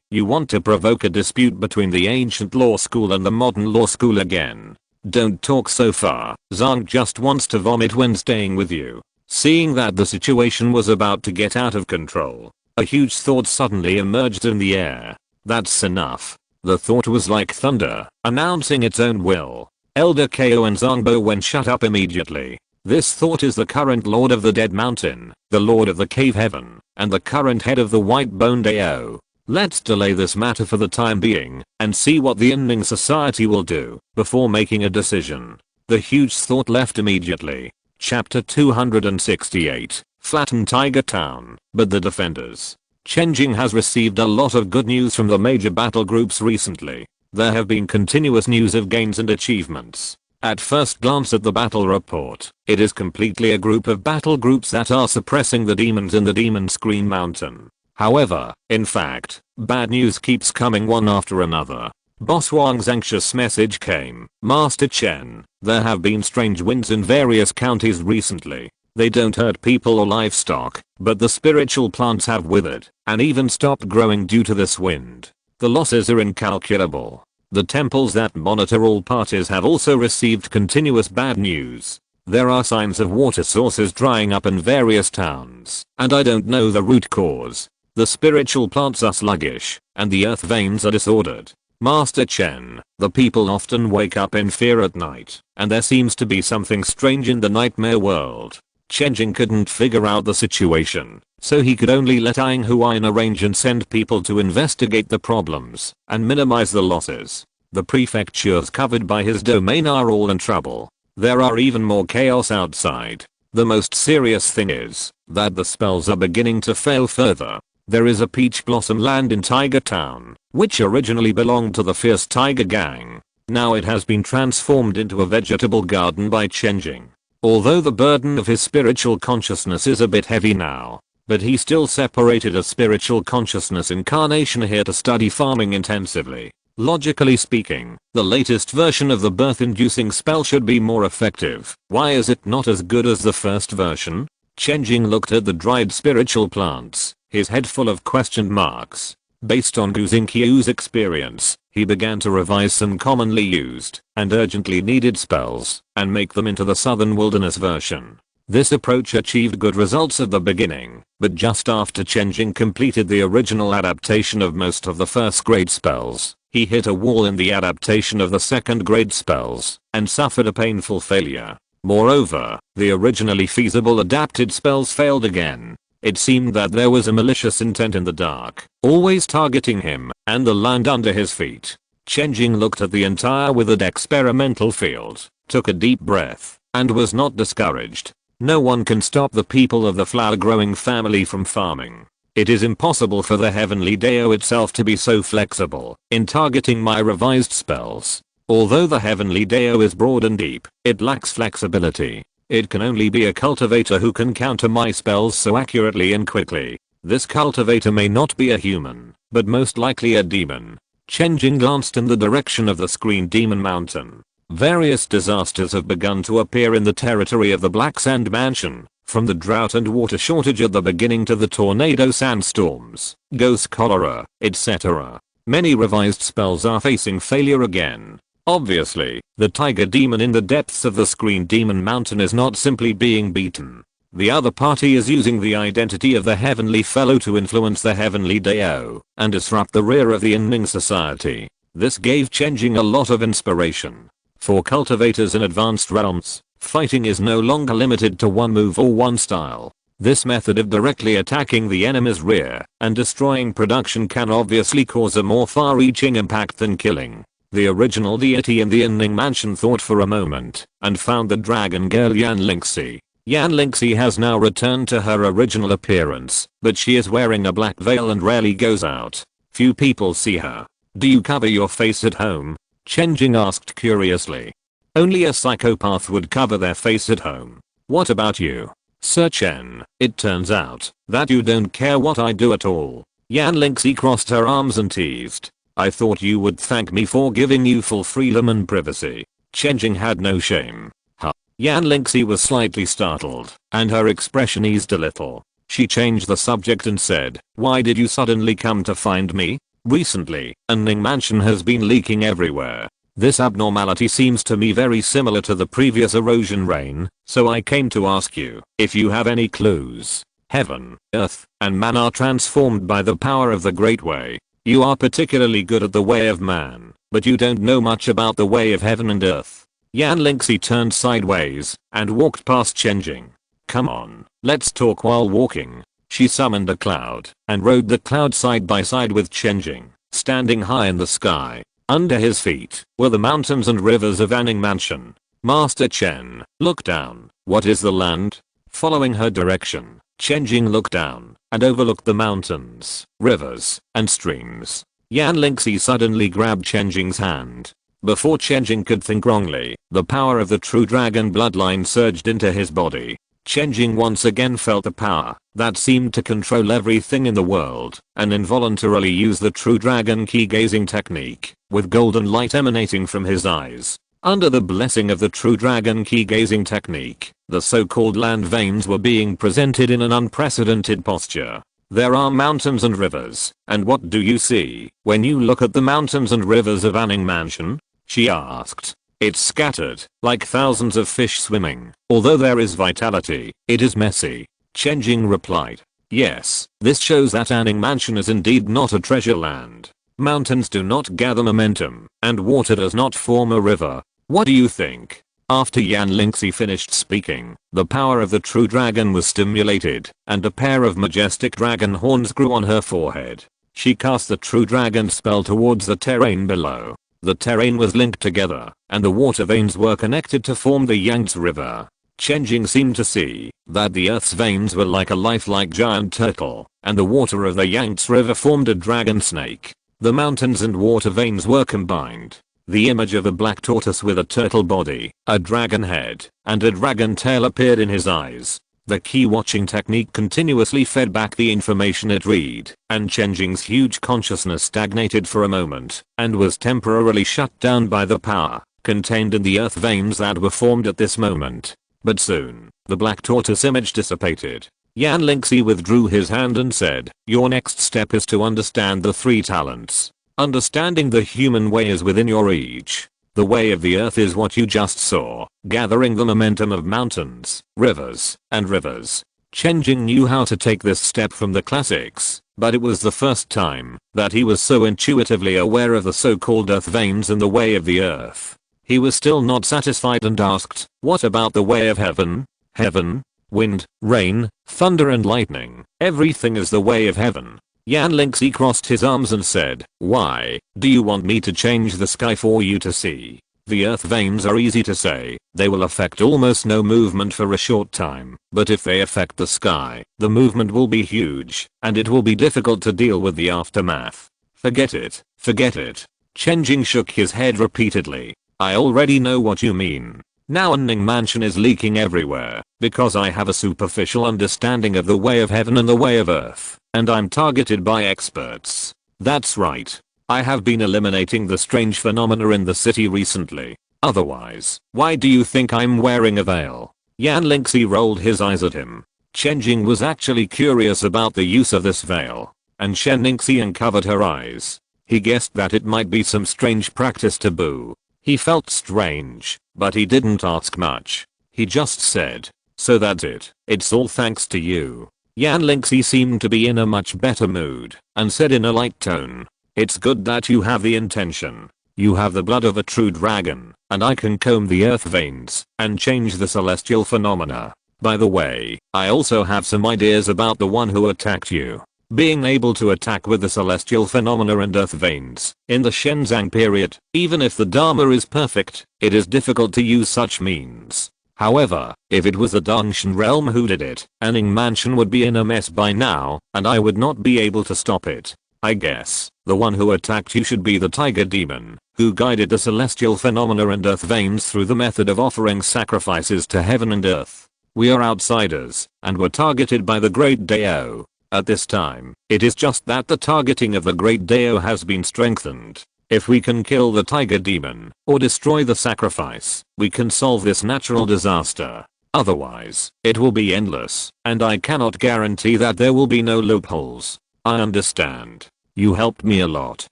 you want to provoke a dispute between the ancient law school and the modern law school again. Don't talk so far. Zhang just wants to vomit when staying with you. Seeing that the situation was about to get out of control, a huge thought suddenly emerged in the air. That's enough. The thought was like thunder, announcing its own will. Elder Ko and Zhangbo Wen shut up immediately. This thought is the current Lord of the Dead Mountain, the Lord of the Cave Heaven, and the current head of the White-Boned Ao. Let's delay this matter for the time being and see what the Inning Society will do before making a decision. The huge thought left immediately. Chapter 268, Flattened Tiger Town, but the defenders. Chen Jing has received a lot of good news from the major battle groups recently. There have been continuous news of gains and achievements. At first glance at the battle report, it is completely a group of battle groups that are suppressing the demons in the Demon Screen Mountain. However, in fact, bad news keeps coming one after another. Boss Wang's anxious message came. Master Chen, there have been strange winds in various counties recently. They don't hurt people or livestock, but the spiritual plants have withered and even stopped growing due to this wind. The losses are incalculable. The temples that monitor all parties have also received continuous bad news. There are signs of water sources drying up in various towns, and I don't know the root cause. The spiritual plants are sluggish, and the earth veins are disordered. Master Chen, the people often wake up in fear at night, and there seems to be something strange in the nightmare world. Chen Jing couldn't figure out the situation, so he could only let Aang Huayan arrange and send people to investigate the problems and minimize the losses. The prefectures covered by his domain are all in trouble. There are even more chaos outside. The most serious thing is that the spells are beginning to fail further. There is a peach blossom land in Tiger Town, which originally belonged to the fierce Tiger Gang. Now it has been transformed into a vegetable garden by Chen Jing. Although the burden of his spiritual consciousness is a bit heavy now, but he still separated a spiritual consciousness incarnation here to study farming intensively. Logically speaking, the latest version of the birth-inducing spell should be more effective. Why is it not as good as the first version? Chen Jing looked at the dried spiritual plants, his head full of question marks. Based on Gu Xingqiu's experience, he began to revise some commonly used and urgently needed spells and make them into the Southern Wilderness version. This approach achieved good results at the beginning, but just after Chen Jing completed the original adaptation of most of the first grade spells, he hit a wall in the adaptation of the second grade spells and suffered a painful failure. Moreover, the originally feasible adapted spells failed again. It seemed that there was a malicious intent in the dark, always targeting him and the land under his feet. Chen Jing looked at the entire withered experimental field, took a deep breath, and was not discouraged. No one can stop the people of the flower-growing family from farming. It is impossible for the Heavenly Dao itself to be so flexible in targeting my revised spells. Although the Heavenly Dao is broad and deep, it lacks flexibility. It can only be a cultivator who can counter my spells so accurately and quickly. This cultivator may not be a human, but most likely a demon. Chen Jing glanced in the direction of the screen Demon Mountain. Various disasters have begun to appear in the territory of the Black Sand Mansion. From the drought and water shortage at the beginning to the tornado sandstorms, ghost cholera, etc. Many revised spells are facing failure again. Obviously, the tiger demon in the depths of the screen Demon Mountain is not simply being beaten. The other party is using the identity of the Heavenly Fellow to influence the Heavenly Dao and disrupt the rear of the Inning Society. This gave Chen Jing a lot of inspiration. For cultivators in advanced realms, fighting is no longer limited to one move or one style. This method of directly attacking the enemy's rear and destroying production can obviously cause a more far-reaching impact than killing. The original deity in the Inning Mansion thought for a moment and found the dragon girl Yan Lingxi. Yan Lingxi has now returned to her original appearance, but she is wearing a black veil and rarely goes out. Few people see her. Do you cover your face at home? Chen Jing asked curiously. Only a psychopath would cover their face at home. What about you? Sir Chen, it turns out that you don't care what I do at all. Yan Lingxi crossed her arms and teased. I thought you would thank me for giving you full freedom and privacy. Chen Jing had no shame. Huh. Yan Lingxi was slightly startled, and her expression eased a little. She changed the subject and said, why did you suddenly come to find me? Recently, Inning Mansion has been leaking everywhere. This abnormality seems to me very similar to the previous erosion rain, so I came to ask you if you have any clues. Heaven, earth, and man are transformed by the power of the Great Way. You are particularly good at the way of man, but you don't know much about the way of heaven and earth. Yan Lingxi turned sideways and walked past Chen Jing. Come on, let's talk while walking. She summoned a cloud and rode the cloud side by side with Chen Jing, standing high in the sky. Under his feet were the mountains and rivers of Inning Mansion. Master Chen, look down. What is the land? Following her direction, Chen Jing looked down and overlooked the mountains, rivers, and streams. Yan Lingxi suddenly grabbed Chen Jing's hand. Before Chen Jing could think wrongly, the power of the true dragon bloodline surged into his body. Chen Jing once again felt the power that seemed to control everything in the world and involuntarily used the true dragon key gazing technique, with golden light emanating from his eyes. Under the blessing of the true dragon key gazing technique, the so-called land veins were being presented in an unprecedented posture. There are mountains and rivers, and what do you see when you look at the mountains and rivers of Inning Mansion? She asked. It's scattered, like thousands of fish swimming. Although there is vitality, it is messy. Chen Jing replied. Yes, this shows that Inning Mansion is indeed not a treasure land. Mountains do not gather momentum, and water does not form a river. What do you think? After Yan Lingxi finished speaking, the power of the true dragon was stimulated, and a pair of majestic dragon horns grew on her forehead. She cast the true dragon spell towards the terrain below. The terrain was linked together, and the water veins were connected to form the Yangtze River. Chen Jing seemed to see that the earth's veins were like a lifelike giant turtle, and the water of the Yangtze River formed a dragon snake. The mountains and water veins were combined. The image of a black tortoise with a turtle body, a dragon head, and a dragon tail appeared in his eyes. The key watching technique continuously fed back the information it read, and Chen Jing's huge consciousness stagnated for a moment, and was temporarily shut down by the power contained in the earth veins that were formed at this moment. But soon, the black tortoise image dissipated. Yan Lingxi withdrew his hand and said, "Your next step is to understand the 3 talents. Understanding the human way is within your reach. The way of the earth is what you just saw, gathering the momentum of mountains, rivers, and rivers." Chen Jing knew how to take this step from the classics, but it was the first time that he was so intuitively aware of the so-called earth veins in the way of the earth. He was still not satisfied and asked, "What about the way of heaven?" "Heaven? Wind, rain, thunder and lightning. Everything is the way of heaven." Yan Lingxi crossed his arms and said, "Why, do you want me to change the sky for you to see?" The earth veins are easy to say, they will affect almost no movement for a short time, but if they affect the sky, the movement will be huge, and it will be difficult to deal with the aftermath. Forget it, forget it. Chen Jing shook his head repeatedly. "I already know what you mean. Now Ning Mansion is leaking everywhere, because I have a superficial understanding of the way of heaven and the way of earth, and I'm targeted by experts. That's right. I have been eliminating the strange phenomena in the city recently. Otherwise, why do you think I'm wearing a veil?" Yan Lingxi rolled his eyes at him. Chen Jing was actually curious about the use of this veil, and Chen Lingxi uncovered her eyes. He guessed that it might be some strange practice taboo. He felt strange, but he didn't ask much. He just said, "So that's it. It's all thanks to you." Yan Lingxi seemed to be in a much better mood, and said in a light tone, "It's good that you have the intention. You have the blood of a true dragon, and I can comb the earth veins and change the celestial phenomena. By the way, I also have some ideas about the one who attacked you. Being able to attack with the celestial phenomena and earth veins in the Shenzang period, even if the Dharma is perfect, it is difficult to use such means. However, if it was the Dongshan realm who did it, Ning Mansion would be in a mess by now, and I would not be able to stop it. I guess the one who attacked you should be the tiger demon, who guided the celestial phenomena and earth veins through the method of offering sacrifices to heaven and earth. We are outsiders, and were targeted by the Great Dao. At this time, it is just that the targeting of the Great Dao has been strengthened. If we can kill the tiger demon, or destroy the sacrifice, we can solve this natural disaster. Otherwise, it will be endless, and I cannot guarantee that there will be no loopholes." "I understand. You helped me a lot."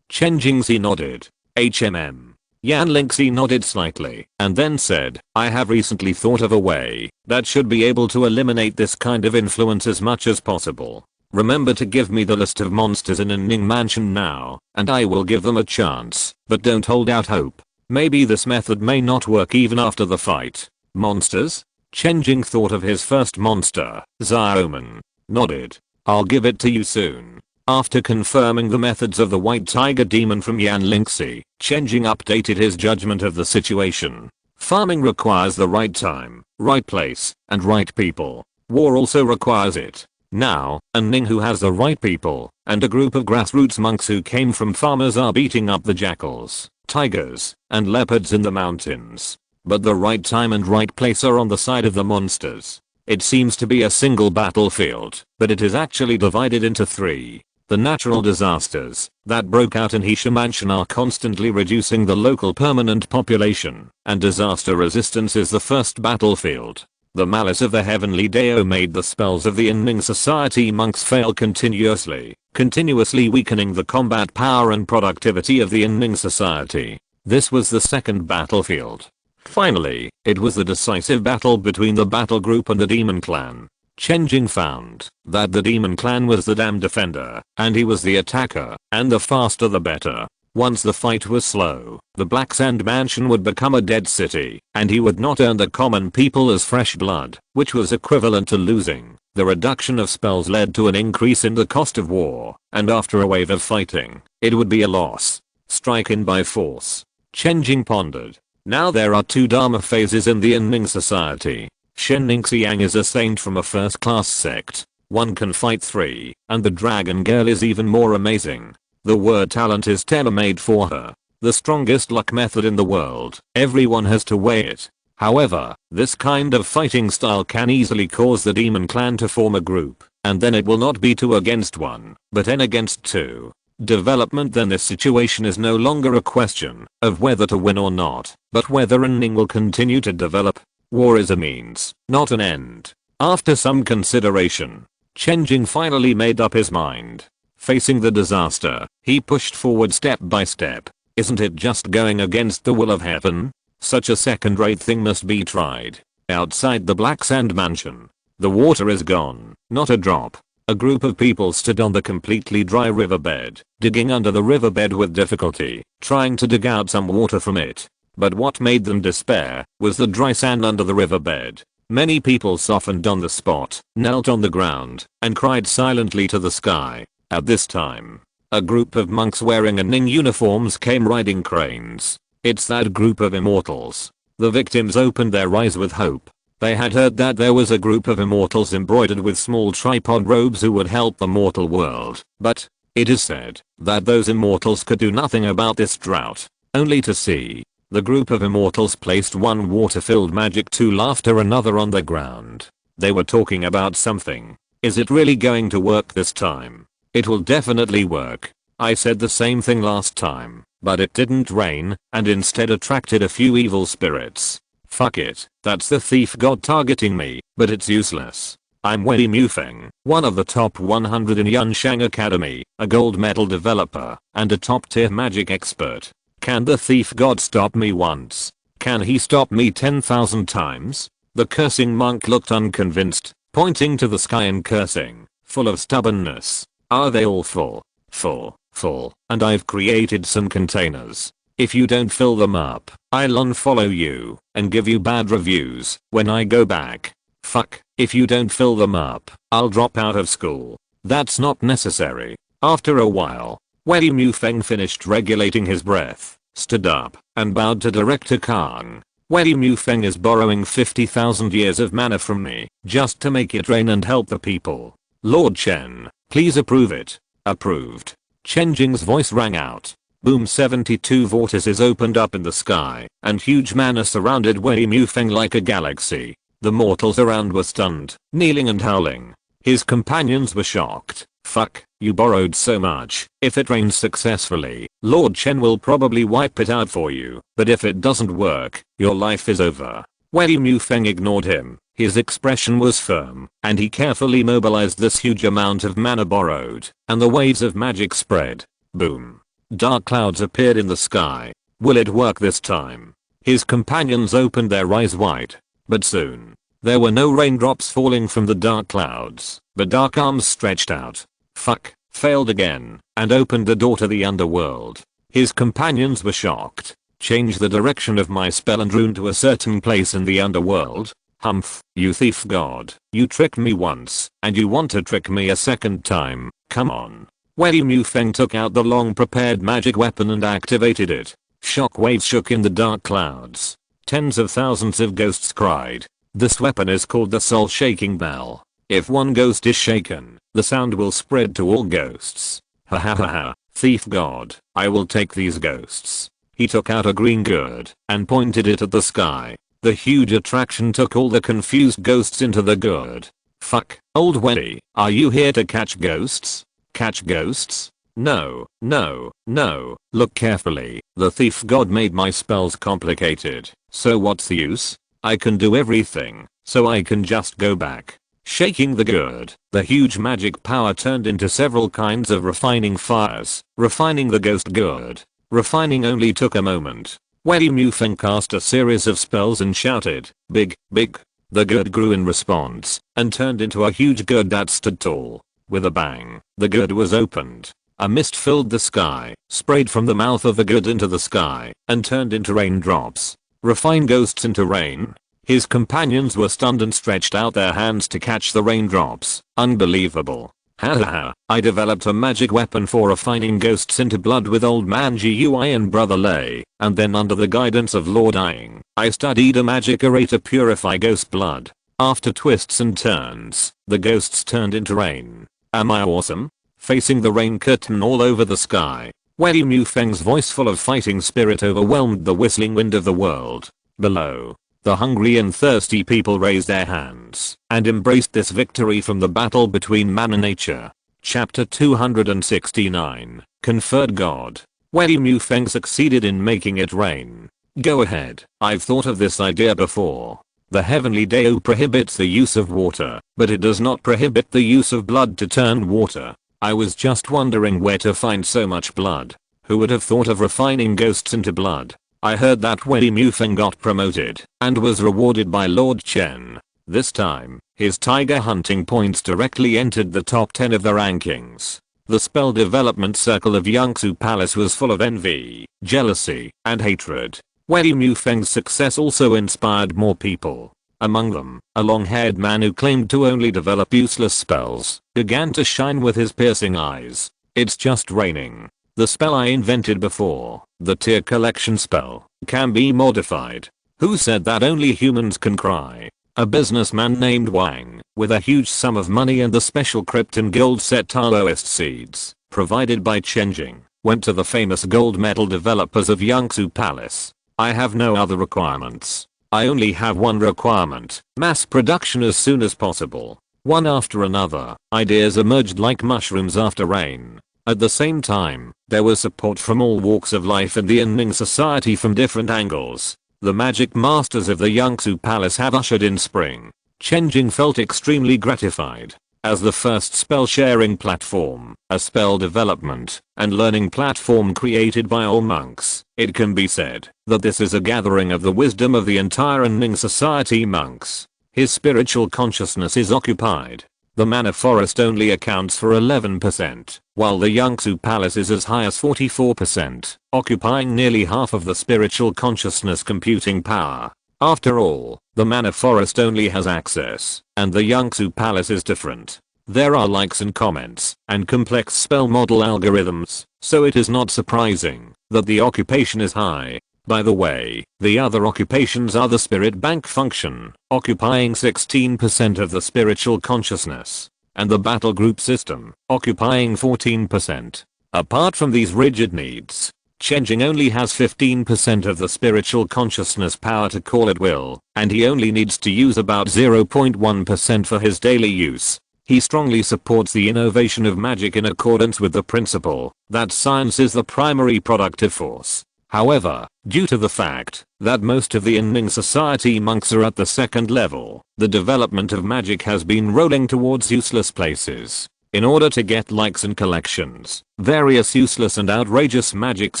Chen Jingxi nodded. "HMM. Yan Lingxi nodded slightly, and then said, "I have recently thought of a way that should be able to eliminate this kind of influence as much as possible. Remember to give me the list of monsters in a Ning Mansion now, and I will give them a chance, but don't hold out hope. Maybe this method may not work even after the fight." "Monsters?" Chen Jing thought of his first monster, Xiaoman. Nodded. "I'll give it to you soon." After confirming the methods of the white tiger demon from Yan Lingxi, Chen Jing updated his judgment of the situation. Farming requires the right time, right place, and right people. War also requires it. Now, Ning who has the right people, and a group of grassroots monks who came from farmers are beating up the jackals, tigers, and leopards in the mountains. But the right time and right place are on the side of the monsters. It seems to be a single battlefield, but it is actually divided into 3. The natural disasters that broke out in Heisha Mansion are constantly reducing the local permanent population, and disaster resistance is the first battlefield. The malice of the heavenly Dao made the spells of the Ning society monks fail continuously weakening the combat power and productivity of the Ning society. This was the second battlefield. Finally, it was the decisive battle between the battle group and the demon clan. Chen Jing found that the demon clan was the dam defender, and he was the attacker, and the faster the better. Once the fight was slow, the Black Sand Mansion would become a dead city, and he would not earn the common people as fresh blood, which was equivalent to losing. The reduction of spells led to an increase in the cost of war, and after a wave of fighting, it would be a loss. Strike in by force. Chen Jing pondered. Now there are 2 Dharma phases in the Inning society. Shen Xiang is a saint from a first-class sect. One can fight 3, and the dragon girl is even more amazing. The word talent is tailor-made for her. The strongest luck method in the world. Everyone has to weigh it. However, this kind of fighting style can easily cause the demon clan to form a group, and then it will not be 2 against 1, but n against 2. Development. Then this situation is no longer a question of whether to win or not, but whether Inning will continue to develop. War is a means, not an end. After some consideration, Chen Jing finally made up his mind. Facing the disaster, he pushed forward step by step. Isn't it just going against the will of heaven? Such a second-rate thing must be tried. Outside the Black Sand Mansion, the water is gone, not a drop. A group of people stood on the completely dry riverbed, digging under the riverbed with difficulty, trying to dig out some water from it. But what made them despair was the dry sand under the riverbed. Many people softened on the spot, knelt on the ground, and cried silently to the sky. At this time, a group of monks wearing Inning uniforms came riding cranes. It's that group of immortals. The victims opened their eyes with hope. They had heard that there was a group of immortals embroidered with small tripod robes who would help the mortal world, but it is said that those immortals could do nothing about this drought. Only to see. The group of immortals placed one water-filled magic tool after another on the ground. They were talking about something. Is it really going to work this time? It will definitely work. I said the same thing last time, but it didn't rain, and instead attracted a few evil spirits. Fuck it, that's the thief god targeting me, but it's useless. I'm Wei Mufeng, one of the top 100 in Yunshang Academy, a gold medal developer, and a top tier magic expert. Can the thief god stop me once? Can he stop me 10,000 times? The cursing monk looked unconvinced, pointing to the sky and cursing, full of stubbornness. Are they all full? Full, and I've created some containers. If you don't fill them up, I'll unfollow you and give you bad reviews when I go back. Fuck, if you don't fill them up, I'll drop out of school. That's not necessary. After a while, Wei Mufeng finished regulating his breath, stood up, and bowed to Director Kang. Wei Mufeng is borrowing 50,000 years of mana from me, just to make it rain and help the people. Lord Chen, please approve it. Approved. Chen Jing's voice rang out. Boom. 72 vortices opened up in the sky, and huge mana surrounded Wei Mufeng like a galaxy. The mortals around were stunned, kneeling and howling. His companions were shocked. Fuck, you borrowed so much. If it rains successfully, Lord Chen will probably wipe it out for you, but if it doesn't work, your life is over. Wei Mufeng ignored him. His expression was firm, and he carefully mobilized this huge amount of mana borrowed, and the waves of magic spread. Boom. Dark clouds appeared in the sky. Will it work this time? His companions opened their eyes wide. But soon, there were no raindrops falling from the dark clouds, but dark arms stretched out. Fuck, failed again, and opened the door to the underworld. His companions were shocked. Change the direction of my spell and rune to a certain place in the underworld? Humph, you thief god, you tricked me once, and you want to trick me a second time, come on. Wei Mufeng took out the long prepared magic weapon and activated it. Shock waves shook in the dark clouds. Tens of thousands of ghosts cried. This weapon is called the soul shaking bell. If one ghost is shaken, the sound will spread to all ghosts. Ha ha ha ha, thief god, I will take these ghosts. He took out a green gourd and pointed it at the sky. The huge attraction took all the confused ghosts into the gourd. Fuck, old Wendy, are you here to catch ghosts? Catch ghosts? No, no, no, look carefully, the thief god made my spells complicated, so what's the use? I can do everything, so I can just go back. Shaking the gourd, the huge magic power turned into several kinds of refining fires, refining the ghost gourd. Refining only took a moment. Wei Mufeng cast a series of spells and shouted, big, big. The gourd grew in response, and turned into a huge gourd that stood tall. With a bang, the gourd was opened. A mist filled the sky, sprayed from the mouth of the god into the sky, and turned into raindrops. Refine ghosts into rain. His companions were stunned and stretched out their hands to catch the raindrops. Unbelievable. Hahaha, I developed a magic weapon for refining ghosts into blood with old man Gui and brother Lei, and then under the guidance of Lord Ying, I studied a magic array to purify ghost blood. After twists and turns, the ghosts turned into rain. Am I awesome? Facing the rain curtain all over the sky, Wei Mufeng's voice full of fighting spirit overwhelmed the whistling wind of the world. Below, the hungry and thirsty people raised their hands and embraced this victory from the battle between man and nature. Chapter 269, Conferred God. Wei Mufeng succeeded in making it rain. Go ahead, I've thought of this idea before. The heavenly Dao prohibits the use of water, but it does not prohibit the use of blood to turn water. I was just wondering where to find so much blood. Who would have thought of refining ghosts into blood? I heard that Wei Mufeng got promoted and was rewarded by Lord Chen. This time, his tiger hunting points directly entered the top 10 of the rankings. The spell development circle of Yangtze Palace was full of envy, jealousy, and hatred. Wei Mufeng's success also inspired more people. Among them, a long-haired man who claimed to only develop useless spells began to shine with his piercing eyes. It's just raining. The spell I invented before, the tear collection spell, can be modified. Who said that only humans can cry? A businessman named Wang, with a huge sum of money and the special Krypton Guild set Taoist seeds, provided by Chen Jing, went to the famous gold medal developers of Yangtze Palace. I have no other requirements. I only have one requirement, mass production as soon as possible. One after another, ideas emerged like mushrooms after rain. At the same time, there was support from all walks of life in the Inning society from different angles. The magic masters of the Yangtze Palace have ushered in spring. Chen Jing felt extremely gratified. As the first spell sharing platform, a spell development and learning platform created by all monks, it can be said that this is a gathering of the wisdom of the entire Inning society monks. His spiritual consciousness is occupied. The Mana Forest only accounts for 11%, while the Yangtze Palace is as high as 44%, occupying nearly half of the spiritual consciousness computing power. After all, the Mana Forest only has access, and the Yangtze Palace is different. There are likes and comments, and complex spell model algorithms, so it is not surprising that the occupation is high. By the way, the other occupations are the spirit bank function, occupying 16% of the spiritual consciousness, and the battle group system, occupying 14%. Apart from these rigid needs, Chen Jing only has 15% of the spiritual consciousness power to call at will, and he only needs to use about 0.1% for his daily use. He strongly supports the innovation of magic in accordance with the principle that science is the primary productive force. However, due to the fact that most of the Inning society monks are at the second level, the development of magic has been rolling towards useless places. In order to get likes and collections, various useless and outrageous magics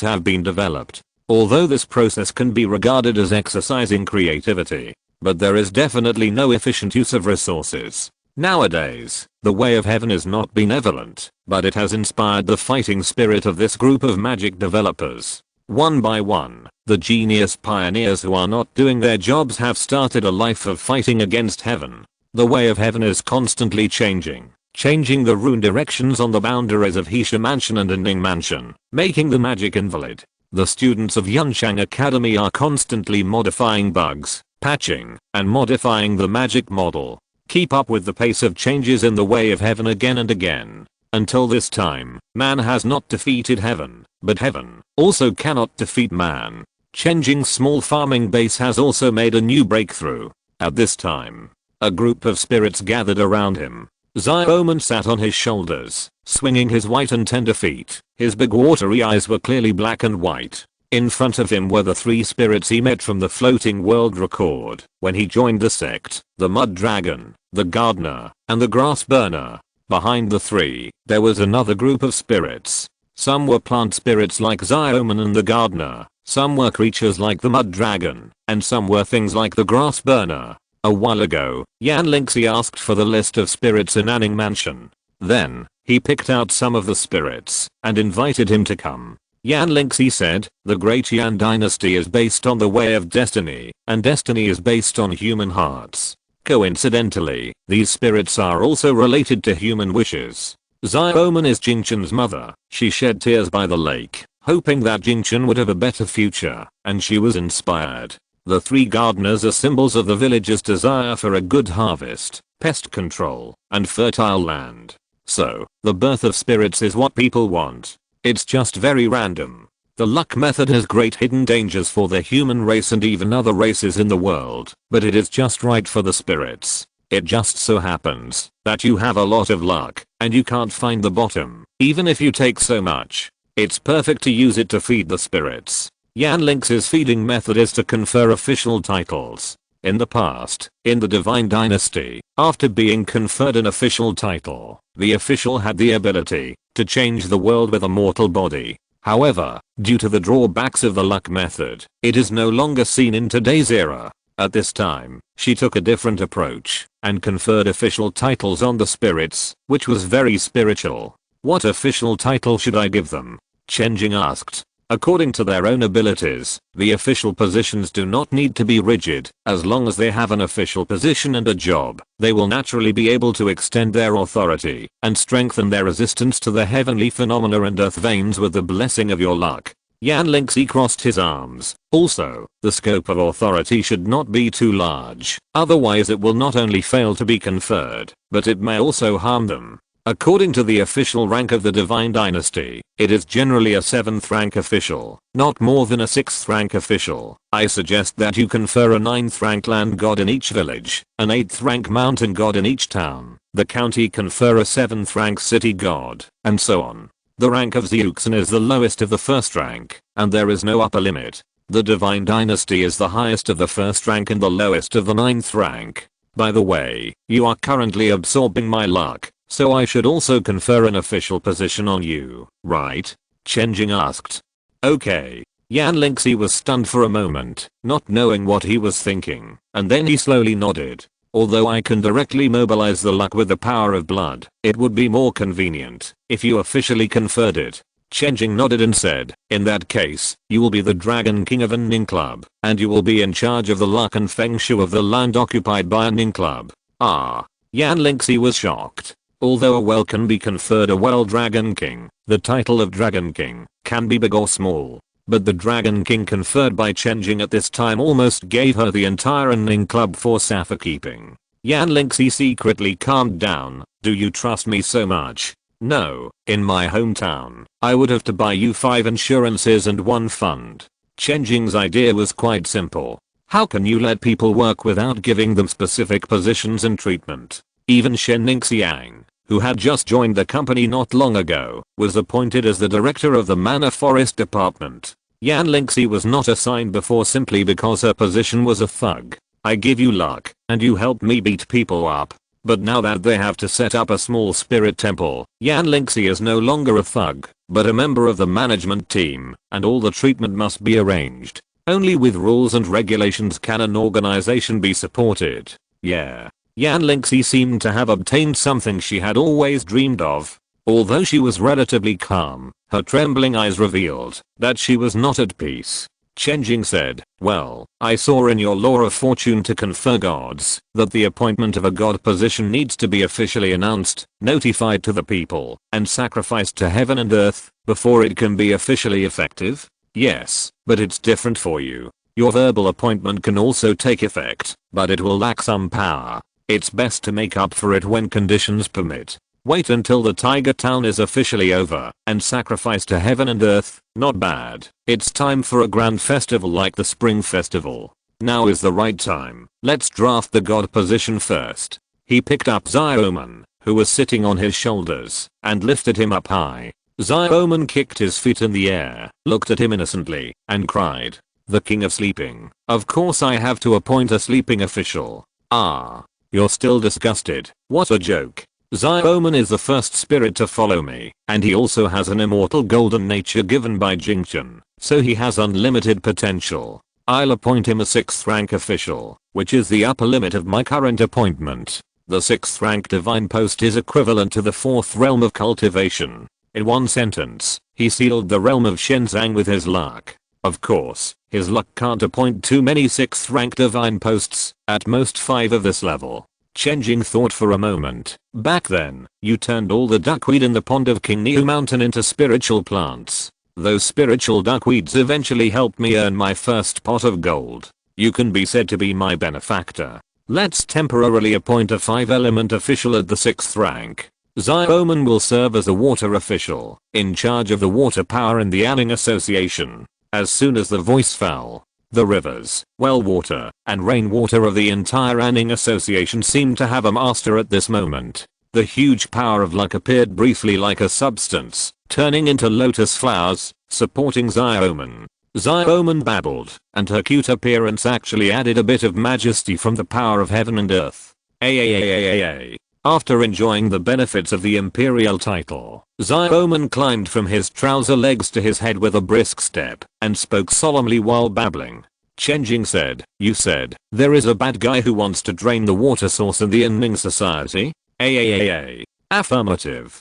have been developed. Although this process can be regarded as exercising creativity, but there is definitely no efficient use of resources. Nowadays, the way of heaven is not benevolent, but it has inspired the fighting spirit of this group of magic developers. One by one, the genius pioneers who are not doing their jobs have started a life of fighting against heaven. The way of heaven is constantly changing the rune directions on the boundaries of Heisha Mansion and Inning Mansion, making the magic invalid. The students of Yunshang Academy are constantly modifying bugs, patching, and modifying the magic model. Keep up with the pace of changes in the way of heaven again and again. Until this time, man has not defeated heaven, but heaven also cannot defeat man. Chen Jing's small farming base has also made a new breakthrough. At this time, a group of spirits gathered around him. Xiaoman sat on his shoulders, swinging his white and tender feet. His big watery eyes were clearly black and white. In front of him were the three spirits he met from the floating world record when he joined the sect, the Mud Dragon, the Gardener, and the Grass Burner. Behind the three, there was another group of spirits. Some were plant spirits like Xiaoman and the Gardener, some were creatures like the Mud Dragon, and some were things like the Grass Burner. A while ago, Yan Lingxi asked for the list of spirits in Inning Mansion. Then, he picked out some of the spirits and invited him to come. Yan Lingxi said, the Great Yan dynasty is based on the way of destiny, and destiny is based on human hearts. Coincidentally, these spirits are also related to human wishes. Xiaoman is Jingchen's mother. She shed tears by the lake, hoping that Jingchen would have a better future, and she was inspired. The 3 gardeners are symbols of the village's desire for a good harvest, pest control, and fertile land. So, the birth of spirits is what people want. It's just very random. The luck method has great hidden dangers for the human race and even other races in the world, but it is just right for the spirits. It just so happens that you have a lot of luck, and you can't find the bottom, even if you take so much. It's perfect to use it to feed the spirits. Yan Lingxi's feeding method is to confer official titles. In the past, in the Divine Dynasty, after being conferred an official title, the official had the ability to change the world with a mortal body. However, due to the drawbacks of the luck method, it is no longer seen in today's era. At this time, she took a different approach and conferred official titles on the spirits, which was very spiritual. What official title should I give them? Chen Jing asked. According to their own abilities, the official positions do not need to be rigid. As long as they have an official position and a job, they will naturally be able to extend their authority and strengthen their resistance to the heavenly phenomena and earth veins with the blessing of your luck. Yan Lingxi crossed his arms. Also, the scope of authority should not be too large, otherwise it will not only fail to be conferred, but it may also harm them. According to the official rank of the Divine Dynasty, it is generally a 7th rank official, not more than a 6th rank official. I suggest that you confer a 9th rank land god in each village, an 8th rank mountain god in each town, the county confer a 7th rank city god, and so on. The rank of Xiuxin is the lowest of the 1st rank, and there is no upper limit. The Divine Dynasty is the highest of the 1st rank and the lowest of the 9th rank. By the way, you are currently absorbing my luck. So I should also confer an official position on you, right? Chen Jing asked. Okay. Yan Lingxi was stunned for a moment, not knowing what he was thinking, and then he slowly nodded. Although I can directly mobilize the luck with the power of blood, it would be more convenient if you officially conferred it. Chen Jing nodded and said, in that case, you will be the Dragon King of a Ning Club, and you will be in charge of the luck and feng shui of the land occupied by a Ning Club. Ah. Yan Lingxi was shocked. Although a well can be conferred a well Dragon King, the title of Dragon King can be big or small. But the Dragon King conferred by Chen Jing at this time almost gave her the entire Ning Club for keeping. Yan Lingxi secretly calmed down. Do you trust me so much? No, in my hometown, I would have to buy you 5 insurances and 1 fund. Chen Jing's idea was quite simple. How can you let people work without giving them specific positions and treatment? Even Shen Ningxiang, who had just joined the company not long ago, was appointed as the director of the Manor Forest Department. Yan Lingxi was not assigned before simply because her position was a thug. I give you luck, and you help me beat people up. But now that they have to set up a small spirit temple, Yan Lingxi is no longer a thug, but a member of the management team, and all the treatment must be arranged. Only with rules and regulations can an organization be supported. Yeah. Yan Lingxi seemed to have obtained something she had always dreamed of. Although she was relatively calm, her trembling eyes revealed that she was not at peace. Chen Jing said, well, I saw in your law of fortune to confer gods that the appointment of a god position needs to be officially announced, notified to the people, and sacrificed to heaven and earth before it can be officially effective. Yes, but it's different for you. Your verbal appointment can also take effect, but it will lack some power. It's best to make up for it when conditions permit. Wait until the Tiger Town is officially over and sacrifice to heaven and earth. Not bad. It's time for a grand festival like the Spring Festival. Now is the right time. Let's draft the god position first. He picked up Xiaoman, who was sitting on his shoulders, and lifted him up high. Xiaoman kicked his feet in the air, looked at him innocently, and cried, the king of sleeping. Of course I have to appoint a sleeping official. Ah. You're still disgusted. What a joke. Xiaoman is the first spirit to follow me, and he also has an immortal golden nature given by Jingchen, so he has unlimited potential. I'll appoint him a 6th rank official, which is the upper limit of my current appointment. The 6th rank divine post is equivalent to the 4th realm of cultivation. In one sentence, he sealed the realm of Chen Jing with his luck. Of course, his luck can't appoint too many 6th rank divine posts, at most 5 of this level. Chen Jing thought for a moment. Back then, you turned all the duckweed in the pond of King Niu Mountain into spiritual plants. Those spiritual duckweeds eventually helped me earn my first pot of gold. You can be said to be my benefactor. Let's temporarily appoint a 5-element official at the 6th rank. Xiaoman will serve as a water official, in charge of the water power in the Anning Association. As soon as the voice fell, the rivers, well water, and rainwater of the entire Anning Association seemed to have a master at this moment. The huge power of luck appeared briefly like a substance, turning into lotus flowers, supporting Xiaoman. Xiaoman babbled, and her cute appearance actually added a bit of majesty from the power of heaven and earth. After enjoying the benefits of the imperial title, Xiaoman climbed from his trouser legs to his head with a brisk step, and spoke solemnly while babbling. Chen Jing said, "You said, there is a bad guy who wants to drain the water source in the Inning Society?" Affirmative.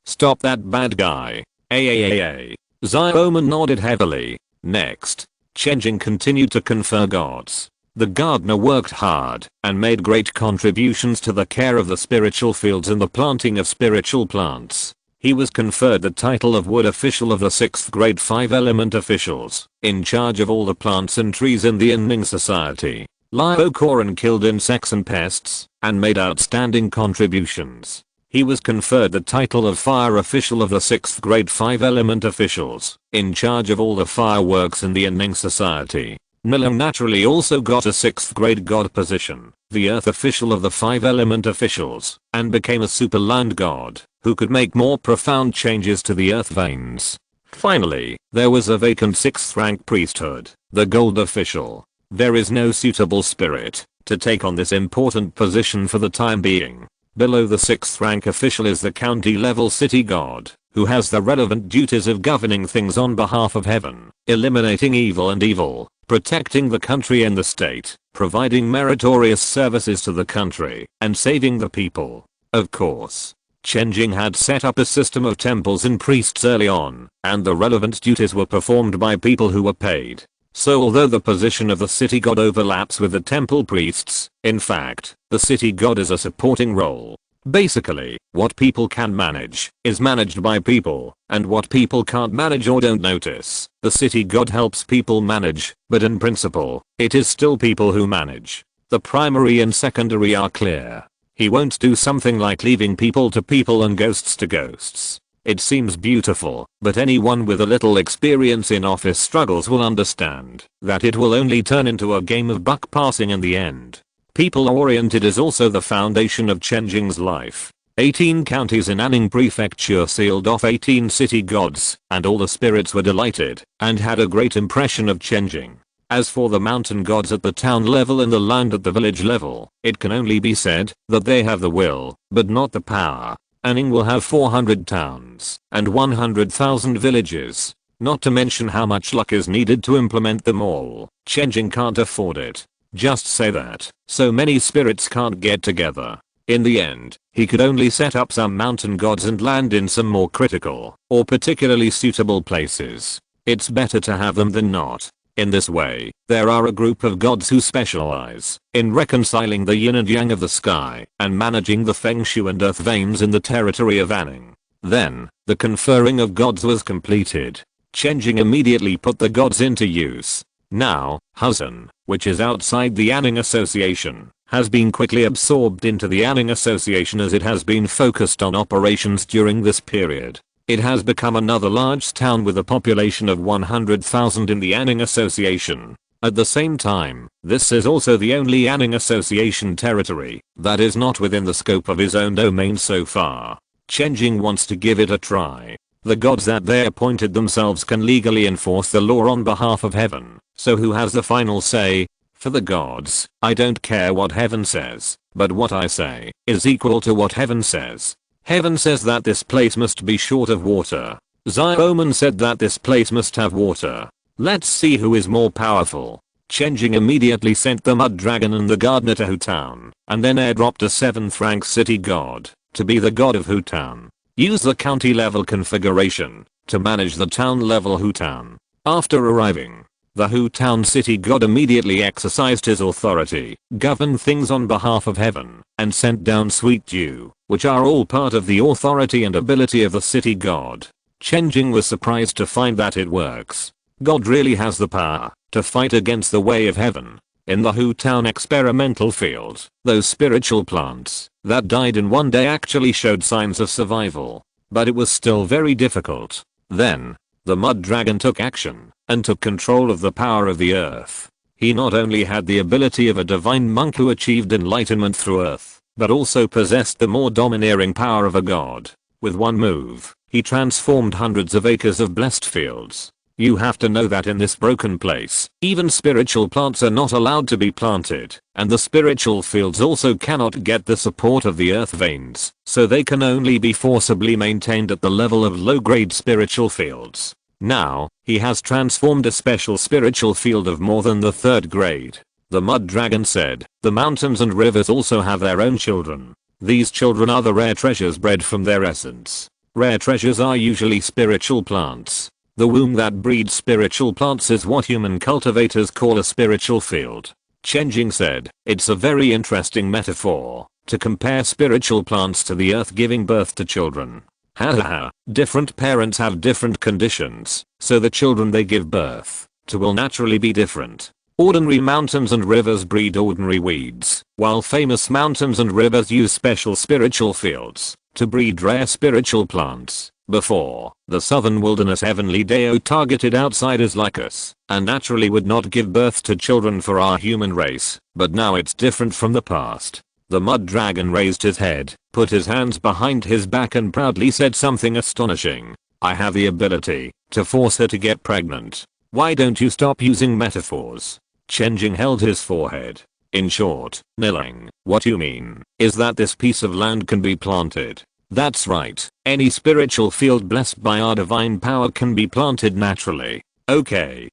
Stop that bad guy. Xiaoman nodded heavily. Next, Chen Jing continued to confer gods. The gardener worked hard and made great contributions to the care of the spiritual fields and the planting of spiritual plants. He was conferred the title of Wood Official of the 6th grade 5-element officials, in charge of all the plants and trees in the Inning Society. Liu Koran killed insects and pests, and made outstanding contributions. He was conferred the title of Fire Official of the 6th grade 5-element officials, in charge of all the fireworks in the Inning Society. Milam naturally also got a 6th grade god position, the Earth Official of the 5-element officials, and became a super land god, who could make more profound changes to the earth veins. Finally, there was a vacant 6th rank priesthood, the Gold Official. There is no suitable spirit to take on this important position for the time being. Below the 6th rank official is the county level city god, who has the relevant duties of governing things on behalf of heaven, eliminating evil, protecting the country and the state, providing meritorious services to the country, and saving the people. Of course, Chen Jing had set up a system of temples and priests early on, and the relevant duties were performed by people who were paid. So although the position of the city god overlaps with the temple priests, in fact, the city god is a supporting role. Basically, what people can manage is managed by people, and what people can't manage or don't notice, the city god helps people manage, but in principle, it is still people who manage. The primary and secondary are clear. He won't do something like leaving people to people and ghosts to ghosts. It seems beautiful, but anyone with a little experience in office struggles will understand that it will only turn into a game of buck passing in the end. People-oriented is also the foundation of Chen Jing's life. 18 counties in Anning Prefecture sealed off 18 city gods, and all the spirits were delighted and had a great impression of Chen Jing. As for the mountain gods at the town level and the land at the village level, it can only be said that they have the will, but not the power. Anning will have 400 towns and 100,000 villages, not to mention how much luck is needed to implement them all. Chen Jing can't afford it. Just say that so many spirits can't get together. In the end, he could only set up some mountain gods and land in some more critical or particularly suitable places. It's better to have them than not. In this way, there are a group of gods who specialize in reconciling the yin and yang of the sky and managing the feng shui and earth veins in the territory of Anning. Then, the conferring of gods was completed. Chen Jing immediately put the gods into use. Now, Huzan, which is outside the Anning Association, has been quickly absorbed into the Anning Association as it has been focused on operations during this period. It has become another large town with a population of 100,000 in the Anning Association. At the same time, this is also the only Anning Association territory that is not within the scope of his own domain so far. Chen Jing wants to give it a try. The gods that they appointed themselves can legally enforce the law on behalf of heaven, so who has the final say? For the gods, I don't care what heaven says, but what I say is equal to what heaven says. Heaven says that this place must be short of water. Xiaoman said that this place must have water. Let's see who is more powerful. Chen Jing immediately sent the mud dragon and the gardener to Hu Town, and then airdropped a 7th rank city god to be the god of Hu Town. Use the county level configuration to manage the town level Hu Town. After arriving, the Hu Town city god immediately exercised his authority, governed things on behalf of heaven, and sent down sweet dew, which are all part of the authority and ability of the city god. Chen Jing was surprised to find that it works. God really has the power to fight against the way of heaven. In the Hu Town experimental field, those spiritual plants that died in one day actually showed signs of survival, but it was still very difficult. Then, the mud dragon took action and took control of the power of the earth. He not only had the ability of a divine monk who achieved enlightenment through earth, but also possessed the more domineering power of a god. With one move, he transformed hundreds of acres of blessed fields. You have to know that in this broken place, even spiritual plants are not allowed to be planted, and the spiritual fields also cannot get the support of the earth veins, so they can only be forcibly maintained at the level of low-grade spiritual fields. Now, he has transformed a special spiritual field of more than the 3rd grade. The mud dragon said, the mountains and rivers also have their own children. These children are the rare treasures bred from their essence. Rare treasures are usually spiritual plants. The womb that breeds spiritual plants is what human cultivators call a spiritual field. Chen Jing said, it's a very interesting metaphor to compare spiritual plants to the earth giving birth to children. Haha, different parents have different conditions, so the children they give birth to will naturally be different. Ordinary mountains and rivers breed ordinary weeds, while famous mountains and rivers use special spiritual fields to breed rare spiritual plants. Before, the southern wilderness heavenly Deo targeted outsiders like us, and naturally would not give birth to children for our human race, but now it's different from the past. The mud dragon raised his head, put his hands behind his back and proudly said something astonishing. I have the ability to force her to get pregnant. Why don't you stop using metaphors? Chen Jing held his forehead. In short, Nilang, what you mean is that this piece of land can be planted. That's right, any spiritual field blessed by our divine power can be planted naturally. Okay.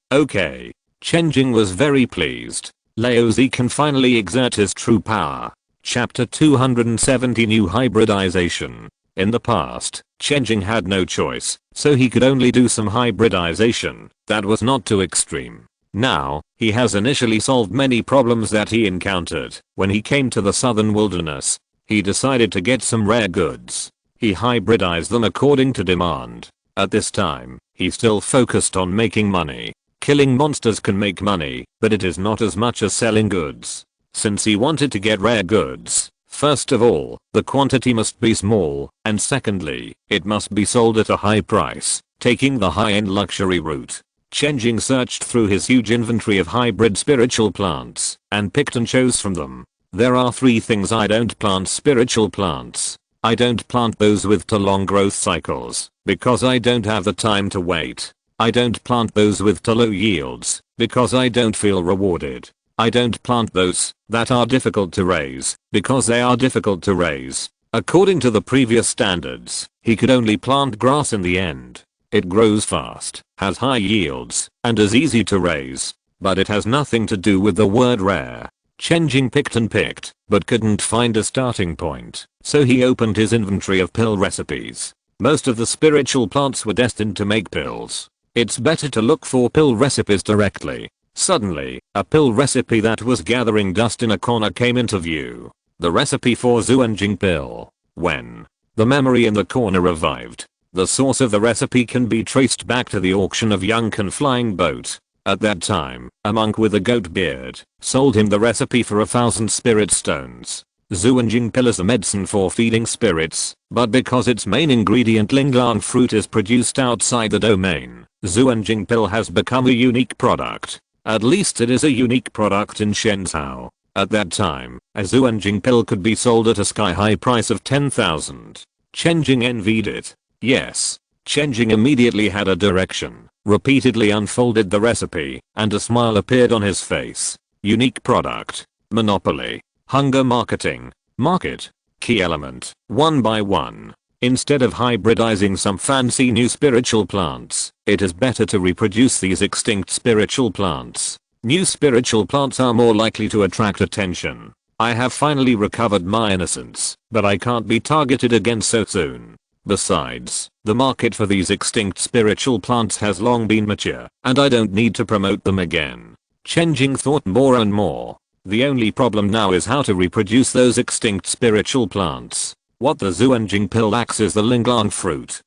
Chen Jing was very pleased. Lao Zi can finally exert his true power. Chapter 270 New Hybridization. In the past, Chen Jing had no choice, so he could only do some hybridization that was not too extreme. Now, he has initially solved many problems that he encountered when he came to the southern wilderness. He decided to get some rare goods. He hybridized them according to demand. At this time, he still focused on making money. Killing monsters can make money, but it is not as much as selling goods. Since he wanted to get rare goods, first of all, the quantity must be small, and secondly, it must be sold at a high price, taking the high-end luxury route. Chen Jing searched through his huge inventory of hybrid spiritual plants, and picked and chose from them. There are 3 things I don't plant: spiritual plants. I don't plant those with too long growth cycles, because I don't have the time to wait. I don't plant those with too low yields, because I don't feel rewarded. I don't plant those that are difficult to raise, because they are difficult to raise. According to the previous standards, he could only plant grass in the end. It grows fast, has high yields, and is easy to raise. But it has nothing to do with the word rare. Chen Jing picked and picked, but couldn't find a starting point, so he opened his inventory of pill recipes. Most of the spiritual plants were destined to make pills. It's better to look for pill recipes directly. Suddenly, a pill recipe that was gathering dust in a corner came into view. The recipe for Zuanjing pill. When the memory in the corner revived, the source of the recipe can be traced back to the auction of Yunkan flying boat. At that time, a monk with a goat beard sold him the recipe for 1,000 spirit stones. Zuanjing pill is a medicine for feeding spirits, but because its main ingredient Linglang fruit is produced outside the domain, Zuanjing pill has become a unique product. At least it is a unique product in Shenzhou. At that time, a Zuanjing pill could be sold at a sky-high price of 10,000. Chen Jing envied it. Yes. Chen Jing immediately had a direction, repeatedly unfolded the recipe, and a smile appeared on his face. Unique product. Monopoly. Hunger marketing. Market. Key element. 1 by 1. Instead of hybridizing some fancy new spiritual plants, it is better to reproduce these extinct spiritual plants. New spiritual plants are more likely to attract attention. I have finally recovered my innocence, but I can't be targeted again so soon. Besides, the market for these extinct spiritual plants has long been mature, and I don't need to promote them again. Chen Jing thought more and more. The only problem now is how to reproduce those extinct spiritual plants. What the Xuanjing pill lacks is the Linglang fruit.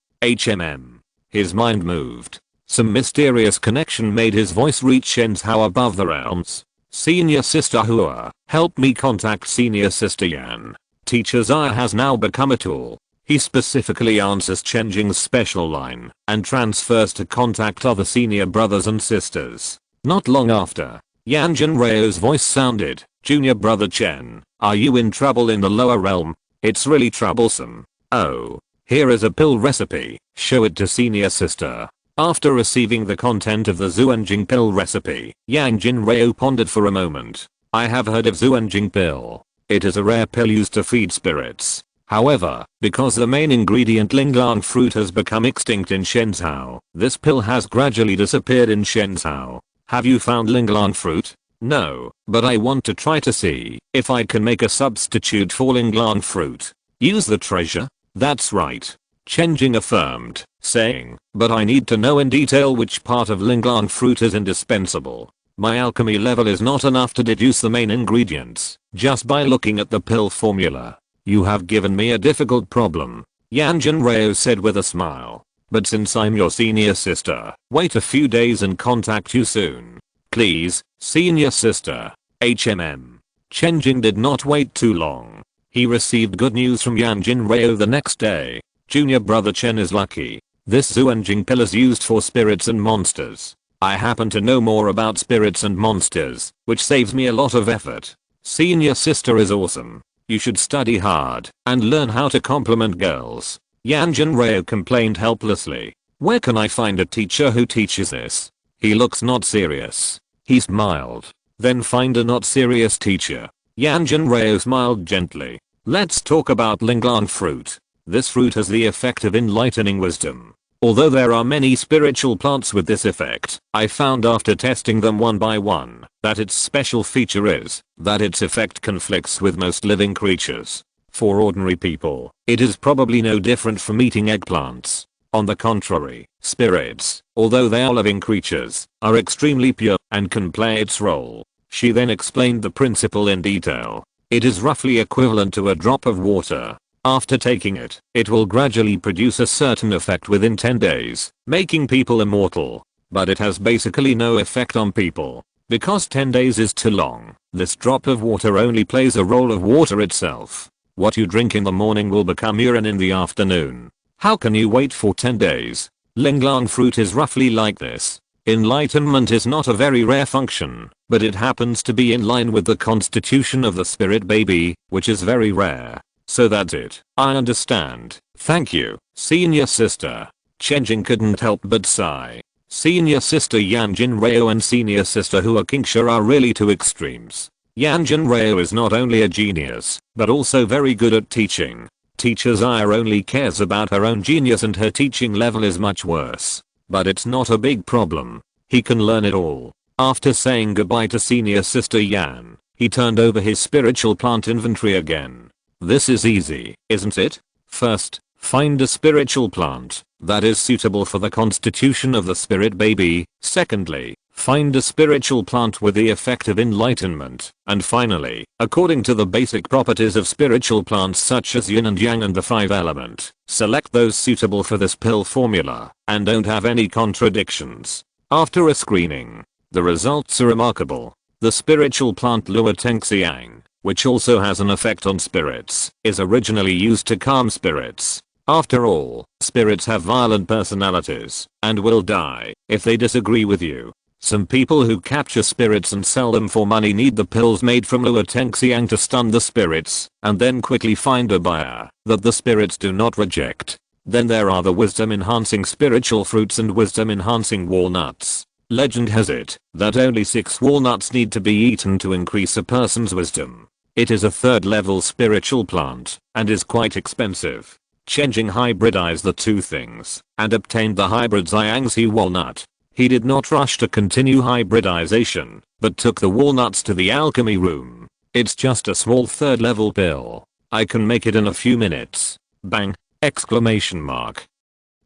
His mind moved. Some mysterious connection made his voice reach Shen's Hao above the realms. Senior Sister Hua, help me contact Senior Sister Yan. Teacher Zaya has now become a tool. He specifically answers Chen Jing's special line and transfers to contact other senior brothers and sisters. Not long after, Yan Jinreo's voice sounded. Junior brother Chen, are you in trouble in the lower realm? It's really troublesome. Oh, here is a pill recipe. Show it to senior sister. After receiving the content of the Xuanjing pill recipe, Yang Jinreo pondered for a moment. I have heard of Xuanjing pill. It is a rare pill used to feed spirits. However, because the main ingredient Linglang fruit has become extinct in Shenzhou, this pill has gradually disappeared in Shenzhou. Have you found Linglang fruit? No, but I want to try to see if I can make a substitute for Linglang fruit. Use the treasure? That's right. Chen Jing affirmed, saying, but I need to know in detail which part of Linglang fruit is indispensable. My alchemy level is not enough to deduce the main ingredients just by looking at the pill formula. You have given me a difficult problem, Yan Jinreo said with a smile. But since I'm your senior sister, wait a few days and contact you soon. Please, senior sister. Chen Jing did not wait too long. He received good news from Yan Jinreo the next day. Junior brother Chen is lucky. This Xuanjing pill is used for spirits and monsters. I happen to know more about spirits and monsters, which saves me a lot of effort. Senior sister is awesome. You should study hard and learn how to compliment girls. Yan Jinreo complained helplessly. Where can I find a teacher who teaches this? He looks not serious. He smiled. Then find a not serious teacher. Yan Jinreo smiled gently. Let's talk about Linglang fruit. This fruit has the effect of enlightening wisdom. Although there are many spiritual plants with this effect, I found after testing them one by one that its special feature is that its effect conflicts with most living creatures. For ordinary people, it is probably no different from eating eggplants. On the contrary, spirits, although they are living creatures, are extremely pure and can play its role. She then explained the principle in detail. It is roughly equivalent to a drop of water. After taking it, it will gradually produce a certain effect within 10 days, making people immortal. But it has basically no effect on people. Because 10 days is too long, this drop of water only plays a role of water itself. What you drink in the morning will become urine in the afternoon. How can you wait for 10 days? Linglang fruit is roughly like this. Enlightenment is not a very rare function, but it happens to be in line with the constitution of the spirit baby, which is very rare. So that's it. I understand. Thank you, senior sister. Chen Jing couldn't help but sigh. Senior sister Yan Jinreo and senior sister Hua Qingsha are really two extremes. Yan Jinreo is not only a genius, but also very good at teaching. Teacher Zaya only cares about her own genius and her teaching level is much worse. But it's not a big problem. He can learn it all. After saying goodbye to senior sister Yan, he turned over his spiritual plant inventory again. This is easy, isn't it? First, find a spiritual plant that is suitable for the constitution of the spirit baby. Secondly, find a spiritual plant with the effect of enlightenment. And finally, according to the basic properties of spiritual plants such as yin and yang and the 5 element, select those suitable for this pill formula and don't have any contradictions. After a screening, the results are remarkable. The spiritual plant Lua Tengxiang, which also has an effect on spirits, is originally used to calm spirits. After all, spirits have violent personalities and will die if they disagree with you. Some people who capture spirits and sell them for money need the pills made from Lua Tengxiang to stun the spirits and then quickly find a buyer that the spirits do not reject. Then there are the wisdom enhancing spiritual fruits and wisdom enhancing walnuts. Legend has it that only 6 walnuts need to be eaten to increase a person's wisdom. It is a 3rd level spiritual plant and is quite expensive. Chen Jing hybridized the two things and obtained the hybrid Xiangxi walnut. He did not rush to continue hybridization, but took the walnuts to the alchemy room. It's just a small third level pill. I can make it in a few minutes. Bang! Exclamation mark.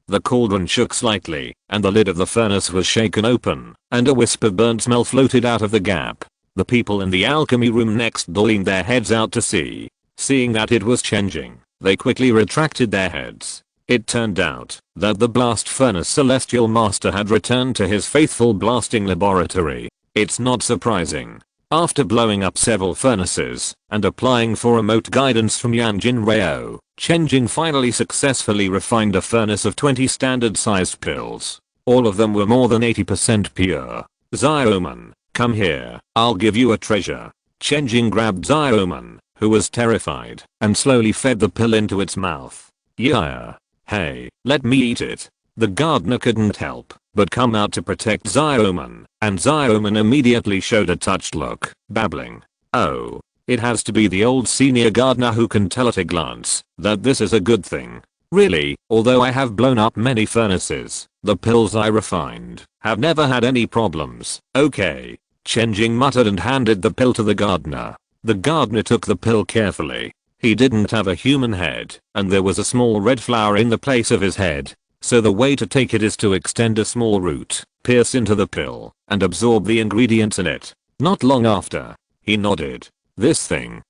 The cauldron shook slightly, and the lid of the furnace was shaken open, and a wisp of burnt smell floated out of the gap. The people in the alchemy room next door leaned their heads out to see. Seeing that it was Chen Jing, they quickly retracted their heads. It turned out that the blast furnace celestial master had returned to his faithful blasting laboratory. It's not surprising. After blowing up several furnaces and applying for remote guidance from Yanjin Rao, Chen Jing finally successfully refined a furnace of 20 standard sized pills. All of them were more than 80% pure. Zioman, come here, I'll give you a treasure. Chen Jing grabbed Zioman, who was terrified, and slowly fed the pill into its mouth. Yeah. Hey, let me eat it. The gardener couldn't help but come out to protect Zioman, and Zioman immediately showed a touched look, babbling. Oh, it has to be the old senior gardener who can tell at a glance that this is a good thing. Really, although I have blown up many furnaces, the pills I refined have never had any problems. Okay. Chen Jing muttered and handed the pill to the gardener. The gardener took the pill carefully. He didn't have a human head, and there was a small red flower in the place of his head. So the way to take it is to extend a small root, pierce into the pill, and absorb the ingredients in it. Not long after, he nodded. This thing,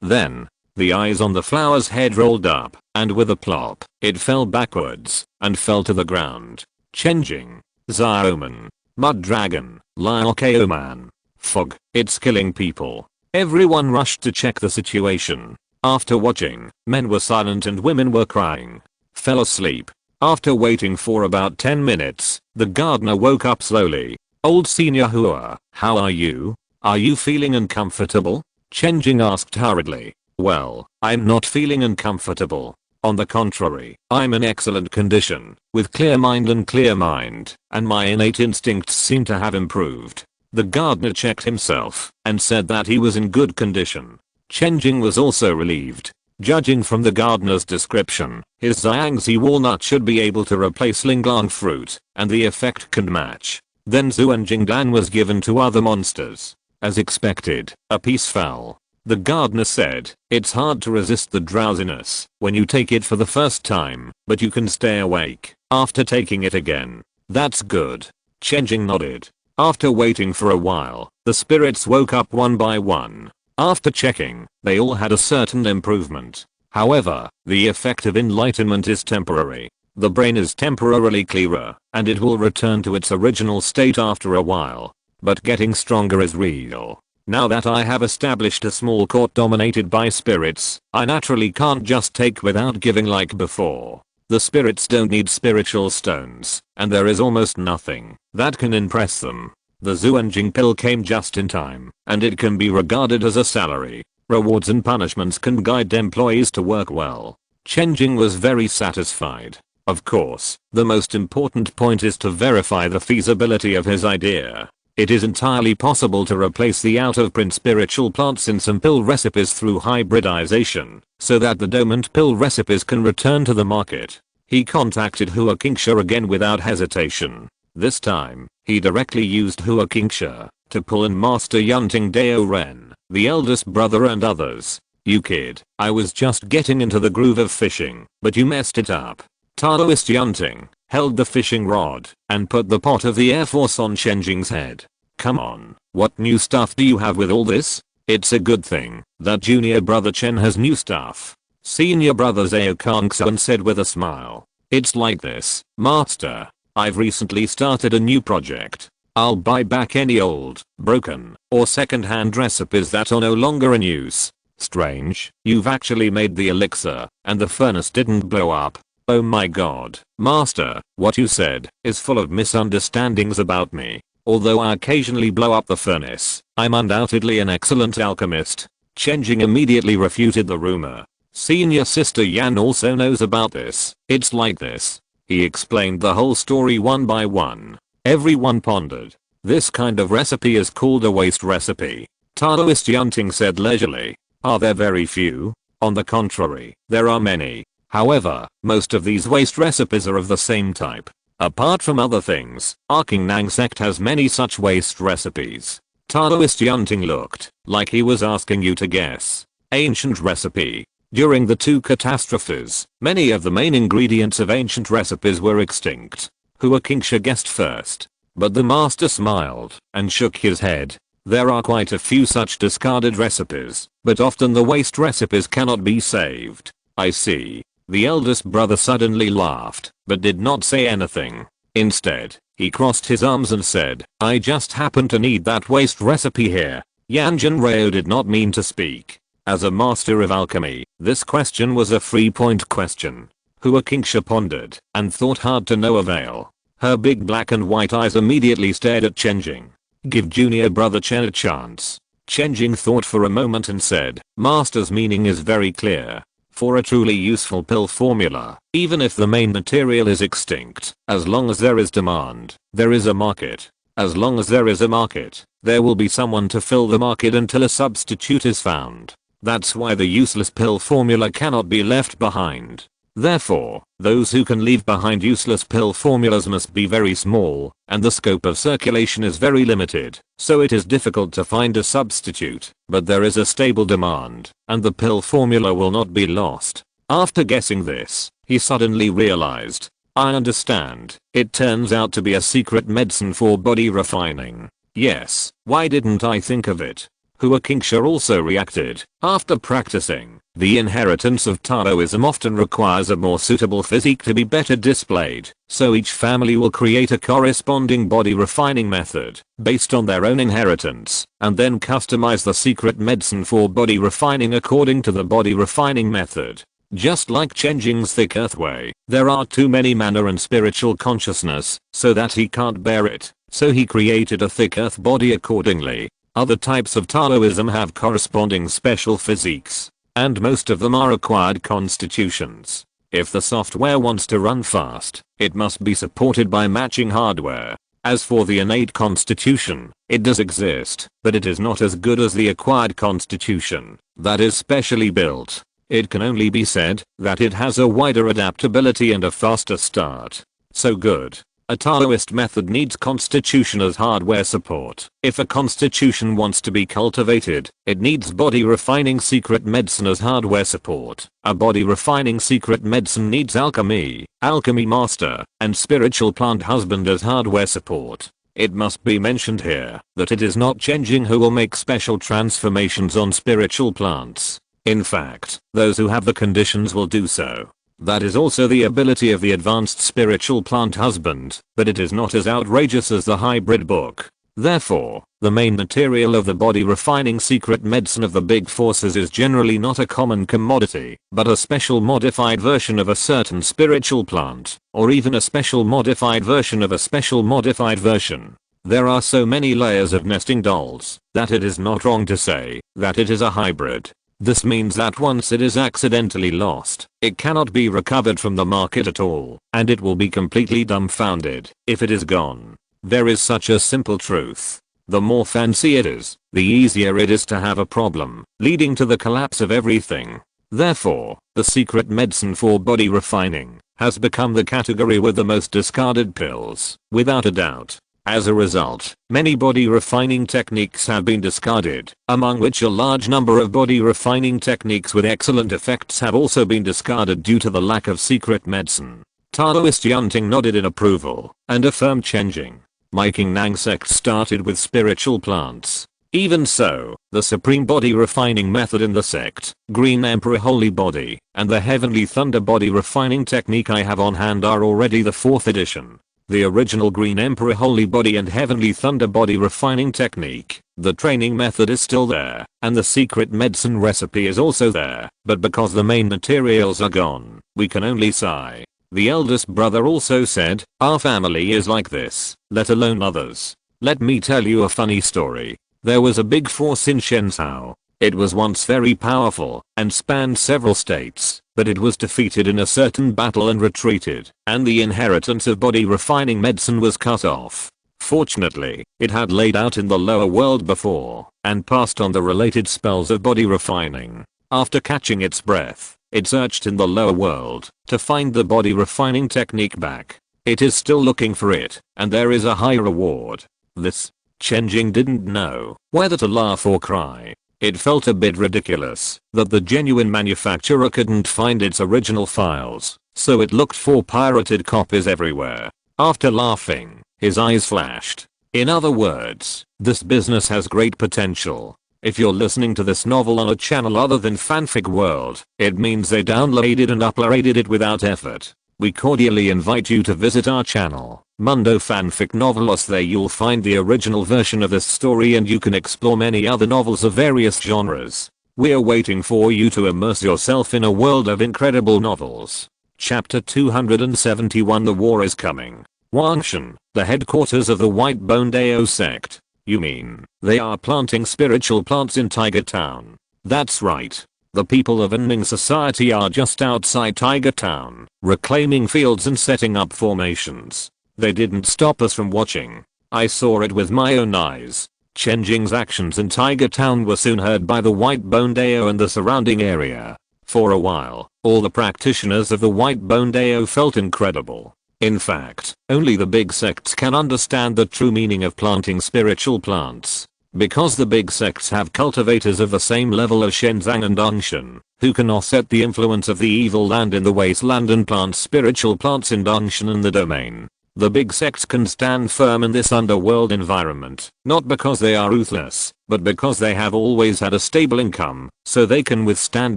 Then, the eyes on the flower's head rolled up, and with a plop, it fell backwards, and fell to the ground. Chen Jing, Zioman, Mud Dragon, Liao Man. Fog, it's killing people. Everyone rushed to check the situation. After watching, men were silent and women were crying. Fell asleep. After waiting for about 10 minutes, the gardener woke up slowly. Old Senior Hua, how are you? Are you feeling uncomfortable? Chen Jing asked hurriedly. Well, I'm not feeling uncomfortable. On the contrary, I'm in excellent condition, with clear mind, and my innate instincts seem to have improved. The gardener checked himself and said that he was in good condition. Chen Jing was also relieved. Judging from the gardener's description, his Xiangzi walnut should be able to replace Linglang fruit, and the effect can match. Then Zuan Jingdan was given to other monsters. As expected, a piece fell. The gardener said, it's hard to resist the drowsiness when you take it for the first time, but you can stay awake after taking it again. That's good. Chen Jing nodded. After waiting for a while, the spirits woke up one by one. After checking, they all had a certain improvement. However, the effect of enlightenment is temporary. The brain is temporarily clearer, and it will return to its original state after a while. But getting stronger is real. Now that I have established a small court dominated by spirits, I naturally can't just take without giving like before. The spirits don't need spiritual stones, and there is almost nothing that can impress them. The Zuanjing pill came just in time, and it can be regarded as a salary. Rewards and punishments can guide employees to work well. Chen Jing was very satisfied. Of course, the most important point is to verify the feasibility of his idea. It is entirely possible to replace the out-of-print spiritual plants in some pill recipes through hybridization, so that the dormant pill recipes can return to the market. He contacted Hua Qingsha again without hesitation. This time, he directly used Hua Qingsha to pull in Master Yunting Dao Ren, the eldest brother, and others. You kid, I was just getting into the groove of fishing, but you messed it up. Taoist Yunting held the fishing rod and put the pot of the Air Force on Chen Jing's head. Come on, what new stuff do you have with all this? It's a good thing that junior brother Chen has new stuff. Senior brother Zhao Kangxuan said with a smile. It's like this, Master. I've recently started a new project. I'll buy back any old, broken, or second-hand recipes that are no longer in use. Strange, you've actually made the elixir, and the furnace didn't blow up. Oh my god, Master, what you said is full of misunderstandings about me. Although I occasionally blow up the furnace, I'm undoubtedly an excellent alchemist. Chen Jing immediately refuted the rumor. Senior sister Yan also knows about this. It's like this. He explained the whole story one by one. Everyone pondered. This kind of recipe is called a waste recipe. Taoist Yunting said leisurely. Are there very few? On the contrary, there are many. However, most of these waste recipes are of the same type. Apart from other things, Nang sect has many such waste recipes. Taoist Yunting looked like he was asking you to guess. Ancient recipe. During the two catastrophes, many of the main ingredients of ancient recipes were extinct. Hua Qingsha guessed first. But the master smiled and shook his head. There are quite a few such discarded recipes, but often the waste recipes cannot be saved. I see. The eldest brother suddenly laughed, but did not say anything. Instead, he crossed his arms and said, I just happen to need that waste recipe here. Yanjin Rao did not mean to speak. As a master of alchemy, this question was a 3-point question. Hua Qingsha pondered and thought hard to no avail. Her big black and white eyes immediately stared at Chen Jing. Give junior brother Chen a chance. Chen Jing thought for a moment and said, Master's meaning is very clear. For a truly useful pill formula, even if the main material is extinct, as long as there is demand, there is a market. As long as there is a market, there will be someone to fill the market until a substitute is found. That's why the useless pill formula cannot be left behind. Therefore, those who can leave behind useless pill formulas must be very small, and the scope of circulation is very limited, so it is difficult to find a substitute, but there is a stable demand, and the pill formula will not be lost. After guessing this, he suddenly realized, I understand, it turns out to be a secret medicine for body refining. Yes, why didn't I think of it? Hua Qingsha also reacted. After practicing, the inheritance of Taoism often requires a more suitable physique to be better displayed, so each family will create a corresponding body refining method based on their own inheritance, and then customize the secret medicine for body refining according to the body refining method. Just like Chen Jing's thick earth way, there are too many mana and spiritual consciousness, so that he can't bear it, so he created a thick earth body accordingly. Other types of Taoism have corresponding special physiques, and most of them are acquired constitutions. If the software wants to run fast, it must be supported by matching hardware. As for the innate constitution, it does exist, but it is not as good as the acquired constitution that is specially built. It can only be said that it has a wider adaptability and a faster start. So good. A Taoist method needs constitution as hardware support. If a constitution wants to be cultivated, it needs body refining secret medicine as hardware support. A body refining secret medicine needs alchemy master, and spiritual plant husband as hardware support. It must be mentioned here that it is not Chen Jing who will make special transformations on spiritual plants. In fact, those who have the conditions will do so. That is also the ability of the advanced spiritual plant husband, but it is not as outrageous as the hybrid book. Therefore, the main material of the body refining secret medicine of the big forces is generally not a common commodity, but a special modified version of a certain spiritual plant, or even a special modified version of a special modified version. There are so many layers of nesting dolls that it is not wrong to say that it is a hybrid. This means that once it is accidentally lost, it cannot be recovered from the market at all, and it will be completely dumbfounded if it is gone. There is such a simple truth. The more fancy it is, the easier it is to have a problem, leading to the collapse of everything. Therefore, the secret medicine for body refining has become the category with the most discarded pills, without a doubt. As a result, many body refining techniques have been discarded, among which a large number of body refining techniques with excellent effects have also been discarded due to the lack of secret medicine. Taoist Yunting nodded in approval and affirmed Chen Jing. My Nang sect started with spiritual plants. Even so, the supreme body refining method in the sect, Green Emperor Holy Body, and the Heavenly Thunder body refining technique I have on hand are already the 4th edition. The original Green Emperor Holy Body and Heavenly Thunder body refining technique, the training method is still there, and the secret medicine recipe is also there, but because the main materials are gone, we can only sigh. The eldest brother also said, our family is like this, let alone others. Let me tell you a funny story. There was a big force in Shenzhou. It was once very powerful and spanned several states, but it was defeated in a certain battle and retreated, and the inheritance of body refining medicine was cut off. Fortunately, it had laid out in the lower world before, and passed on the related spells of body refining. After catching its breath, it searched in the lower world to find the body refining technique back. It is still looking for it, and there is a high reward. This. Chen Jing didn't know whether to laugh or cry. It felt a bit ridiculous that the genuine manufacturer couldn't find its original files, so it looked for pirated copies everywhere. After laughing, his eyes flashed. In other words, this business has great potential. If you're listening to this novel on a channel other than Fanfic World, it means they downloaded and uploaded it without effort. We cordially invite you to visit our channel, Mundo Fanfic Novelos. There you'll find the original version of this story and you can explore many other novels of various genres. We're waiting for you to immerse yourself in a world of incredible novels. Chapter 271. The War is Coming. Wangshan, the headquarters of the White-Bone Dao sect. You mean, they are planting spiritual plants in Tiger Town? That's right. The people of Inning Society are just outside Tiger Town, reclaiming fields and setting up formations. They didn't stop us from watching. I saw it with my own eyes. Chen Jing's actions in Tiger Town were soon heard by the White-Bone Dao and the surrounding area. For a while, all the practitioners of the White-Bone Dao felt incredible. In fact, only the big sects can understand the true meaning of planting spiritual plants. Because the big sects have cultivators of the same level as Shenzang and Dongshan, who can offset the influence of the evil land in the wasteland and plant spiritual plants in Dongshan and the domain. The big sects can stand firm in this underworld environment, not because they are ruthless, but because they have always had a stable income, so they can withstand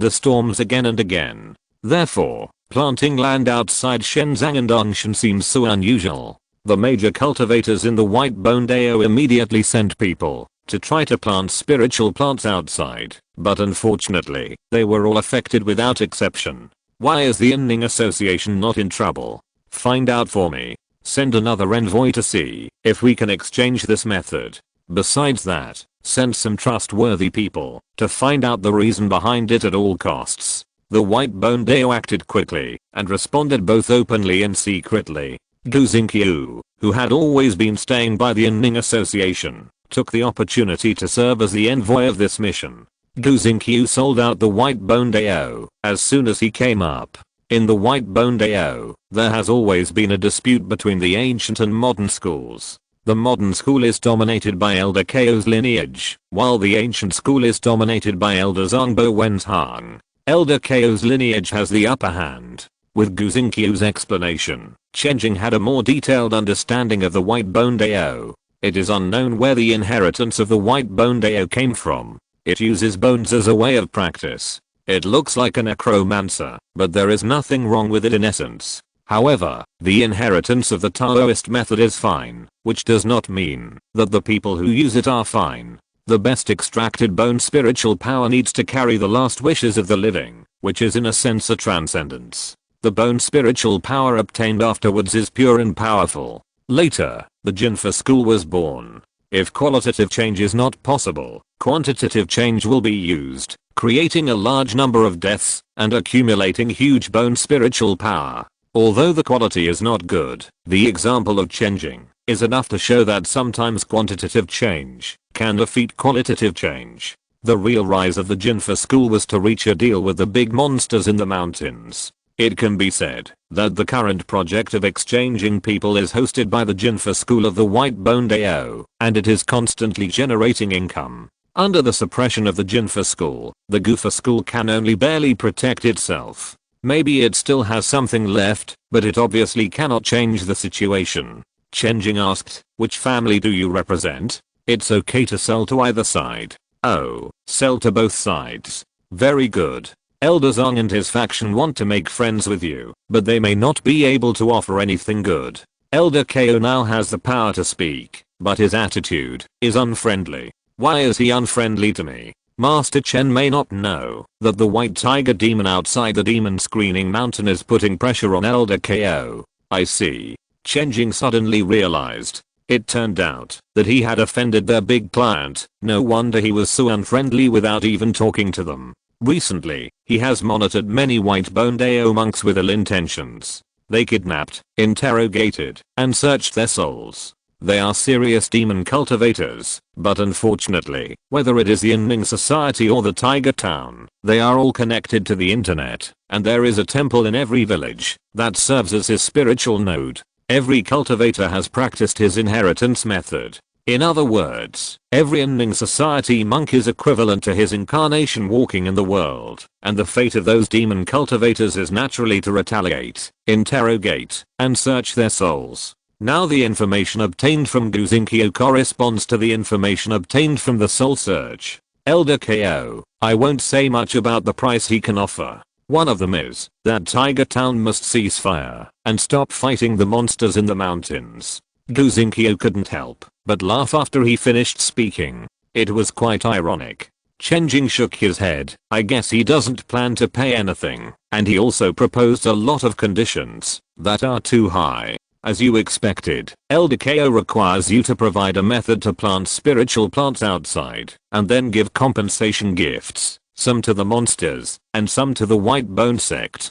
the storms again and again. Therefore, planting land outside Shenzang and Dongshan seems so unusual. The major cultivators in the White-Bone Dao immediately sent people to try to plant spiritual plants outside, but unfortunately, they were all affected without exception. Why is the Inning Association not in trouble? Find out for me. Send another envoy to see if we can exchange this method. Besides that, send some trustworthy people to find out the reason behind it at all costs. The White-Bone Dao acted quickly and responded both openly and secretly. Gu Xingqiu, who had always been staying by the Inning Association, took the opportunity to serve as the envoy of this mission. Gu Xingqiu sold out the White-Bone Dao as soon as he came up. In the White-Bone Dao, there has always been a dispute between the ancient and modern schools. The modern school is dominated by Elder Ko's lineage, while the ancient school is dominated by Elder Zongbo Wenzhang. Elder Ko's lineage has the upper hand. With Gu Xingqiu's explanation, Chen Jing had a more detailed understanding of the White-Bone Dao. It is unknown where the inheritance of the White-Bone Dao came from. It uses bones as a way of practice. It looks like a necromancer, but there is nothing wrong with it in essence. However, the inheritance of the Taoist method is fine, which does not mean that the people who use it are fine. The best extracted bone spiritual power needs to carry the last wishes of the living, which is in a sense a transcendence. The bone spiritual power obtained afterwards is pure and powerful. Later, the Jinfa school was born. If qualitative change is not possible, quantitative change will be used, creating a large number of deaths and accumulating huge bone spiritual power. Although the quality is not good, the example of Chen Jing is enough to show that sometimes quantitative change can defeat qualitative change. The real rise of the Jinfa school was to reach a deal with the big monsters in the mountains. It can be said that the current project of exchanging people is hosted by the Jinfa school of the White-Bone Dao, and it is constantly generating income. Under the suppression of the Jinfa school, the Gufa school can only barely protect itself. Maybe it still has something left, but it obviously cannot change the situation. Chen Jing asked, which family do you represent? It's okay to sell to either side. Oh, sell to both sides. Very good. Elder Zong and his faction want to make friends with you, but they may not be able to offer anything good. Elder Ko now has the power to speak, but his attitude is unfriendly. Why is he unfriendly to me? Master Chen may not know that the white tiger demon outside the demon screening mountain is putting pressure on Elder Ko. I see. Chen Jing suddenly realized. It turned out that he had offended their big client. No wonder he was so unfriendly without even talking to them. Recently, he has monitored many White-Bone Dao monks with ill intentions. They kidnapped, interrogated, and searched their souls. They are serious demon cultivators, but unfortunately, whether it is the Inning Society or the Tiger Town, they are all connected to the internet, and there is a temple in every village that serves as his spiritual node. Every cultivator has practiced his inheritance method. In other words, every ending society monk is equivalent to his incarnation walking in the world, and the fate of those demon cultivators is naturally to retaliate, interrogate, and search their souls. Now the information obtained from Guzinkyo corresponds to the information obtained from the soul search. Elder KO, I won't say much about the price he can offer. One of them is that Tiger Town must cease fire and stop fighting the monsters in the mountains. Guzinkyo couldn't help but laugh after he finished speaking. It was quite ironic. Chen Jing shook his head. I guess he doesn't plan to pay anything, and he also proposed a lot of conditions that are too high. As you expected, Elder KO requires you to provide a method to plant spiritual plants outside, and then give compensation gifts, some to the monsters, and some to the White Bone sect.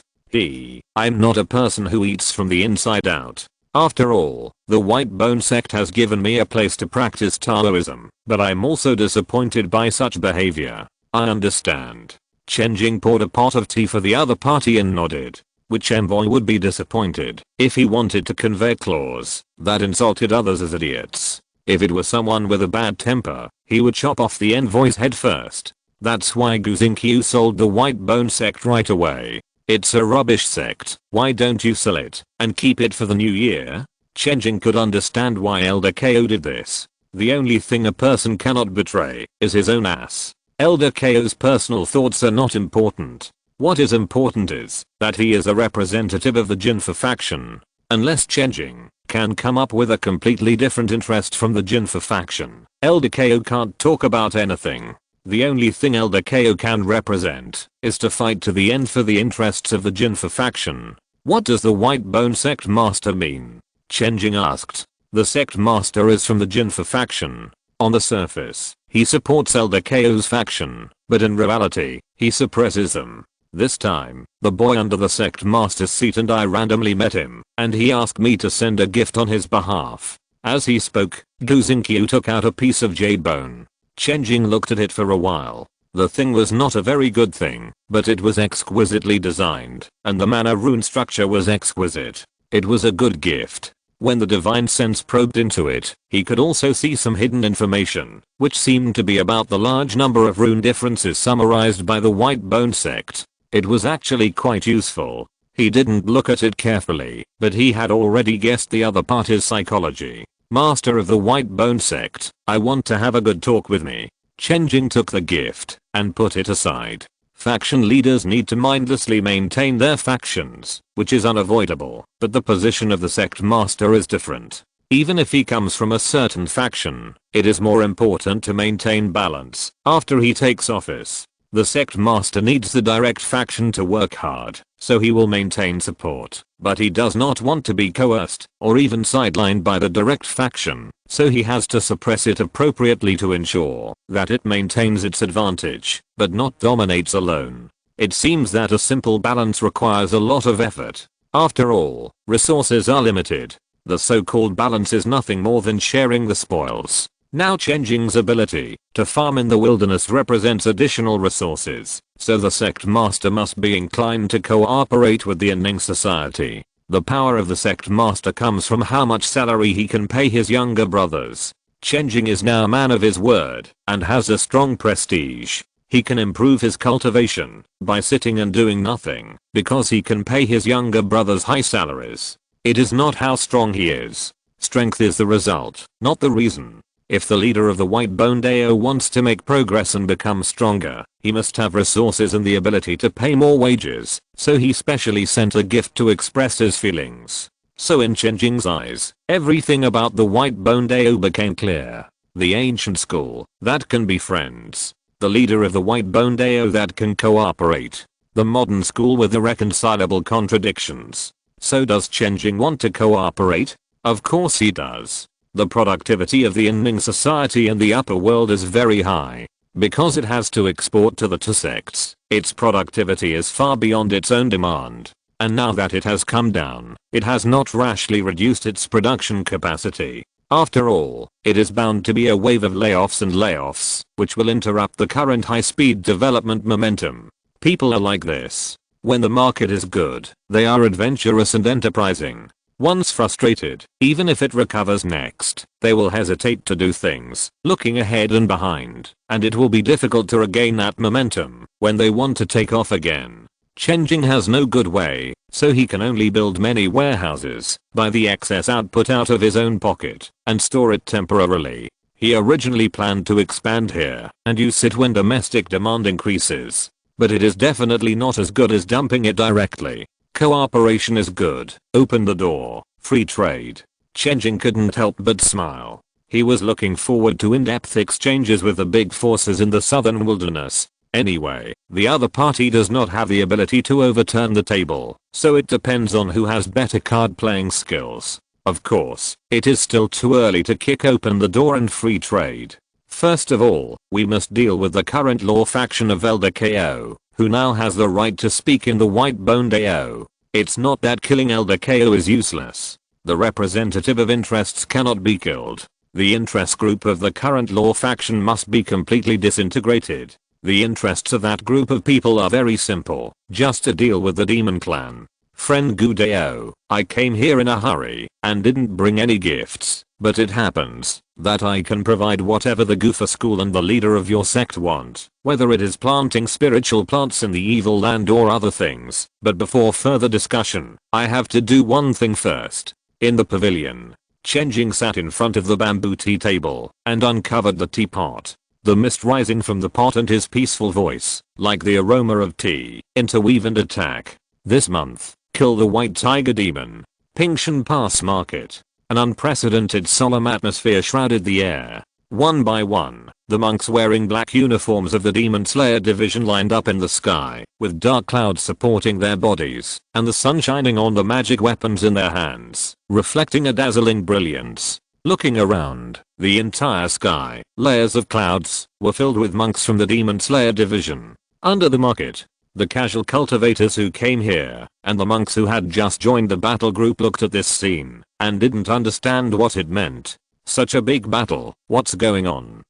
I'm not a person who eats from the inside out. After all, the White Bone sect has given me a place to practice Taoism, but I'm also disappointed by such behavior. I understand. Chen Jing poured a pot of tea for the other party and nodded. Which envoy would be disappointed if he wanted to convey clause that insulted others as idiots? If it was someone with a bad temper, he would chop off the envoy's head first. That's why Guzinkyo sold the White Bone sect right away. It's a rubbish sect. Why don't you sell it and keep it for the new year? Chen Jing could understand why Elder KO did this. The only thing a person cannot betray is his own ass. Elder KO's personal thoughts are not important. What is important is that he is a representative of the Jinfa faction. Unless Chen Jing can come up with a completely different interest from the Jinfa faction, Elder KO can't talk about anything. The only thing Elder KO can represent is to fight to the end for the interests of the Jinfa faction. What does the White Bone sect master mean? Chen Jing asked. The sect master is from the Jinfa faction. On the surface, he supports Elder KO's faction, but in reality, he suppresses them. This time, the boy under the sect master's seat and I randomly met him, and he asked me to send a gift on his behalf. As he spoke, Guzinkyo took out a piece of jade bone. Chen Jing looked at it for a while. The thing was not a very good thing, but it was exquisitely designed, and the mana rune structure was exquisite. It was a good gift. When the divine sense probed into it, he could also see some hidden information, which seemed to be about the large number of rune differences summarized by the White Bone sect. It was actually quite useful. He didn't look at it carefully, but he had already guessed the other party's psychology. Master of the White Bone sect, I want to have a good talk with me. Chen Jing took the gift and put it aside. Faction leaders need to mindlessly maintain their factions, which is unavoidable, but the position of the sect master is different. Even if he comes from a certain faction, it is more important to maintain balance. After he takes office, the sect master needs the direct faction to work hard, so he will maintain support, but he does not want to be coerced or even sidelined by the direct faction, so he has to suppress it appropriately to ensure that it maintains its advantage, but not dominates alone. It seems that a simple balance requires a lot of effort. After all, resources are limited. The so-called balance is nothing more than sharing the spoils. Now Chen Jing's ability to farm in the wilderness represents additional resources, so the sect master must be inclined to cooperate with the ending society. The power of the sect master comes from how much salary he can pay his younger brothers. Chen Jing is now a man of his word and has a strong prestige. He can improve his cultivation by sitting and doing nothing because he can pay his younger brothers high salaries. It is not how strong he is. Strength is the result, not the reason. If the leader of the White Bone Dao wants to make progress and become stronger, he must have resources and the ability to pay more wages, so he specially sent a gift to express his feelings. So in Chen Jing's eyes, everything about the White Bone Dao became clear. The ancient school that can be friends. The leader of the White Bone Dao that can cooperate. The modern school with irreconcilable contradictions. So does Chen Jing want to cooperate? Of course he does. The productivity of the ending society in the upper world is very high. Because it has to export to the two sects, its productivity is far beyond its own demand. And now that it has come down, it has not rashly reduced its production capacity. After all, it is bound to be a wave of layoffs, which will interrupt the current high-speed development momentum. People are like this. When the market is good, they are adventurous and enterprising. Once frustrated, even if it recovers next, they will hesitate to do things, looking ahead and behind, and it will be difficult to regain that momentum when they want to take off again. Chen Jing has no good way, so he can only build many warehouses, buy the excess output out of his own pocket, and store it temporarily. He originally planned to expand here and use it when domestic demand increases. But it is definitely not as good as dumping it directly. Cooperation is good. Open the door. Free trade. Chen Jing couldn't help but smile. He was looking forward to in-depth exchanges with the big forces in the southern wilderness. Anyway, the other party does not have the ability to overturn the table, so it depends on who has better card playing skills. Of course, it is still too early to kick open the door and free trade. First of all, we must deal with the current law faction of Elder KO, who now has the right to speak in the white-boned AO. It's not that killing Elder KO is useless. The representative of interests cannot be killed. The interest group of the current law faction must be completely disintegrated. The interests of that group of people are very simple, just to deal with the demon clan. Friend Gudeo, I came here in a hurry and didn't bring any gifts, but it happens that I can provide whatever the Goofer school and the leader of your sect want, whether it is planting spiritual plants in the evil land or other things. But before further discussion, I have to do one thing first. In the pavilion, Chen Jing sat in front of the bamboo tea table and uncovered the teapot. The mist rising from the pot and his peaceful voice, like the aroma of tea, interweave and attack. This month, kill the white tiger demon. Pingshan Pass Market. An unprecedented solemn atmosphere shrouded the air. One by one, the monks wearing black uniforms of the Demon Slayer division lined up in the sky, with dark clouds supporting their bodies, and the sun shining on the magic weapons in their hands, reflecting a dazzling brilliance. Looking around, the entire sky, layers of clouds, were filled with monks from the Demon Slayer division. Under the market, the casual cultivators who came here, and the monks who had just joined the battle group looked at this scene, and didn't understand what it meant. Such a big battle, what's going on?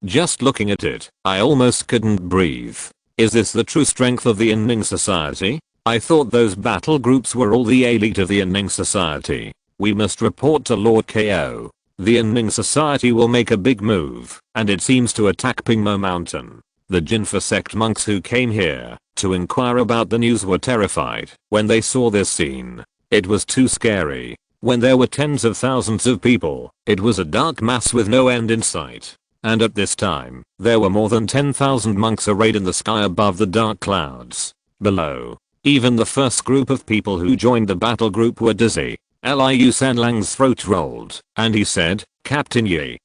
Just looking at it, I almost couldn't breathe. Is this the true strength of the Inning Society? I thought those battle groups were all the elite of the Inning Society. We must report to Lord KO. The Inning Society will make a big move, and it seems to attack Pingmo Mountain. The Jinfa sect monks who came here to inquire about the news were terrified when they saw this scene. It was too scary. When there were tens of thousands of people, it was a dark mass with no end in sight. And at this time, there were more than 10,000 monks arrayed in the sky above the dark clouds. Below, even the first group of people who joined the battle group were dizzy. Liu Sanlang's throat rolled, and he said, Captain Yi,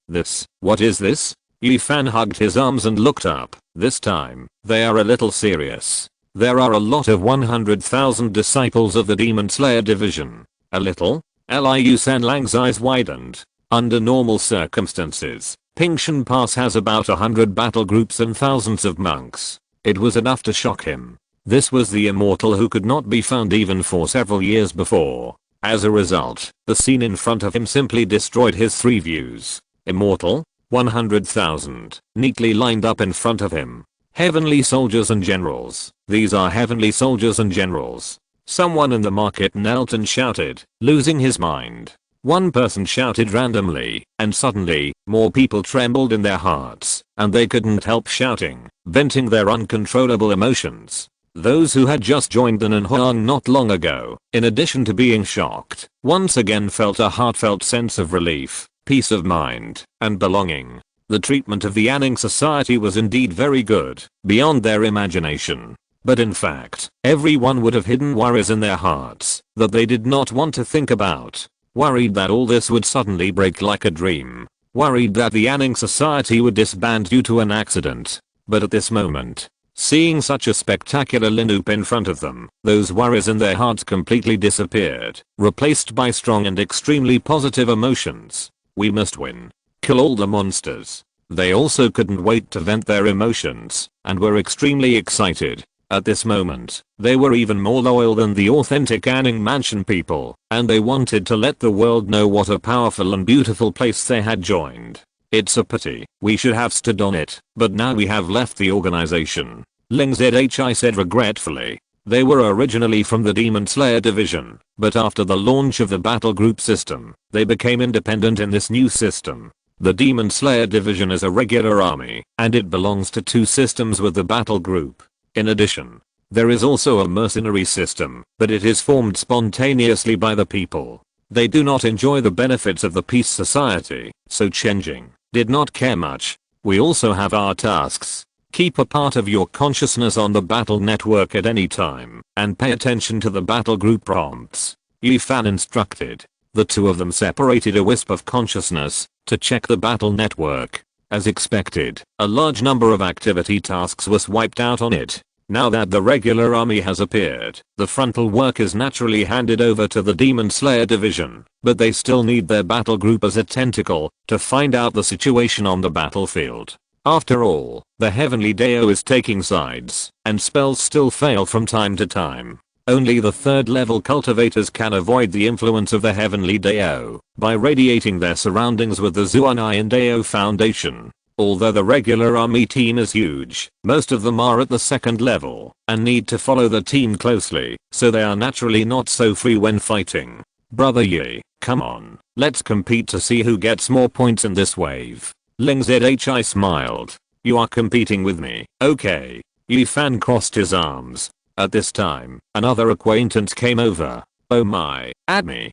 what is this? Yi Fan hugged his arms and looked up. This time, they are a little serious. There are a lot of 100,000 disciples of the Demon Slayer division. A little? Liu Sanlang's eyes widened. Under normal circumstances, Pingshan Pass has about 100 battle groups and thousands of monks. It was enough to shock him. This was the immortal who could not be found even for several years before. As a result, the scene in front of him simply destroyed his three views. Immortal, 100,000, neatly lined up in front of him. Heavenly soldiers and generals. These are heavenly soldiers and generals. Someone in the market knelt and shouted, losing his mind. One person shouted randomly, and suddenly, more people trembled in their hearts, and they couldn't help shouting, venting their uncontrollable emotions. Those who had just joined the Nanhuang not long ago, in addition to being shocked, once again felt a heartfelt sense of relief, peace of mind, and belonging. The treatment of the Anning Society was indeed very good, beyond their imagination. But in fact, everyone would have hidden worries in their hearts that they did not want to think about. Worried that all this would suddenly break like a dream. Worried that the Anning Society would disband due to an accident. But at this moment, seeing such a spectacular lineup in front of them, those worries in their hearts completely disappeared, replaced by strong and extremely positive emotions. We must win. Kill all the monsters. They also couldn't wait to vent their emotions, and were extremely excited. At this moment, they were even more loyal than the authentic Anning Mansion people, and they wanted to let the world know what a powerful and beautiful place they had joined. It's a pity, we should have stood on it, but now we have left the organization. Ling ZHI said regretfully. They were originally from the Demon Slayer division, but after the launch of the battle group system, they became independent in this new system. The Demon Slayer division is a regular army, and it belongs to two systems with the battle group. In addition, there is also a mercenary system, but it is formed spontaneously by the people. They do not enjoy the benefits of the peace society, so Chen Jing did not care much. We also have our tasks. Keep a part of your consciousness on the battle network at any time, and pay attention to the battle group prompts. Yi Fan instructed. The two of them separated a wisp of consciousness to check the battle network. As expected, a large number of activity tasks was wiped out on it. Now that the regular army has appeared, the frontal work is naturally handed over to the Demon Slayer division, but they still need their battle group as a tentacle to find out the situation on the battlefield. After all, the heavenly Dao is taking sides, and spells still fail from time to time. Only the third level cultivators can avoid the influence of the heavenly Dao by radiating their surroundings with the Zuanayan Dao Foundation. Although the regular army team is huge, most of them are at the second level and need to follow the team closely, so they are naturally not so free when fighting. Brother Yi, come on, let's compete to see who gets more points in this wave. Ling Zhi smiled. You are competing with me, okay. Yi Fan crossed his arms. At this time, another acquaintance came over. Oh my, add me.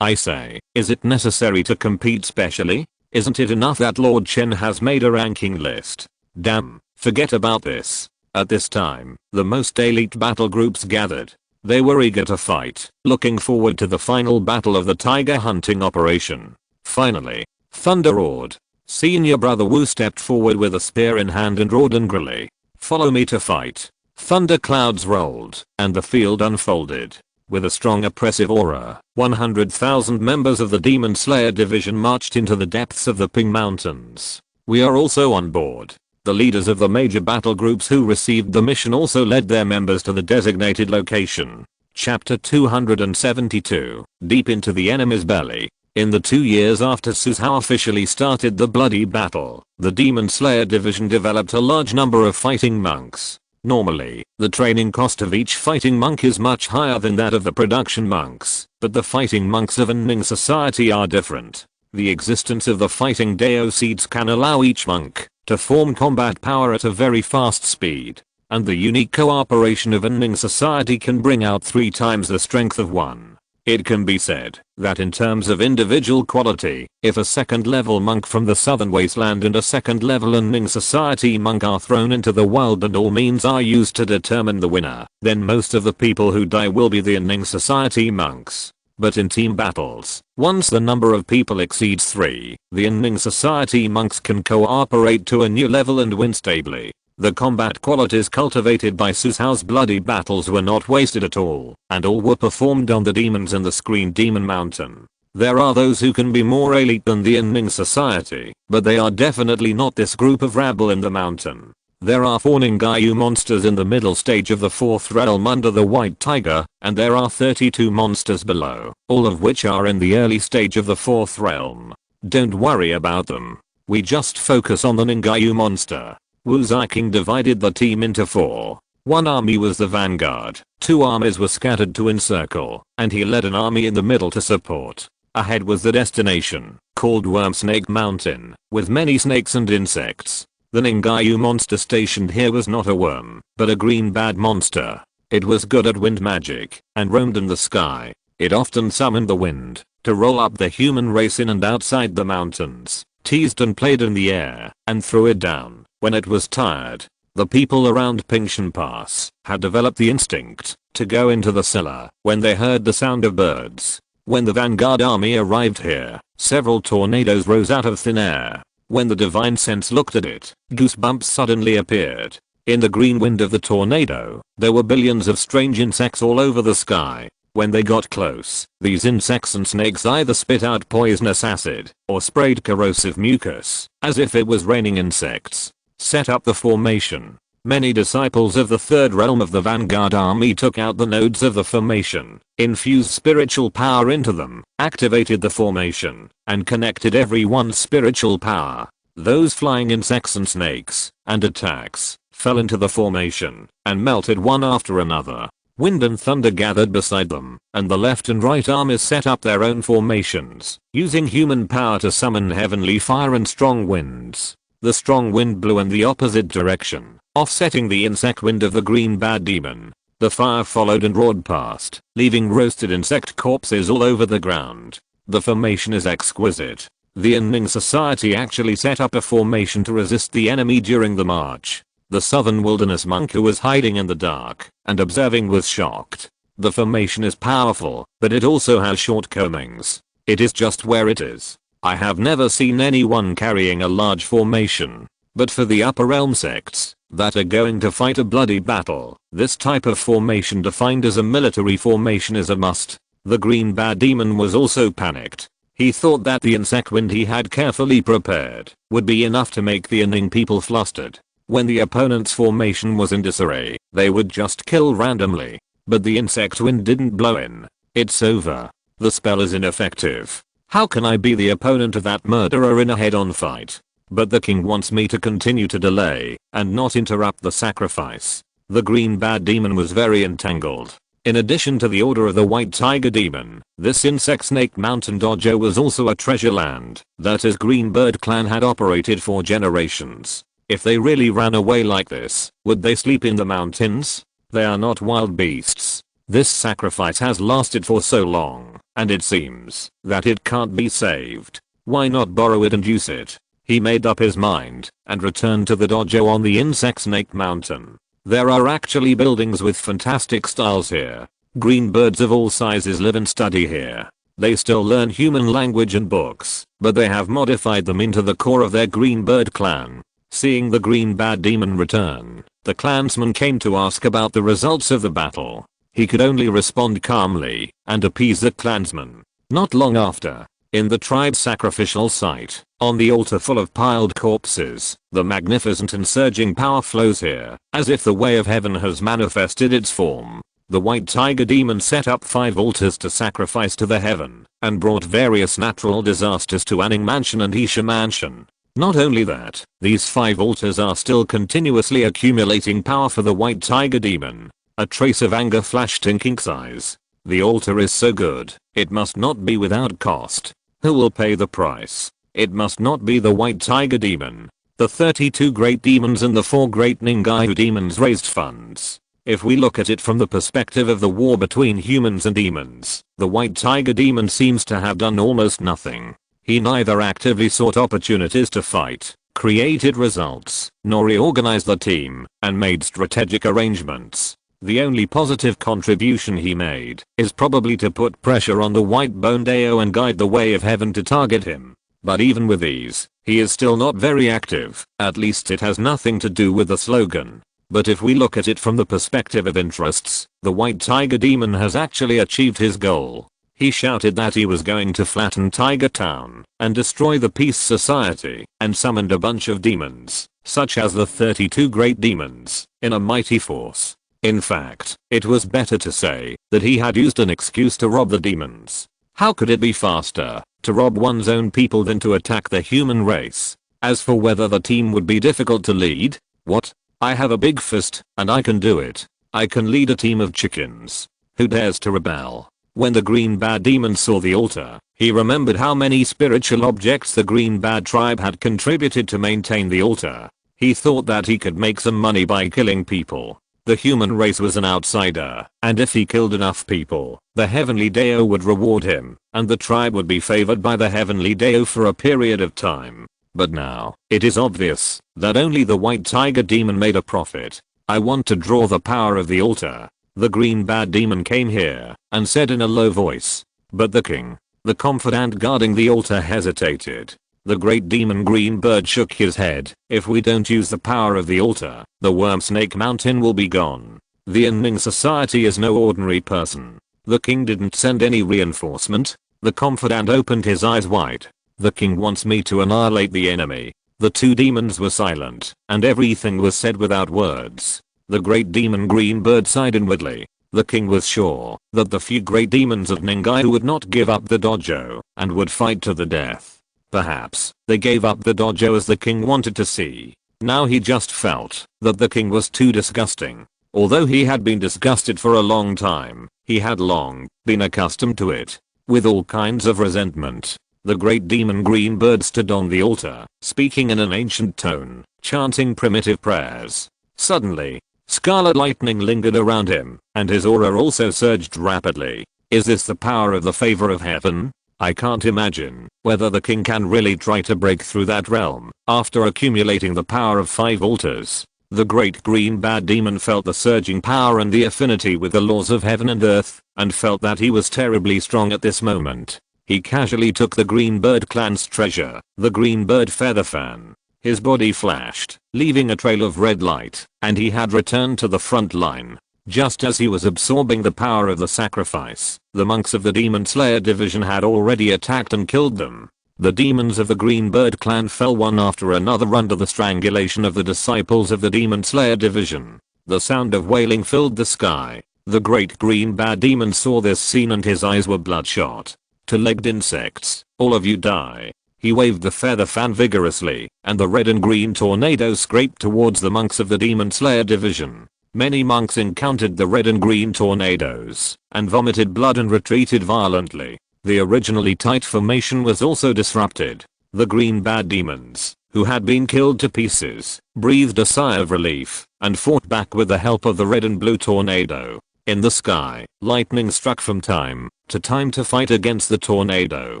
I say, is it necessary to compete specially? Isn't it enough that Lord Chen has made a ranking list? Damn, forget about this. At this time, the most elite battle groups gathered. They were eager to fight, looking forward to the final battle of the tiger hunting operation. Finally, thunder roared. Senior Brother Wu stepped forward with a spear in hand and roared angrily. Follow me to fight. Thunder clouds rolled, and the field unfolded. With a strong oppressive aura, 100,000 members of the Demon Slayer division marched into the depths of the Ping Mountains. We are also on board. The leaders of the major battle groups who received the mission also led their members to the designated location. Chapter 272, Deep into the Enemy's Belly. In the 2 years after Su Hao officially started the bloody battle, the Demon Slayer division developed a large number of fighting monks. Normally, the training cost of each fighting monk is much higher than that of the production monks, but the fighting monks of an Ning society are different. The existence of the fighting Dao seeds can allow each monk to form combat power at a very fast speed, and the unique cooperation of an Ning society can bring out 3 times the strength of one. It can be said that in terms of individual quality, if a second level monk from the southern wasteland and a second level Ning society monk are thrown into the wild and all means are used to determine the winner, then most of the people who die will be the Ning society monks. But in team battles, once the number of people exceeds 3, the Ning society monks can cooperate to a new level and win stably. The combat qualities cultivated by Su Hao's bloody battles were not wasted at all, and all were performed on the demons in the Screen Demon Mountain. There are those who can be more elite than the Ning society, but they are definitely not this group of rabble in the mountain. There are 4 Ningayu monsters in the middle stage of the 4th realm under the White Tiger, and there are 32 monsters below, all of which are in the early stage of the 4th realm. Don't worry about them. We just focus on the Ningayu monster. Wu Ziking divided the team into 4. One army was the vanguard, 2 armies were scattered to encircle, and he led an army in the middle to support. Ahead was the destination, called Wormsnake Mountain, with many snakes and insects. The Ningayu monster stationed here was not a worm, but a green bad monster. It was good at wind magic, and roamed in the sky. It often summoned the wind to roll up the human race in and outside the mountains, teased and played in the air, and threw it down when it was tired. The people around Pingshan Pass had developed the instinct to go into the cellar when they heard the sound of birds. When the vanguard army arrived here, several tornadoes rose out of thin air. When the divine sense looked at it, goosebumps suddenly appeared. In the green wind of the tornado, there were billions of strange insects all over the sky. When they got close, these insects and snakes either spit out poisonous acid or sprayed corrosive mucus, as if it was raining insects. Set up the formation. Many disciples of the 3rd realm of the vanguard army took out the nodes of the formation, infused spiritual power into them, activated the formation, and connected everyone's spiritual power. Those flying insects and snakes, and attacks, fell into the formation, and melted one after another. Wind and thunder gathered beside them, and the left and right armies set up their own formations, using human power to summon heavenly fire and strong winds. The strong wind blew in the opposite direction, offsetting the insect wind of the green bad demon. The fire followed and roared past, leaving roasted insect corpses all over the ground. The formation is exquisite. The Ning Society actually set up a formation to resist the enemy during the march. The southern wilderness monk who was hiding in the dark and observing was shocked. The formation is powerful, but it also has shortcomings. It is just where it is. I have never seen anyone carrying a large formation. But for the upper realm sects that are going to fight a bloody battle, this type of formation defined as a military formation is a must. The green bad demon was also panicked. He thought that the insect wind he had carefully prepared would be enough to make the Ning people flustered. When the opponent's formation was in disarray, they would just kill randomly. But the insect wind didn't blow in. It's over. The spell is ineffective. How can I be the opponent of that murderer in a head-on fight? But the king wants me to continue to delay and not interrupt the sacrifice. The green bad demon was very entangled. In addition to the order of the white tiger demon, this insect snake mountain dojo was also a treasure land that his green bird clan had operated for generations. If they really ran away like this, would they sleep in the mountains? They are not wild beasts. This sacrifice has lasted for so long, and it seems that it can't be saved. Why not borrow it and use it? He made up his mind and returned to the dojo on the insect snake mountain. There are actually buildings with fantastic styles here. Green birds of all sizes live and study here. They still learn human language and books, but they have modified them into the core of their green bird clan. Seeing the green bad demon return, the clansman came to ask about the results of the battle. He could only respond calmly and appease the clansman. Not long after, in the tribe's sacrificial site, on the altar full of piled corpses, the magnificent and surging power flows here, as if the way of heaven has manifested its form. The white tiger demon set up 5 altars to sacrifice to the heaven, and brought various natural disasters to Anning Mansion and Isha Mansion. Not only that, these 5 altars are still continuously accumulating power for the white tiger demon. A trace of anger flashed in King's eyes. The altar is so good, it must not be without cost. Who will pay the price? It must not be the white tiger demon. The 32 great demons and the 4 great Ningaiu demons raised funds. If we look at it from the perspective of the war between humans and demons, the white tiger demon seems to have done almost nothing. He neither actively sought opportunities to fight, created results, nor reorganized the team, and made strategic arrangements. The only positive contribution he made is probably to put pressure on the white-boned Ao and guide the way of heaven to target him. But even with these, he is still not very active, at least it has nothing to do with the slogan. But if we look at it from the perspective of interests, the white tiger demon has actually achieved his goal. He shouted that he was going to flatten Tiger Town and destroy the Peace Society, and summoned a bunch of demons, such as the 32 great demons, in a mighty force. In fact, it was better to say that he had used an excuse to rob the demons. How could it be faster to rob one's own people than to attack the human race? As for whether the team would be difficult to lead, what? I have a big fist, and I can do it. I can lead a team of chickens. Who dares to rebel? When the green bad demon saw the altar, he remembered how many spiritual objects the green bad tribe had contributed to maintain the altar. He thought that he could make some money by killing people. The human race was an outsider, and if he killed enough people, the heavenly Dao would reward him, and the tribe would be favored by the heavenly Dao for a period of time. But now, it is obvious that only the white tiger demon made a profit. I want to draw the power of the altar. The green bad demon came here and said in a low voice. But the king, the confidant guarding the altar, hesitated. The great demon green bird shook his head. If we don't use the power of the altar, the worm snake mountain will be gone. The Ning Society is no ordinary person. The king didn't send any reinforcement. The confidant opened his eyes wide. The king wants me to annihilate the enemy. The 2 demons were silent, and everything was said without words. The great demon green bird sighed inwardly. The king was sure that the few great demons of Ningaiu would not give up the dojo and would fight to the death. Perhaps they gave up the dojo as the king wanted to see. Now he just felt that the king was too disgusting. Although he had been disgusted for a long time, he had long been accustomed to it. With all kinds of resentment, the great demon green bird stood on the altar, speaking in an ancient tone, chanting primitive prayers. Suddenly, scarlet lightning lingered around him, and his aura also surged rapidly. Is this the power of the favor of heaven? I can't imagine whether the king can really try to break through that realm after accumulating the power of 5 altars. The great green bad demon felt the surging power and the affinity with the laws of heaven and earth, and felt that he was terribly strong at this moment. He casually took the green bird clan's treasure, the green bird feather fan. His body flashed, leaving a trail of red light, and he had returned to the front line. Just as he was absorbing the power of the sacrifice, the monks of the Demon Slayer division had already attacked and killed them. The demons of the Green Bird clan fell one after another under the strangulation of the disciples of the Demon Slayer division. The sound of wailing filled the sky. The great green bad demon saw this scene and his eyes were bloodshot. Two-legged insects, all of you die. He waved the feather fan vigorously, and the red and green tornado scraped towards the monks of the Demon Slayer division. Many monks encountered the red and green tornadoes, and vomited blood and retreated violently. The originally tight formation was also disrupted. The green bad demons, who had been killed to pieces, breathed a sigh of relief, and fought back with the help of the red and blue tornado. In the sky, lightning struck from time to fight against the tornado.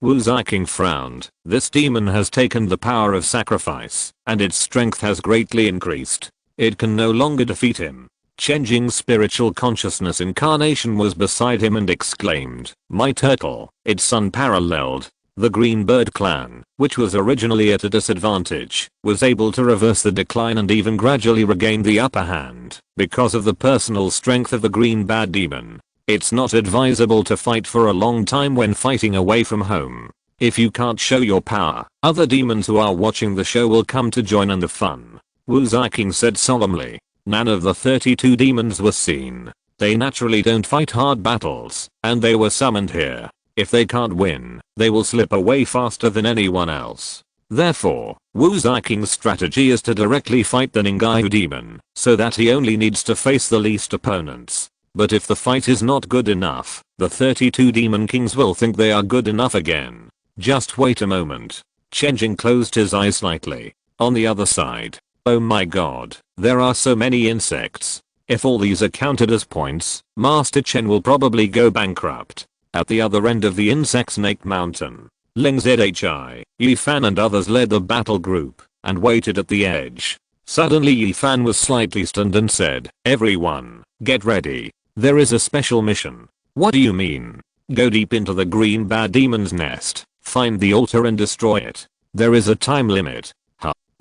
Wu Ziking frowned. This demon has taken the power of sacrifice, and its strength has greatly increased. It can no longer defeat him. Chen Jing's spiritual consciousness incarnation was beside him and exclaimed, "My turtle!" Its unparalleled. The Green Bird clan, which was originally at a disadvantage, was able to reverse the decline and even gradually regain the upper hand because of the personal strength of the Green Bad Demon. It's not advisable to fight for a long time when fighting away from home. If you can't show your power, other demons who are watching the show will come to join in the fun. Wu Ziking said solemnly. None of the 32 demons were seen. They naturally don't fight hard battles, and they were summoned here. If they can't win, they will slip away faster than anyone else. Therefore, Wu Ziking's strategy is to directly fight the Ningyu demon, so that he only needs to face the least opponents. But if the fight is not good enough, the 32 demon kings will think they are good enough again. Just wait a moment. Chen Jing closed his eyes slightly. On the other side. Oh my god, there are so many insects. If all these are counted as points, Master Chen will probably go bankrupt. At the other end of the insect snake mountain, Ling Zhi, Yifan and others led the battle group and waited at the edge. Suddenly Yifan was slightly stunned and said, "Everyone, get ready. There is a special mission." "What do you mean?" "Go deep into the green bad demon's nest, find the altar and destroy it. There is a time limit."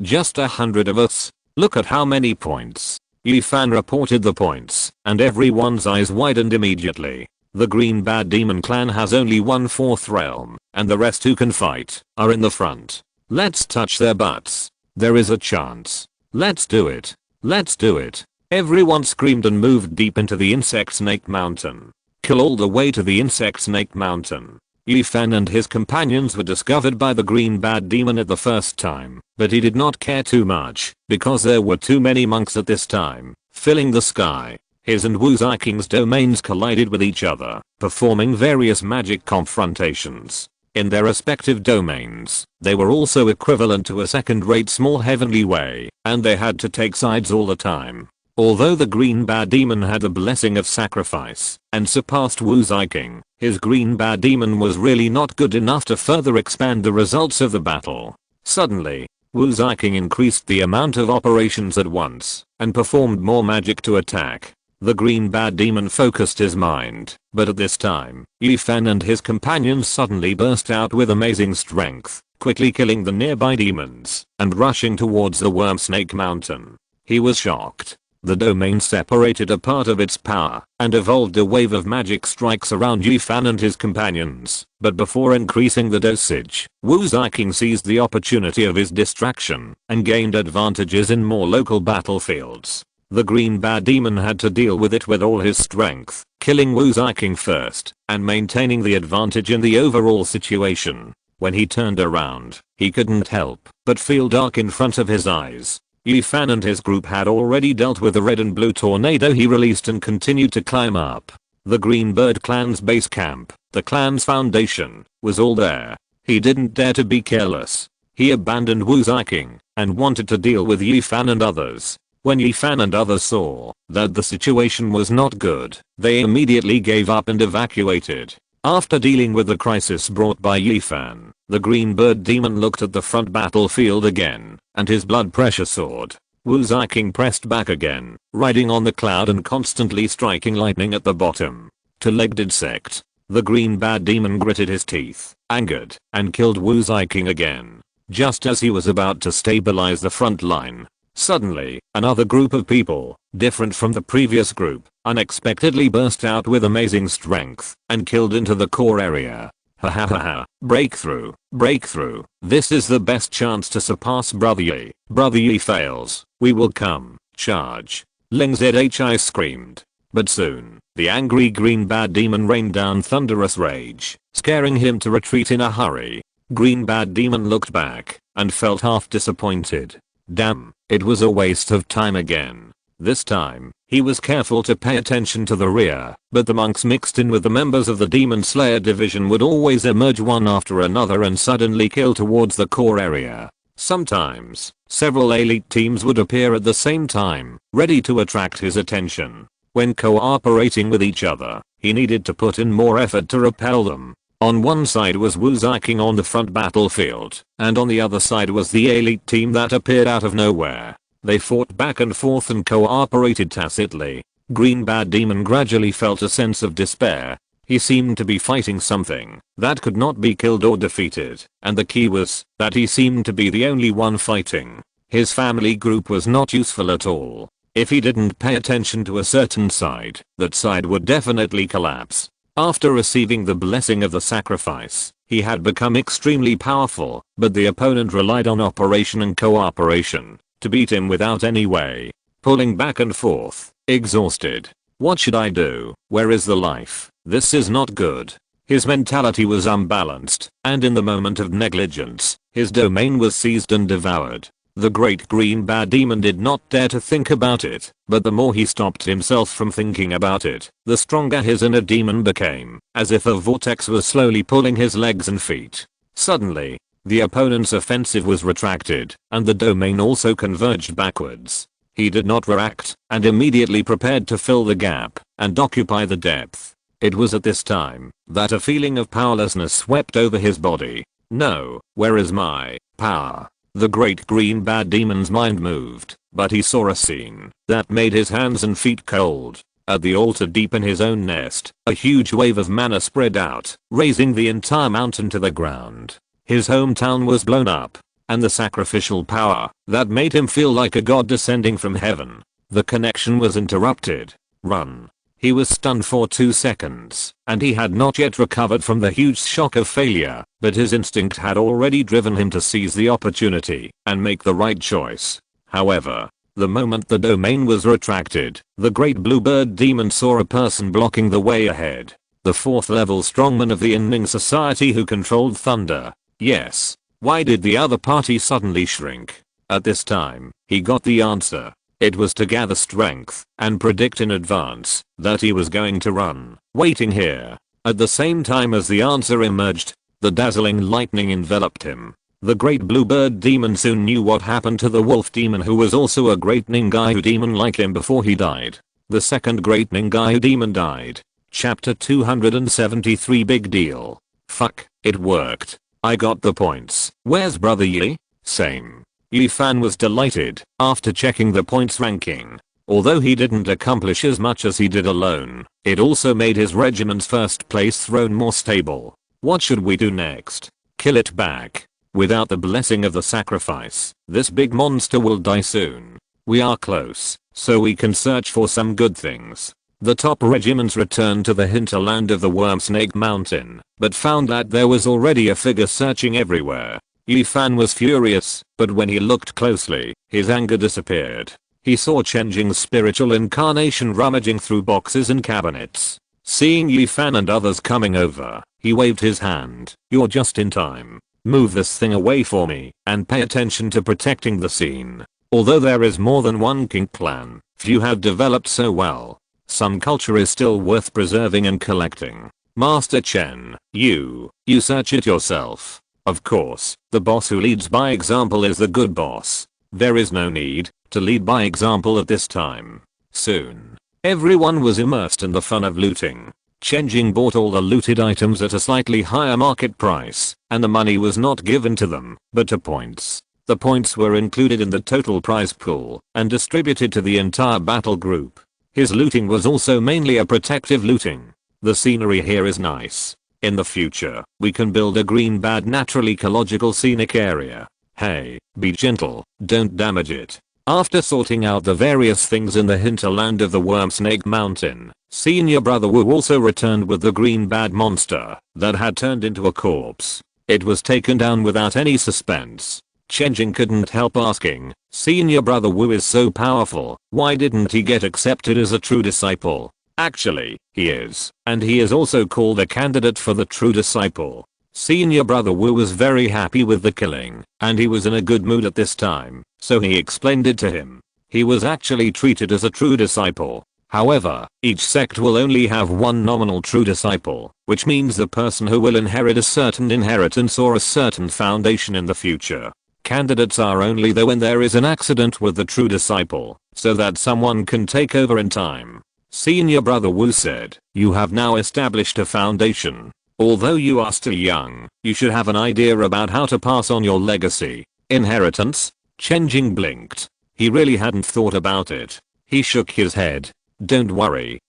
"Just 100 of us? Look at how many points." Yifan reported the points, and everyone's eyes widened immediately. The Green Bad Demon clan has only 1/4 realm, and the rest who can fight are in the front. Let's touch their butts. There is a chance. Let's do it. Let's do it. Everyone screamed and moved deep into the Insect Snake Mountain. Kill all the way to the Insect Snake Mountain. Yifan and his companions were discovered by the Green Bad Demon at the first time, but he did not care too much, because there were too many monks at this time, filling the sky. His and Wu Ziking's domains collided with each other, performing various magic confrontations. In their respective domains, they were also equivalent to a second-rate small heavenly way, and they had to take sides all the time. Although the Green Bad Demon had the blessing of sacrifice and surpassed Wu Ziking, his Green Bad Demon was really not good enough to further expand the results of the battle. Suddenly, Wu Ziking increased the amount of operations at once and performed more magic to attack. The Green Bad Demon focused his mind, but at this time, Yifan and his companions suddenly burst out with amazing strength, quickly killing the nearby demons and rushing towards the Worm Snake Mountain. He was shocked. The domain separated a part of its power and evolved a wave of magic strikes around Yifan and his companions, but before increasing the dosage, Wu Ziking seized the opportunity of his distraction and gained advantages in more local battlefields. The Green Bad Demon had to deal with it with all his strength, killing Wu Ziking first and maintaining the advantage in the overall situation. When he turned around, he couldn't help but feel dark in front of his eyes. Yi Fan and his group had already dealt with the red and blue tornado he released and continued to climb up. The Green Bird clan's base camp, the clan's foundation, was all there. He didn't dare to be careless. He abandoned Wu Ziking and wanted to deal with Yi Fan and others. When Yi Fan and others saw that the situation was not good, they immediately gave up and evacuated. After dealing with the crisis brought by Yi Fan, the Green Bird demon looked at the front battlefield again, and his blood pressure soared. Wu Ziking pressed back again, riding on the cloud and constantly striking lightning at the bottom. Two-legged sect. The Green Bad Demon gritted his teeth, angered, and killed Wu Ziking again. Just as he was about to stabilize the front line, suddenly, another group of people, different from the previous group, unexpectedly burst out with amazing strength and killed into the core area. Ha ha ha ha. Breakthrough. Breakthrough. This is the best chance to surpass Brother Yi. Brother Yi fails. We will come. Charge. Ling Zhi screamed. But soon, the angry Green Bad Demon rained down thunderous rage, scaring him to retreat in a hurry. Green Bad Demon looked back and felt half disappointed. Damn, it was a waste of time again. This time, he was careful to pay attention to the rear, but the monks mixed in with the members of the Demon Slayer division would always emerge one after another and suddenly kill towards the core area. Sometimes, several elite teams would appear at the same time, ready to attract his attention. When cooperating with each other, he needed to put in more effort to repel them. On one side was Wu Ziking on the front battlefield, and on the other side was the elite team that appeared out of nowhere. They fought back and forth and cooperated tacitly. Green Bad Demon gradually felt a sense of despair. He seemed to be fighting something that could not be killed or defeated, and the key was that he seemed to be the only one fighting. His family group was not useful at all. If he didn't pay attention to a certain side, that side would definitely collapse. After receiving the blessing of the sacrifice, he had become extremely powerful, but the opponent relied on operation and cooperation to beat him without any way. Pulling back and forth, exhausted. What should I do? Where is the life? This is not good. His mentality was unbalanced, and in the moment of negligence, his domain was seized and devoured. The great Green Bad Demon did not dare to think about it, but the more he stopped himself from thinking about it, the stronger his inner demon became, as if a vortex was slowly pulling his legs and feet. Suddenly, the opponent's offensive was retracted, and the domain also converged backwards. He did not react, and immediately prepared to fill the gap and occupy the depth. It was at this time that a feeling of powerlessness swept over his body. No, where is my power? The great Green Bad Demon's mind moved, but he saw a scene that made his hands and feet cold. At the altar deep in his own nest, a huge wave of mana spread out, raising the entire mountain to the ground. His hometown was blown up, and the sacrificial power that made him feel like a god descending from heaven. The connection was interrupted. Run. He was stunned for 2 seconds, and he had not yet recovered from the huge shock of failure, but his instinct had already driven him to seize the opportunity and make the right choice. However, the moment the domain was retracted, the great bluebird demon saw a person blocking the way ahead. The 4th level strongman of the Inning Society who controlled thunder. Yes. Why did the other party suddenly shrink? At this time, he got the answer. It was to gather strength and predict in advance that he was going to run, waiting here. At the same time as the answer emerged, the dazzling lightning enveloped him. The great bluebird demon soon knew what happened to the wolf demon who was also a great Ningaiu demon like him before he died. The second great Ningaiu demon died. Chapter 273 Big Deal. Fuck, it worked. I got the points. Where's Brother Yi? Same. Yi Fan was delighted after checking the points ranking. Although he didn't accomplish as much as he did alone, it also made his regiment's first place throne more stable. What should we do next? Kill it back. Without the blessing of the sacrifice, this big monster will die soon. We are close, so we can search for some good things. The top regiments returned to the hinterland of the Wormsnake Mountain, but found that there was already a figure searching everywhere. Yi Fan was furious, but when he looked closely, his anger disappeared. He saw Chen Jing's spiritual incarnation rummaging through boxes and cabinets. Seeing Yi Fan and others coming over, he waved his hand. You're just in time. Move this thing away for me, and pay attention to protecting the scene. Although there is more than one king clan, few have developed so well. Some culture is still worth preserving and collecting. Master Chen, you search it yourself. Of course, the boss who leads by example is the good boss. There is no need to lead by example at this time. Soon, everyone was immersed in the fun of looting. Chen Jing bought all the looted items at a slightly higher market price, and the money was not given to them, but to points. The points were included in the total prize pool and distributed to the entire battle group. His looting was also mainly a protective looting. The scenery here is nice. In the future, we can build a green bad natural ecological scenic area. Hey, be gentle, don't damage it. After sorting out the various things in the hinterland of the Worm Snake Mountain, Senior Brother Wu also returned with the green bad monster that had turned into a corpse. It was taken down without any suspense. Chen Jing couldn't help asking, Senior Brother Wu is so powerful, why didn't he get accepted as a true disciple? Actually, he is, and he is also called a candidate for the true disciple. Senior Brother Wu was very happy with the killing, and he was in a good mood at this time, so he explained it to him. He was actually treated as a true disciple. However, each sect will only have one nominal true disciple, which means the person who will inherit a certain inheritance or a certain foundation in the future. Candidates are only there when there is an accident with the true disciple, so that someone can take over in time. Senior Brother Wu said, you have now established a foundation. Although you are still young, you should have an idea about how to pass on your legacy. Inheritance? Chen Jing blinked. He really hadn't thought about it. He shook his head. Don't worry.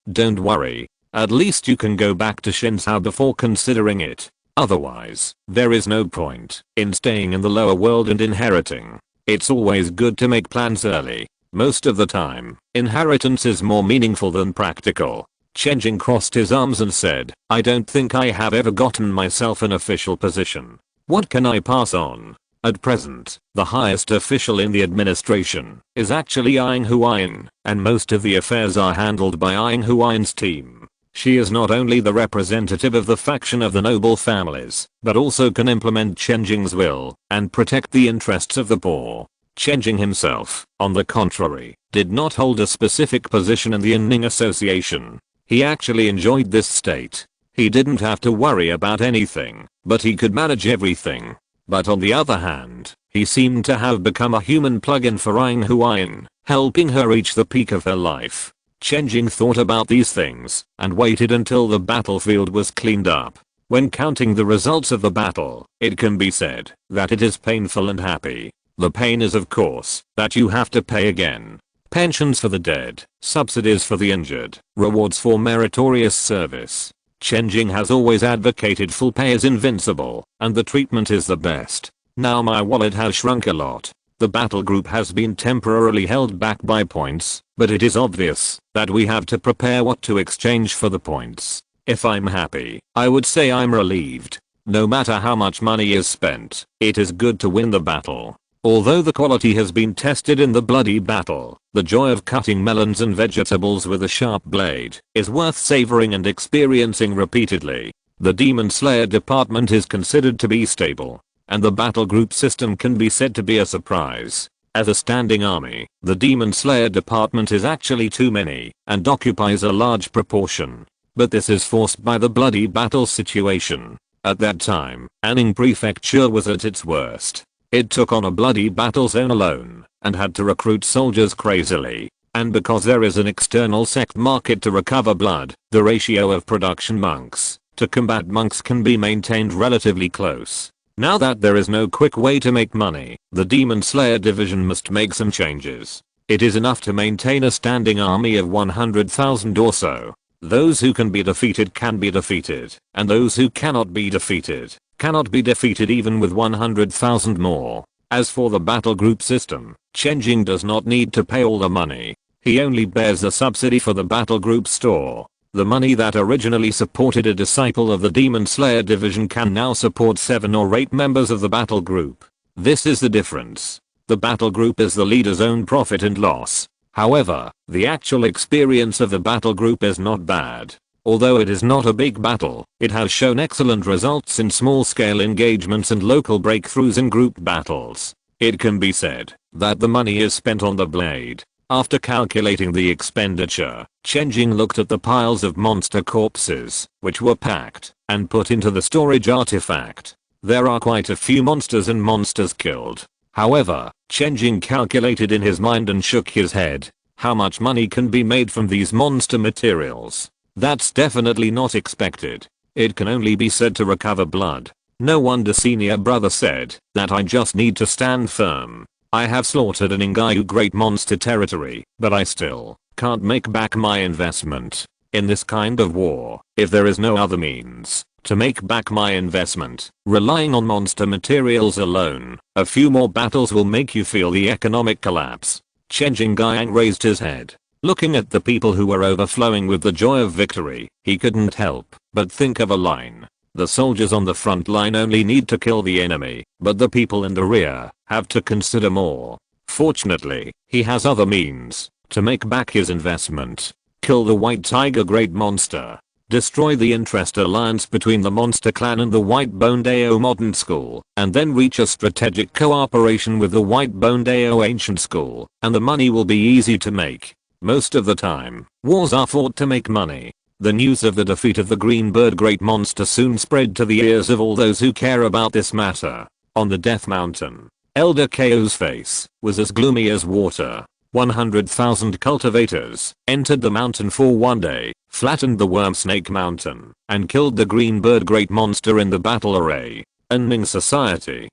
At least you can go back to Shinzhou before considering it. Otherwise, there is no point in staying in the lower world and inheriting. It's always good to make plans early. Most of the time, inheritance is more meaningful than practical. Chen Jing crossed his arms and said, I don't think I have ever gotten myself an official position. What can I pass on? At present, the highest official in the administration is actually Ying Huayan, and most of the affairs are handled by Ying Huayan's team. She is not only the representative of the faction of the noble families, but also can implement Chen Jing's will and protect the interests of the poor. Chen Jing himself, on the contrary, did not hold a specific position in the Yinning Association. He actually enjoyed this state. He didn't have to worry about anything, but he could manage everything. But on the other hand, he seemed to have become a human plug-in for Ying Huayan, helping her reach the peak of her life. Chen Jing thought about these things and waited until the battlefield was cleaned up. When counting the results of the battle, it can be said that it is painful and happy. The pain is of course that you have to pay again. Pensions for the dead, subsidies for the injured, rewards for meritorious service. Chen Jing has always advocated full pay is invincible, and the treatment is the best. Now my wallet has shrunk a lot. The battle group has been temporarily held back by points, but it is obvious that we have to prepare what to exchange for the points. If I'm happy, I would say I'm relieved. No matter how much money is spent, it is good to win the battle. Although the quality has been tested in the bloody battle, the joy of cutting melons and vegetables with a sharp blade is worth savoring and experiencing repeatedly. The Demon Slayer department is considered to be stable, and the battle group system can be said to be a surprise. As a standing army, the Demon Slayer department is actually too many and occupies a large proportion. But this is forced by the bloody battle situation. At that time, Anning Prefecture was at its worst. It took on a bloody battle zone alone and had to recruit soldiers crazily. And because there is an external sect market to recover blood, the ratio of production monks to combat monks can be maintained relatively close. Now that there is no quick way to make money, the Demon Slayer division must make some changes. It is enough to maintain a standing army of 100,000 or so. Those who can be defeated, and those who cannot be defeated even with 100,000 more. As for the battle group system, Chen Jing does not need to pay all the money. He only bears the subsidy for the battle group store. The money that originally supported a disciple of the Demon Slayer division can now support 7 or 8 members of the battle group. This is the difference. The battle group is the leader's own profit and loss. However, the actual experience of the battle group is not bad. Although it is not a big battle, it has shown excellent results in small-scale engagements and local breakthroughs in group battles. It can be said that the money is spent on the blade. After calculating the expenditure, Chen Jing looked at the piles of monster corpses, which were packed and put into the storage artifact. There are quite a few monsters and monsters killed. However, Chen Jing calculated in his mind and shook his head. How much money can be made from these monster materials? That's definitely not expected. It can only be said to recover blood. No wonder senior brother said that I just need to stand firm. I have slaughtered an Ingayu great monster territory, but I still can't make back my investment. In this kind of war, if there is no other means to make back my investment, relying on monster materials alone, a few more battles will make you feel the economic collapse. Chen Jing raised his head. Looking at the people who were overflowing with the joy of victory, he couldn't help but think of a line. The soldiers on the front line only need to kill the enemy, but the people in the rear have to consider more. Fortunately, he has other means to make back his investment. Kill the White Tiger Great Monster. Destroy the interest alliance between the Monster Clan and the White-Boned AO Modern School, and then reach a strategic cooperation with the White-Boned AO Ancient School, and the money will be easy to make. Most of the time, wars are fought to make money. The news of the defeat of the Greenbird Great Monster soon spread to the ears of all those who care about this matter. On the Death Mountain, Elder KO's face was as gloomy as water. 100,000 cultivators entered the mountain for one day, flattened the Worm Snake Mountain, and killed the Greenbird Great Monster in the battle array. Ending society.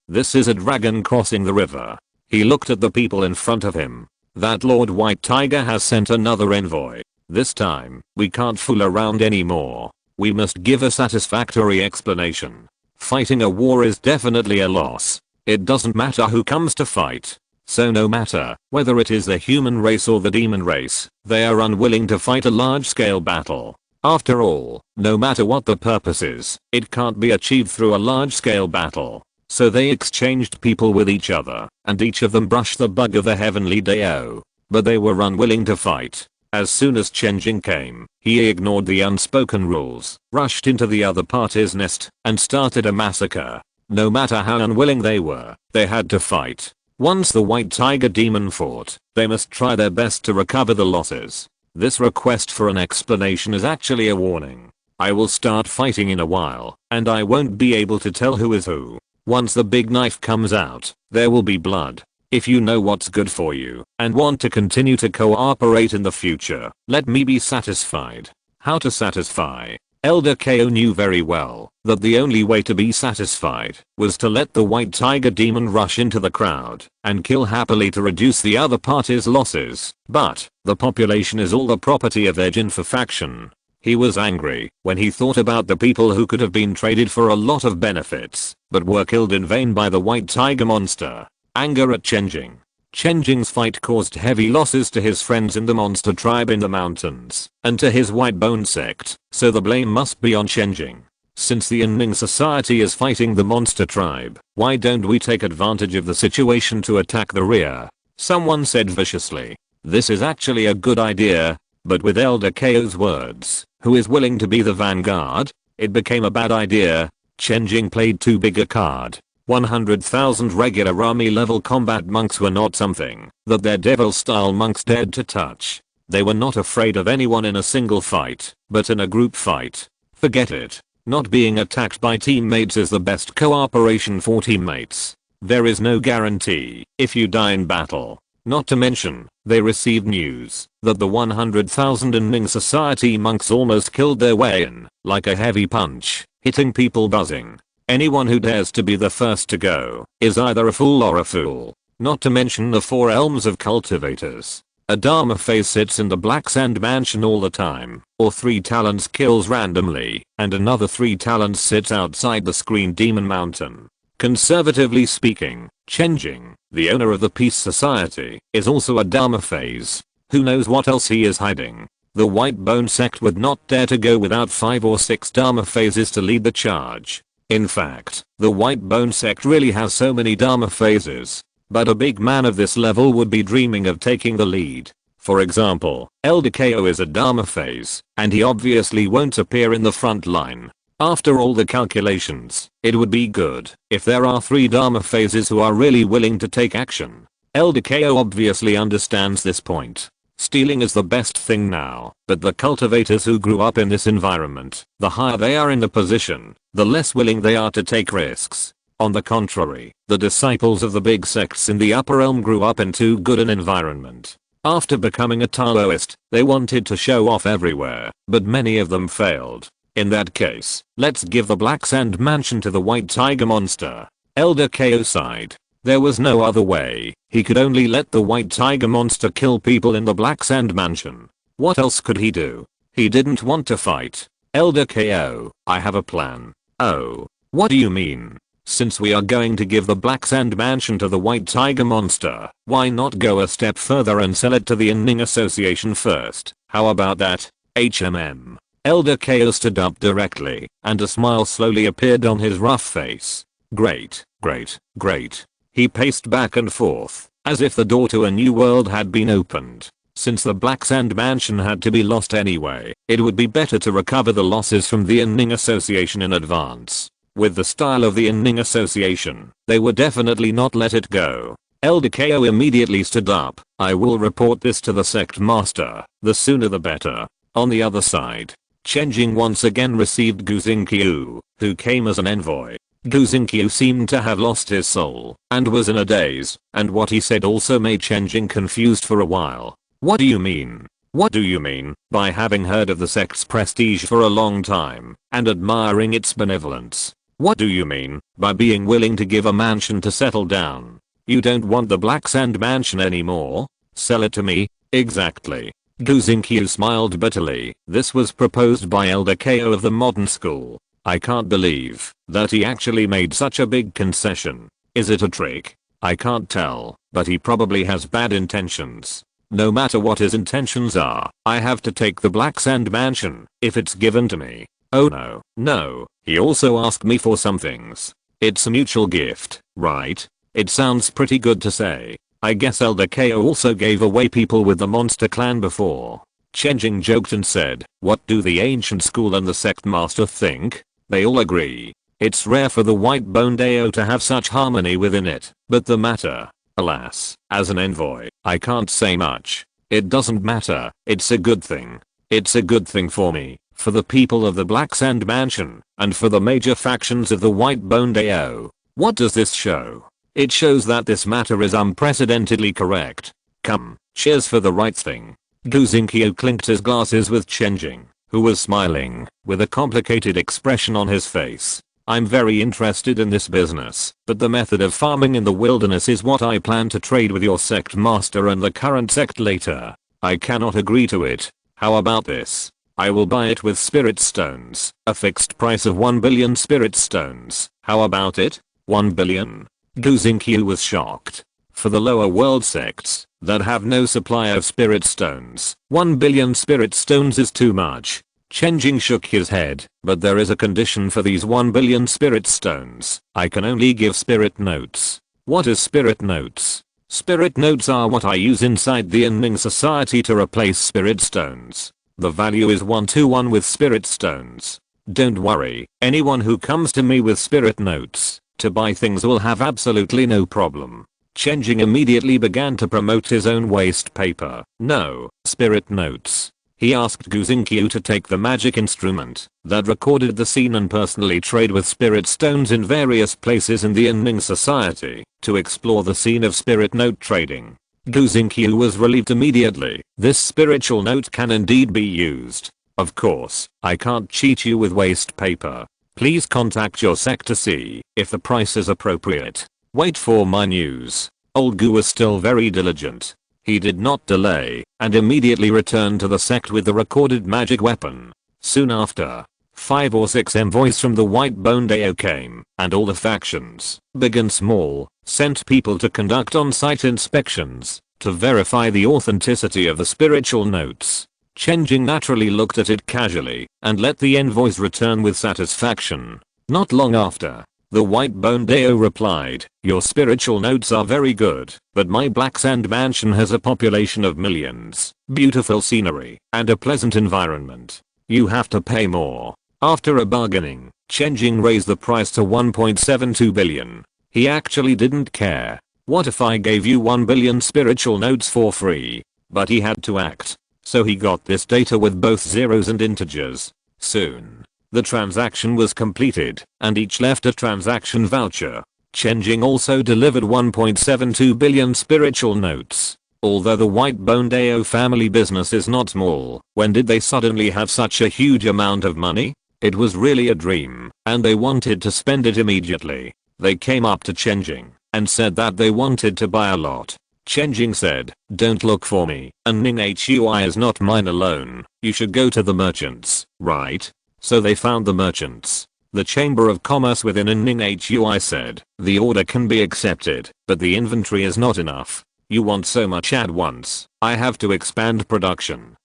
This is a dragon crossing the river. He looked at the people in front of him. That Lord White Tiger has sent another envoy. This time, we can't fool around anymore. We must give a satisfactory explanation. Fighting a war is definitely a loss. It doesn't matter who comes to fight. So no matter whether it is the human race or the demon race, they are unwilling to fight a large-scale battle. After all, no matter what the purpose is, it can't be achieved through a large-scale battle. So they exchanged people with each other, and each of them brushed the bug of the heavenly Dao. But they were unwilling to fight. As soon as Chen Jing came, he ignored the unspoken rules, rushed into the other party's nest, and started a massacre. No matter how unwilling they were, they had to fight. Once the White Tiger demon fought, they must try their best to recover the losses. This request for an explanation is actually a warning. I will start fighting in a while, and I won't be able to tell who is who. Once the big knife comes out, there will be blood. If you know what's good for you and want to continue to cooperate in the future, let me be satisfied. How to satisfy? Elder KO knew very well that the only way to be satisfied was to let the White Tiger demon rush into the crowd and kill happily to reduce the other party's losses. But the population is all the property of their Jinfa faction. He was angry when he thought about the people who could have been traded for a lot of benefits, but were killed in vain by the White Tiger monster. Anger at Chen Jing. Chen Jing's fight caused heavy losses to his friends in the monster tribe in the mountains, and to his White Bone sect, so the blame must be on Chen Jing. Since the Ending Society is fighting the monster tribe, why don't we take advantage of the situation to attack the rear? Someone said viciously. This is actually a good idea, but with Elder KO's words, who is willing to be the vanguard, it became a bad idea. Chen Jing played too big a card. 100,000 regular army level combat monks were not something that their devil style monks dared to touch. They were not afraid of anyone in a single fight, but in a group fight. Forget it. Not being attacked by teammates is the best cooperation for teammates. There is no guarantee if you die in battle. Not to mention, they received news that the 100,000 Ending Society monks almost killed their way in, like a heavy punch, hitting people buzzing. Anyone who dares to be the first to go is either a fool or a fool. Not to mention the 4 elms of cultivators. A Dharma phase sits in the Black Sand Mansion all the time, or 3 talents kills randomly, and another 3 talents sits outside the Screen Demon Mountain. Conservatively speaking, Chen Jing, the owner of the Peace Society, is also a Dharma phase. Who knows what else he is hiding? The White Bone sect would not dare to go without 5 or 6 Dharma phases to lead the charge. In fact, the White Bone sect really has so many Dharma phases. But a big man of this level would be dreaming of taking the lead. For example, Elder KO is a Dharma phase, and he obviously won't appear in the front line. After all the calculations, it would be good if there are 3 Dharma phases who are really willing to take action. Elder KO obviously understands this point. Stealing is the best thing now, but the cultivators who grew up in this environment, the higher they are in the position, the less willing they are to take risks. On the contrary, the disciples of the big sects in the upper realm grew up in too good an environment. After becoming a Taoist, they wanted to show off everywhere, but many of them failed. In that case, let's give the Black Sand Mansion to the White Tiger Monster. Elder KO sighed. There was no other way. He could only let the White Tiger Monster kill people in the Black Sand Mansion. What else could he do? He didn't want to fight. Elder KO, I have a plan. Oh. What do you mean? Since we are going to give the Black Sand Mansion to the White Tiger Monster, why not go a step further and sell it to the Inning Association first? How about that? HMM. Elder KO stood up directly, and a smile slowly appeared on his rough face. Great, great, great. He paced back and forth, as if the door to a new world had been opened. Since the Black Sand Mansion had to be lost anyway, it would be better to recover the losses from the Inning Association in advance. With the style of the Inning Association, they would definitely not let it go. Elder KO immediately stood up. I will report this to the sect master, the sooner the better. On the other side, Chen Jing once again received Gu Xingqiu, who came as an envoy. Gu Xingqiu seemed to have lost his soul, and was in a daze, and what he said also made Chen Jing confused for a while. What do you mean? What do you mean? By having heard of the sect's prestige for a long time, and admiring its benevolence. What do you mean by being willing to give a mansion to settle down? You don't want the Black Sand Mansion anymore? Sell it to me? Exactly. Gu Xingqiu smiled bitterly. This was proposed by Elder KO of the modern school. I can't believe that he actually made such a big concession. Is it a trick? I can't tell, but he probably has bad intentions. No matter what his intentions are, I have to take the Black Sand Mansion if it's given to me. Oh no, no, he also asked me for some things. It's a mutual gift, right? It sounds pretty good to say. I guess Elder KO also gave away people with the monster clan before. Chen Jing joked and said, what do the ancient school and the sect master think? They all agree. It's rare for the White Bone Dao to have such harmony within it, but the matter, alas, as an envoy, I can't say much. It doesn't matter, it's a good thing. It's a good thing for me, for the people of the Black Sand Mansion, and for the major factions of the White Bone Dao. What does this show? It shows that this matter is unprecedentedly correct. Come, cheers for the right thing. Gu Xingqiu clinked his glasses with Chen Jing, who was smiling, with a complicated expression on his face. I'm very interested in this business, but the method of farming in the wilderness is what I plan to trade with your sect master and the current sect later. I cannot agree to it. How about this? I will buy it with spirit stones, a fixed price of 1 billion spirit stones. How about it? 1 billion? Gu Xingqiu was shocked. For the lower world sects that have no supply of spirit stones, 1 billion spirit stones is too much. Chen Jing shook his head, but there is a condition for these 1 billion spirit stones. I can only give spirit notes. What is spirit notes? Spirit notes are what I use inside the Inning Society to replace spirit stones. The value is 1-to-1 with spirit stones. Don't worry, anyone who comes to me with spirit notes to buy things will have absolutely no problem. Chen Jing immediately began to promote his own waste paper. No, spirit notes. He asked Gu Xingqiu to take the magic instrument that recorded the scene and personally trade with spirit stones in various places in the Inning Society to explore the scene of spirit note trading. Gu Xingqiu was relieved immediately. This spiritual note can indeed be used. Of course, I can't cheat you with waste paper. Please contact your sect to see if the price is appropriate. Wait for my news. Old Gu was still very diligent. He did not delay and immediately returned to the sect with the recorded magic weapon. Soon after, 5 or 6 envoys from the White Bone Dao came, and all the factions, big and small, sent people to conduct on-site inspections to verify the authenticity of the spiritual notes. Chen Jing naturally looked at it casually and let the envoys return with satisfaction. Not long after, the White Bone Dao replied, your spiritual notes are very good, but my Black Sand Mansion has a population of millions, beautiful scenery, and a pleasant environment. You have to pay more. After a bargaining, Chen Jing raised the price to 1.72 billion. He actually didn't care. What if I gave you 1 billion spiritual notes for free? But he had to act. So he got this data with both zeros and integers. Soon, the transaction was completed, and each left a transaction voucher. Chen Jing also delivered 1.72 billion spiritual notes. Although the White-Bone Dao family business is not small, when did they suddenly have such a huge amount of money? It was really a dream, and they wanted to spend it immediately. They came up to Chen Jing and said that they wanted to buy a lot. Chen Jing said, "Don't look for me, and Ning Hui is not mine alone. You should go to the merchants, right?" So they found the merchants. The Chamber of Commerce within Ning Hui said, "The order can be accepted, but the inventory is not enough. You want so much at once. I have to expand production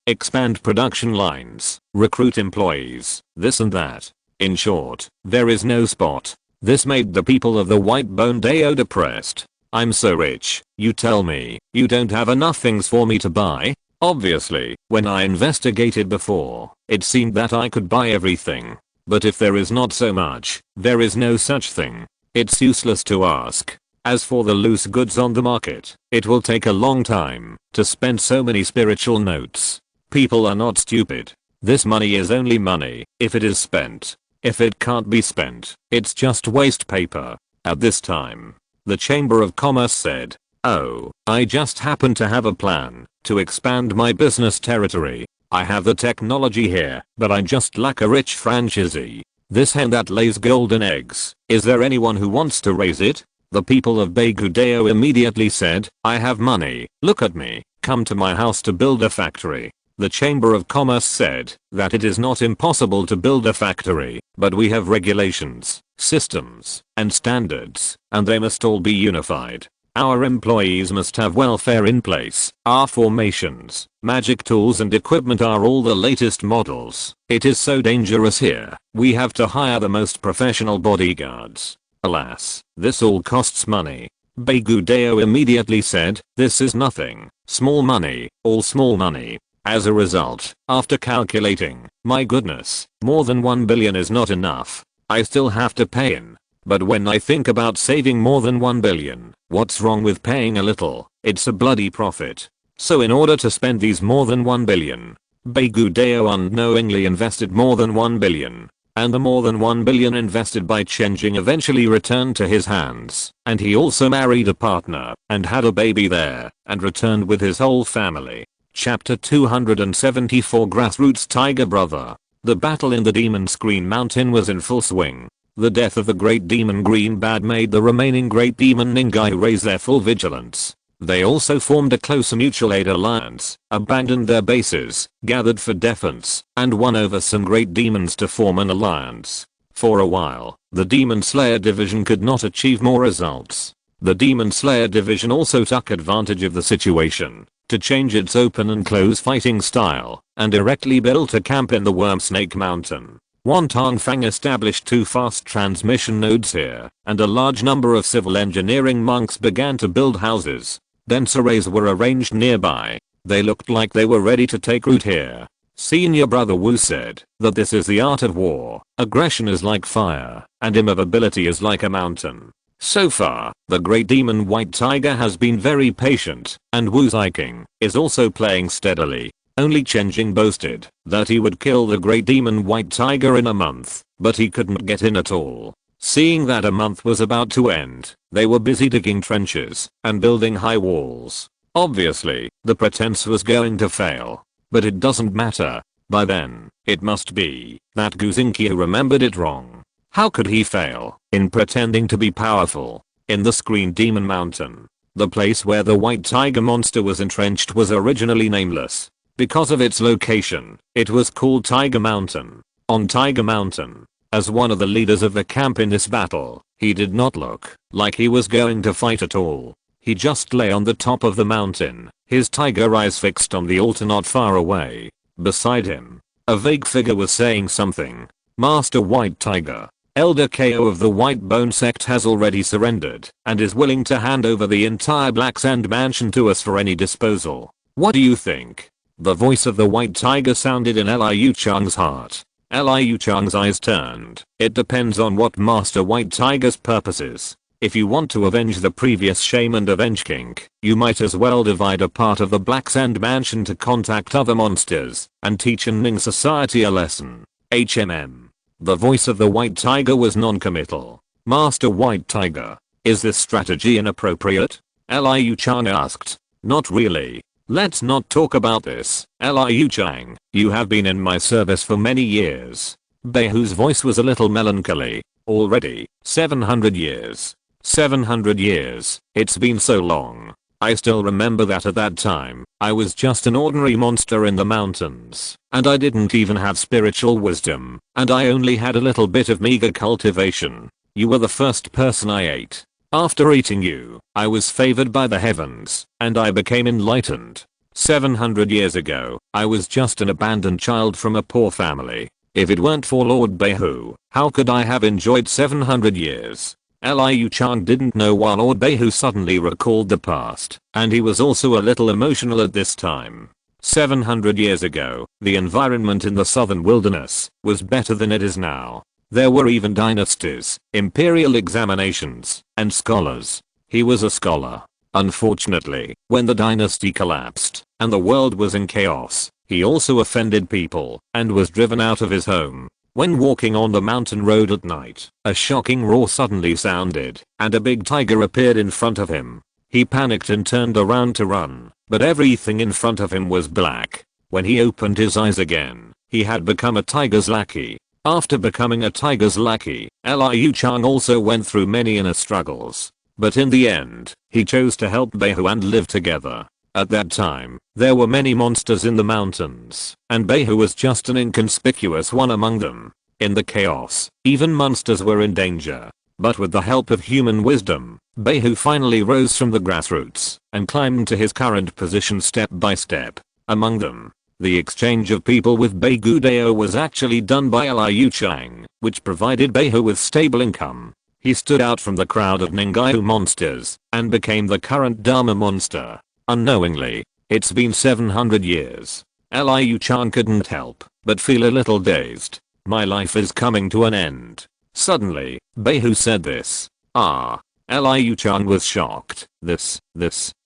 lines, recruit employees, this and that. In short, there is no spot." This made the people of the White-Bone Dao depressed. "I'm so rich, you tell me, you don't have enough things for me to buy?" Obviously, when I investigated before, it seemed that I could buy everything. But if there is not so much, there is no such thing. It's useless to ask. As for the loose goods on the market, it will take a long time to spend so many spiritual notes. People are not stupid. This money is only money if it is spent. If it can't be spent, it's just waste paper. At this time, the Chamber of Commerce said, "Oh, I just happen to have a plan to expand my business territory. I have the technology here, but I just lack a rich franchisee. This hen that lays golden eggs, is there anyone who wants to raise it?" The people of Beigu Dao immediately said, "I have money, look at me, come to my house to build a factory." The Chamber of Commerce said that it is not impossible to build a factory, but we have regulations, systems, and standards, and they must all be unified. Our employees must have welfare in place. Our formations, magic tools and equipment are all the latest models. It is so dangerous here. We have to hire the most professional bodyguards. Alas, this all costs money. Beigu Dao immediately said, "This is nothing. Small money, all small money." As a result, after calculating, my goodness, more than 1 billion is not enough. I still have to pay in. But when I think about saving more than 1 billion, what's wrong with paying a little? It's a bloody profit. So in order to spend these more than 1 billion, Beigu Dao unknowingly invested more than 1 billion. And the more than 1 billion invested by Chen Jing eventually returned to his hands. And he also married a partner, and had a baby there, and returned with his whole family. Chapter 274 Grassroots Tiger Brother. The battle in the Demon Screen Mountain was in full swing. The death of the Great Demon Greenbad made the remaining Great Demon Ningai raise their full vigilance. They also formed a close mutual aid alliance, abandoned their bases, gathered for defense, and won over some great demons to form an alliance. For a while, the Demon Slayer division could not achieve more results. The Demon Slayer division also took advantage of the situation to change its open and close fighting style, and directly built a camp in the Wormsnake Mountain. Wonton Fang established 2 fast transmission nodes here, and a large number of civil engineering monks began to build houses. Dense arrays were arranged nearby. They looked like they were ready to take root here. Senior Brother Wu said that this is the art of war. Aggression is like fire, and immovability is like a mountain. So far, the Great Demon White Tiger has been very patient, and Wu Ziking is also playing steadily. Only Chen Jing boasted that he would kill the Great Demon White Tiger in a month, but he couldn't get in at all. Seeing that a month was about to end, they were busy digging trenches and building high walls. Obviously, the pretense was going to fail. But it doesn't matter. By then, it must be that Guzinki remembered it wrong. How could he fail in pretending to be powerful? In the Screen Demon Mountain, the place where the White Tiger monster was entrenched was originally nameless. Because of its location, it was called Tiger Mountain. On Tiger Mountain, as one of the leaders of the camp in this battle, he did not look like he was going to fight at all. He just lay on the top of the mountain, his tiger eyes fixed on the altar not far away. Beside him, a vague figure was saying something. "Master White Tiger, Elder KO of the White Bone sect has already surrendered and is willing to hand over the entire Black Sand Mansion to us for any disposal. What do you think?" The voice of the White Tiger sounded in Liu Chang's heart. Liu Chang's eyes turned. It depends on what Master White Tiger's purpose is. If you want to avenge the previous shame and avenge kink, you might as well divide a part of the Black Sand Mansion to contact other monsters and teach Ning society a lesson. HMM. The voice of the White Tiger was non-committal. Master White Tiger, is this strategy inappropriate? Liu Chang asked. Not really. Let's not talk about this. Liu Chang, you have been in my service for many years. Beihu's voice was a little melancholy. Already, 700 years. 700 years, it's been so long. I still remember that at that time, I was just an ordinary monster in the mountains, and I didn't even have spiritual wisdom, and I only had a little bit of meager cultivation. You were the first person I ate. After eating you, I was favored by the heavens, and I became enlightened. 700 years ago, I was just an abandoned child from a poor family. If it weren't for Lord Beihu, how could I have enjoyed 700 years? Liu Chang didn't know why Lord Beihu suddenly recalled the past, and he was also a little emotional at this time. 700 years ago, the environment in the southern wilderness was better than it is now. There were even dynasties, imperial examinations, and scholars. He was a scholar. Unfortunately, when the dynasty collapsed, and the world was in chaos, he also offended people, and was driven out of his home. When walking on the mountain road at night, a shocking roar suddenly sounded, and a big tiger appeared in front of him. He panicked and turned around to run, but everything in front of him was black. When he opened his eyes again, he had become a tiger's lackey. After becoming a tiger's lackey, Liu Chang also went through many inner struggles. But in the end, he chose to help Beihu and live together. At that time, there were many monsters in the mountains, and Beihu was just an inconspicuous one among them. In the chaos, even monsters were in danger. But with the help of human wisdom, Beihu finally rose from the grassroots and climbed to his current position step by step. Among them, the exchange of people with Beigu Dao was actually done by Liu Chang, which provided Beihu with stable income. He stood out from the crowd of Ningaiu monsters and became the current Dharma monster. Unknowingly, it's been 700 years. Liu Chang couldn't help but feel a little dazed. My life is coming to an end. Suddenly, Beihu said this. Liu Chang was shocked. This,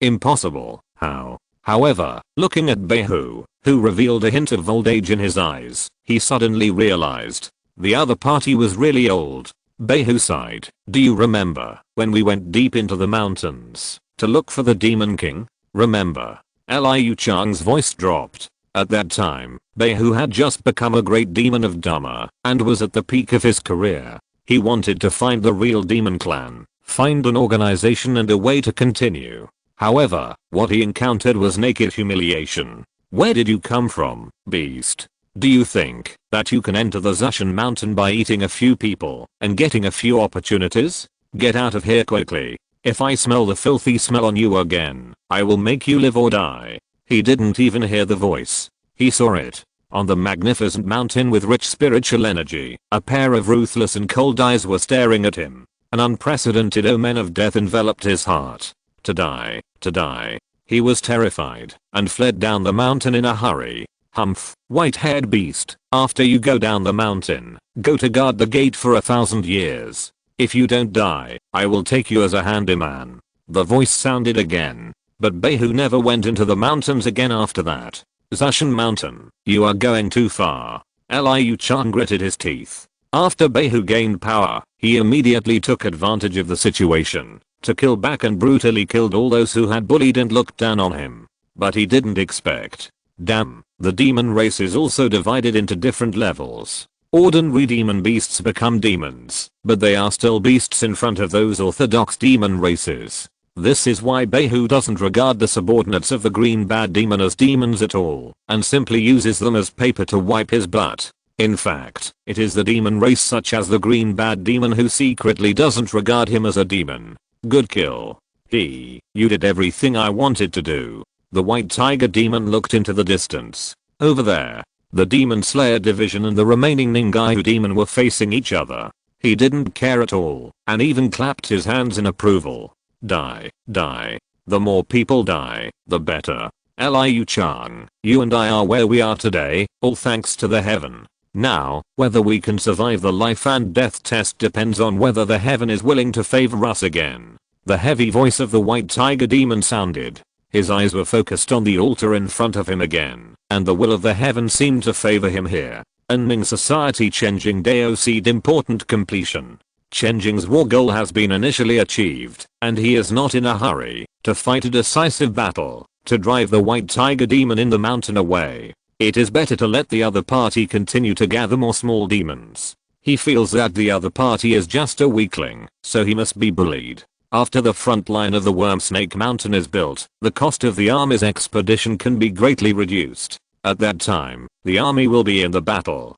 impossible, how? However, looking at Beihu, who revealed a hint of old age in his eyes, he suddenly realized the other party was really old. Beihu sighed. Do you remember when we went deep into the mountains to look for the Demon King? Remember? Liu Chang's voice dropped. At that time, Beihu had just become a great demon of Dharma and was at the peak of his career. He wanted to find the real demon clan, find an organization and a way to continue. However, what he encountered was naked humiliation. Where did you come from, beast? Do you think that you can enter the Zushan mountain by eating a few people and getting a few opportunities? Get out of here quickly. If I smell the filthy smell on you again, I will make you live or die. He didn't even hear the voice. He saw it. On the magnificent mountain with rich spiritual energy, a pair of ruthless and cold eyes were staring at him. An unprecedented omen of death enveloped his heart. To die, to die. He was terrified and fled down the mountain in a hurry. Humph, white-haired beast, after you go down the mountain, go to guard the gate for 1,000 years. If you don't die, I will take you as a handyman. The voice sounded again, but Beihu never went into the mountains again after that. Zushan Mountain, you are going too far. Liu Chang gritted his teeth. After Beihu gained power, he immediately took advantage of the situation to kill back and brutally killed all those who had bullied and looked down on him. But he didn't expect. Damn, the demon race is also divided into different levels. Ordinary demon beasts become demons, but they are still beasts in front of those orthodox demon races. This is why Beihu doesn't regard the subordinates of the green bad demon as demons at all, and simply uses them as paper to wipe his butt. In fact, it is the demon race such as the green bad demon who secretly doesn't regard him as a demon. Good kill. You did everything I wanted to do. The white tiger demon looked into the distance. Over there, the demon slayer division and the remaining Ningaiu demon were facing each other. He didn't care at all, and even clapped his hands in approval. Die, die. The more people die, the better. Liu Chang, you and I are where we are today, all thanks to the heaven. Now, whether we can survive the life and death test depends on whether the heaven is willing to favor us again. The heavy voice of the white tiger demon sounded. His eyes were focused on the altar in front of him again, and the will of the heaven seemed to favor him here. Ending society. Chen Jing Dao seed important completion. Chen Jing's war goal has been initially achieved, and he is not in a hurry to fight a decisive battle to drive the white tiger demon in the mountain away. It is better to let the other party continue to gather more small demons. He feels that the other party is just a weakling, so he must be bullied. After the front line of the Worm Snake Mountain is built, the cost of the army's expedition can be greatly reduced. At that time, the army will be in the battle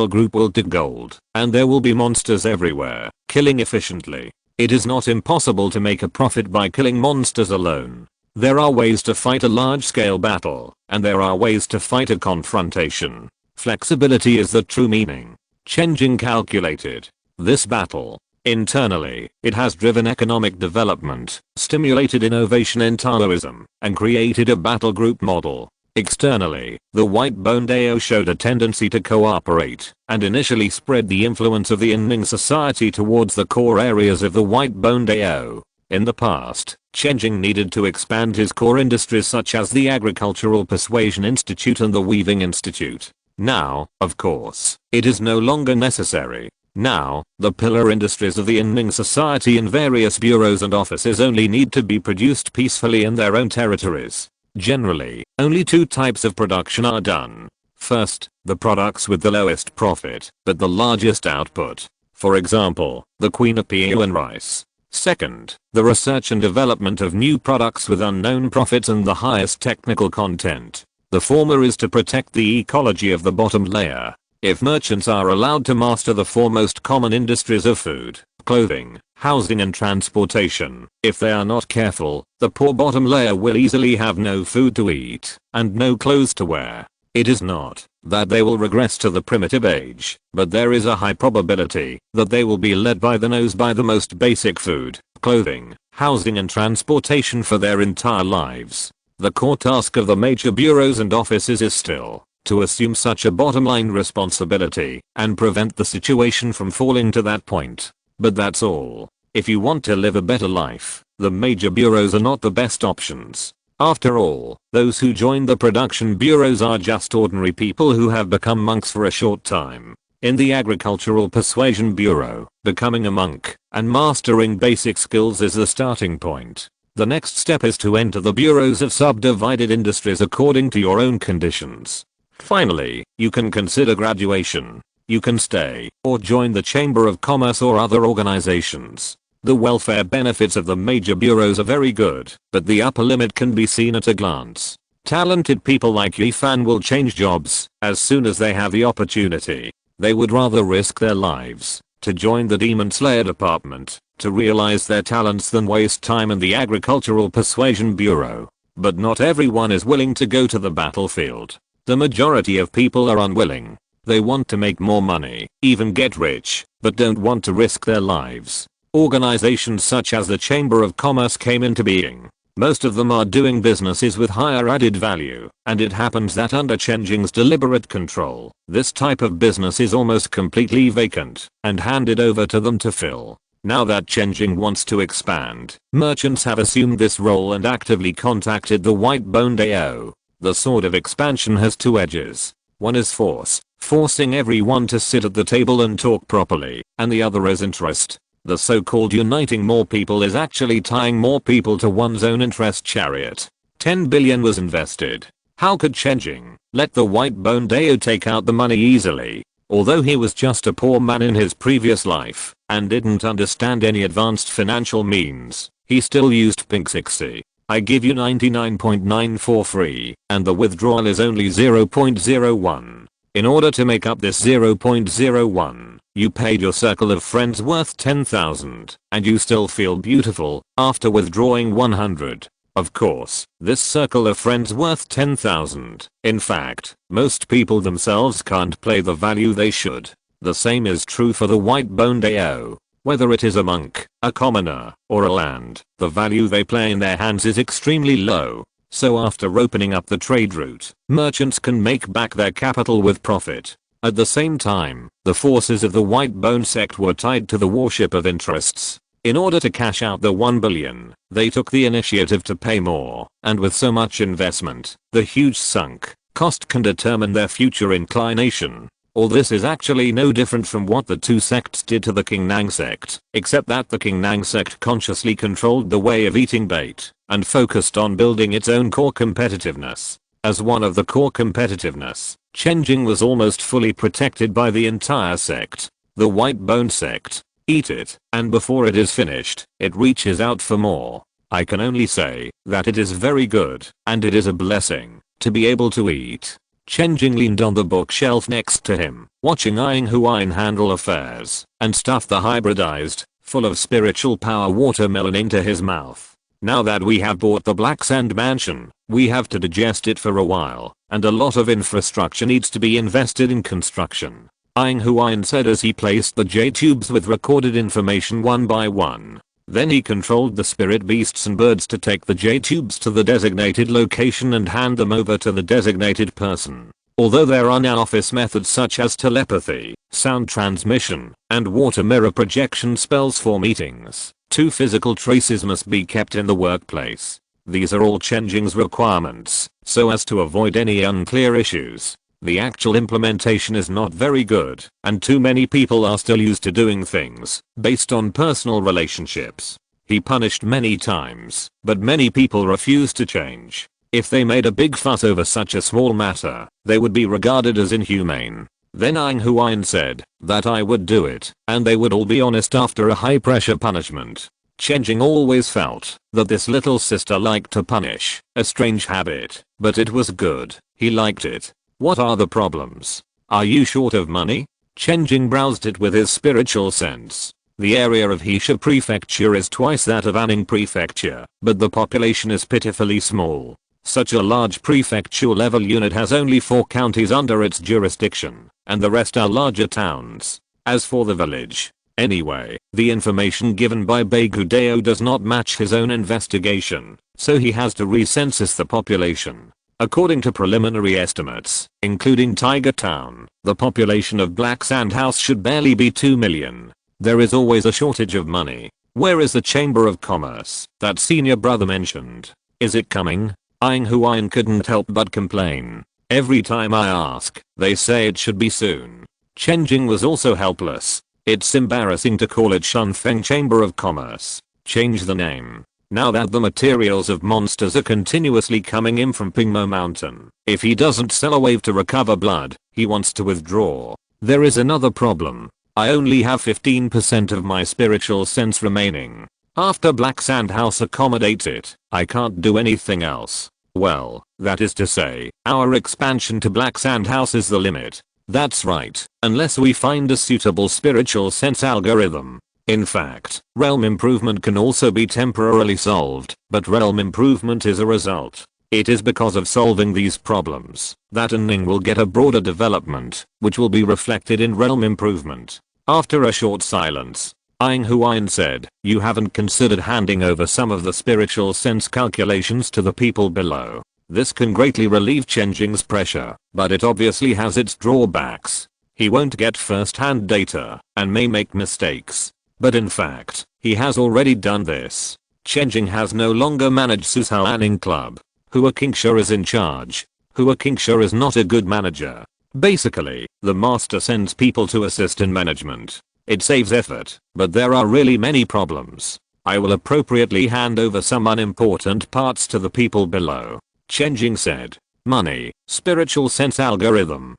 group will dig gold, and there will be monsters everywhere, killing efficiently. It is not impossible to make a profit by killing monsters alone. There are ways to fight a large-scale battle, and there are ways to fight a confrontation. Flexibility is the true meaning. Chen Jing calculated this battle. Internally, it has driven economic development, stimulated innovation in Taoism, and created a battle group model. Externally, the White Bone Dao showed a tendency to cooperate, and initially spread the influence of the Ending Society towards the core areas of the White Bone Dao. In the past, Chen Jing needed to expand his core industries such as the Agricultural Persuasion Institute and the Weaving Institute. Now, of course, it is no longer necessary. Now, the pillar industries of the Ending Society and various bureaus and offices only need to be produced peacefully in their own territories. Generally, only two types of production are done. First, the products with the lowest profit, but the largest output. For example, the quinoa and rice. Second, the research and development of new products with unknown profits and the highest technical content. The former is to protect the ecology of the bottom layer. If merchants are allowed to master the four most common industries of food, clothing, housing and transportation, if they are not careful, the poor bottom layer will easily have no food to eat and no clothes to wear. It is not that they will regress to the primitive age, but there is a high probability that they will be led by the nose by the most basic food, clothing, housing and transportation for their entire lives. The core task of the major bureaus and offices is still to assume such a bottom line responsibility and prevent the situation from falling to that point. But that's all. If you want to live a better life, the major bureaus are not the best options. After all, those who join the production bureaus are just ordinary people who have become monks for a short time. In the Agricultural Persuasion Bureau, becoming a monk and mastering basic skills is the starting point. The next step is to enter the bureaus of subdivided industries according to your own conditions. Finally, you can consider graduation. You can stay or join the Chamber of Commerce or other organizations. The welfare benefits of the major bureaus are very good, but the upper limit can be seen at a glance. Talented people like Yi Fan will change jobs as soon as they have the opportunity. They would rather risk their lives to join the Demon Slayer department to realize their talents than waste time in the Agricultural Persuasion Bureau. But not everyone is willing to go to the battlefield. The majority of people are unwilling. They want to make more money, even get rich, but don't want to risk their lives. Organizations such as the Chamber of Commerce came into being. Most of them are doing businesses with higher added value, and it happens that under Chen Jing's deliberate control, this type of business is almost completely vacant and handed over to them to fill. Now that Chen Jing wants to expand, merchants have assumed this role and actively contacted the White Bone Dao. The sword of expansion has two edges. One is force, forcing everyone to sit at the table and talk properly, and the other is interest. The so-called uniting more people is actually tying more people to one's own interest chariot. 10 billion was invested. How could Chen Jing let the White Bone Dao take out the money easily? Although he was just a poor man in his previous life and didn't understand any advanced financial means, he still used Pink 60. I give you 99.94 free, and the withdrawal is only 0.01. In order to make up this 0.01, you paid your circle of friends worth 10,000, and you still feel beautiful after withdrawing 100. Of course, this circle of friends worth 10,000. In fact, most people themselves can't play the value they should. The same is true for the White Bone Dao. Whether it is a monk, a commoner, or a land, the value they play in their hands is extremely low. So after opening up the trade route, merchants can make back their capital with profit. At the same time, the forces of the White Bone sect were tied to the worship of interests. In order to cash out the 1 billion, they took the initiative to pay more, and with so much investment, the huge sunk cost can determine their future inclination. All this is actually no different from what the two sects did to the King Nang sect, except that the King Nang sect consciously controlled the way of eating bait, and focused on building its own core competitiveness. As one of the core competitiveness, Chen Jing was almost fully protected by the entire sect. The White Bone sect. Eat it, and before it is finished, it reaches out for more. I can only say that it is very good, and it is a blessing to be able to eat. Chen Jing leaned on the bookshelf next to him, watching Ying Huayin handle affairs, and stuff the hybridized, full of spiritual power watermelon into his mouth. Now that we have bought the Black Sand Mansion, we have to digest it for a while, and a lot of infrastructure needs to be invested in construction. Ying Huayin said as he placed the J-tubes with recorded information one by one. Then he controlled the spirit beasts and birds to take the J-tubes to the designated location and hand them over to the designated person. Although there are now office methods such as telepathy, sound transmission, and water mirror projection spells for meetings, 2 physical traces must be kept in the workplace. These are all Chen Jing's requirements, so as to avoid any unclear issues. The actual implementation is not very good, and too many people are still used to doing things based on personal relationships. He punished many times, but many people refuse to change. If they made a big fuss over such a small matter, they would be regarded as inhumane. Then Ying Huayin said that I would do it, and they would all be honest after a high pressure punishment. Chen Jing always felt that this little sister liked to punish, a strange habit, but it was good. He liked it. What are the problems? Are you short of money? Chen Jing browsed it with his spiritual sense. The area of Heisha Prefecture is twice that of Anning Prefecture, but the population is pitifully small. Such a large prefecture level unit has only 4 counties under its jurisdiction, and the rest are larger towns. As for the village, anyway, the information given by Beigu Dao does not match his own investigation, so he has to recensus the population. According to preliminary estimates, including Tiger Town, the population of Black Sand House should barely be 2 million. There is always a shortage of money. Where is the Chamber of Commerce that senior brother mentioned? Is it coming? Ying Huayin couldn't help but complain. Every time I ask, they say it should be soon. Chen Jing was also helpless. It's embarrassing to call it Shunfeng Chamber of Commerce. Change the name. Now that the materials of monsters are continuously coming in from Pingmo Mountain, if he doesn't sell a wave to recover blood, he wants to withdraw. There is another problem. I only have 15% of my spiritual sense remaining. After Black Sand House accommodates it, I can't do anything else. Well, that is to say, our expansion to Black Sand House is the limit. That's right, unless we find a suitable spiritual sense algorithm. In fact, realm improvement can also be temporarily solved, but realm improvement is a result. It is because of solving these problems that Anning will get a broader development, which will be reflected in realm improvement. After a short silence, Ying Huayin said, you haven't considered handing over some of the spiritual sense calculations to the people below. This can greatly relieve Chen Jing's pressure, but it obviously has its drawbacks. He won't get first-hand data, and may make mistakes. But in fact, he has already done this. Chen Jing has no longer managed Susao Anning Club. Hua Qingsha is in charge. Hua Qingsha is not a good manager. Basically, the master sends people to assist in management. It saves effort, but there are really many problems. I will appropriately hand over some unimportant parts to the people below. Chen Jing said. Money, spiritual sense algorithm.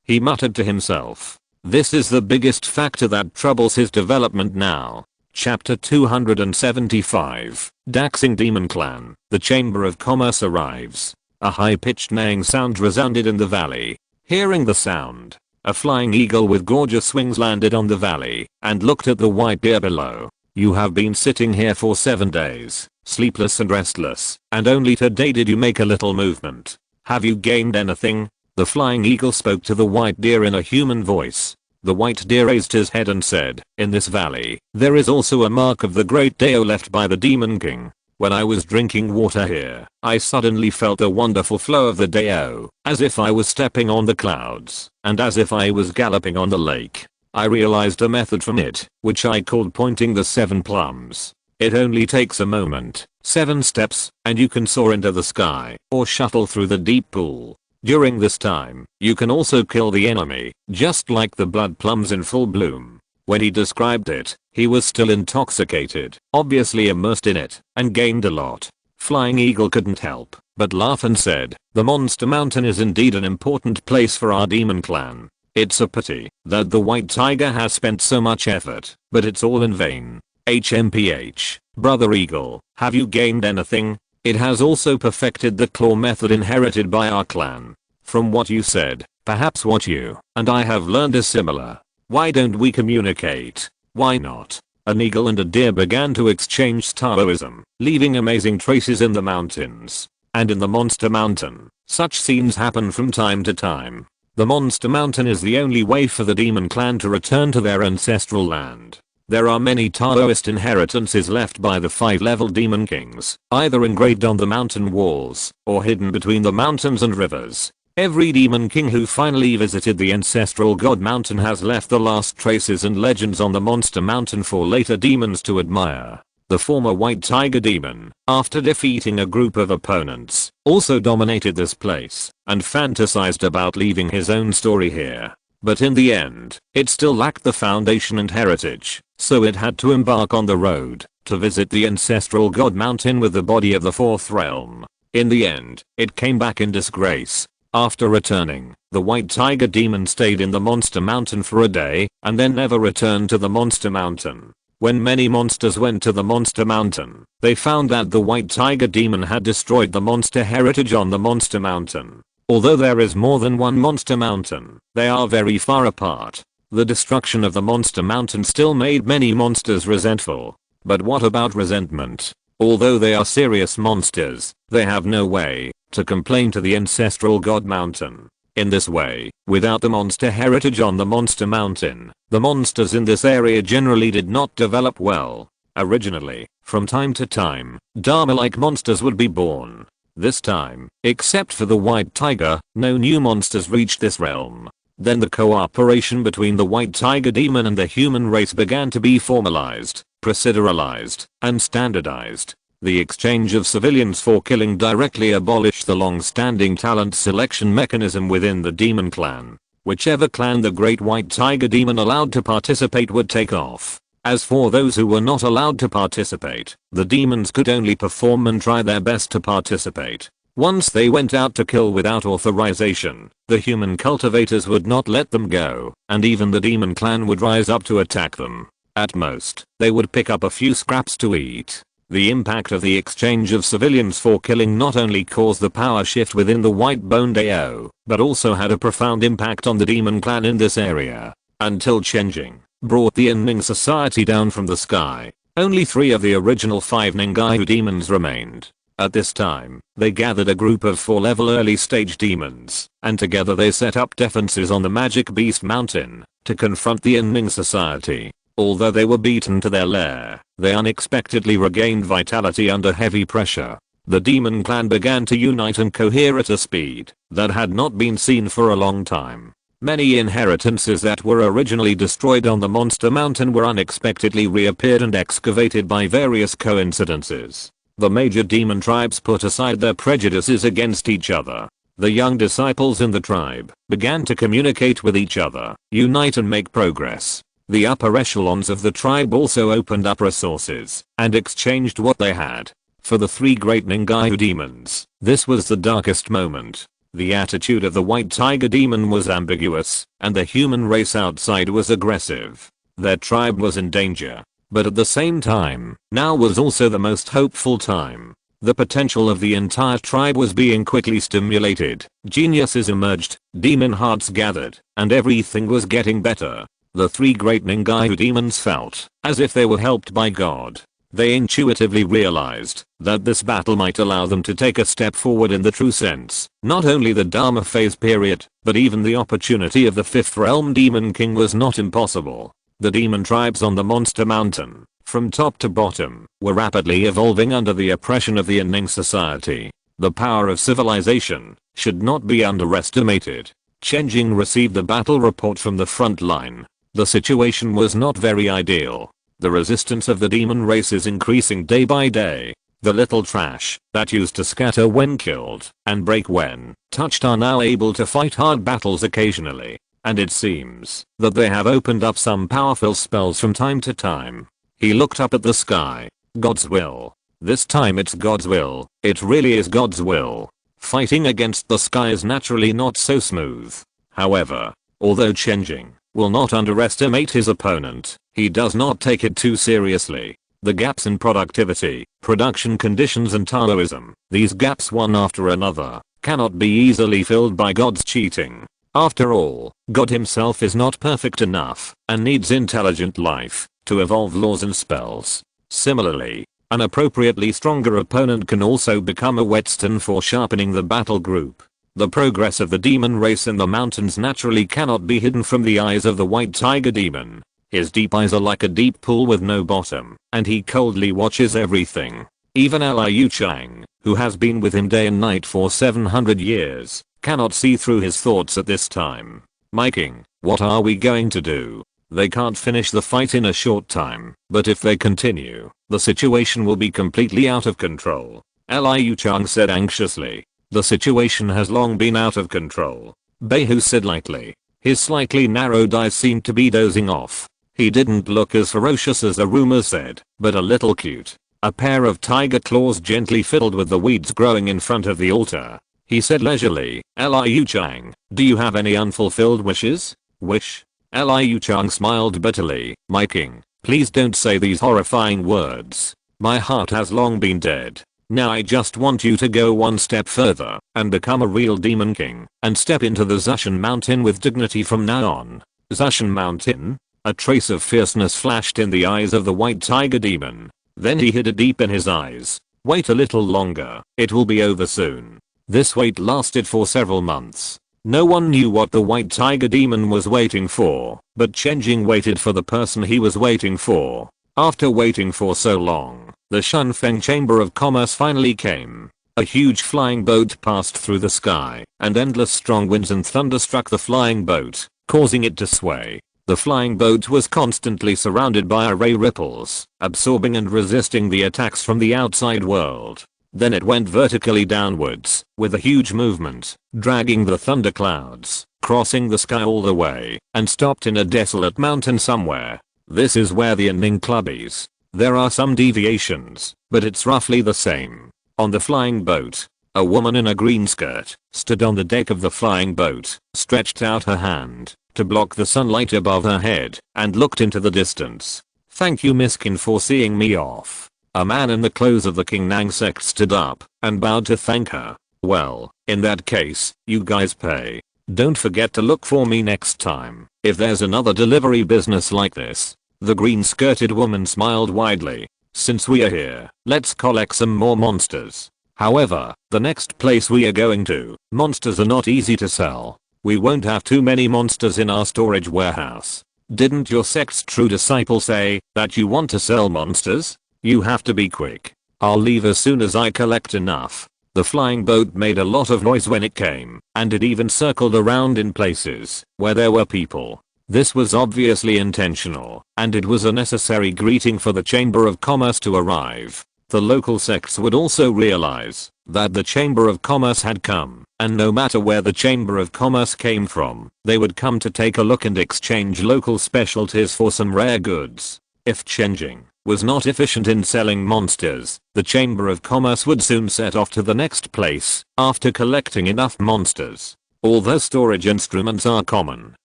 He muttered to himself. This is the biggest factor that troubles his development now. Chapter 275. Daxing Demon Clan. The Chamber of Commerce arrives. A high-pitched neighing sound resounded in the valley. Hearing the sound, a flying eagle with gorgeous wings landed on the valley and looked at the white deer below. You have been sitting here for 7 days, sleepless and restless, and only today did you make a little movement. Have you gained anything? The flying eagle spoke to the white deer in a human voice. The white deer raised his head and said, in this valley, there is also a mark of the great Dao left by the Demon King. When I was drinking water here, I suddenly felt a wonderful flow of the Dao, as if I was stepping on the clouds, and as if I was galloping on the lake. I realized a method from it, which I called pointing the 7 plums. It only takes a moment, 7 steps, and you can soar into the sky, or shuttle through the deep pool. During this time, you can also kill the enemy, just like the blood plums in full bloom. When he described it, he was still intoxicated, obviously immersed in it, and gained a lot. Flying Eagle couldn't help but laugh and said, "The Monster Mountain is indeed an important place for our demon clan. It's a pity that the White Tiger has spent so much effort, but it's all in vain. HMPH, Brother Eagle, have you gained anything? It has also perfected the claw method inherited by our clan. From what you said, perhaps what you and I have learned is similar. Why don't we communicate? Why not?" An eagle and a deer began to exchange Taoism, leaving amazing traces in the mountains. And in the Monster Mountain, such scenes happen from time to time. The Monster Mountain is the only way for the demon clan to return to their ancestral land. There are many Taoist inheritances left by the 5-level demon kings, either engraved on the mountain walls, or hidden between the mountains and rivers. Every demon king who finally visited the ancestral god mountain has left the last traces and legends on the Monster Mountain for later demons to admire. The former White Tiger demon, after defeating a group of opponents, also dominated this place, and fantasized about leaving his own story here. But in the end, it still lacked the foundation and heritage, so it had to embark on the road to visit the ancestral god mountain with the body of the 4th realm. In the end, it came back in disgrace. After returning, the White Tiger demon stayed in the Monster Mountain for a day, and then never returned to the Monster Mountain. When many monsters went to the Monster Mountain, they found that the White Tiger demon had destroyed the monster heritage on the Monster Mountain. Although there is more than one Monster Mountain, they are very far apart. The destruction of the Monster Mountain still made many monsters resentful. But what about resentment? Although they are serious monsters, they have no way to complain to the ancestral god mountain. In this way, without the monster heritage on the Monster Mountain, the monsters in this area generally did not develop well. Originally, from time to time, Dharma-like monsters would be born. This time, except for the White Tiger, no new monsters reached this realm. Then the cooperation between the White Tiger demon and the human race began to be formalized, proceduralized, and standardized. The exchange of civilians for killing directly abolished the long-standing talent selection mechanism within the demon clan. Whichever clan the Great White Tiger demon allowed to participate would take off. As for those who were not allowed to participate, the demons could only perform and try their best to participate. Once they went out to kill without authorization, the human cultivators would not let them go, and even the demon clan would rise up to attack them. At most, they would pick up a few scraps to eat. The impact of the exchange of civilians for killing not only caused the power shift within the White Bone Dao, but also had a profound impact on the demon clan in this area. Until Chen Jing brought the Ning society down from the sky, only 3 of the original 5 Ningaiu demons remained. At this time, they gathered a group of 4-level early stage demons, and together they set up defenses on the Magic Beast Mountain to confront the Ning society. Although they were beaten to their lair, they unexpectedly regained vitality under heavy pressure. The demon clan began to unite and cohere at a speed that had not been seen for a long time. Many inheritances that were originally destroyed on the Monster Mountain were unexpectedly reappeared and excavated by various coincidences. The major demon tribes put aside their prejudices against each other. The young disciples in the tribe began to communicate with each other, unite and make progress. The upper echelons of the tribe also opened up resources and exchanged what they had. For the 3 great Ningaiu demons, this was the darkest moment. The attitude of the White Tiger demon was ambiguous, and the human race outside was aggressive. Their tribe was in danger. But at the same time, now was also the most hopeful time. The potential of the entire tribe was being quickly stimulated. Geniuses emerged, demon hearts gathered, and everything was getting better. The 3 great Ningaiu demons felt as if they were helped by God. They intuitively realized that this battle might allow them to take a step forward in the true sense. Not only the Dharma phase period, but even the opportunity of the 5th realm demon king was not impossible. The demon tribes on the Monster Mountain from top to bottom, were rapidly evolving under the oppression of the Inning society. The power of civilization should not be underestimated. Chen Jing received the battle report from the front line. The situation was not very ideal. The resistance of the demon race is increasing day by day. The little trash that used to scatter when killed and break when touched are now able to fight hard battles occasionally. And it seems that they have opened up some powerful spells from time to time. He looked up at the sky. God's will. This time it's God's will. It really is God's will. Fighting against the sky is naturally not so smooth. However, although Chen Jing will not underestimate his opponent, he does not take it too seriously. The gaps in productivity, production conditions and Taoism, these gaps one after another, cannot be easily filled by God's cheating. After all, God himself is not perfect enough and needs intelligent life to evolve laws and spells. Similarly, an appropriately stronger opponent can also become a whetstone for sharpening the battle group. The progress of the demon race in the mountains naturally cannot be hidden from the eyes of the white tiger demon. His deep eyes are like a deep pool with no bottom, and he coldly watches everything. Even Liu Chang, who has been with him day and night for 700 years, cannot see through his thoughts at this time. My king, what are we going to do? They can't finish the fight in a short time, but if they continue, the situation will be completely out of control. Liu Chang said anxiously. The situation has long been out of control. Beihu said lightly. His slightly narrowed eyes seemed to be dozing off. He didn't look as ferocious as the rumor said, but a little cute. A pair of tiger claws gently fiddled with the weeds growing in front of the altar. He said leisurely, Liu Chang, do you have any unfulfilled wishes? Wish? Liu Chang smiled bitterly. My king, please don't say these horrifying words. My heart has long been dead. Now I just want you to go one step further and become a real demon king and step into the Zushan mountain with dignity from now on. Zushan mountain? A trace of fierceness flashed in the eyes of the white tiger demon. Then he hid it deep in his eyes. Wait a little longer. It will be over soon. This wait lasted for several months. No one knew what the white tiger demon was waiting for, but Chen Jing waited for the person he was waiting for. After waiting for so long, the Shunfeng Chamber of Commerce finally came. A huge flying boat passed through the sky, and endless strong winds and thunder struck the flying boat, causing it to sway. The flying boat was constantly surrounded by array ripples, absorbing and resisting the attacks from the outside world. Then it went vertically downwards, with a huge movement, dragging the thunderclouds, crossing the sky all the way, and stopped in a desolate mountain somewhere. This is where the ending club is. There are some deviations, but it's roughly the same. On the flying boat, a woman in a green skirt stood on the deck of the flying boat, stretched out her hand to block the sunlight above her head, and looked into the distance. Thank you, Miskin, for seeing me off. A man in the clothes of the King Nang sect stood up and bowed to thank her. Well, in that case, you guys pay. Don't forget to look for me next time if there's another delivery business like this. The green-skirted woman smiled widely. Since we are here, let's collect some more monsters. However, the next place we are going to, monsters are not easy to sell. We won't have too many monsters in our storage warehouse. Didn't your sect's true disciple say that you want to sell monsters? You have to be quick. I'll leave as soon as I collect enough. The flying boat made a lot of noise when it came, and it even circled around in places where there were people. This was obviously intentional, and it was a necessary greeting for the Chamber of Commerce to arrive. The local sects would also realize that the Chamber of Commerce had come, and no matter where the Chamber of Commerce came from, they would come to take a look and exchange local specialties for some rare goods. If Chen Jing was not efficient in selling monsters, the Chamber of Commerce would soon set off to the next place after collecting enough monsters. Although storage instruments are common,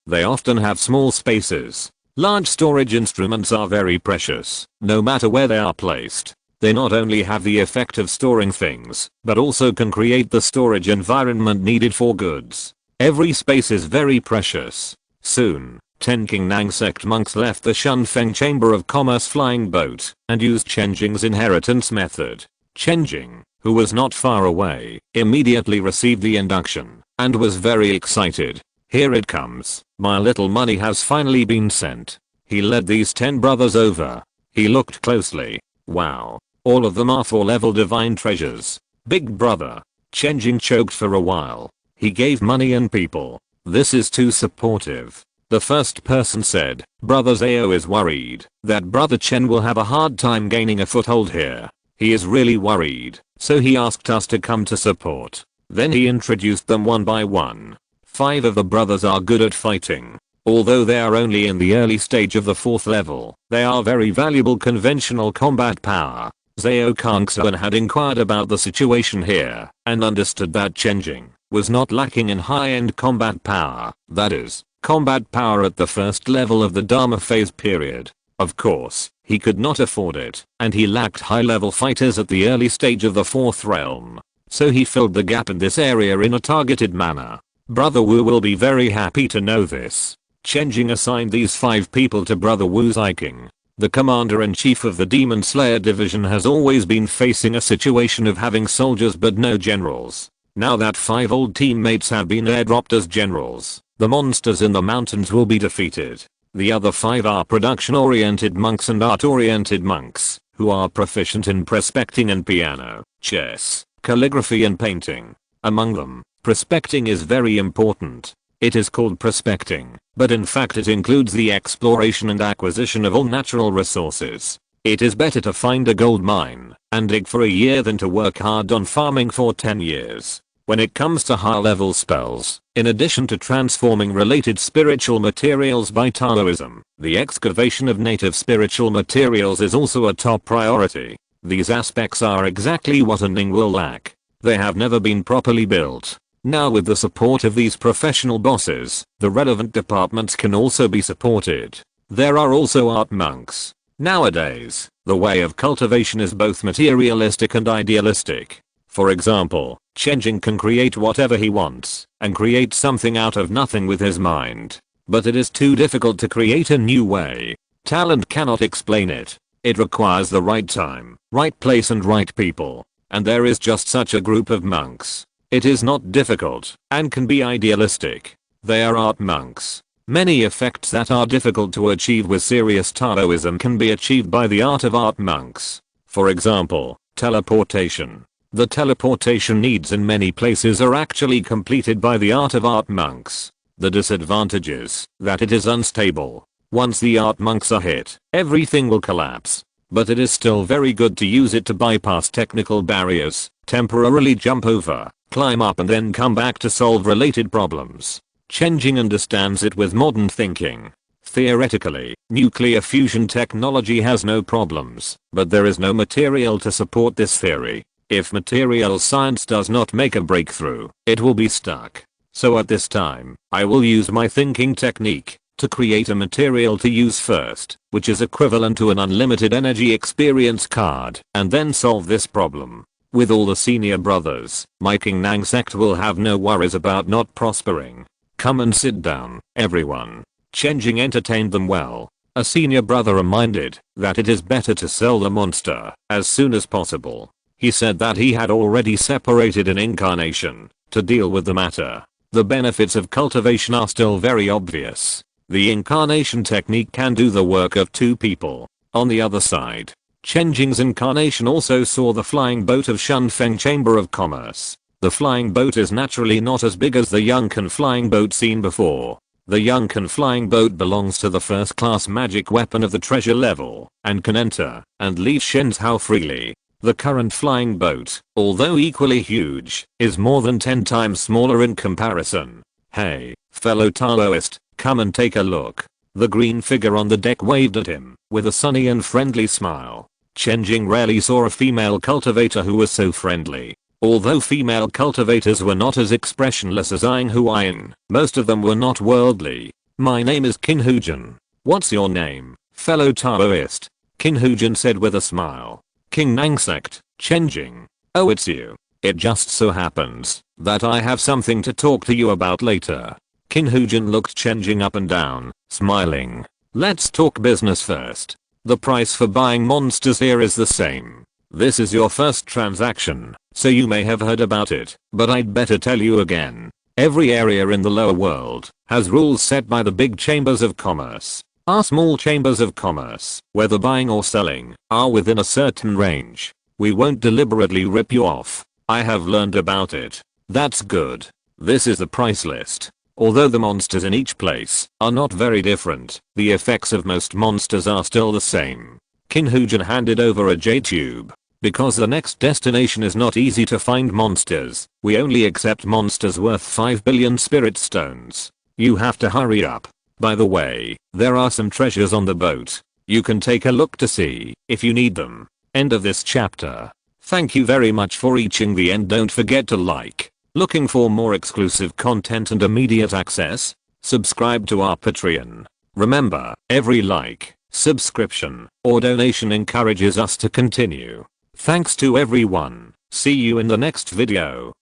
they often have small spaces. Large storage instruments are very precious, no matter where they are placed. They not only have the effect of storing things, but also can create the storage environment needed for goods. Every space is very precious. Soon, 10 King Nang sect monks left the Shunfeng Chamber of Commerce flying boat and used Chen Jing's inheritance method. Chen Jing, who was not far away, immediately received the induction and was very excited. Here it comes. My little money has finally been sent. He led these 10 brothers over He looked closely. Wow. All of them are 4 level divine treasures. Big brother. Chen Jing choked for a while. He gave money and people. This is too supportive. The first person said, Brother Zhao is worried that Brother Chen will have a hard time gaining a foothold here. He is really worried, so he asked us to come to support. Then he introduced them one by one. 5 of the brothers are good at fighting. Although they are only in the early stage of the 4th level, they are very valuable conventional combat power. Zhao Kangxuan had inquired about the situation here and understood that Chen Jing was not lacking in high-end combat power, that is, combat power at the 1st level of the Dharma phase period. Of course, he could not afford it, and he lacked high-level fighters at the early stage of the 4th realm. So he filled the gap in this area in a targeted manner. Brother Wu will be very happy to know this. Chen Jing assigned these 5 people to Brother Wu Ziking. The commander-in-chief of the Demon Slayer division has always been facing a situation of having soldiers but no generals. Now that 5 old teammates have been airdropped as generals, the monsters in the mountains will be defeated. The other 5 are production-oriented monks and art-oriented monks, who are proficient in prospecting and piano, chess, calligraphy and painting. Among them, prospecting is very important. It is called prospecting, but in fact it includes the exploration and acquisition of all natural resources. It is better to find a gold mine and dig for a year than to work hard on farming for 10 years. When it comes to high-level spells, in addition to transforming related spiritual materials by Taoism, the excavation of native spiritual materials is also a top priority. These aspects are exactly what a Ning will lack. They have never been properly built. Now with the support of these professional bosses, the relevant departments can also be supported. There are also art monks. Nowadays, the way of cultivation is both materialistic and idealistic. For example, Chen Jing can create whatever he wants and create something out of nothing with his mind. But it is too difficult to create a new way. Talent cannot explain it. It requires the right time, right place and right people. And there is just such a group of monks. It is not difficult and can be idealistic. They are art monks. Many effects that are difficult to achieve with serious Taoism can be achieved by the art of art monks. For example, teleportation. The teleportation needs in many places are actually completed by the art of art monks. The disadvantage is that it is unstable. Once the art monks are hit, everything will collapse. But it is still very good to use it to bypass technical barriers, temporarily jump over, climb up and then come back to solve related problems. Chen Jing understands it with modern thinking. Theoretically, nuclear fusion technology has no problems, but there is no material to support this theory. If material science does not make a breakthrough, it will be stuck. So at this time, I will use my thinking technique to create a material to use first, which is equivalent to an unlimited energy experience card, and then solve this problem. With all the senior brothers, my King Nang sect will have no worries about not prospering. Come and sit down, everyone. Chen Jing entertained them well. A senior brother reminded that it is better to sell the monster as soon as possible. He said that he had already separated an incarnation to deal with the matter. The benefits of cultivation are still very obvious. The incarnation technique can do the work of 2 people. On the other side, Chen Jing's incarnation also saw the flying boat of Shunfeng Chamber of Commerce. The flying boat is naturally not as big as the Yunkan flying boat seen before. The Yunkan flying boat belongs to the first class magic weapon of the treasure level and can enter and leave Shenzhou freely. The current flying boat, although equally huge, is more than 10 times smaller in comparison. Hey, fellow Taoist, come and take a look. The green figure on the deck waved at him with a sunny and friendly smile. Chen Jing rarely saw a female cultivator who was so friendly. Although female cultivators were not as expressionless as Ying Huayin, most of them were not worldly. My name is Qin Hujin. What's your name, fellow Taoist? Qin Hujin said with a smile. King Nang sect, Chen Jing. Oh, it's you. It just so happens that I have something to talk to you about later. Qin Hujin looked Chen Jing up and down, smiling. Let's talk business first. The price for buying monsters here is the same. This is your first transaction, so you may have heard about it, but I'd better tell you again. Every area in the lower world has rules set by the big chambers of commerce. Our small chambers of commerce, whether buying or selling, are within a certain range. We won't deliberately rip you off. I have learned about it. That's good. This is the price list. Although the monsters in each place are not very different, the effects of most monsters are still the same. Kinhujan handed over a J-tube. Because the next destination is not easy to find monsters, we only accept monsters worth 5 billion spirit stones. You have to hurry up. By the way, there are some treasures on the boat. You can take a look to see if you need them. End of this chapter. Thank you very much for reaching the end. Don't forget to like. Looking for more exclusive content and immediate access? Subscribe to our Patreon. Remember, every like, subscription, or donation encourages us to continue. Thanks to everyone. See you in the next video.